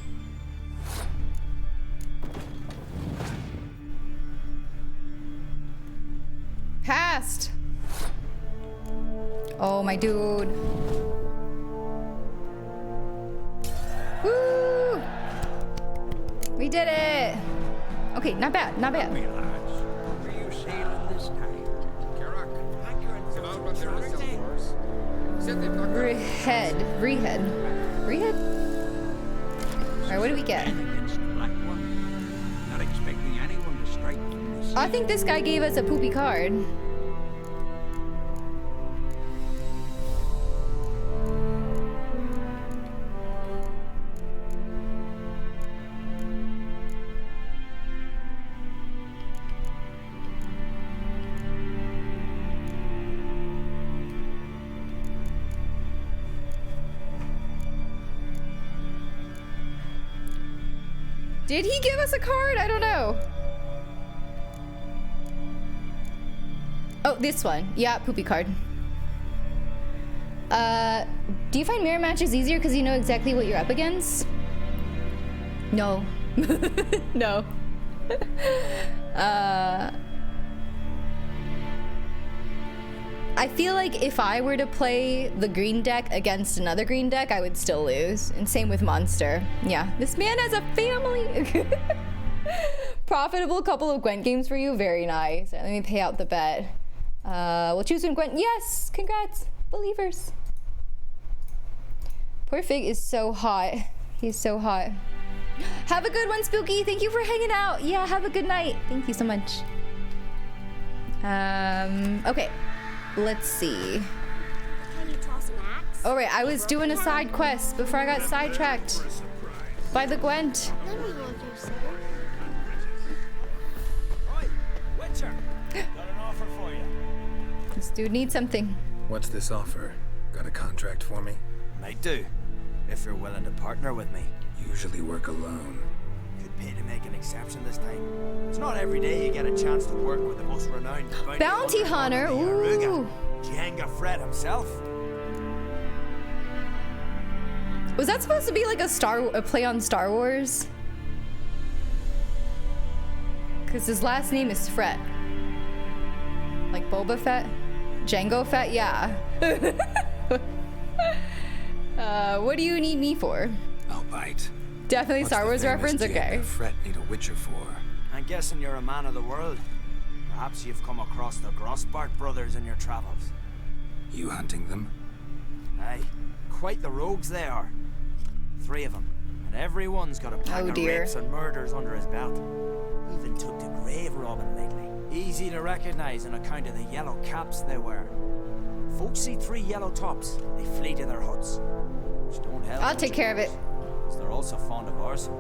Passed. Oh, my dude. Woo! We did it. Okay, not bad, not bad. Where you sailing this time? Karak, come out when there is no wars. Rehead. Alright, what do we get? Not expecting anyone to strike from this. I think this guy gave us a poopy card. Did he give us a card? I don't know. Oh, this one. Yeah, poopy card. Do you find mirror matches easier because you know exactly what you're up against? No. No. I feel like if I were to play the green deck against another green deck, I would still lose. And same with Monster. Yeah, this man has a family. Profitable couple of Gwent games for you. Very nice. Let me pay out the bet. We'll choose one Gwent. Yes, congrats, believers. Poor Fig is so hot. He's so hot. Have a good one, Spooky. Thank you for hanging out. Yeah, have a good night. Thank you so much. Okay. Let's see. Can you toss an axe? All right, I was doing a side quest before I got sidetracked by the Gwent. Let me hold you, sir. Oi, Witcher! Got an offer for you. This dude needs something. What's this offer? Got a contract for me? Might do, if you're willing to partner with me. Usually work alone. Could pay to make an exception this time. It's not every day you get a chance to work with the most renowned bounty hunter. Ooh. Jango Fett himself. Was that supposed to be like a play on Star Wars? Because his last name is Fett. Like Boba Fett? Jango Fett? Yeah. What do you need me for? I'll bite. Definitely What's Star Wars the famous reference? Okay. Jango Fett need a Witcher for? I'm guessing you're a man of the world. Perhaps you've come across the Grossbart brothers in your travels. You hunting them? Aye. Quite the rogues they are. 3 of them. And everyone's got a pack of rapes and murders under his belt. Even took to grave robbing lately. Easy to recognize on account of the yellow caps they wear. Folks see 3 yellow tops, they flee to their huts. Which don't help. I'll take care of it. Because they're also fond of arson.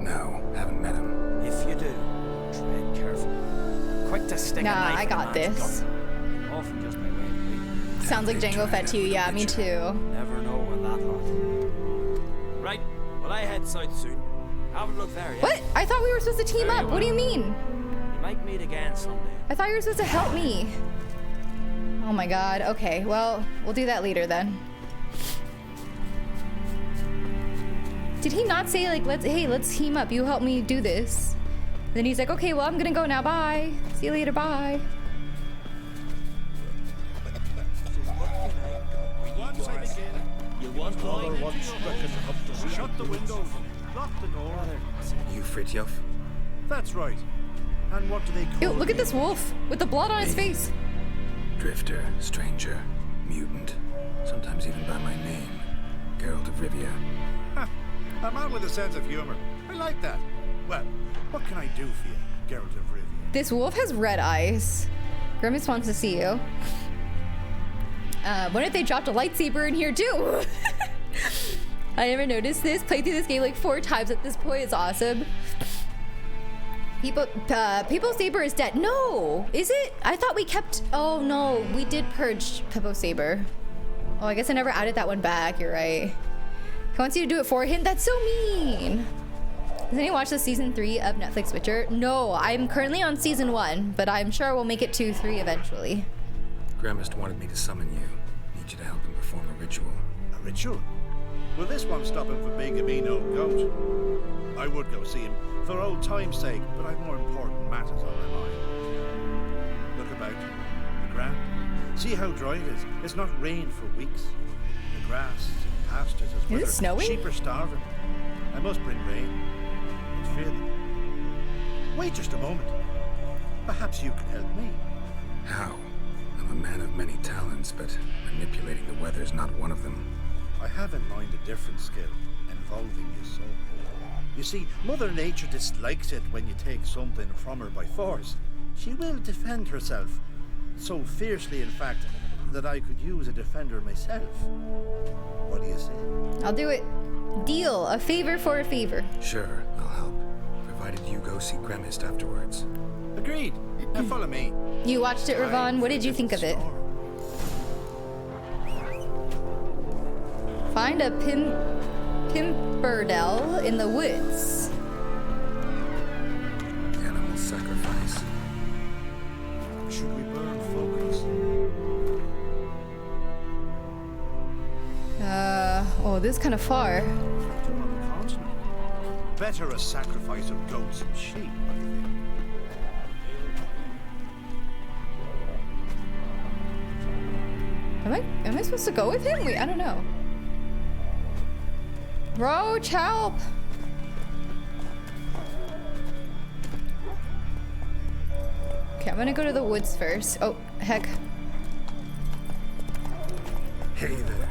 No, haven't met him. If you do, tread careful. Quick to stick a knife I got this. Gut. Often just by way of reading. Sounds like Jango Fett to you. Yeah, me too. Never know with that lot. Right, well I head south soon. Have a look there, yeah? What? I thought we were supposed to team up. What do you mean? We might meet again someday. I thought you were supposed to help me. Oh my god. Okay, well, we'll do that later then. Did he not say like, let's team up. You help me do this. And then he's like, okay, well, I'm gonna go now. Bye. See you later. Bye. Shut the window. Lock the door. You Fritjof? That's right. And what do they call Ew, look at this wolf with the blood on his face. Drifter, stranger, mutant. Sometimes even by my name. Geralt of Rivia. A man with a sense of humor. I like that. Well, what can I do for you, Geralt of Rivia? This wolf has red eyes. Grimace wants to see you. What if they dropped a lightsaber in here too? I never noticed this. Played through this game like 4 times at this point. It's awesome. People Saber is dead. No, is it? I thought we kept. Oh no, we did purge Pippo Saber. Oh, I guess I never added that one back. You're right. He wants you to do it for him. That's so mean. Has anyone watched the season 3 of Netflix Witcher? No, I'm currently on season 1, but I'm sure we'll make it to 3 eventually. Grandmaster wanted me to summon you. Need you to help him perform a ritual. A ritual? Will this one stop him from being a mean old goat? I would go see him for old time's sake, but I've more important matters on my mind. Look about. The ground. See how dry it is. It's not rained for weeks. The grass and pastures is withered. Is it snowing? Sheep are starving. I must bring rain. And fear them. Wait just a moment. Perhaps you can help me. How? I'm a man of many talents, but manipulating the weather's not one of them. I have in mind a different skill, involving your soul. You see, Mother Nature dislikes it when you take something from her by force. She will defend herself. So fiercely, in fact, that I could use a defender myself. What do you say? I'll do it. Deal. A favor for a favor. Sure, I'll help. Provided you go see Gremist afterwards. Agreed. Now follow me. You watched it, Ravon. What did you think of it? Find a Pimpernel in the woods. Animal sacrifice. Should we burn focus? Oh, this is kind of far. Better a sacrifice of goats and sheep, I think. Am I supposed to go with him? Wait, I don't know. Roach, help! Okay, I'm gonna go to the woods first. Oh, heck. Hey there.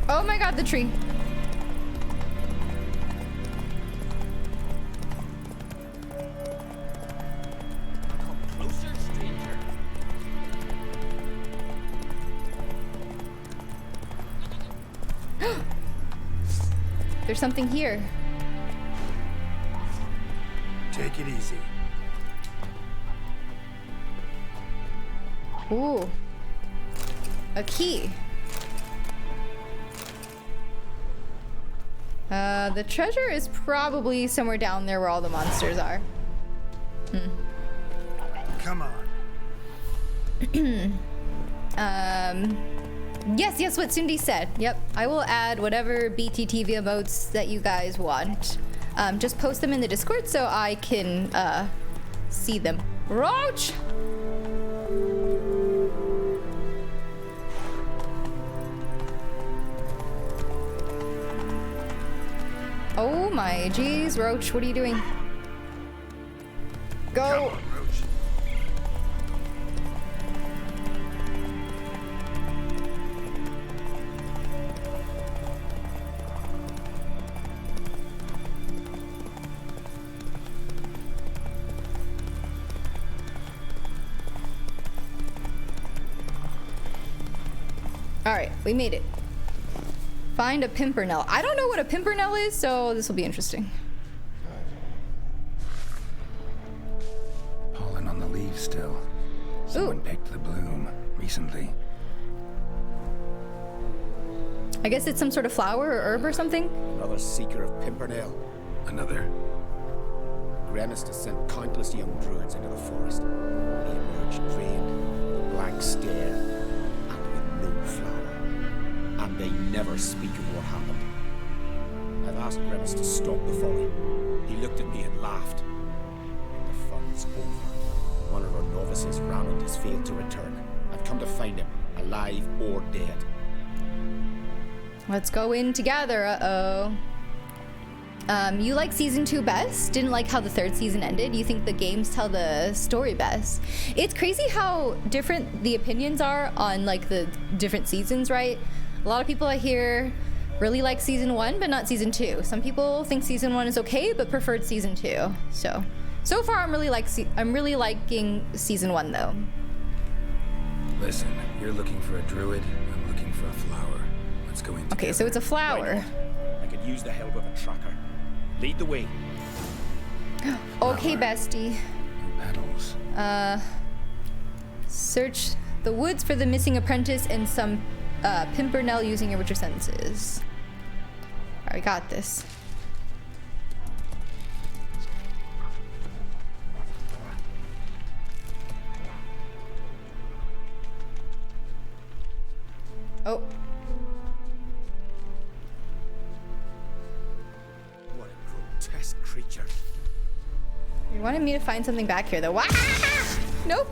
Oh my god, the tree. Come closer, stranger. There's something here. Take it easy. Ooh. A key. The treasure is probably somewhere down there where all the monsters are. Come on. Yes, what Cindy said. Yep, I will add whatever BTTV emotes that you guys want. Just post them in the Discord so I can see them. Roach! Oh my geez, Roach, what are you doing? Go! Come on, Roach. Alright, we made it. Find a pimpernel. I don't know what a pimpernel is, so this will be interesting. Pollen on the leaves still. Someone picked the bloom recently. I guess it's some sort of flower or herb or something. Another seeker of Pimpernel. Another. Gremis has sent countless young druids into the forest. They emerged drained, blank stare, and with no flower. And they never speak of what happened. I've asked Gremis to stop the folly. He looked at me and laughed. The fun's over. One of our novices, Ramond, has failed to return. I've come to find him, alive or dead. Let's go in together, uh-oh. You like season 2 best? Didn't like how the 3rd season ended? You think the games tell the story best? It's crazy how different the opinions are on like the different seasons, right? A lot of people I hear really like season 1, but not season 2. Some people think season 1 is okay, but preferred season 2. So far I'm really liking season 1 though. Listen, you're looking for a druid, I'm looking for a flower. Let's go in together. Okay, so it's a flower. I could use the help of a tracker. Lead the way. Okay, bestie. Petals. Search the woods for the missing apprentice and some pimpernel using your Witcher senses. Alright, we got this. Oh. What a grotesque creature. You wanted me to find something back here though. Ah! No.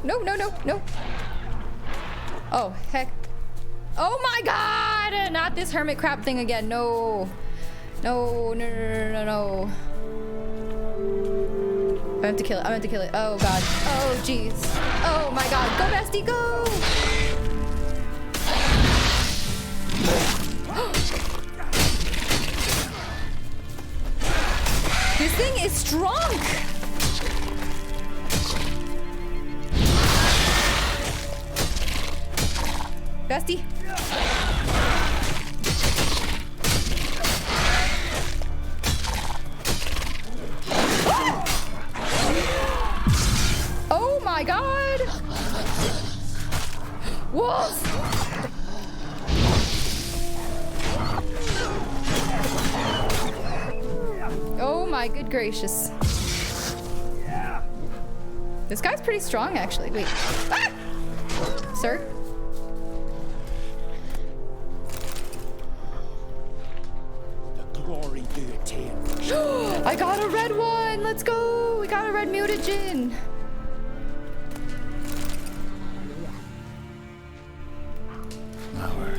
Oh, heck. Oh my god! Not this hermit crab thing again. No. I have to kill it. Oh god. Oh jeez. Oh my god. Go, bestie, go! This thing is strong! Bestie. Oh my god! Wolves! Oh my good gracious. This guy's pretty strong actually. Wait. Ah! Sir? Glory do it to you. I got a red one! Let's go! We got a red mutagen! flower.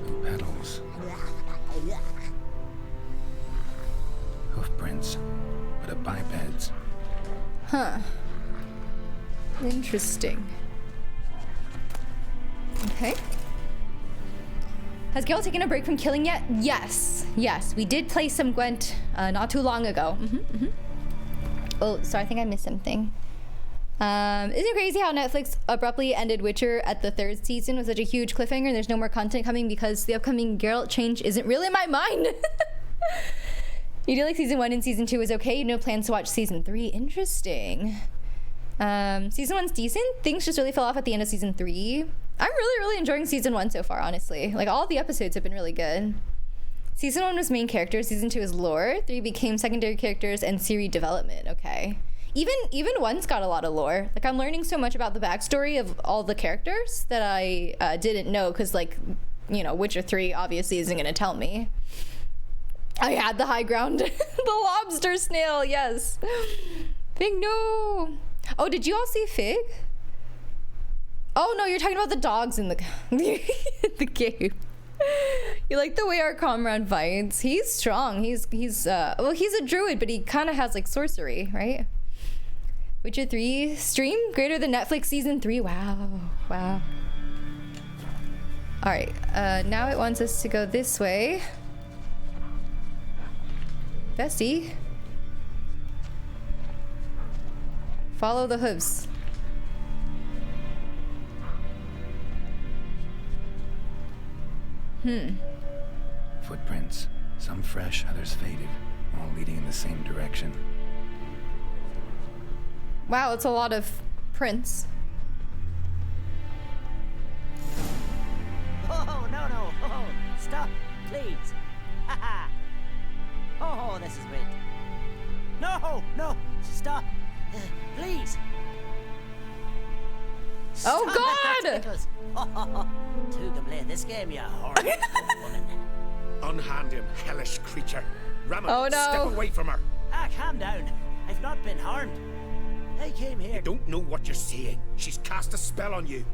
Blue petals. Hoofprints, but a biped's. Huh. Interesting. Okay. Has Geralt taken a break from killing yet? Yes. Yes, we did play some Gwent not too long ago. Oh, sorry, I think I missed something. Isn't it crazy how Netflix abruptly ended Witcher at the 3rd season with such a huge cliffhanger and there's no more content coming because the upcoming Geralt change isn't really in my mind? You feel like season 1 and season 2 is okay? No plans to watch season 3. Interesting. Season 1's decent. Things just really fell off at the end of season 3. I'm really enjoying season 1 so far, honestly. Like, all the episodes have been really good. Season 1 was main characters, season 2 is lore, 3 became secondary characters, and Ciri development. Okay. Even 1's got a lot of lore. Like, I'm learning so much about the backstory of all the characters that I didn't know, because, like, you know, Witcher 3 obviously isn't going to tell me. I had the high ground. The lobster snail, yes. Fig, no. Oh, did you all see Fig? Oh, no, you're talking about the dogs in the cave. You like the way our comrade fights? He's strong. He's well, he's a druid, but he kind of has, like, sorcery, right? Witcher 3 stream greater than Netflix season 3. Wow. Wow. All right. Now it wants us to go this way. Bestie. Follow the hooves. Footprints. Some fresh, others faded. All leading in the same direction. Wow, it's a lot of prints. Oh, no. Oh, stop, please. Haha. Oh, this is great. No, stop. Please. Oh, Stop God! Tugamle, this game, you horrible woman. Unhand him, hellish creature. Ram him, Oh, no. Step away from her. Ah, calm down. I've not been harmed. I came here. You don't know what you're saying. She's cast a spell on you.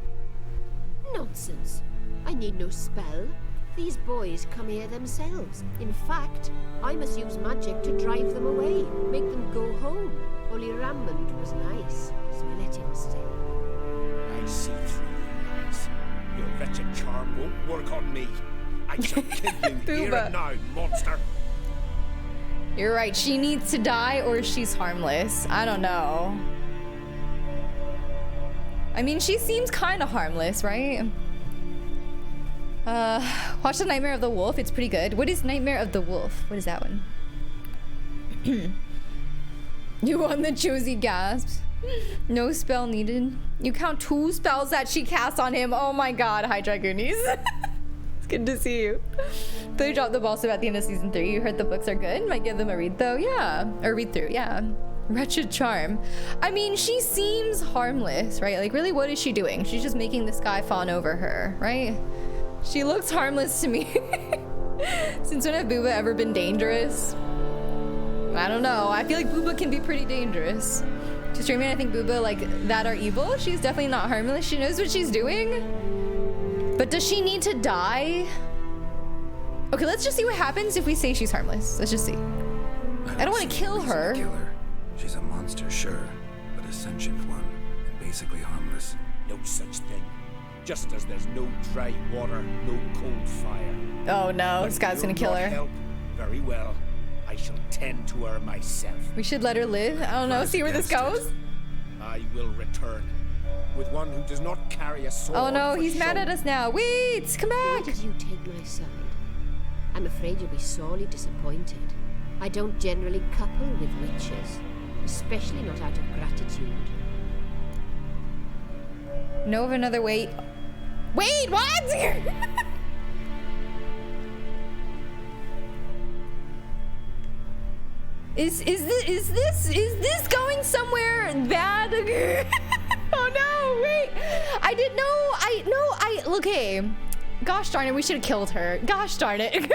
Nonsense. I need no spell. These boys come here themselves. In fact, I must use magic to drive them away, make them go home. Only Rammond was nice, so I let him stay. I see through your lies. Your wretched charm won't work on me. I shall kill you here and now, monster. You're right. She needs to die or she's harmless. I don't know. I mean, she seems kind of harmless, right? Watch The Nightmare of the Wolf. It's pretty good. What is Nightmare of the Wolf? What is that one? You won the Josie gasps. No spell needed. You count 2 spells that she casts on him. Oh my god, hi Dragoonies. It's good to see you. They dropped the ball so at the end of season 3. You heard the books are good? Might give them a read though. Yeah. Or read through, yeah. Wretched charm. I mean, she seems harmless, right? Like, really, what is she doing? She's just making this guy fawn over her, right? She looks harmless to me. Since when have Booba ever been dangerous? I don't know. I feel like Booba can be pretty dangerous. To streaming, I think Booba, like, that are evil. She's definitely not harmless. She knows what she's doing. But does she need to die? Okay, let's just see what happens if we say she's harmless. Let's just see. I don't want to kill her. She's a monster, sure, but a sentient one, and basically harmless. No such thing. Just as there's no dry water, no cold fire. Oh no, this guy's gonna kill her. Help, very well. I shall tend to her myself. We should let her live. I don't know, see where this goes. I will return with one who does not carry a sword. Oh no, he's mad at us now. Wait, come back. Why did you take my side? I'm afraid you'll be sorely disappointed. I don't generally couple with witches, especially not out of gratitude. Know of another way. Wait, what? Is this going somewhere bad? Oh no, wait. Okay. Gosh darn it, we should have killed her. Gosh darn it.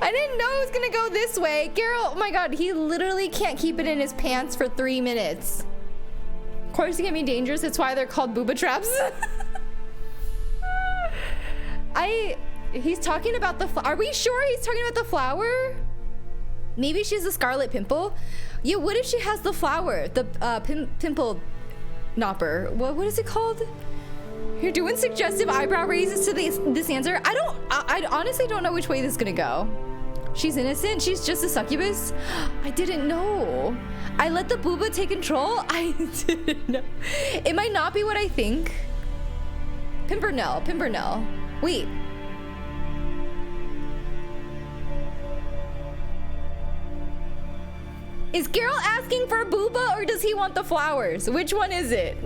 I didn't know it was gonna go this way. Geralt, oh my god, he literally can't keep it in his pants for 3 minutes. Of course, it can be dangerous. That's why they're called booba traps. He's talking about the are we sure he's talking about the flower? Maybe she's a scarlet pimple. Yeah, what if she has the flower? The pimple knopper. What is it called? You're doing suggestive eyebrow raises to this answer. I honestly don't know which way this is gonna go. She's innocent. She's just a succubus. I didn't know. I let the booba take control. I didn't know. It might not be what I think. Pimpernel. Wait. Is Geralt asking for a booba or does he want the flowers? Which one is it?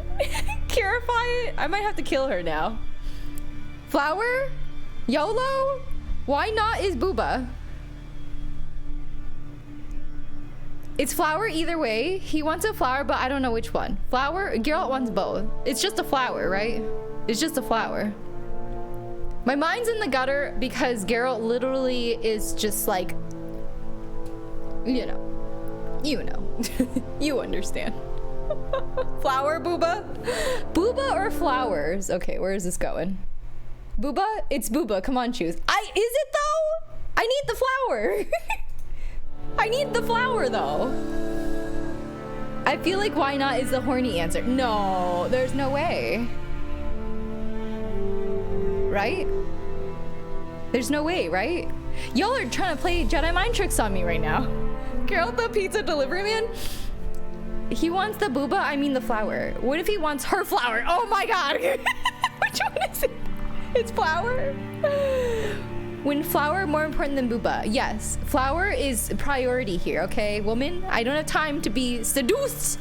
Purify it? I might have to kill her now. Flower? YOLO? Why not is booba? It's flower either way. He wants a flower, but I don't know which one. Flower? Geralt wants both. It's just a flower, right? It's just a flower. My mind's in the gutter because Geralt literally is just like, you know. You understand. Flower, booba? Booba or flowers? Okay, where is this going? Booba? It's booba. Come on, choose. Is it though? I need the flower. I need the flower though. I feel like why not is the horny answer. No, there's no way. Right? There's no way, right? Y'all are trying to play Jedi mind tricks on me right now. Geralt the pizza delivery man? He wants the booba, I mean the flower. What if he wants her flower? Oh my god! Which one is it? It's flower? When flower more important than booba? Yes, flower is priority here, okay? Woman, I don't have time to be seduced.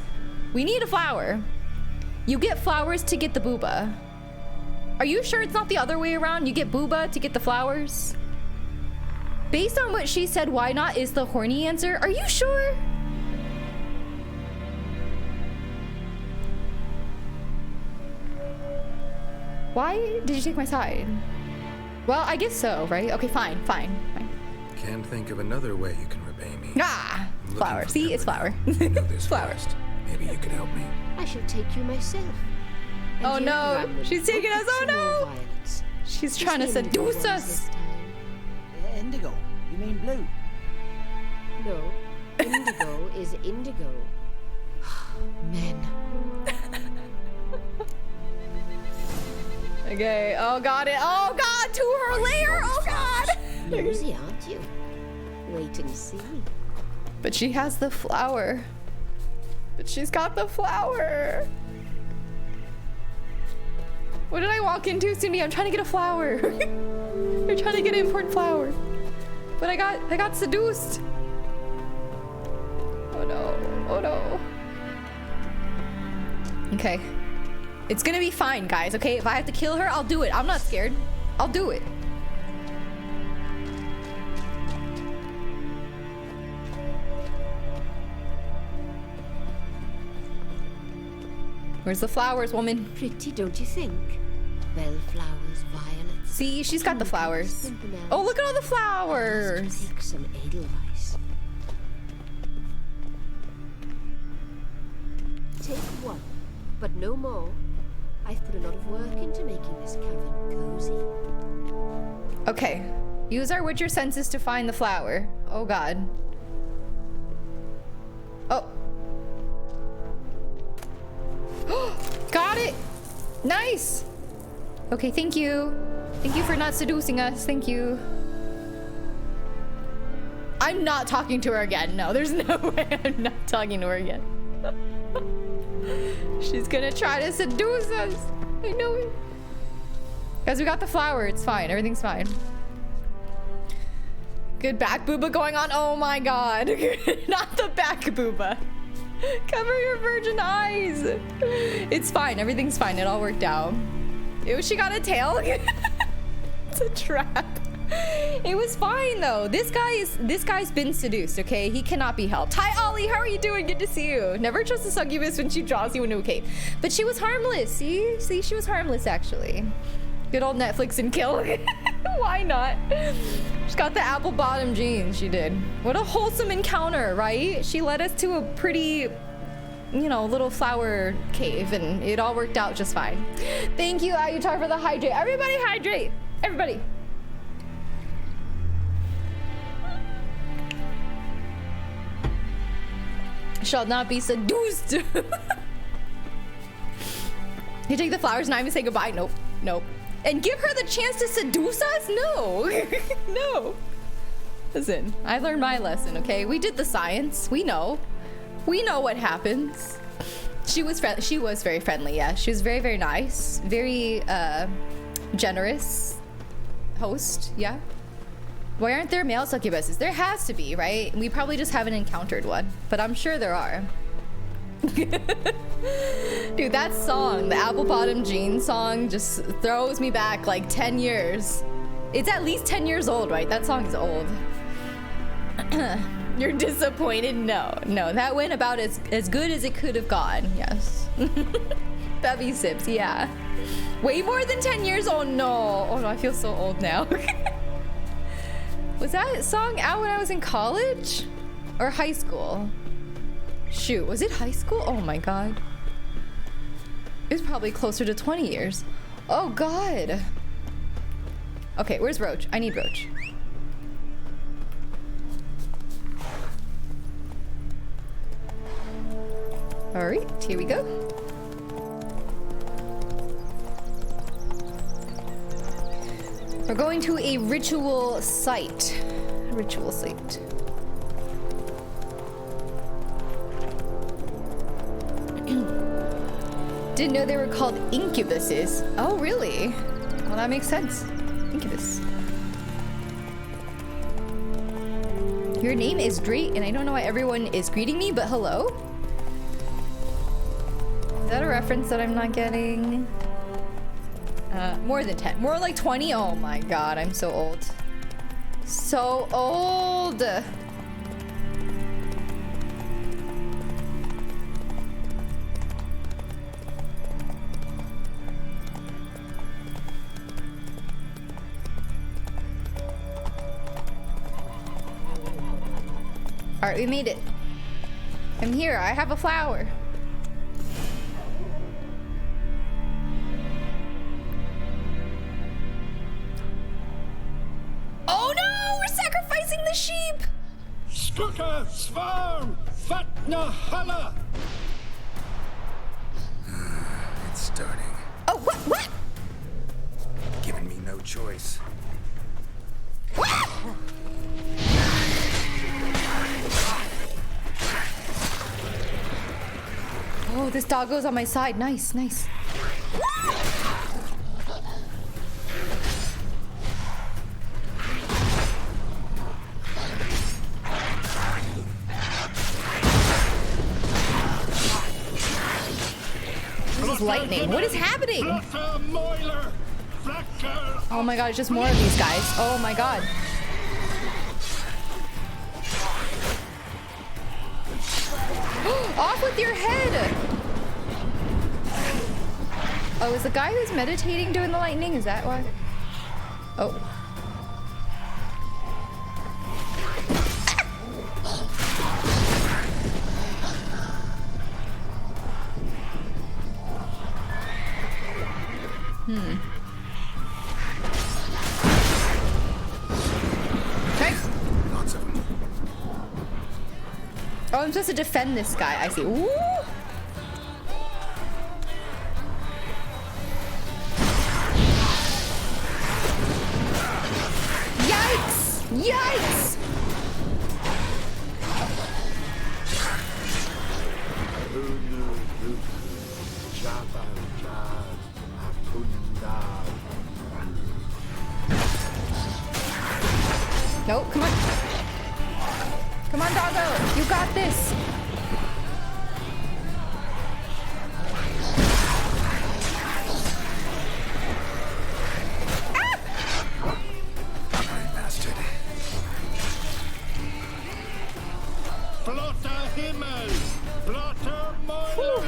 We need a flower. You get flowers to get the booba. Are you sure it's not the other way around? You get booba to get the flowers? Based on what she said, why not is the horny answer? Are you sure? Why did you take my side? Well, I guess so, right? Okay, fine. Can't think of another way you can repay me. Ah, flower. See, it's flower. It's flower. Maybe you could help me. I shall take you myself. And Oh you, no, Ramon, she's taking us. Oh some more no. violets. She's trying to seduce us. Indigo. You mean blue? No, indigo is indigo. Men. Okay, oh god, oh god, to her lair, oh god! Nosy, aren't you? Wait and see. But she has the flower. But she's got the flower. What did I walk into, Cindy? I'm trying to get a flower. You're trying to get an important flower. But I got seduced. Oh no. Okay. It's gonna be fine, guys, okay? If I have to kill her, I'll do it. I'm not scared. I'll do it. Where's the flowers, woman? Pretty, don't you think? Bellflowers, violets. See, she's got the flowers. Oh, look at all the flowers. Take some Edelweiss. Take one, but no more. I've put a lot of work into making this cavern cozy. Okay. Use our Witcher senses to find the flower. Oh god. Oh. Got it! Nice! Okay, thank you. Thank you for not seducing us. Thank you. I'm not talking to her again. No, there's no way I'm not talking to her again. She's gonna try to seduce us. I know it. Guys, we got the flower. It's fine. Everything's fine. Good back booba going on. Oh my god. Not the back booba. Cover your virgin eyes. It's fine. Everything's fine. It all worked out. Ew, she got a tail. It's a trap. It was fine though. This guy's been seduced, okay? He cannot be helped. Hi Ollie, how are you doing? Good to see you. Never trust a succubus when she draws you into a cave. But she was harmless. See, she was harmless actually. Good old Netflix and kill. Why not? She's got the apple bottom jeans. She did. What a wholesome encounter, right? She led us to a pretty, you know, little flower cave and it all worked out just fine. Thank you, Ayutar, for the hydrate. Everybody hydrate. Everybody. Shall not be seduced. You take the flowers and not even say goodbye. Nope. Nope. And give her the chance to seduce us? No. No. Listen, I learned my lesson, okay? We did the science. We know. We know what happens. She was very friendly, yeah. She was very, very nice. Very generous host, yeah. Why aren't there male succubuses? There has to be, right? We probably just haven't encountered one, but I'm sure there are. Dude, that song, the Apple Bottom Jeans song, just throws me back like 10 years. It's at least 10 years old, right? That song is old. You're disappointed? No, that went about as good as it could have gone. Yes. Bevy Sips, yeah. Way more than 10 years old. No. Oh no, I feel so old now. Was that song out when I was in college or high school? Shoot, was it high school? Oh my god. It was probably closer to 20 years. Oh god. Okay, where's Roach? I need Roach. Alright, here we go. We're going to a ritual site. Ritual site. Didn't know they were called incubuses. Oh, really? Well, that makes sense. Incubus. Your name is Drake, and I don't know why everyone is greeting me, but hello? Is that a reference that I'm not getting? More than 10. More like 20? Oh my god, I'm so old. So old! Alright, we made it. I'm here. I have a flower. Oh no! We're sacrificing the sheep! Skuka, Svarm, Fatna Hala! It's starting. Oh, what? Giving me no choice. Oh, this doggo's on my side. Nice, nice. This is lightning. What is happening? Oh my god, it's just more of these guys. Oh my god. Off with your head! Oh, is the guy who's meditating doing the lightning? Is that why? Oh. Okay. Lots of them. Oh, I'm supposed to defend this guy. I see. Ooh. Yikes! Yikes! Nope, come on. Come on, doggo. You got this. Bastard. Blotter Himmel! Blotter Moiler!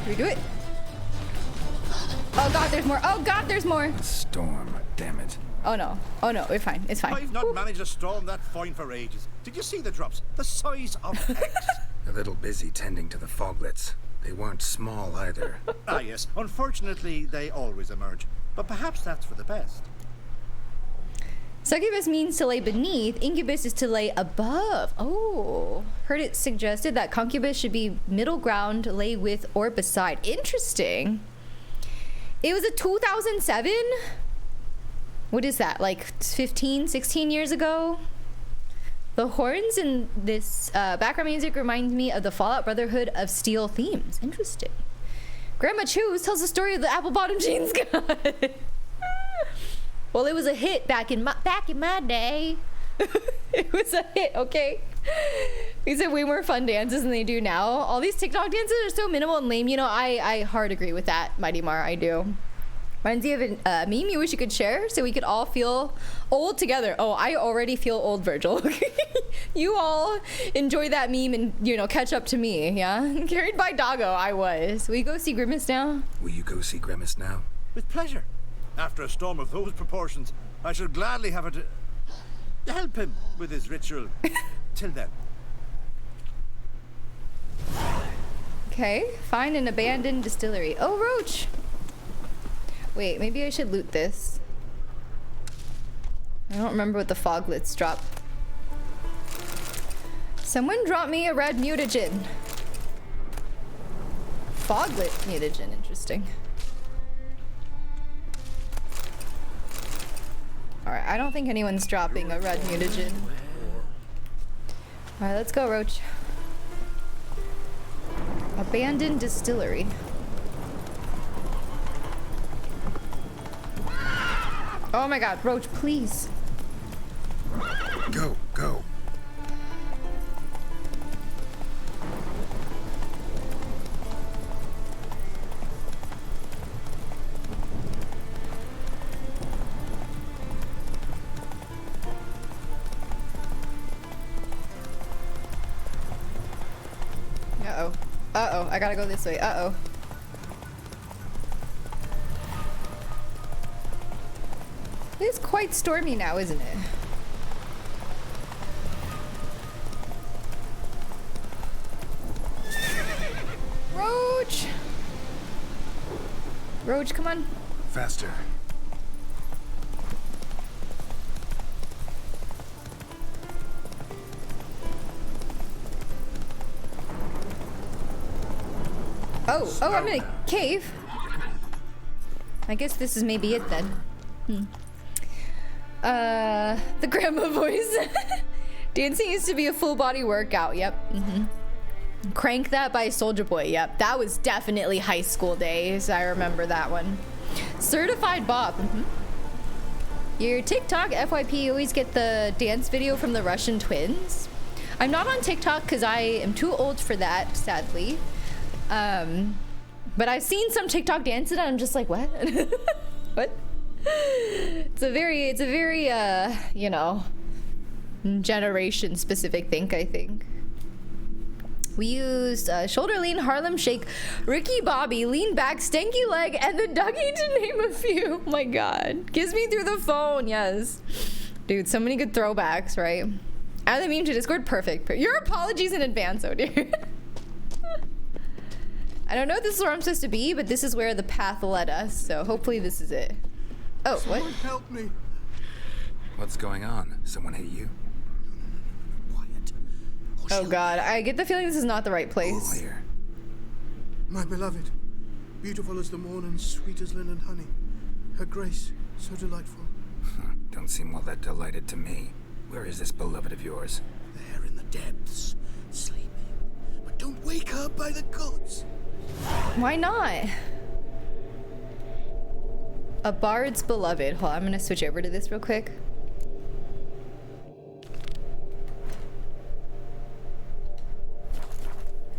Can we do it? Oh god, there's more. Oh god, there's more. Storm, damn it. Oh no. Oh no, we're fine. It's fine. I've not managed a storm that fine for ages. Did you see the drops? The size of eggs. A little busy tending to the foglets. They weren't small either. Ah, yes. Unfortunately, they always emerge. But perhaps that's for the best. Succubus means to lay beneath. Incubus is to lay above. Oh. Heard it suggested that concubus should be middle ground, lay with or beside. Interesting. It was a 2007? What is that? Like 15, 16 years ago? The horns in this background music reminds me of the Fallout Brotherhood of Steel themes. Interesting. Grandma Choose tells the story of the apple bottom jeans guy. Well, it was a hit back in my day. It was a hit, okay? These are way more fun dances than they do now. All these TikTok dances are so minimal and lame. You know, I hard agree with that, Mighty Mar. I do. Reminds you of a meme you wish you could share so we could all feel old together. Oh, I already feel old, Virgil. You all enjoy that meme and, you know, catch up to me, yeah? Carried by Doggo, I was. Will you go see Grimace now? Will you go see Grimace now? With pleasure. After a storm of those proportions, I should gladly have it to help him with his ritual. Till then. Okay, find an abandoned distillery. Oh, Roach! Wait, maybe I should loot this. I don't remember what the foglets drop. Someone dropped me a red mutagen. Foglet mutagen, interesting. Alright, I don't think anyone's dropping a red mutagen. Alright, let's go, Roach. Abandoned distillery. Oh my god, Roach, please. Go, go. Uh-oh. Uh-oh, I gotta go this way. Uh-oh. It is quite stormy now, isn't it? Roach! Roach, come on. Faster. Oh, I'm in a cave. I guess this is maybe it then. The grandma voice. Dancing used to be a full body workout. Yep. Crank That by Soulja Boy. Yep. That was definitely high school days. I remember that one. Certified Bob. Your TikTok FYP, you always get the dance video from the Russian twins. I'm not on TikTok because I am too old for that, sadly. But I've seen some TikTok dances and I'm just like, what? What? It's a very, you know, generation specific thing, I think. We used shoulder lean, Harlem shake, Ricky Bobby, lean back, stanky leg, and the Dougie to name a few. Oh my God. Kiss me through the phone. Yes. Dude, so many good throwbacks, right? Add the meme to Discord. Perfect. Your apologies in advance, oh dear. I don't know if this is where I'm supposed to be, but this is where the path led us, so hopefully this is it. Oh, what? Someone help me. What's going on? Someone hit you? Oh God, I get the feeling this is not the right place. Oh, here. My beloved, beautiful as the morn and sweet as linden honey. Her grace, so delightful. Don't seem all that delighted to me. Where is this beloved of yours? There in the depths, sleeping. But don't wake her by the gods. Why not? A bard's beloved. Hold on, I'm gonna switch over to this real quick.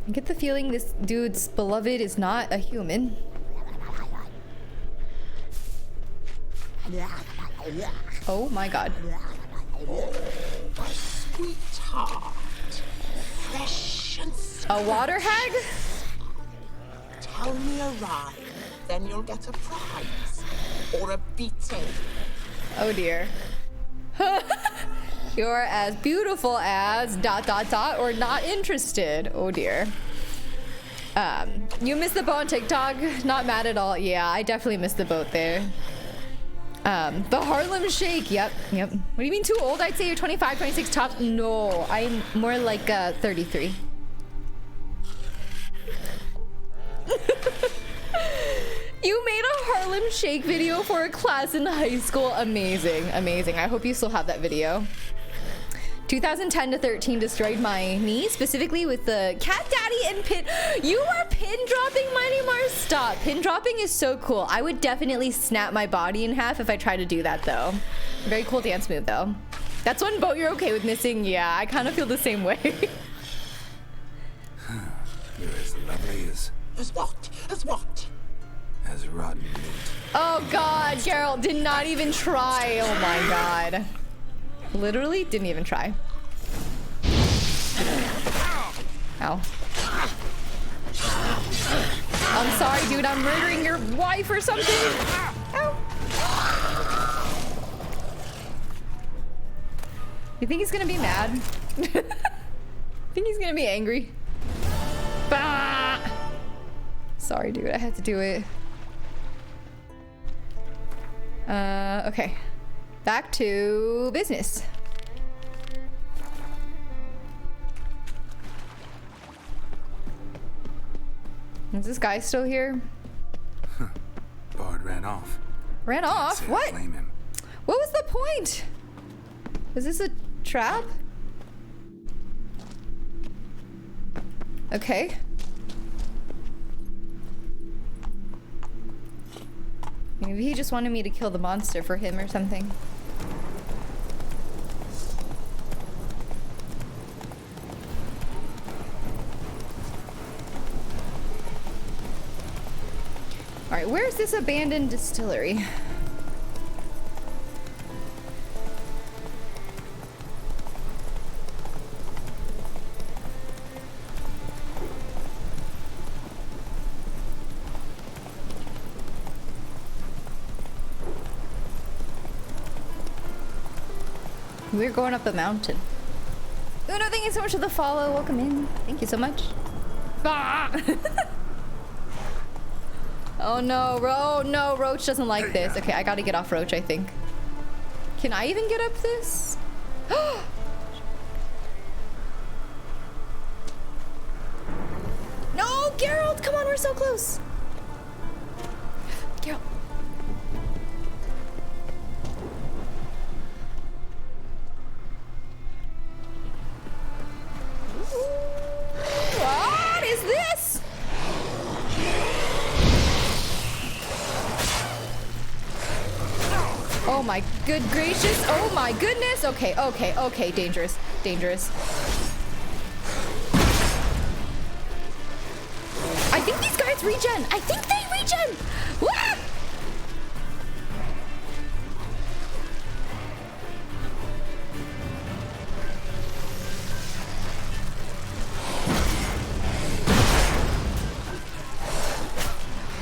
I get the feeling this dude's beloved is not a human. Oh my God. Sweetheart, fresh and a water hag? Tell me a rhyme, then you'll get a prize. Or a beating. Oh dear. You're as beautiful as ... or not interested. Oh dear. You missed the boat on TikTok. Not mad at all. Yeah, I definitely missed the boat there. The Harlem Shake. Yep. What do you mean too old? I'd say you're 25, 26 tops. No, I'm more like 33. You made a Harlem Shake video for a class in high school. Amazing. I hope you still have that video. 2010 to 13 destroyed my knee, specifically with the Cat Daddy and pin. You are pin dropping, Mighty Mars. Stop. Pin dropping is so cool. I would definitely snap my body in half if I tried to do that, though. Very cool dance move, though. That's one boat you're okay with missing. Yeah, I kind of feel the same way. You're as lovely as... As what? As what? As rotten meat. Oh God, Geralt did not even try. Oh my God. Literally didn't even try. Ow. I'm sorry, dude. I'm murdering your wife or something. Ow. You think he's gonna be mad? Think he's gonna be angry? Bah! Sorry, dude. I had to do it. Okay. Back to business. Is this guy still here? Bard ran off. Ran off? What? Blame him. What was the point? Was this a trap? Okay. Maybe he just wanted me to kill the monster for him or something. Alright, where's this abandoned distillery? We're going up a mountain. Uno, thank you so much for the follow. Welcome in. Thank you so much. Ah! Oh no, no, Roach doesn't like this. Okay, I gotta get off Roach, I think. Can I even get up this? No, Geralt, come on, we're so close. Geralt. What is this? Oh my good gracious. Oh my goodness. Okay. Dangerous. I think these guys regen. I think they regen. Wah!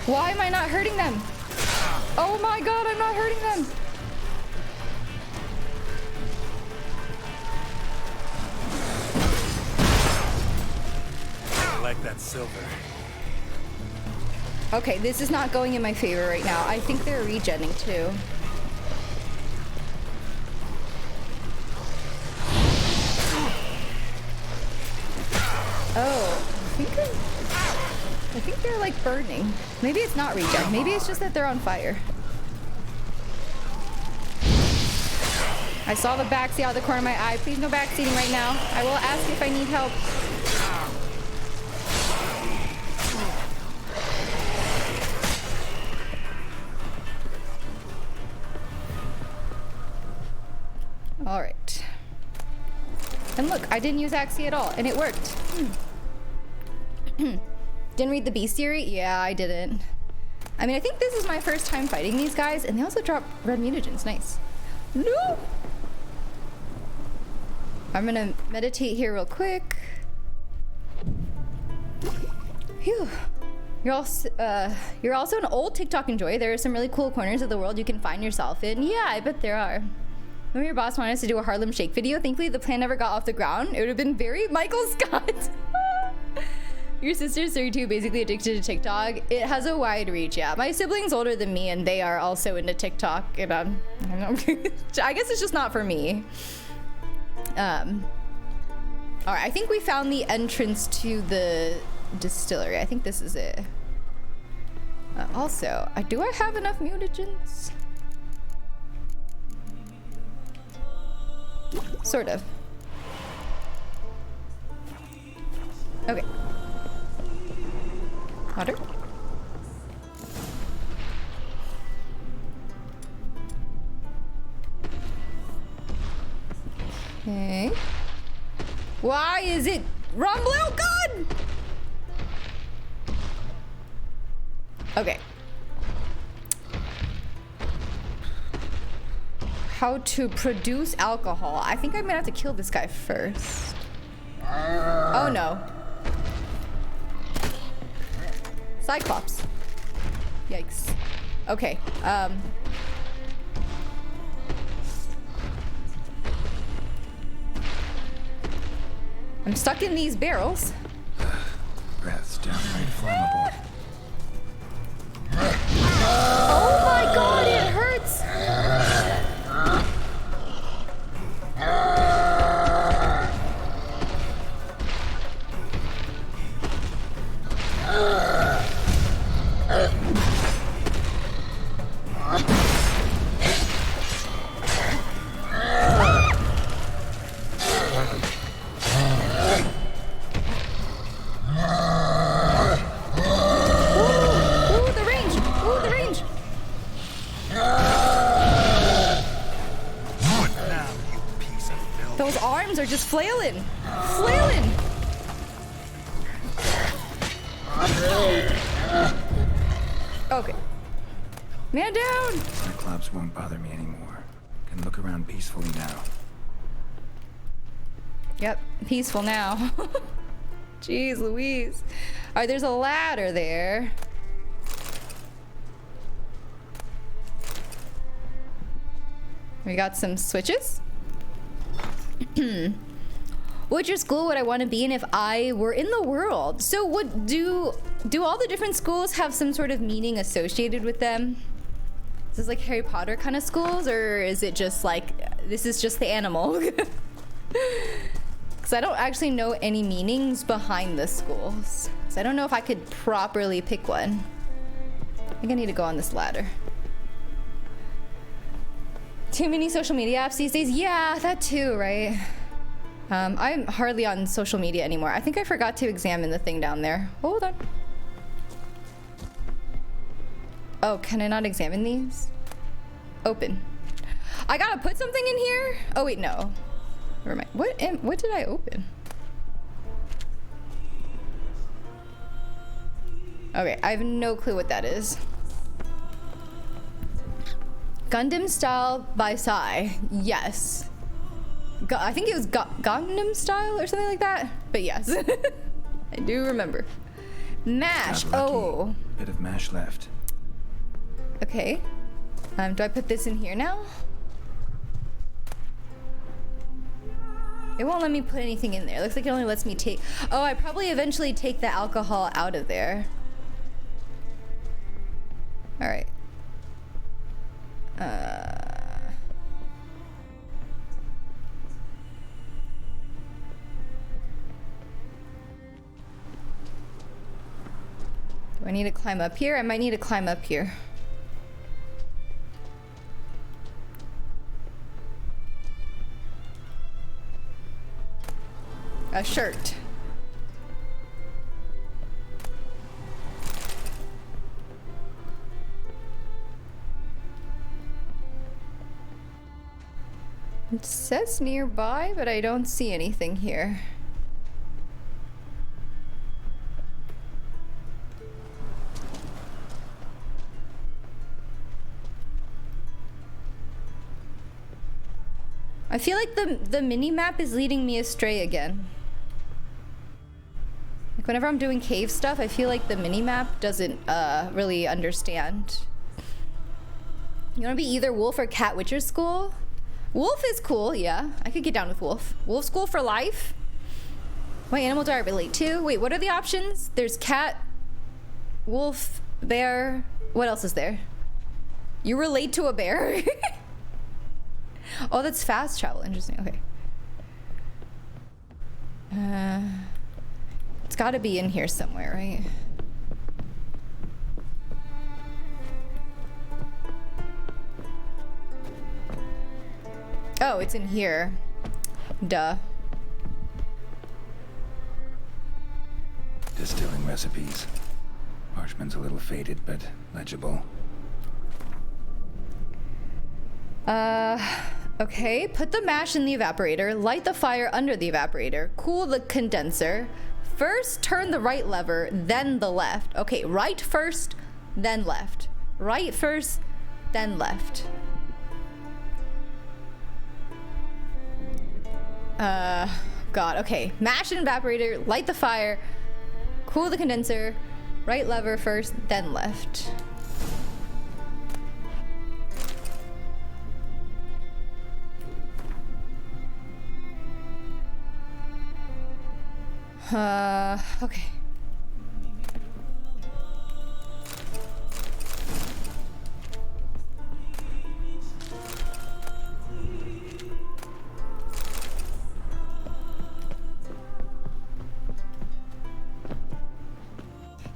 Why am I not hurting them? Oh my god, I'm not hurting them. I like that silver. Okay, this is not going in my favor right now. I think they're regenning too. Oh, I think they're like burning. Maybe it's not regen. Maybe it's just that they're on fire. I saw the backseat out of the corner of my eye. Please no backseating right now. I will ask if I need help. All right. And look, I didn't use Axie at all, and it worked. Didn't read the bestiary? Yeah, I didn't. I mean, I think this is my first time fighting these guys, and they also drop red mutagens. Nice. No! I'm gonna meditate here real quick. Phew. You're also an old TikTok enjoy. There are some really cool corners of the world you can find yourself in. Yeah, I bet there are. Remember your boss wanted us to do a Harlem Shake video? Thankfully, the plan never got off the ground. It would have been very Michael Scott. Your sister's 32, basically addicted to TikTok. It has a wide reach, yeah. My sibling's older than me, and they are also into TikTok. And I don't know. I guess it's just not for me. All right, I think we found the entrance to the distillery. I think this is it. Also, do I have enough mutagens? Sort of. Okay. Water. Okay. Why is it rumbling? Oh God! Okay. How to produce alcohol. I think I'm gonna have to kill this guy first. Oh no. Cyclops. Yikes. Okay. I'm stuck in these barrels. Breath's downright flammable. Oh my God, it hurts. Those arms are just flailing. Flailing. Okay. Man down. Cyclops won't bother me anymore. Can look around peacefully now. Yep, peaceful now. Jeez Louise. All right, there's a ladder there. We got some switches. Which school would I want to be in if I were in the world? So what do all the different schools have some sort of meaning associated with them? Is this like Harry Potter kind of schools, or is it just like this is just the animal? Because I don't actually know any meanings behind the schools. So I don't know if I could properly pick one. I think I need to go on this ladder. Too many social media apps these days? Yeah, that too, right? I'm hardly on social media anymore. I think I forgot to examine the thing down there. Hold on. Oh, can I not examine these? Open. I gotta put something in here? Oh wait, no. Never mind. What did I open? Okay, I have no clue what that is. Gundam Style by Psy. Yes. I think it was Gangnam Style or something like that. But yes. I do remember. Mash. Oh. Bit of mash left. Okay. Do I put this in here now? It won't let me put anything in there. Looks like it only lets me take... Oh, I probably eventually take the alcohol out of there. All right. Do I need to climb up here? I might need to climb up here. A shirt. It says nearby, but I don't see anything here. I feel like the mini-map is leading me astray again. Like whenever I'm doing cave stuff, I feel like the mini-map doesn't really understand. You wanna be either Wolf or Cat Witcher School? Wolf is cool, yeah. I could get down with Wolf. Wolf School for life? What animal do I relate to? Wait, what are the options? There's cat, wolf, bear. What else is there? You relate to a bear? Oh, that's fast travel. Interesting. Okay. It's got to be in here somewhere, right? Oh, it's in here. Duh. Distilling recipes. Parchment's a little faded, but legible. Okay. Put the mash in the evaporator. Light the fire under the evaporator. Cool the condenser. First, turn the right lever, then the left. Okay, right first, then left. Right first, then left. God, okay. Mash an evaporator, light the fire, cool the condenser, right lever first, then left. Okay.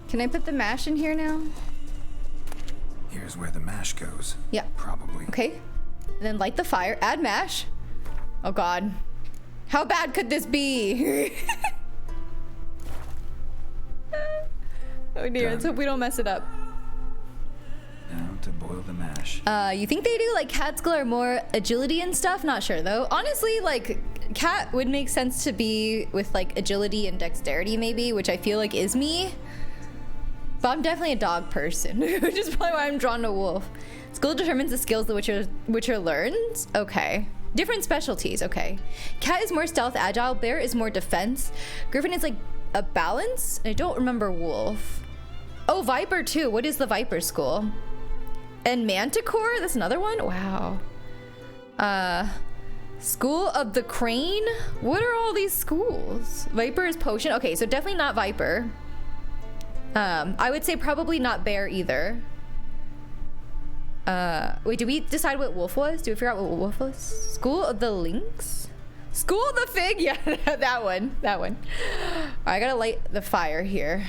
Can I put the mash in here now? Here's where the mash goes. Yeah. Probably. Okay. And then light the fire, add mash. Oh God. How bad could this be? Oh dear, let's hope we don't mess it up. Now to boil the mash. You think they do like Catskill or more agility and stuff? Not sure though. Honestly, like Cat would make sense to be with like agility and dexterity maybe, which I feel like is me. But I'm definitely a dog person, which is probably why I'm drawn to wolf. School determines the skills the Witcher learns. Okay. Different specialties, okay. Cat is more stealth agile, bear is more defense. Griffin is like a balance. I don't remember wolf. Oh, viper too. What is the viper school? And manticore, that's another one? Wow. School of the crane? What are all these schools? Viper is potion. Okay, so definitely not viper. I would say probably not bear either. Wait, did we decide what wolf was? Did we figure out what wolf was? School of the lynx? School of the fig? Yeah, that one. That one. All right, I gotta light the fire here.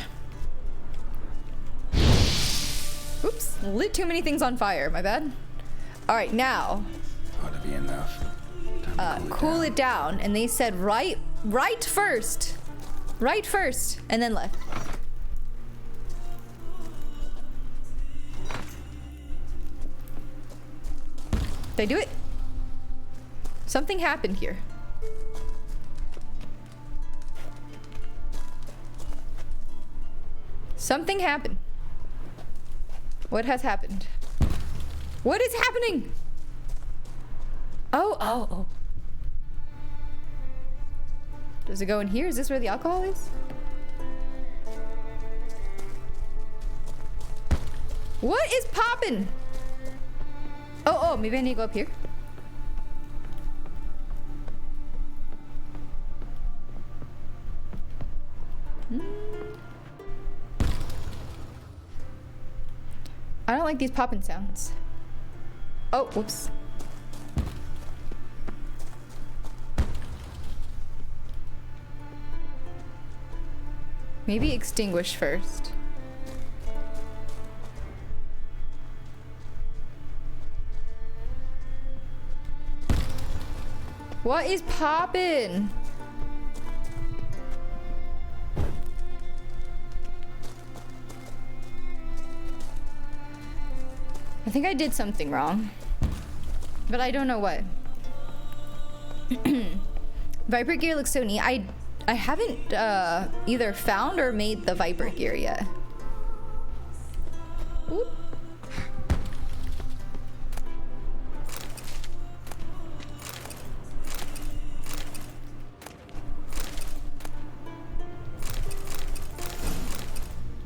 Oops, lit too many things on fire. My bad. All right, now. Ought to be enough. Cool it down. And they said right first. Right first, and then left. Did I do it? Something happened here. Something happened. What has happened? What is happening? Oh. Does it go in here? Is this where the alcohol is? What is poppin'? Oh, maybe I need to go up here. I don't like these popping sounds. Oh, whoops. Maybe extinguish first. What is poppin'? I think I did something wrong, but I don't know what. Viper gear looks so neat. I haven't either found or made the Viper gear yet. Oop.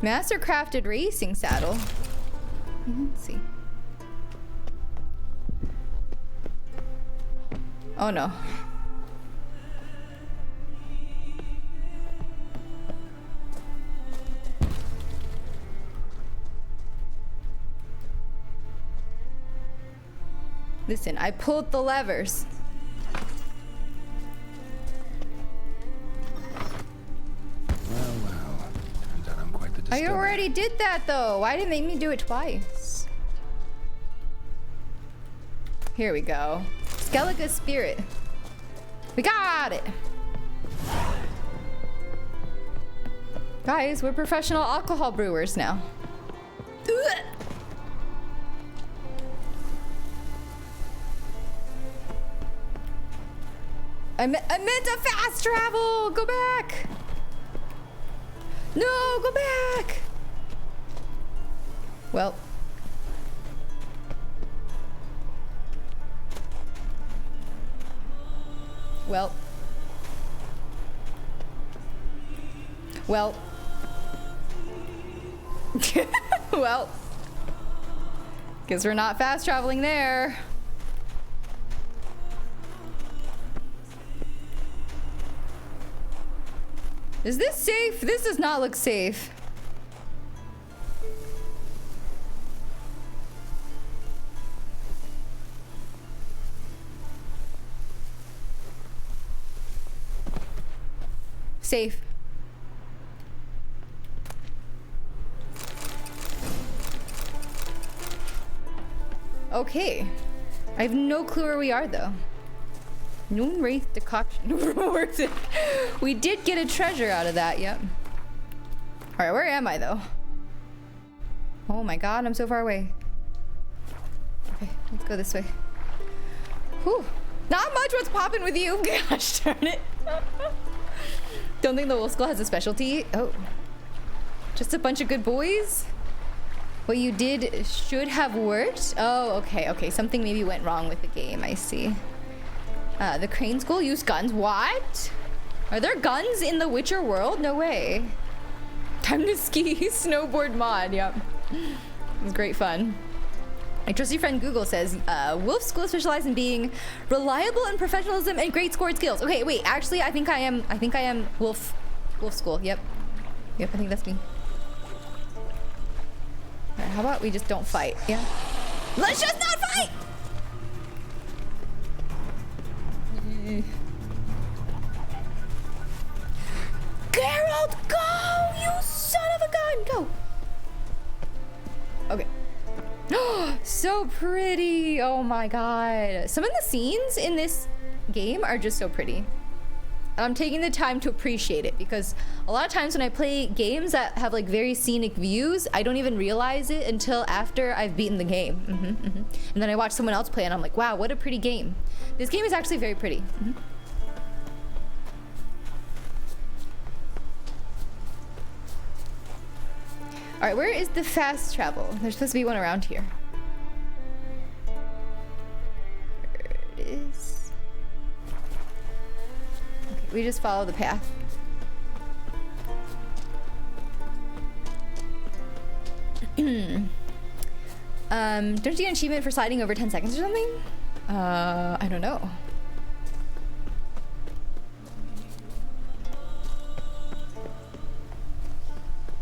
Master crafted racing saddle. Let's see. Oh no. Listen, I pulled the levers. Well. Turns out I'm quite the disturber. I already did that though. Why didn't they make me do it twice? Here we go. Skellige spirit. We got it. Guys, we're professional alcohol brewers now. Ugh. I meant to fast travel. Go back. No, go back. Well. Well. Well. Well. Guess we're not fast traveling there. Is this safe? This does not look safe. Safe. Okay. I have no clue where we are though. Noon Wraith decoction. Worth it. We did get a treasure out of that, yep. Alright, where am I though? Oh my god, I'm so far away. Okay, let's go this way. Whew. Not much what's popping with you. Gosh darn it. Don't think the Wolf Skull has a specialty. Oh. Just a bunch of good boys? What you did should have worked? Oh, okay, okay. Something maybe went wrong with the game, I see. The Crane School used guns. What? Are there guns in the Witcher world? No way. Time to ski. Snowboard mod. Yep. It's great fun. My trusty friend Google says, Wolf School specializes in being reliable in professionalism and great scored skills. Okay, wait. Actually, I think I am Wolf School. Yep. Yep, I think that's me. Alright, how about we just don't fight? Yeah. Let's just not fight! Geralt, go! You son of a gun! Go! Okay. So pretty! Oh my god. Some of the scenes in this game are just so pretty. I'm taking the time to appreciate it because a lot of times when I play games that have like very scenic views, I don't even realize it until after I've beaten the game. And then I watch someone else play and I'm like, wow, what a pretty game. This game is actually very pretty. All right, where is the fast travel? There's supposed to be one around here. There it is. Okay, we just follow the path. Don't you get an achievement for sliding over 10 seconds or something? I don't know.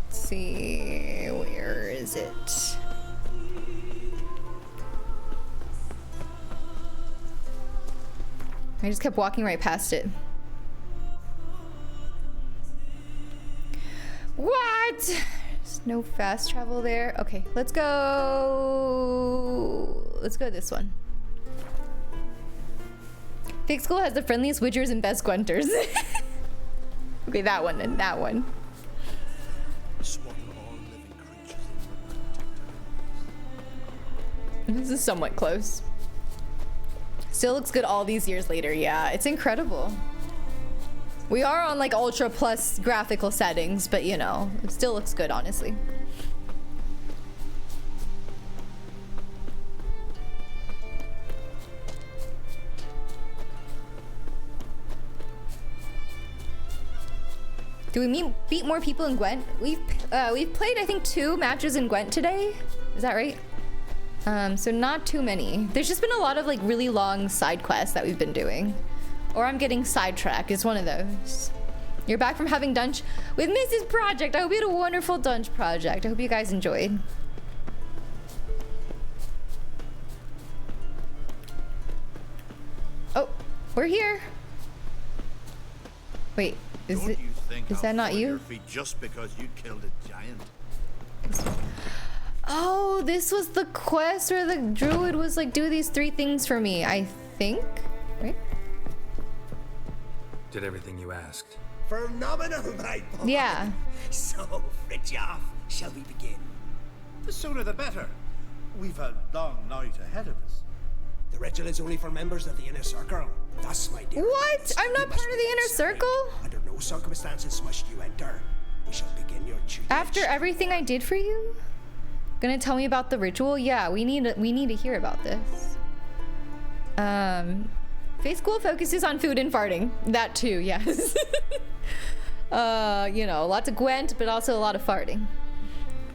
Let's see, where is it? I just kept walking right past it. What? There's no fast travel there. Okay, let's go. Let's go this one. Fig School has the friendliest witchers and best grunters. Okay, that one and that one. This is somewhat close. Still looks good all these years later. Yeah, it's incredible. We are on like ultra plus graphical settings, but you know, it still looks good, honestly. Do we beat more people in Gwent? We've played, I think, 2 matches in Gwent today. Is that right? So not too many. There's just been a lot of like really long side quests that we've been doing. Or I'm getting sidetracked. It's one of those. You're back from having dunch with Mrs. Project. I hope you had a wonderful dunch project. I hope you guys enjoyed. We're here. Wait, is that not you? Your feet just because you killed a giant. Oh, this was the quest where the druid was like, do these 3 things for me, I think. Right? Did everything you asked. Phenomenal, my boy. Yeah. So, Fritjof, shall we begin? The sooner the better. We've a long night ahead of us. The ritual is only for members of the inner circle. Thus, my dear. What? I'm not part of the inner circle? Under no circumstances must you enter. We shall begin your tuition. After everything I did for you? Gonna tell me about the ritual? Yeah, we need to hear about this. Faith School focuses on food and farting. That too, yes. You know, lots of Gwent, but also a lot of farting.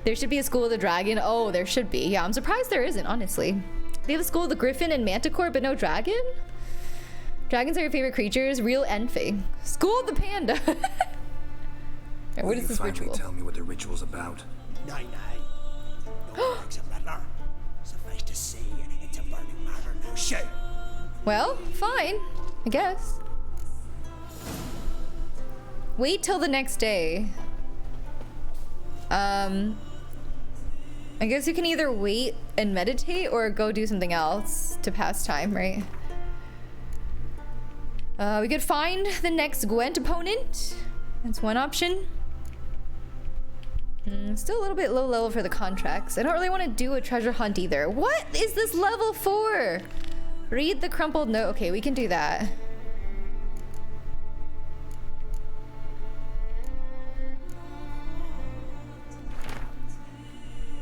There should be a School of the Dragon. Oh, there should be. Yeah, I'm surprised there isn't, honestly. They have a School of the Griffin and Manticore, but no dragon? Dragons are your favorite creatures, real and fake. School of the Panda. Right, what is this ritual? Tell me what the ritual's about. Nay. No words of matter. Suffice to say, it's a burning matter now. Shout. Well, fine, I guess. Wait till the next day. I guess you can either wait and meditate or go do something else to pass time, right? We could find the next Gwent opponent. That's one option. Still a little bit low level for the contracts. I don't really want to do a treasure hunt either. What is this level for? Read the crumpled note. Okay, we can do that.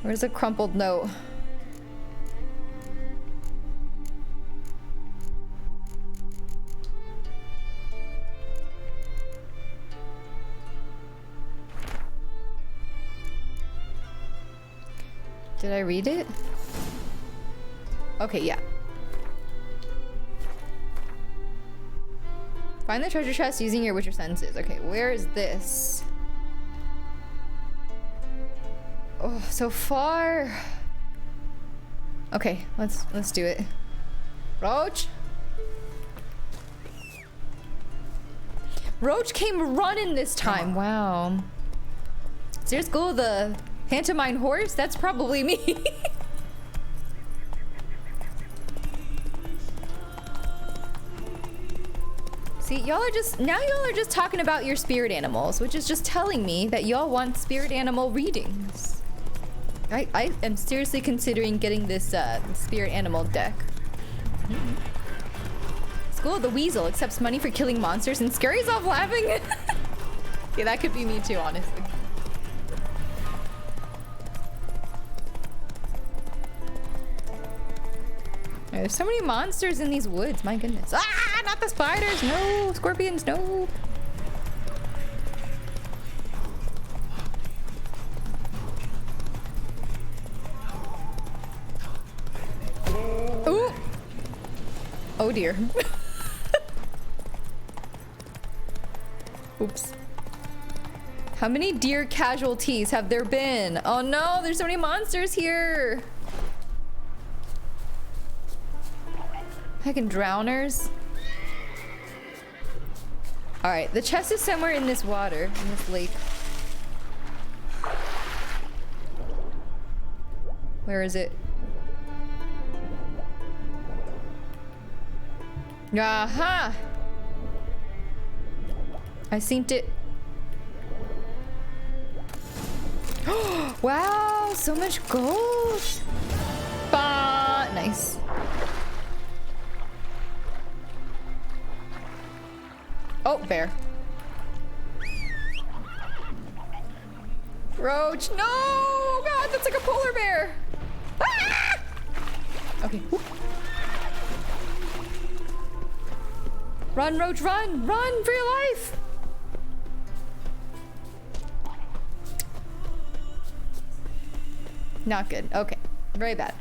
Where's the crumpled note? Did I read it? Okay, yeah. Find the treasure chest using your Witcher senses. Okay, where is this? Oh, so far. Okay, let's do it. Roach? Roach came running this time. Wow. Is there School of the Pantomime Horse? That's probably me. See, y'all are just talking about your spirit animals, which is just telling me that y'all want spirit animal readings. I am seriously considering getting this spirit animal deck. School of the Weasel accepts money for killing monsters and scares off laughing. Okay, that could be me too, honestly. There's so many monsters in these woods, my goodness. Ah, not the spiders, no, scorpions, no. Ooh. Oh dear. Oops. How many deer casualties have there been? Oh no, there's so many monsters here. Heckin' drowners. Alright, the chest is somewhere in this water, in this lake. Where is it? Aha! I synced it. Wow, so much gold. Bah, nice. Oh, bear. Roach, no! Oh God, that's like a polar bear. Ah! Okay. Whoop. Run, Roach, run! Run for your life! Not good. Okay. Very bad.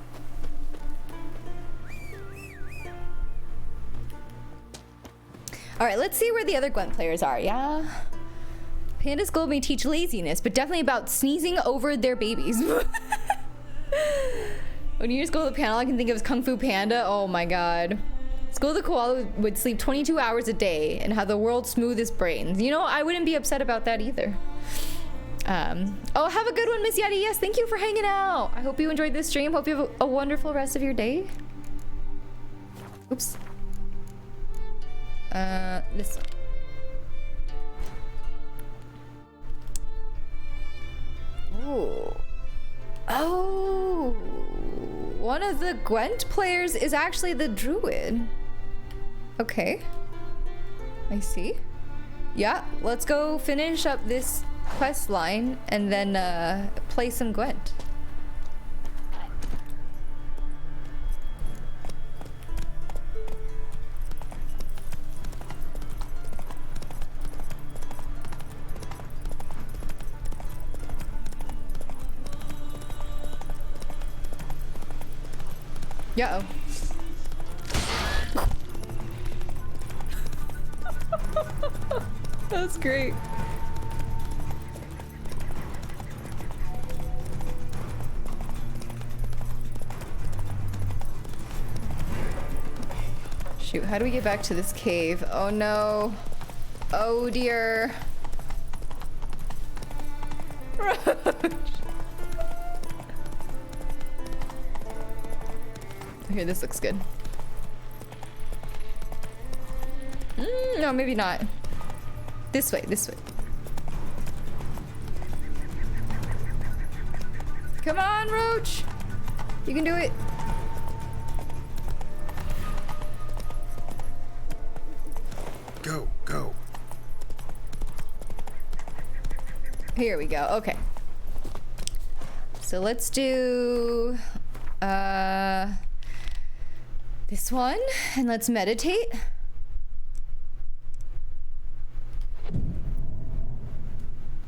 Alright, let's see where the other Gwent players are, yeah? Panda's goal may teach laziness, but definitely about sneezing over their babies. When you just go to the panel, I can think of as Kung Fu Panda. Oh my god. School the Koala would sleep 22 hours a day and have the world's smoothest brains. You know, I wouldn't be upset about that either. Oh, have a good one, Miss Yeti. Yes, thank you for hanging out. I hope you enjoyed this stream. Hope you have a wonderful rest of your day. Oops. This one. Ooh. Oh, one of the Gwent players is actually the druid. Okay, I see. Yeah, let's go finish up this quest line and then play some Gwent. Uh-oh. That's great. Shoot, how do we get back to this cave? Oh no. Oh dear. Here, this looks good. No, maybe not. This way, this way. Come on, Roach! You can do it. Go, go. Here we go, okay. So let's do this one, and let's meditate.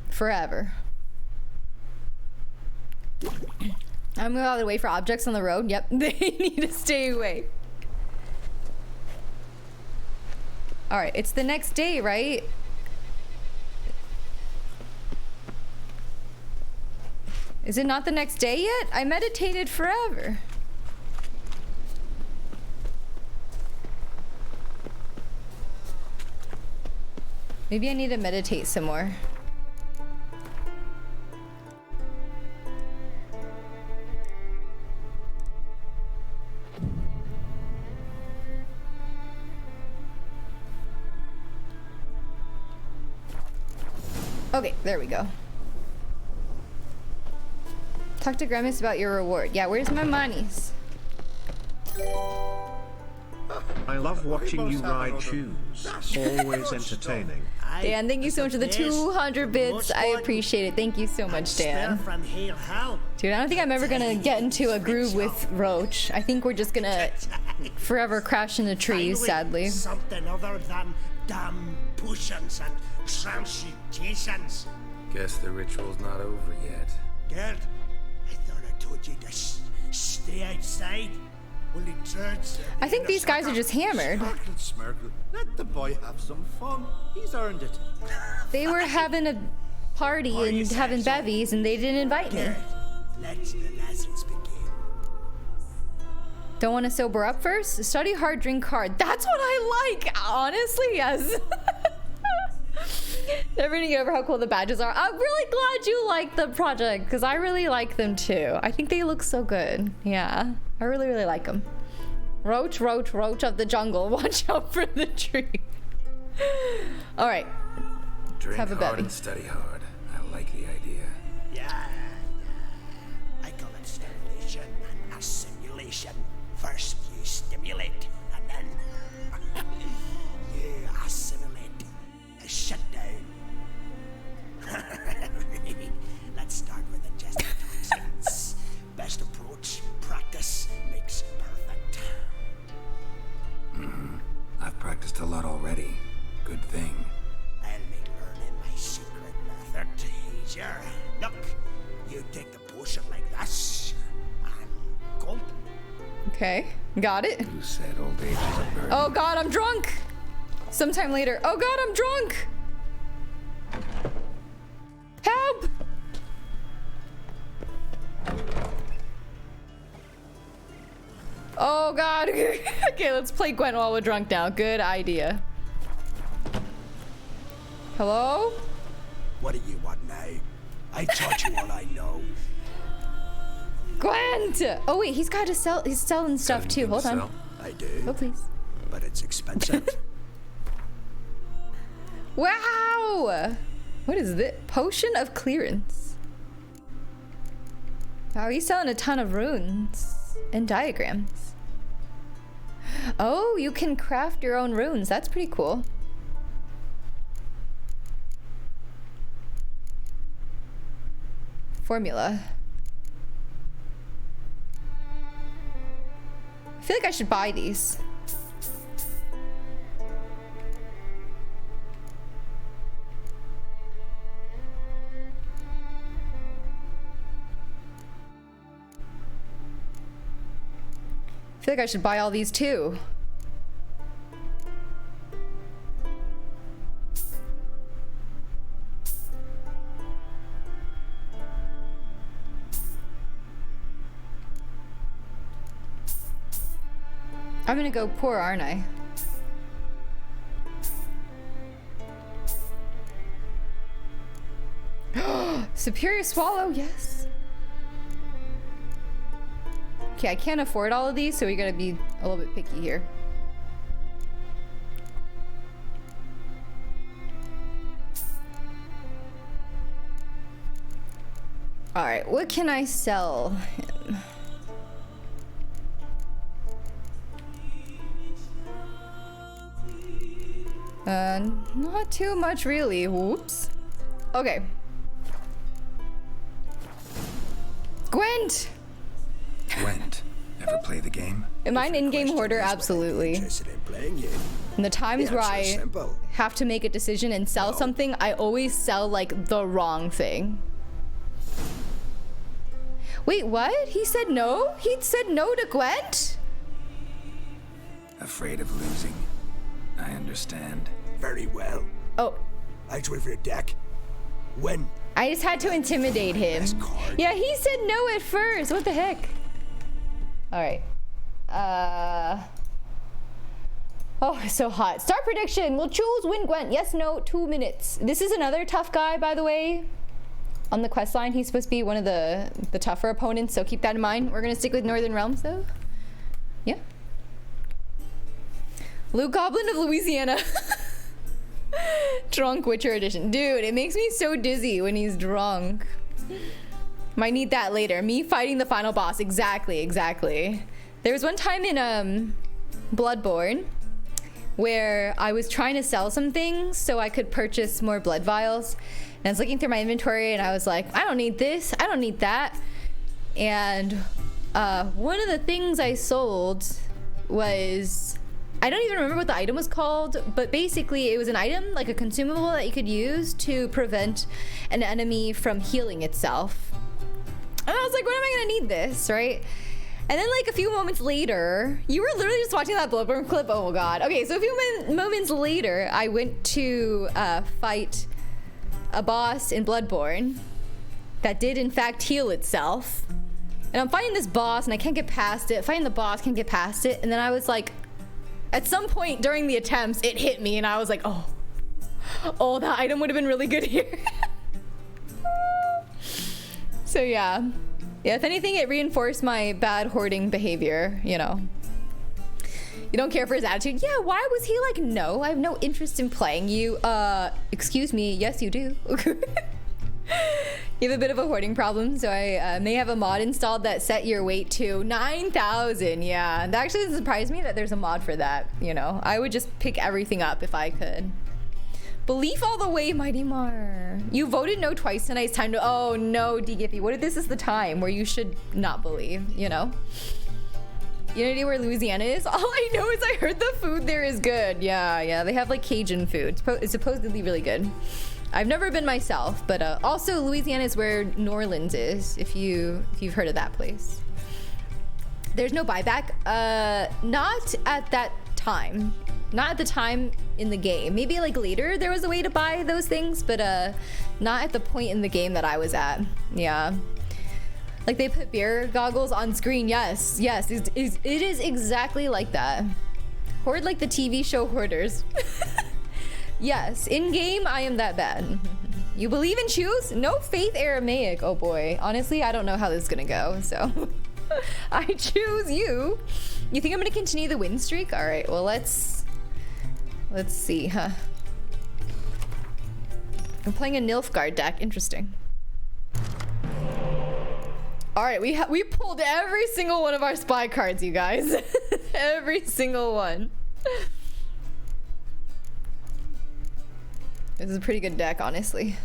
Forever. I'm going out of the way for objects on the road. Yep, they need to stay away. All right, it's the next day, right? Is it not the next day yet? I meditated forever. Maybe I need to meditate some more. Okay, there we go. Talk to Grimace about your reward. Yeah, where's my monies? I love watching you ride shoes. Always entertaining. Dan, thank you so much for the 200 bits. I appreciate it. Thank you so much, Dan. Dude, I don't think I'm ever gonna get into a groove with Roach. I think we're just gonna forever crash into trees, sadly. Something other than damn potions and transmutations. Guess the ritual's not over yet. Gerd, I thought I told you to stay outside. Only turds. I think these guys are just hammered. Smirkle. Let the boy have some fun. He's earned it. They were having a party and having bevies, and they didn't invite me. Let the lessons begin. Don't want to sober up first? Study hard, drink hard. That's what I like, honestly, yes. Never gonna get over how cool the badges are. I'm really glad you like the project, because I really like them too. I think they look so good. Yeah, I really, really like them. Roach, Roach, Roach of the jungle. Watch out for the tree. All right. Drink have a hard bevy. and study hard. I like the idea. Yeah. I call it stimulation and assimilation. First you stimulate, and then you assimilate. Shut down. Let's start with ingesting toxins. Best approach, practice makes perfect. I've practiced a lot already. Good thing. I'll make learning my secret method easier. Look, you take the potion like this, and gulp. Okay, got it. Who said old age is a burden? Oh God, I'm drunk. Sometime later. Oh God, I'm drunk. Help! Oh Oh god. Okay, let's play Gwent while we're drunk now. Good idea. Hello? What do you want now? I taught you all I know. Gwent! Oh wait, he's got to sell. He's selling stuff too. Hold on. I do. Oh please. But it's expensive. Wow! What is this? Potion of clearance. Wow, he's selling a ton of runes and diagrams. Oh, you can craft your own runes. That's pretty cool. Formula. I feel like I should buy these. I feel like I should buy all these too. I'm gonna go poor, aren't I? Superior Swallow, yes. Okay, I can't afford all of these, so we gotta be a little bit picky here. Alright, what can I sell him? Not too much really. Whoops. Okay. Gwent! Gwent. Ever play the game? Am I an in-game hoarder? Absolutely. And the times where I have to make a decision and sell something, I always sell like the wrong thing. Wait, what? He said no? He said no to Gwent? Afraid of losing. I understand. Very well. Oh. I wait for your deck. When? I just had to intimidate him. Yeah, he said no at first. What the heck? Alright. Oh, it's so hot. Start prediction. We'll choose win Gwent. Yes, no, 2 minutes. This is another tough guy, by the way. On the quest line, he's supposed to be one of the tougher opponents, so keep that in mind. We're gonna stick with Northern Realms, though. Yeah. Luke Goblin of Louisiana. Drunk Witcher edition. Dude, it makes me so dizzy when he's drunk. Might need that later. Me fighting the final boss. Exactly, exactly. There was one time in Bloodborne where I was trying to sell some things so I could purchase more blood vials. And I was looking through my inventory and I was like, I don't need this. I don't need that. And one of the things I sold was... I don't even remember what the item was called, but basically it was an item, like a consumable that you could use to prevent an enemy from healing itself. And I was like, when am I gonna need this, right? And then like a few moments later, you were literally just watching that Bloodborne clip, oh god. Okay, so a few moments later, I went to fight a boss in Bloodborne that did in fact heal itself. And I'm fighting this boss and I can't get past it. Fighting the boss, can't get past it. And then I was like, at some point during the attempts, it hit me and I was like, oh, that item would have been really good here. So yeah, if anything, it reinforced my bad hoarding behavior, you know. You don't care for his attitude. Yeah, why was he like, no, I have no interest in playing you. Excuse me, yes you do. You have a bit of a hoarding problem, so I may have a mod installed that set your weight to 9,000. Yeah, that actually doesn't surprise me that there's a mod for that, you know. I would just pick everything up if I could. Belief all the way, Mighty Mar. You voted no twice tonight. It's time to... Oh, no, D-Giffy. What if this is the time where you should not believe, you know? You know where Louisiana is? All I know is I heard the food there is good. Yeah, they have like Cajun food. It's supposedly really good. I've never been myself, but also Louisiana is where New Orleans is, if you've heard of that place. There's no buyback. Not at that time. Not at the time in the game. Maybe like later there was a way to buy those things, but not at the point in the game that I was at. Yeah. Like they put beer goggles on screen. Yes, yes, it is exactly like that. Hoard like the TV show Hoarders. Yes, in game I am that bad. You believe in shoes? No faith Aramaic. Oh boy, honestly I don't know how this is gonna go, so I choose you. You think I'm gonna continue the win streak? All right, well let's see, huh? I'm playing a Nilfgaard deck. Interesting. All right, we pulled every single one of our spy cards, you guys. Every single one. This is a pretty good deck, honestly.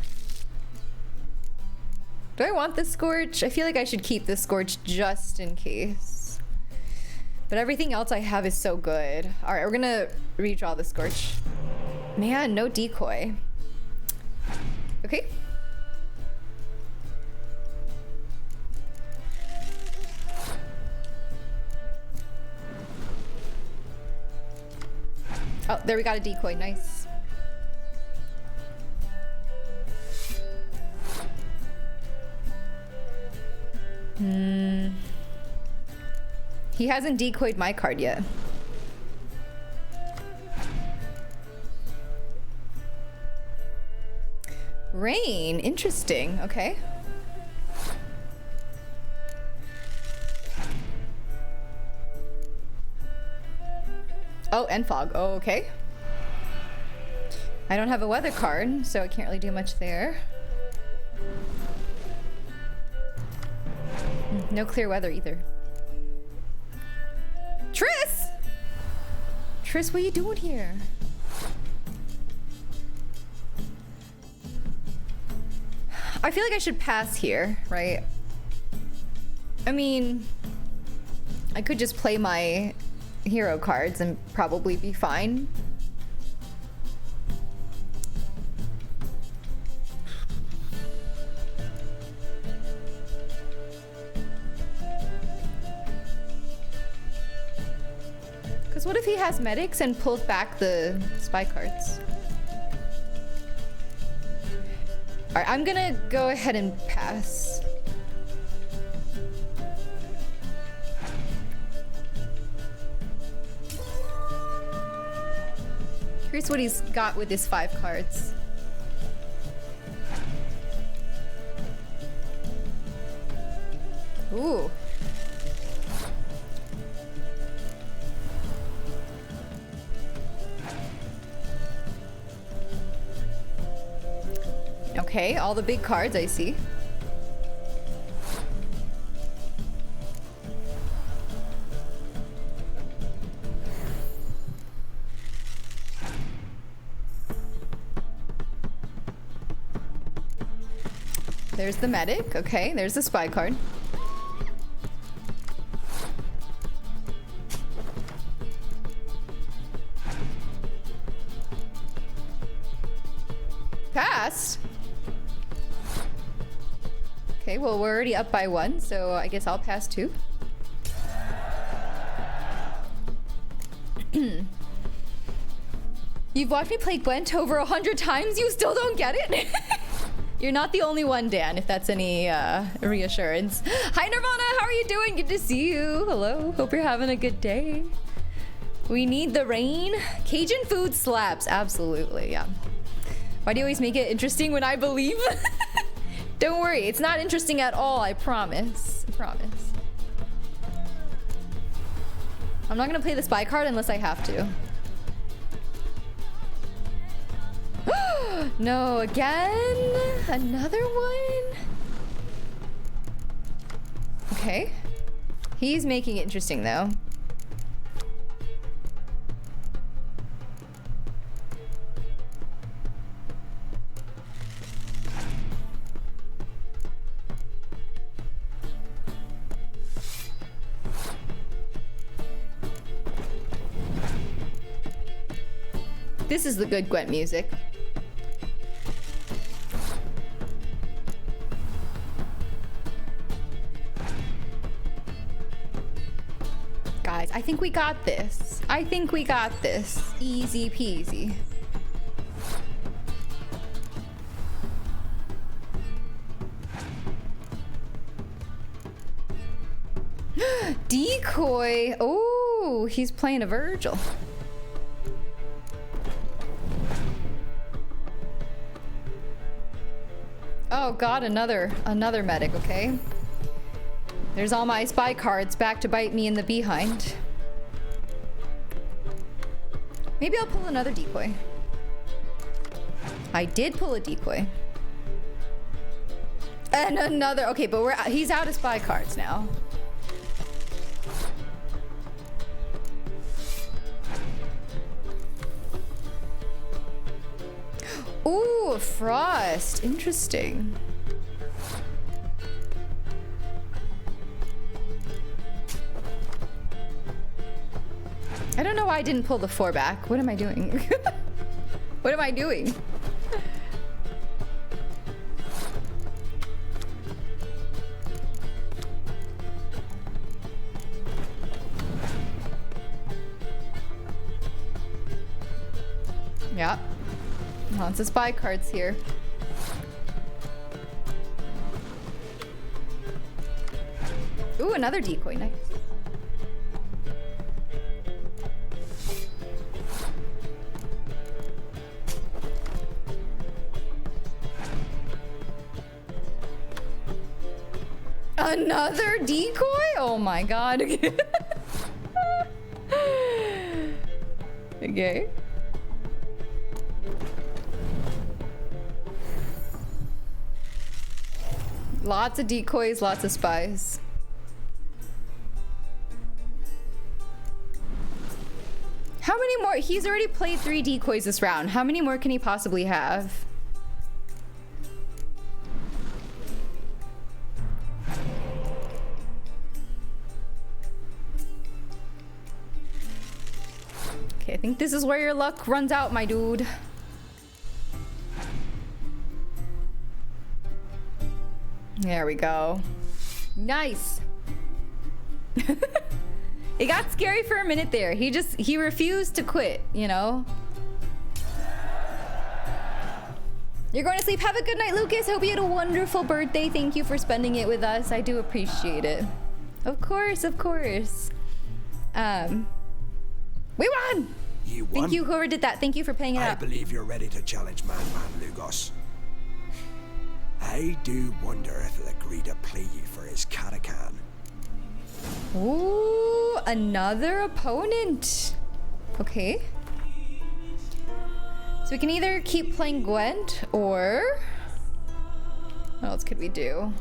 Do I want this Scorch? I feel like I should keep this Scorch just in case. But everything else I have is so good. All right, we're gonna redraw the Scorch. Man, no decoy. Okay. Oh, there we got a decoy. Nice. He hasn't decoyed my card yet. Rain. Interesting. Okay. Oh, and fog. Oh, okay. I don't have a weather card, so I can't really do much there. No clear weather either. Triss! Triss, what are you doing here? I feel like I should pass here, right? I mean, I could just play my hero cards and probably be fine. Because what if he has medics and pulls back the spy cards? Alright, I'm gonna go ahead and pass. Here's what he's got with his 5 cards. Ooh. Okay, all the big cards I see. There's the medic. Okay, there's the spy card. Passed. Okay, well, we're already up by 1, so I guess I'll pass 2. You've watched me play Gwent over 100 times, you still don't get it? You're not the only one, Dan, if that's any reassurance. Hi, Nirvana, how are you doing? Good to see you. Hello, hope you're having a good day. We need the rain. Cajun food slaps, absolutely, yeah. Why do you always make it interesting when I believe? Don't worry, it's not interesting at all, I promise. I promise. I'm not gonna play the spy card unless I have to. No, again? Another one? Okay. He's making it interesting though. This is the good Gwent music. Guys, I think we got this. I think we got this. Easy peasy. Decoy. Oh, he's playing a Virgil. Oh god, another medic, okay. There's all my spy cards back to bite me in the behind. Maybe I'll pull another decoy. I did pull a decoy. And another, okay, but he's out of spy cards now. Ooh, Frost. Interesting. I don't know why I didn't pull the 4 back. What am I doing? What am I doing? Yeah. Lots of spy cards here. Ooh, another decoy. Nice. Another decoy? Oh my god. Okay. Lots of decoys, lots of spies. How many more? He's already played 3 decoys this round. How many more can he possibly have? Okay, I think this is where your luck runs out, my dude. There we go. Nice. It got scary for a minute there. He refused to quit, you know? You're going to sleep. Have a good night, Lucas. Hope you had a wonderful birthday. Thank you for spending it with us. I do appreciate it. Of course, of course. We won! You won? Thank you, whoever did that. Thank you for paying it up. I believe you're ready to challenge Madman Lugos. I do wonder if he'll agree to play you for his Karakan. Ooh, another opponent. Okay. So we can either keep playing Gwent or... What else could we do?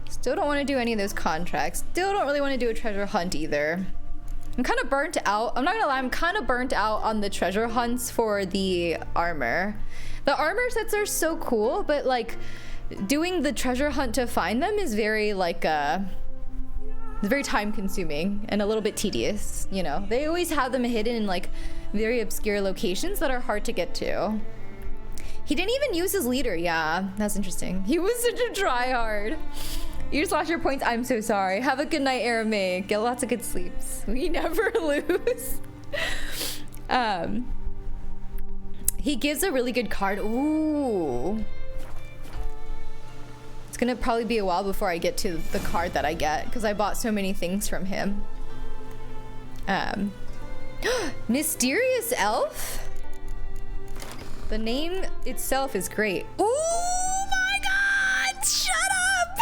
Still don't want to do any of those contracts. Still don't really want to do a treasure hunt either. I'm kind of burnt out. I'm not gonna lie, I'm kind of burnt out on the treasure hunts for the armor. The armor sets are so cool, but like doing the treasure hunt to find them is very like it's very time consuming and a little bit tedious, you know. They always have them hidden in like very obscure locations that are hard to get to. He didn't even use his leader. Yeah, that's interesting. He was such a tryhard. You just lost your points. I'm so sorry. Have a good night, Aramaic. Get lots of good sleeps. We never lose. He gives a really good card. Ooh. It's gonna probably be a while before I get to the card that I get because I bought so many things from him. Mysterious Elf? The name itself is great. Oh my god! Shut up!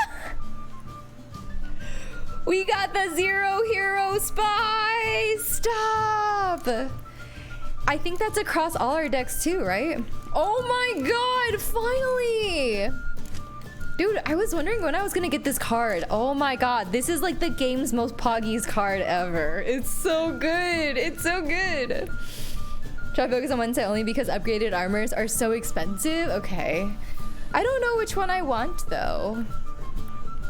We got the Zero Hero Spy! Stop! I think that's across all our decks too, right? Oh my god, finally! Dude, I was wondering when I was gonna get this card. Oh my god, this is like the game's most Poggies card ever. It's so good, it's so good. Try focus on one set only because upgraded armors are so expensive. Okay. I don't know which one I want though.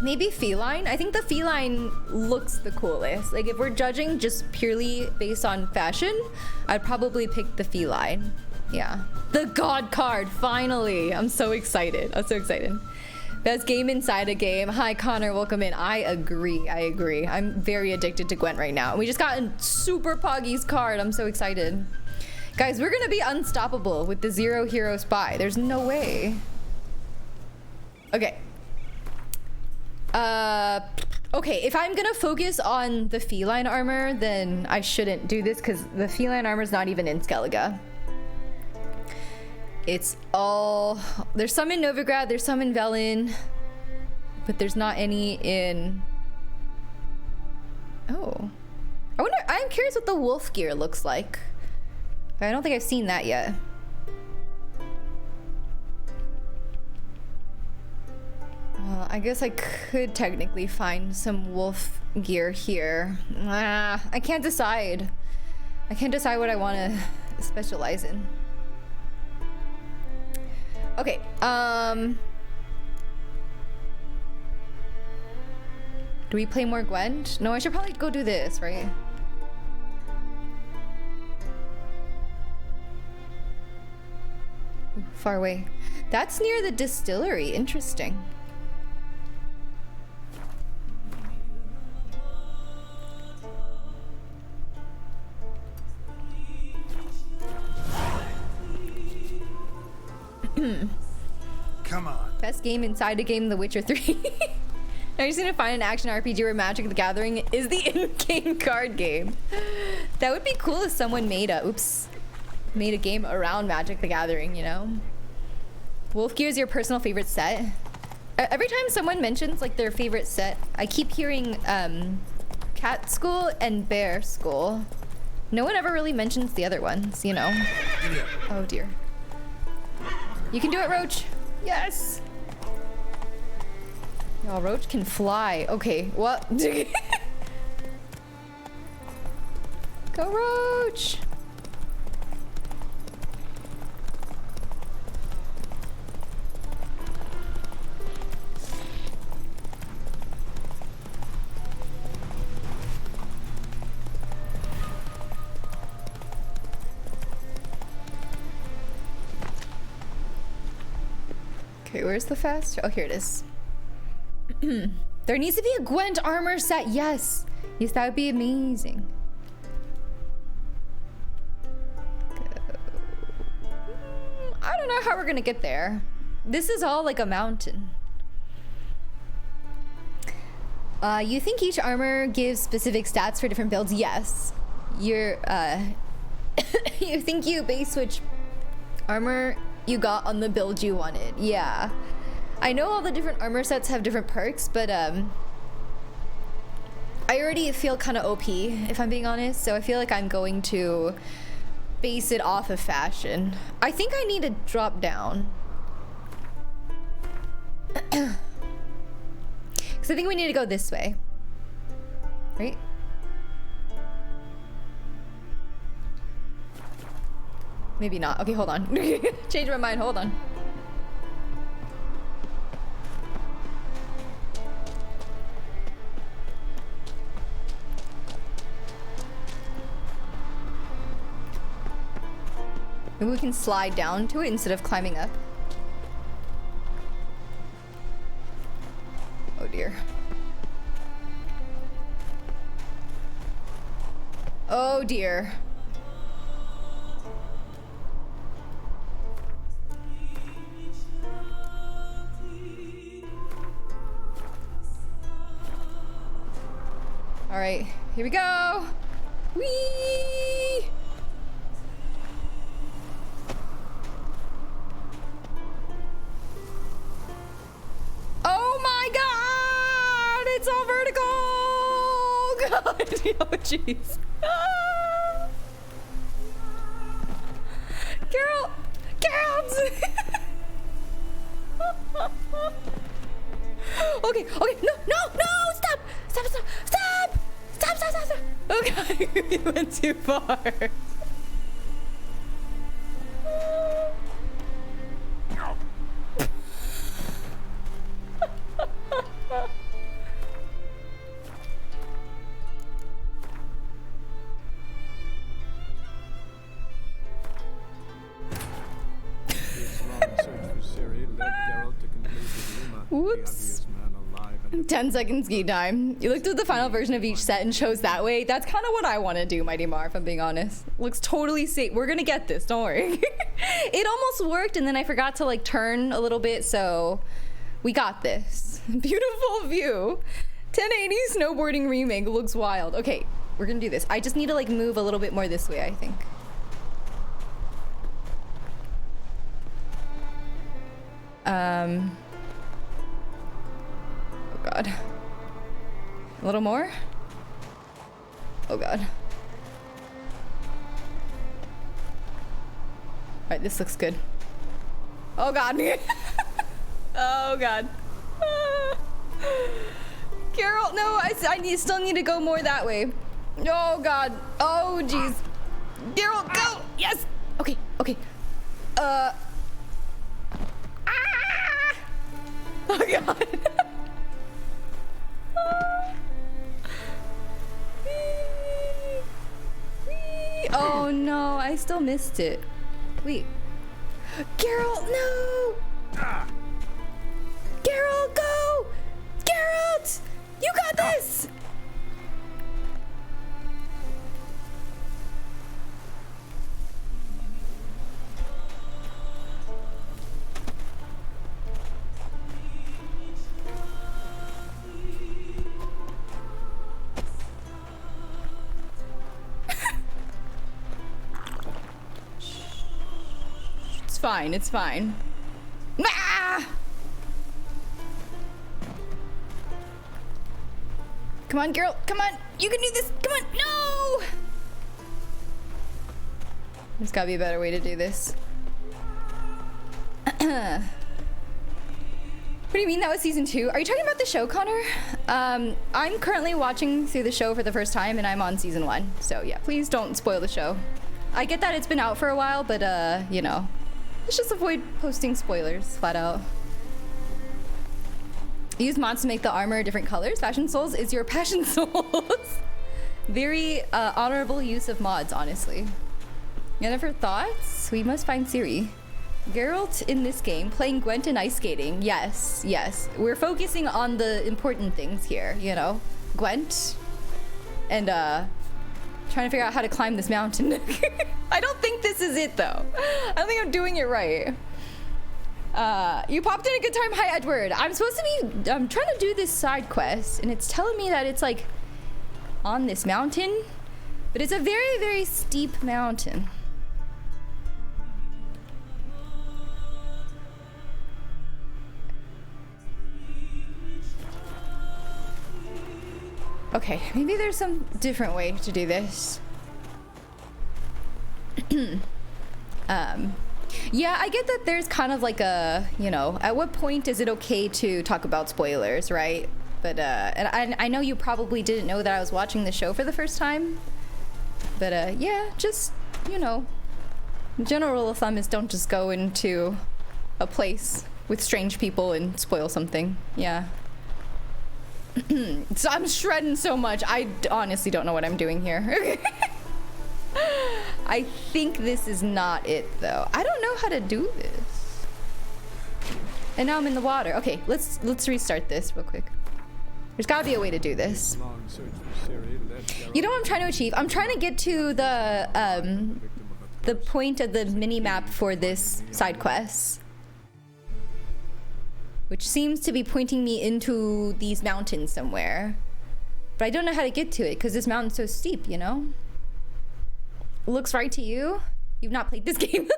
Maybe feline? I think the feline looks the coolest. Like if we're judging just purely based on fashion, I'd probably pick the feline. Yeah. The god card, finally. I'm so excited. I'm so excited. Best game inside a game. Hi Connor, welcome in. I agree, I agree. I'm very addicted to Gwent right now. We just got a super Poggies card. I'm so excited. Guys, we're gonna be unstoppable with the Zero Hero Spy. There's no way. Okay. Okay, if I'm gonna focus on the feline armor, then I shouldn't do this because the feline armor is not even in Skellige. It's all... There's some in Novigrad, there's some in Velen, but there's not any in... Oh. I wonder... I'm curious what the wolf gear looks like. I don't think I've seen that yet. I guess I could technically find some wolf gear here. I can't decide. I can't decide what I want to specialize in. Okay, do we play more Gwent? No, I should probably go do this, right? Ooh, far away. That's near the distillery. Interesting. Come on. Best game inside a game, The Witcher 3. I just need to find an action RPG where Magic the Gathering is the in-game card game. That would be cool if someone made a game around Magic the Gathering, you know? Wolfgear is your personal favorite set? Every time someone mentions like their favorite set, I keep hearing Cat School and Bear School. No one ever really mentions the other ones, you know? Oh dear. You can do it, Roach. Yes. Y'all, Roach can fly. Okay, what? Go, Roach. Okay, where's the fast? Oh, here it is. There needs to be a Gwent armor set. Yes. Yes, that would be amazing. I don't know how we're gonna get there. This is all like a mountain. You think each armor gives specific stats for different builds? Yes. You think you base which armor you got on the build you wanted. Yeah. I know all the different armor sets have different perks, but I already feel kind of OP, if I'm being honest, so I feel like I'm going to base it off of fashion. I think I need to drop down. Because I think we need to go this way. Right? Maybe not. Okay, hold on. Change my mind. Hold on. Maybe we can slide down to it instead of climbing up. Oh dear. Oh dear. All right, here we go. Whee! Oh my God! It's all vertical! God, oh jeez. Carol! Carol! Okay, okay, no, no, no! Stop! Stop, stop, stop! Stop, stop, stop, stop! Okay, you went too far. Whoops. 10 seconds ski time. You looked at the final version of each set and chose that way. That's kind of what I want to do, Mighty Mar, if I'm being honest. Looks totally safe. We're gonna get this, don't worry. It almost worked, and then I forgot to like turn a little bit, so We got this. Beautiful view. 1080 snowboarding remake looks wild. Okay, we're gonna do this. I just need to like move a little bit more this way, I think. Oh god. A little more? Oh god. Alright, this looks good. Oh god. Oh god. Carol, no, I still need to go more that way. Oh god. Oh jeez. Carol, go! Yes! Okay, okay. Ah! Oh god. Oh no, I still missed it. Wait. Carol, no! Carol, go! Geralt! You got this! It's fine, it's fine. Ah! Come on, girl, come on. You can do this. Come on, no! There's gotta be a better way to do this. What do you mean that was season 2? Are you talking about the show, Connor? I'm currently watching through the show for the first time and I'm on season 1. So yeah, please don't spoil the show. I get that it's been out for a while, but you know, let's just avoid posting spoilers, flat out. Use mods to make the armor different colors. Fashion Souls is your passion souls. Very honorable use of mods, honestly. Yennefer thoughts? We must find Ciri. Geralt in this game, playing Gwent and ice skating. Yes, yes. We're focusing on the important things here, you know? Gwent and trying to figure out how to climb this mountain. I don't think this is it though. I don't think I'm doing it right. You popped in a good time. Hi, Edward. I'm supposed to be trying to do this side quest, and it's telling me that it's like on this mountain, but it's a very, very steep mountain. Okay, maybe there's some different way to do this. Yeah, I get that there's kind of like a, you know, at what point is it okay to talk about spoilers, right? But, and I know you probably didn't know that I was watching the show for the first time. But, yeah, just, you know, general rule of thumb is don't just go into a place with strange people and spoil something. Yeah. So I'm shredding so much. I honestly don't know what I'm doing here. I think this is not it though. I don't know how to do this. And now I'm in the water. Okay, let's restart this real quick. There's gotta be a way to do this. You know what I'm trying to achieve? I'm trying to get to the point of the mini-map for this side quest, which seems to be pointing me into these mountains somewhere. But I don't know how to get to it because this mountain's so steep, you know? Looks right to you? You've not played this game.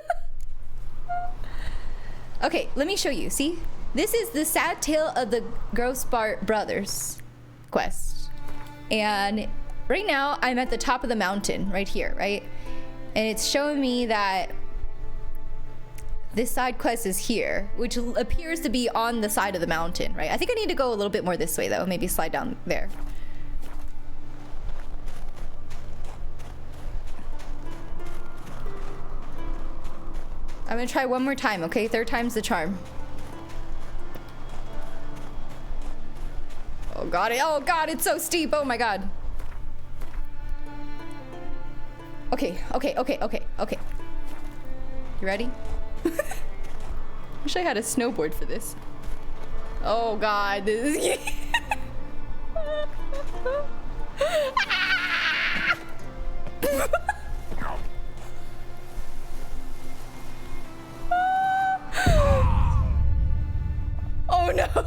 Okay, let me show you. See? This is the Sad Tale of the Grossbart Brothers quest. And right now I'm at the top of the mountain right here, right? And it's showing me that this side quest is here, which appears to be on the side of the mountain, right? I think I need to go a little bit more this way though. Maybe slide down there. I'm gonna try one more time, okay? Third time's the charm. Oh god, it's so steep. Oh my god. Okay. You ready? Wish I had a snowboard for this. Oh god, this is Oh no.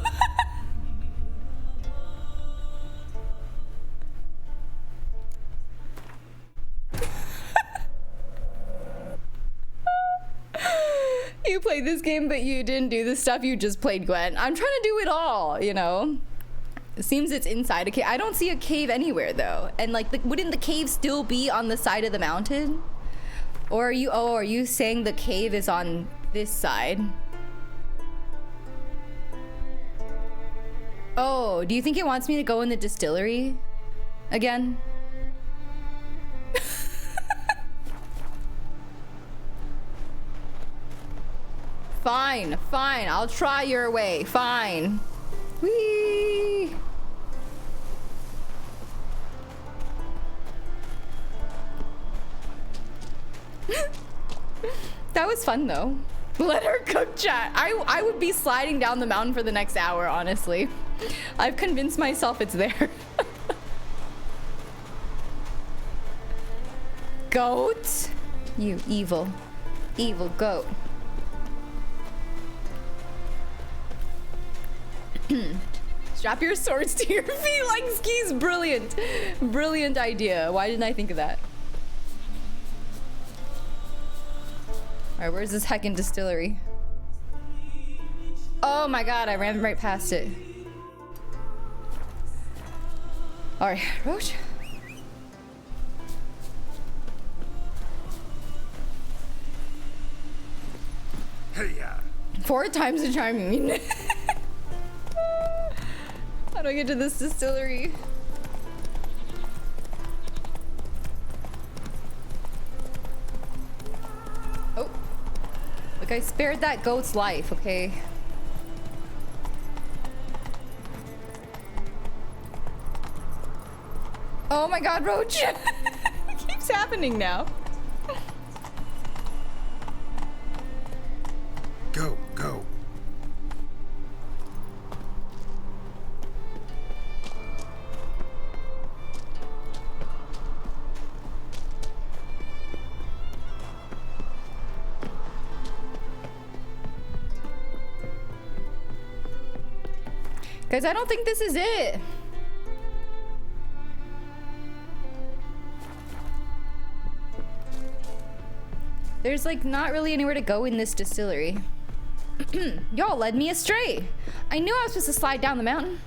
played this game, but you didn't do the stuff you just played, Gwen. I'm trying to do it all, you know? It seems it's inside a cave. I don't see a cave anywhere, though. And, like, wouldn't the cave still be on the side of the mountain? Or are you saying the cave is on this side? Oh, do you think it wants me to go in the distillery again? Fine, fine. I'll try your way. Fine. Whee! That was fun, though. Let her cook, chat. I would be sliding down the mountain for the next hour, honestly. I've convinced myself it's there. Goat? You evil, evil goat. Strap your swords to your feet like skis. Brilliant. Brilliant idea. Why didn't I think of that? Alright, where's this heckin' distillery? Oh my god, I ran right past it. Alright, Roach. Hey, 4 times the charm, you mean? How do I get to this distillery? Oh. Look, I spared that goat's life, okay? Oh my god, Roach! It keeps happening now. Go, go. Guys, I don't think this is it. There's like not really anywhere to go in this distillery. Y'all led me astray. I knew I was supposed to slide down the mountain.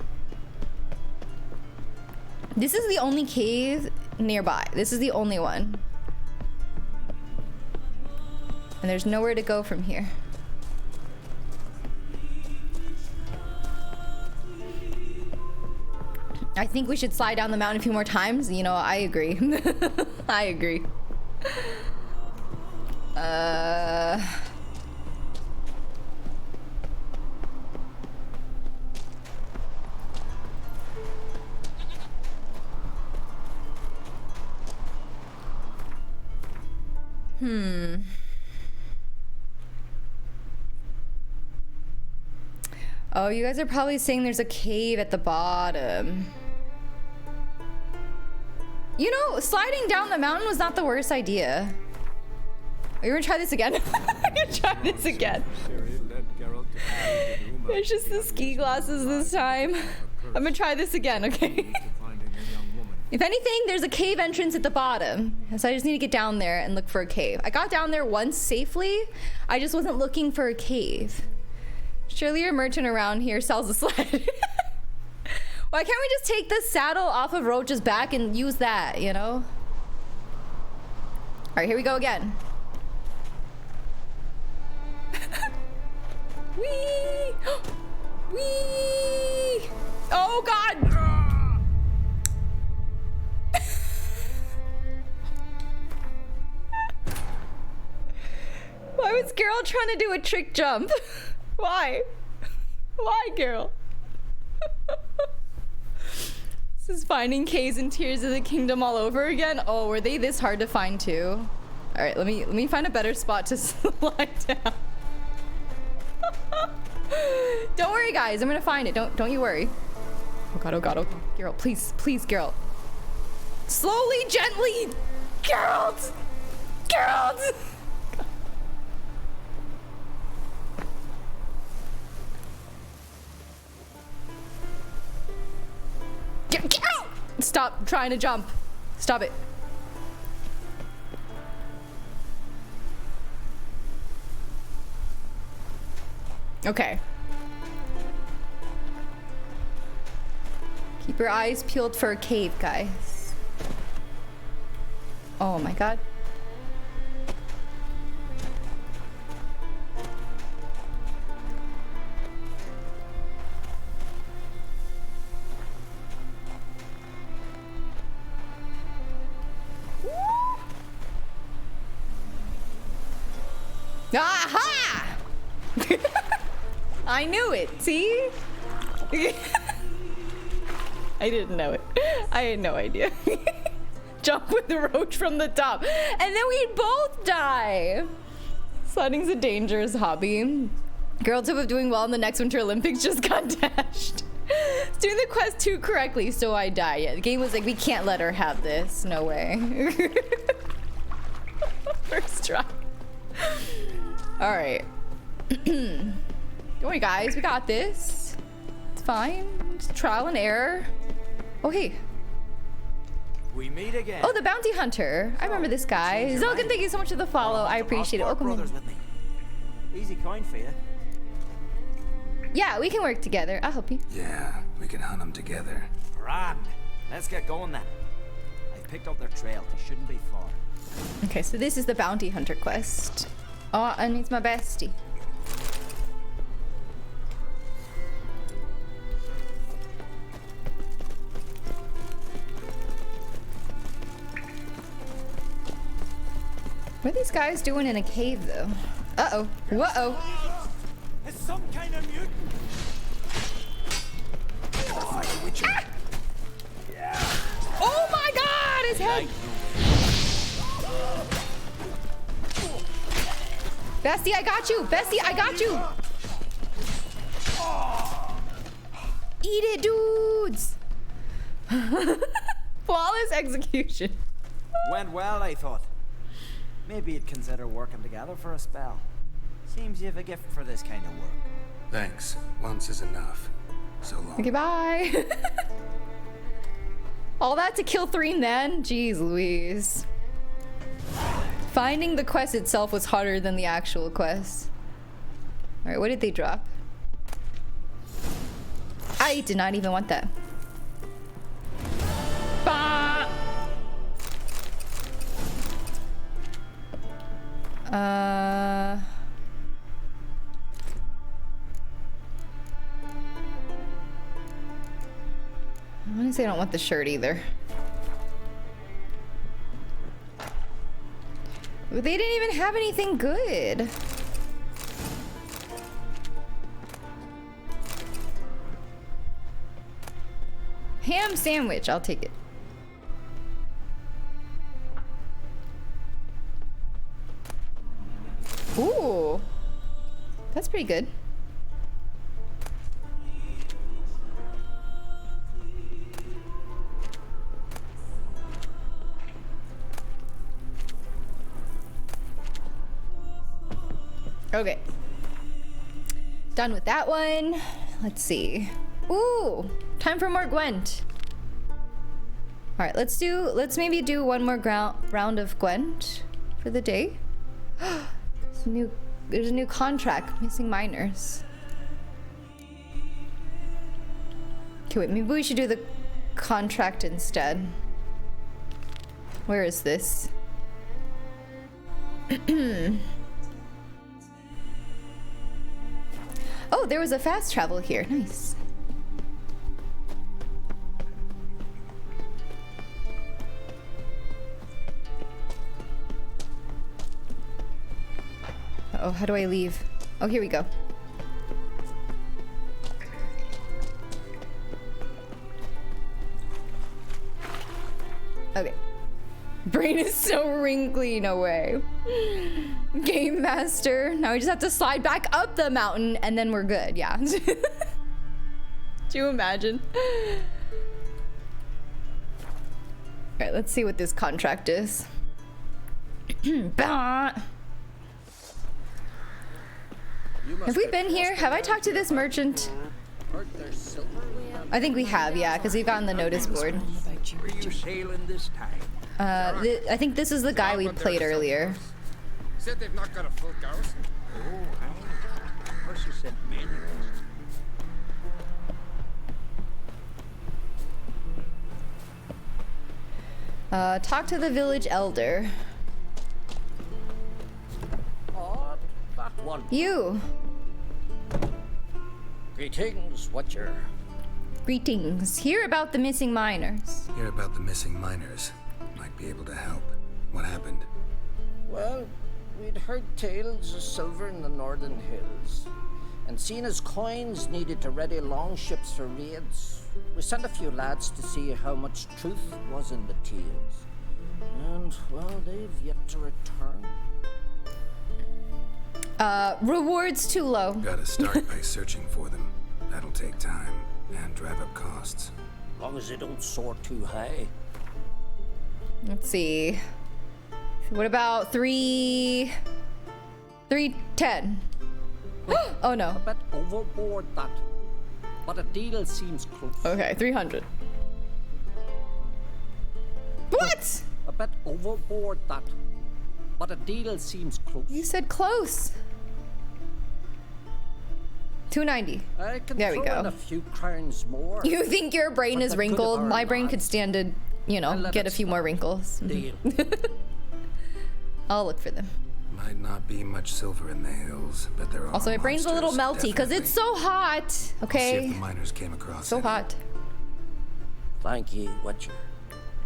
This is the only cave nearby. This is the only one. And there's nowhere to go from here. I think we should slide down the mountain a few more times. You know, I agree. I agree. Oh, you guys are probably saying there's a cave at the bottom. You know, sliding down the mountain was not the worst idea. Are you gonna try this again? I'm gonna try this again. It's just the ski glasses this time. I'm gonna try this again, okay? If anything, there's a cave entrance at the bottom. So I just need to get down there and look for a cave. I got down there once safely. I just wasn't looking for a cave. Surely your merchant around here sells a sled. Why can't we just take the saddle off of Roach's back and use that, you know? All right, here we go again. Whee! Whee! Oh, God! Why was Geralt trying to do a trick jump? Why? Why, Geralt? This is finding caves and Tears of the Kingdom all over again. Oh, were they this hard to find too? All right, let me find a better spot to slide down. Don't worry, guys. I'm gonna find it. Don't you worry. Oh god, oh god, oh god. Geralt, please, please, Geralt. Slowly, gently, Geralt, Geralt. Get out! Stop trying to jump. Stop it. Okay. Keep your eyes peeled for a cave, guys. Oh my god. Aha! I knew it, see? I didn't know it. I had no idea. Jump with the roach from the top. And then we'd both die. Sledding's a dangerous hobby. Girls who are doing well in the next Winter Olympics just got dashed. Doing the quest too correctly, so I die. Yeah, the game was like, we can't let her have this. No way. First try. All right. Don't worry, guys. We got this. It's fine. It's trial and error. Oh, hey. We meet again. Oh, the bounty hunter. I remember this guy. Zilgan, thank you so much for the follow. I appreciate it. Welcome in. Easy coin for you. Yeah, we can work together. I'll help you. Yeah, we can hunt them together. Grand. Let's get going then. I picked up their trail. It shouldn't be far. Okay, so this is the bounty hunter quest. Oh, and it's my bestie. What are these guys doing in a cave, though? Uh-oh. Whoa-oh. It's some kind of mutant. Ah! Oh my god, his head! Bestie, I got you! Bestie, I got you! Eat it, dudes! Flawless execution. Went well, I thought. Maybe you'd consider working together for a spell. Seems you have a gift for this kind of work. Thanks. Once is enough. So long. Okay, bye. All that to kill Threen then? Jeez Louise. Finding the quest itself was harder than the actual quest. Alright, what did they drop? I did not even want that. Bah! I'm gonna say I don't want the shirt either. But they didn't even have anything good. Ham sandwich, I'll take it. Ooh, that's pretty good. Okay. Done with that one. Let's see. Ooh, time for more Gwent. All right, let's maybe do one more round of Gwent for the day. There's a new contract, missing miners. Okay, wait, maybe we should do the contract instead. Where is this? Oh, there was a fast travel here. Nice. Uh-oh, how do I leave? Oh, here we go. Okay. Brain is so wrinkly, no way. Game master. Now we just have to slide back up the mountain and then we're good, yeah. Do you imagine? Alright, let's see what this contract is. Have we been here? Have I talked to this merchant? I think we have, yeah, because we've gotten the notice board. Where you sailing this time? I think this is the guy we played earlier. Said they've not got a full garrison. Oh, course he sent men. Talk to the village elder. Oh, that one. You. Greetings, Witcher. Greetings. Hear about the missing miners. Hear about the missing miners. Might be able to help. What happened? Well, we'd heard tales of silver in the northern hills, and seen as coins needed to ready longships for raids, we sent a few lads to see how much truth was in the tales. And, well, they've yet to return. Rewards too low. Gotta start by searching for them. That'll take time and drive up costs. As long as they don't soar too high. Let's see. What about 310? Oh no. A bit overboard that, but a deal seems close. Okay, 300. What? A bit overboard that, but a deal seems close. You said close. 290. I can there we throw go. In a few crowns more. You think your brain is wrinkled? My brain could stand to, you know, get a few more wrinkles. I'll look for them. Might not be much silver in the hills, but there are. Also, my brain's a little melty because it's so hot. Okay. I'll see if the miners came across so hot. Thank you, Witcher.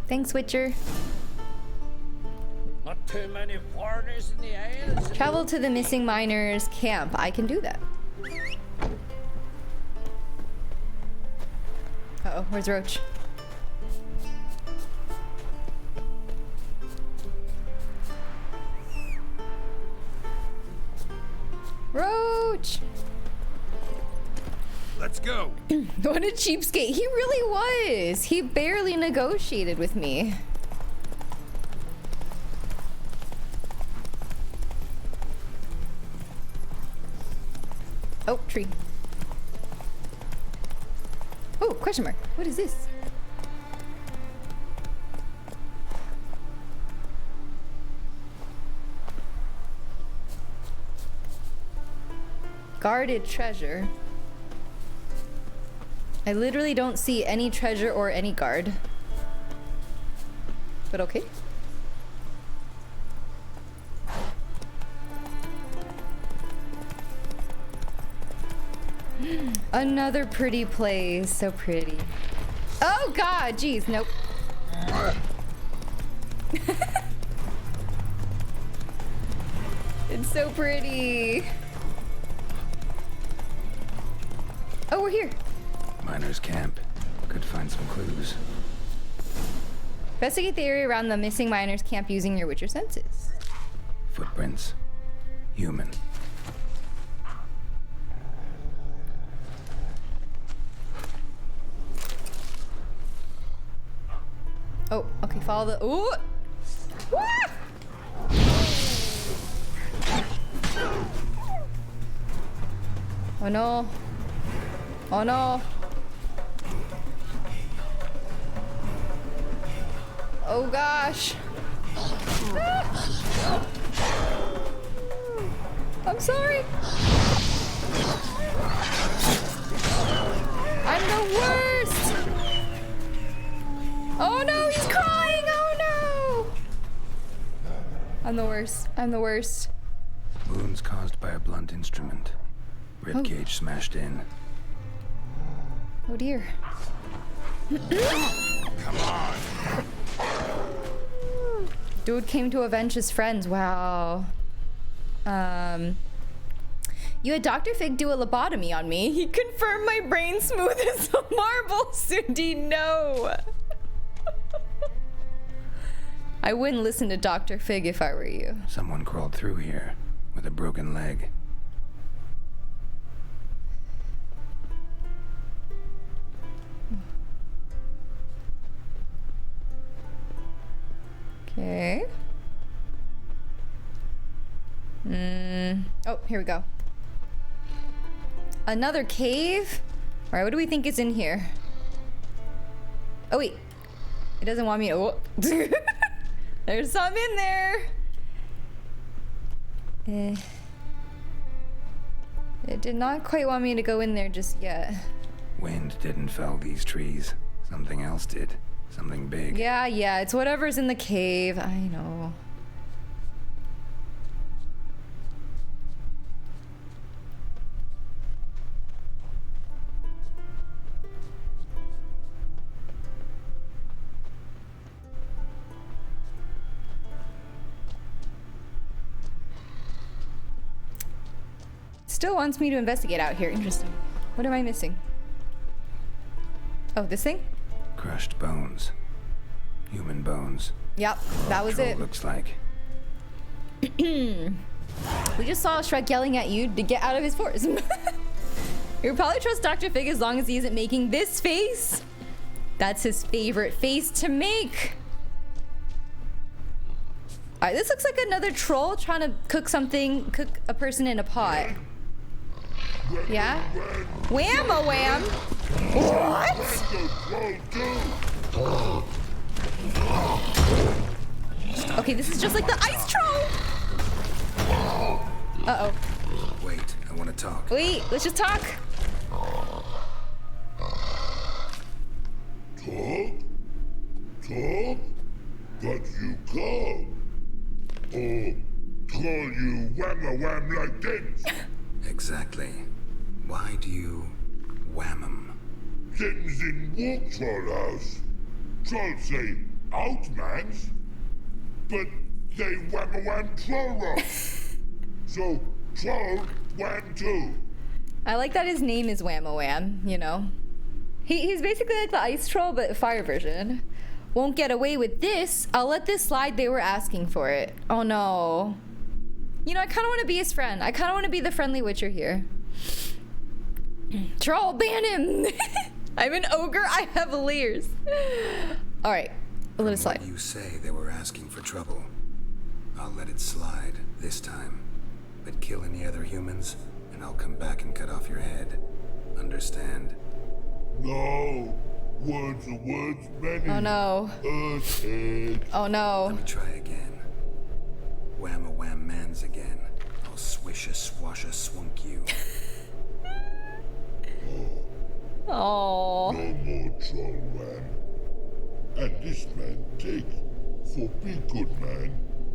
Thanks, Witcher. Not too many foreigners in the Isles. Travel to the missing miners camp. I can do that. Uh-oh, where's Roach? Roach! Let's go. What a cheapskate. He really was. He barely negotiated with me. Oh, tree. Oh, question mark. What is this? Guarded treasure. I literally don't see any treasure or any guard. But okay. Another pretty place. So pretty. Oh god, geez, nope. It's so pretty. Oh, we're here. Miners' camp. Could find some clues. Investigate the area around the missing miners' camp using your Witcher senses. Footprints. Human. Oh, okay, follow the. Ooh! Ah! Oh no. Oh no. Oh gosh. Ah! I'm sorry. I'm the worst. Oh no, he's crying. Oh no. I'm the worst. I'm the worst. Wounds caused by a blunt instrument. Ribcage smashed in. Oh dear. Come on. Dude came to avenge his friends. Wow. You had Dr. Fig do a lobotomy on me. He confirmed my brain smooth as a marble. Cindy, no. I wouldn't listen to Dr. Fig if I were you. Someone crawled through here with a broken leg. Okay. Oh, here we go. Another cave? All right, what do we think is in here? Oh, wait. It doesn't want me to... Oh. There's some in there. It did not quite want me to go in there just yet. Wind didn't fell these trees. Something else did. Something big. Yeah, it's whatever's in the cave. I know. Still wants me to investigate out here. Interesting. What am I missing? Oh, this thing? Crushed bones. Human bones. Yep, that was it. Looks like. We just saw Shrek yelling at you to get out of his forest. You'll probably trust Dr. Fig as long as he isn't making this face. That's his favorite face to make. Alright, this looks like another troll trying to cook a person in a pot. Yeah? Wham-a-wham! What? Okay, this is just like the ice troll! Uh-oh. Wait, I want to talk. Wait, let's just talk. Talk? But you come. Or call you wham-a-wham like this? Exactly. Why do you wham 'em? Things in walk troll house. Trolls say out mans, but they wham-a-wham troll rock. So troll wham too. I like that his name is Wham-a-Wham, you know. He's basically like the ice troll, but a fire version. Won't get away with this. I'll let this slide. They were asking for it. Oh no. You know, I kind of want to be his friend. I kind of want to be the friendly witcher here. Troll, ban him. I'm an ogre. I have layers. All right, I'll let it slide. You say they were asking for trouble. I'll let it slide this time. But kill any other humans, and I'll come back and cut off your head. Understand? No. Words are words many. Oh no. Oh no. Let me try again. Wham-a-wham mans again. I'll swish-a-swash-a-swunk you. Oh. No more troll wham. And this man take for be good man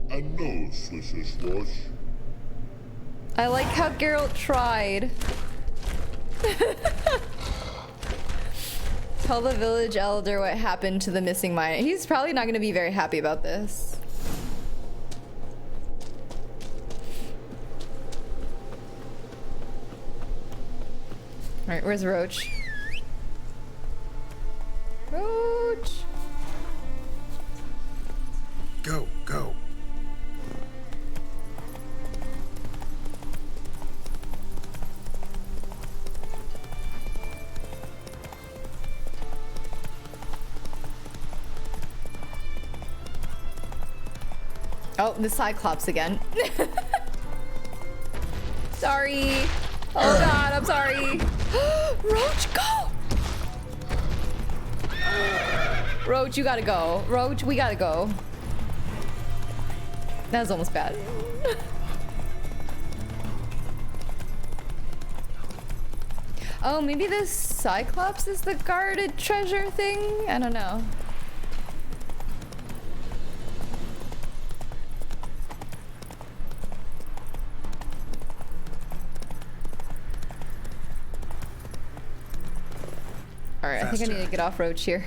and no swish-a-swash. I like how Geralt tried. Tell the village elder what happened to the missing miner. He's probably not going to be very happy about this. Alright, where's Roach? Roach! Go, go. Oh, the Cyclops again. Sorry. Oh god, I'm sorry. Roach, go! Roach, you gotta go. Roach, we gotta go. That was almost bad. Oh, maybe this Cyclops is the guarded treasure thing? I don't know. Alright, I think I need to get off Roach here.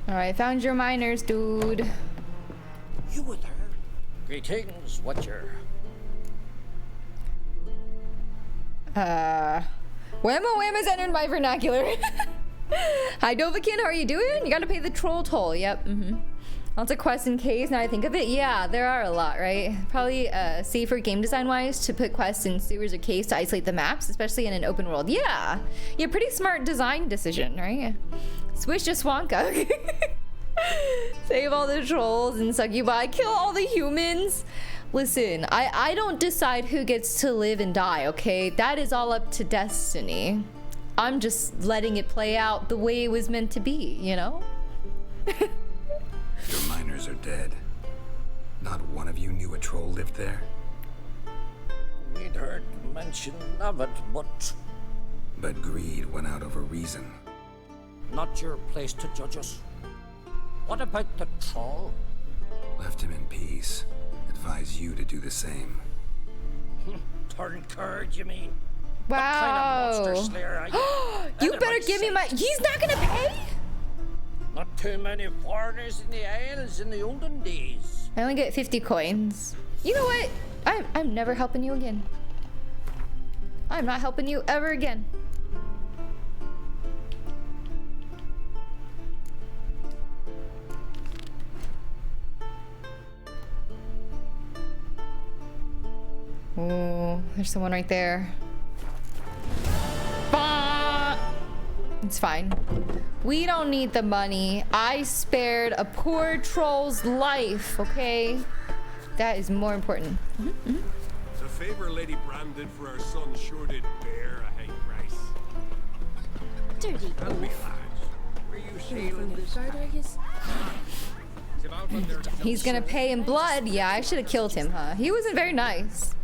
Alright, found your miners, dude. You were there. Greetings, Witcher. Wham-a-wham has entered my vernacular. Hi, Dovahkiin, how are you doing? You gotta pay the troll toll, yep, Lots of quests and caves, now I think of it. Yeah, there are a lot, right? Probably safer game design-wise to put quests in sewers or caves to isolate the maps, especially in an open world. Yeah, pretty smart design decision, right? Swish just Wonka. Save all the trolls and succubi. Kill all the humans. Listen, I don't decide who gets to live and die, okay? That is all up to destiny. I'm just letting it play out the way it was meant to be, you know? Your miners are dead. Not one of you knew a troll lived there? We'd heard mention of it, but But greed won out over reason. not your place to judge us. What about the troll? Left him in peace. Advise you to do the same. Turn curd, you mean? Wow. What kind of monster slayer are you? You better give me my. He's not gonna pay? Not too many foreigners in the Isles in the olden days. I only get 50 coins. You know what? I'm never helping you again. I'm not helping you ever again. Oh, there's someone right there. Bah! It's fine. We don't need the money. I spared a poor troll's life, okay? That is more important. The favor Lady Brand did for our son sure did bear a high price. Dirty And me oaf. lads, were you sailing this He's gonna pay in blood. Yeah, I should have killed him, huh? He wasn't very nice.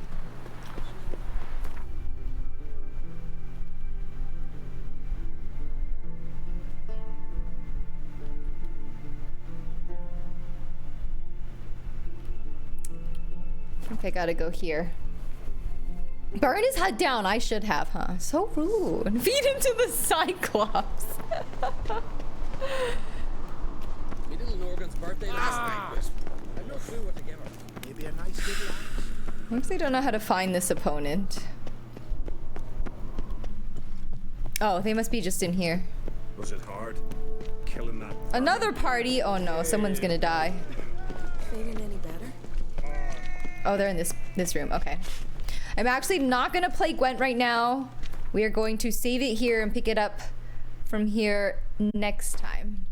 I think I gotta go here. Burn his head down. I should have, huh? So rude. Feed him to the Cyclops. My little Norgan's birthday last night was... I've no clue what to give her. Maybe a nice little axe. I actually don't know how to find this opponent. Oh, they must be just in here. Was it hard? Killing that. Another party? Oh no, someone's gonna die. Feeling any better? Oh, they're in this room. Okay. I'm actually not gonna play Gwent right now. We are going to save it here and pick it up from here next time.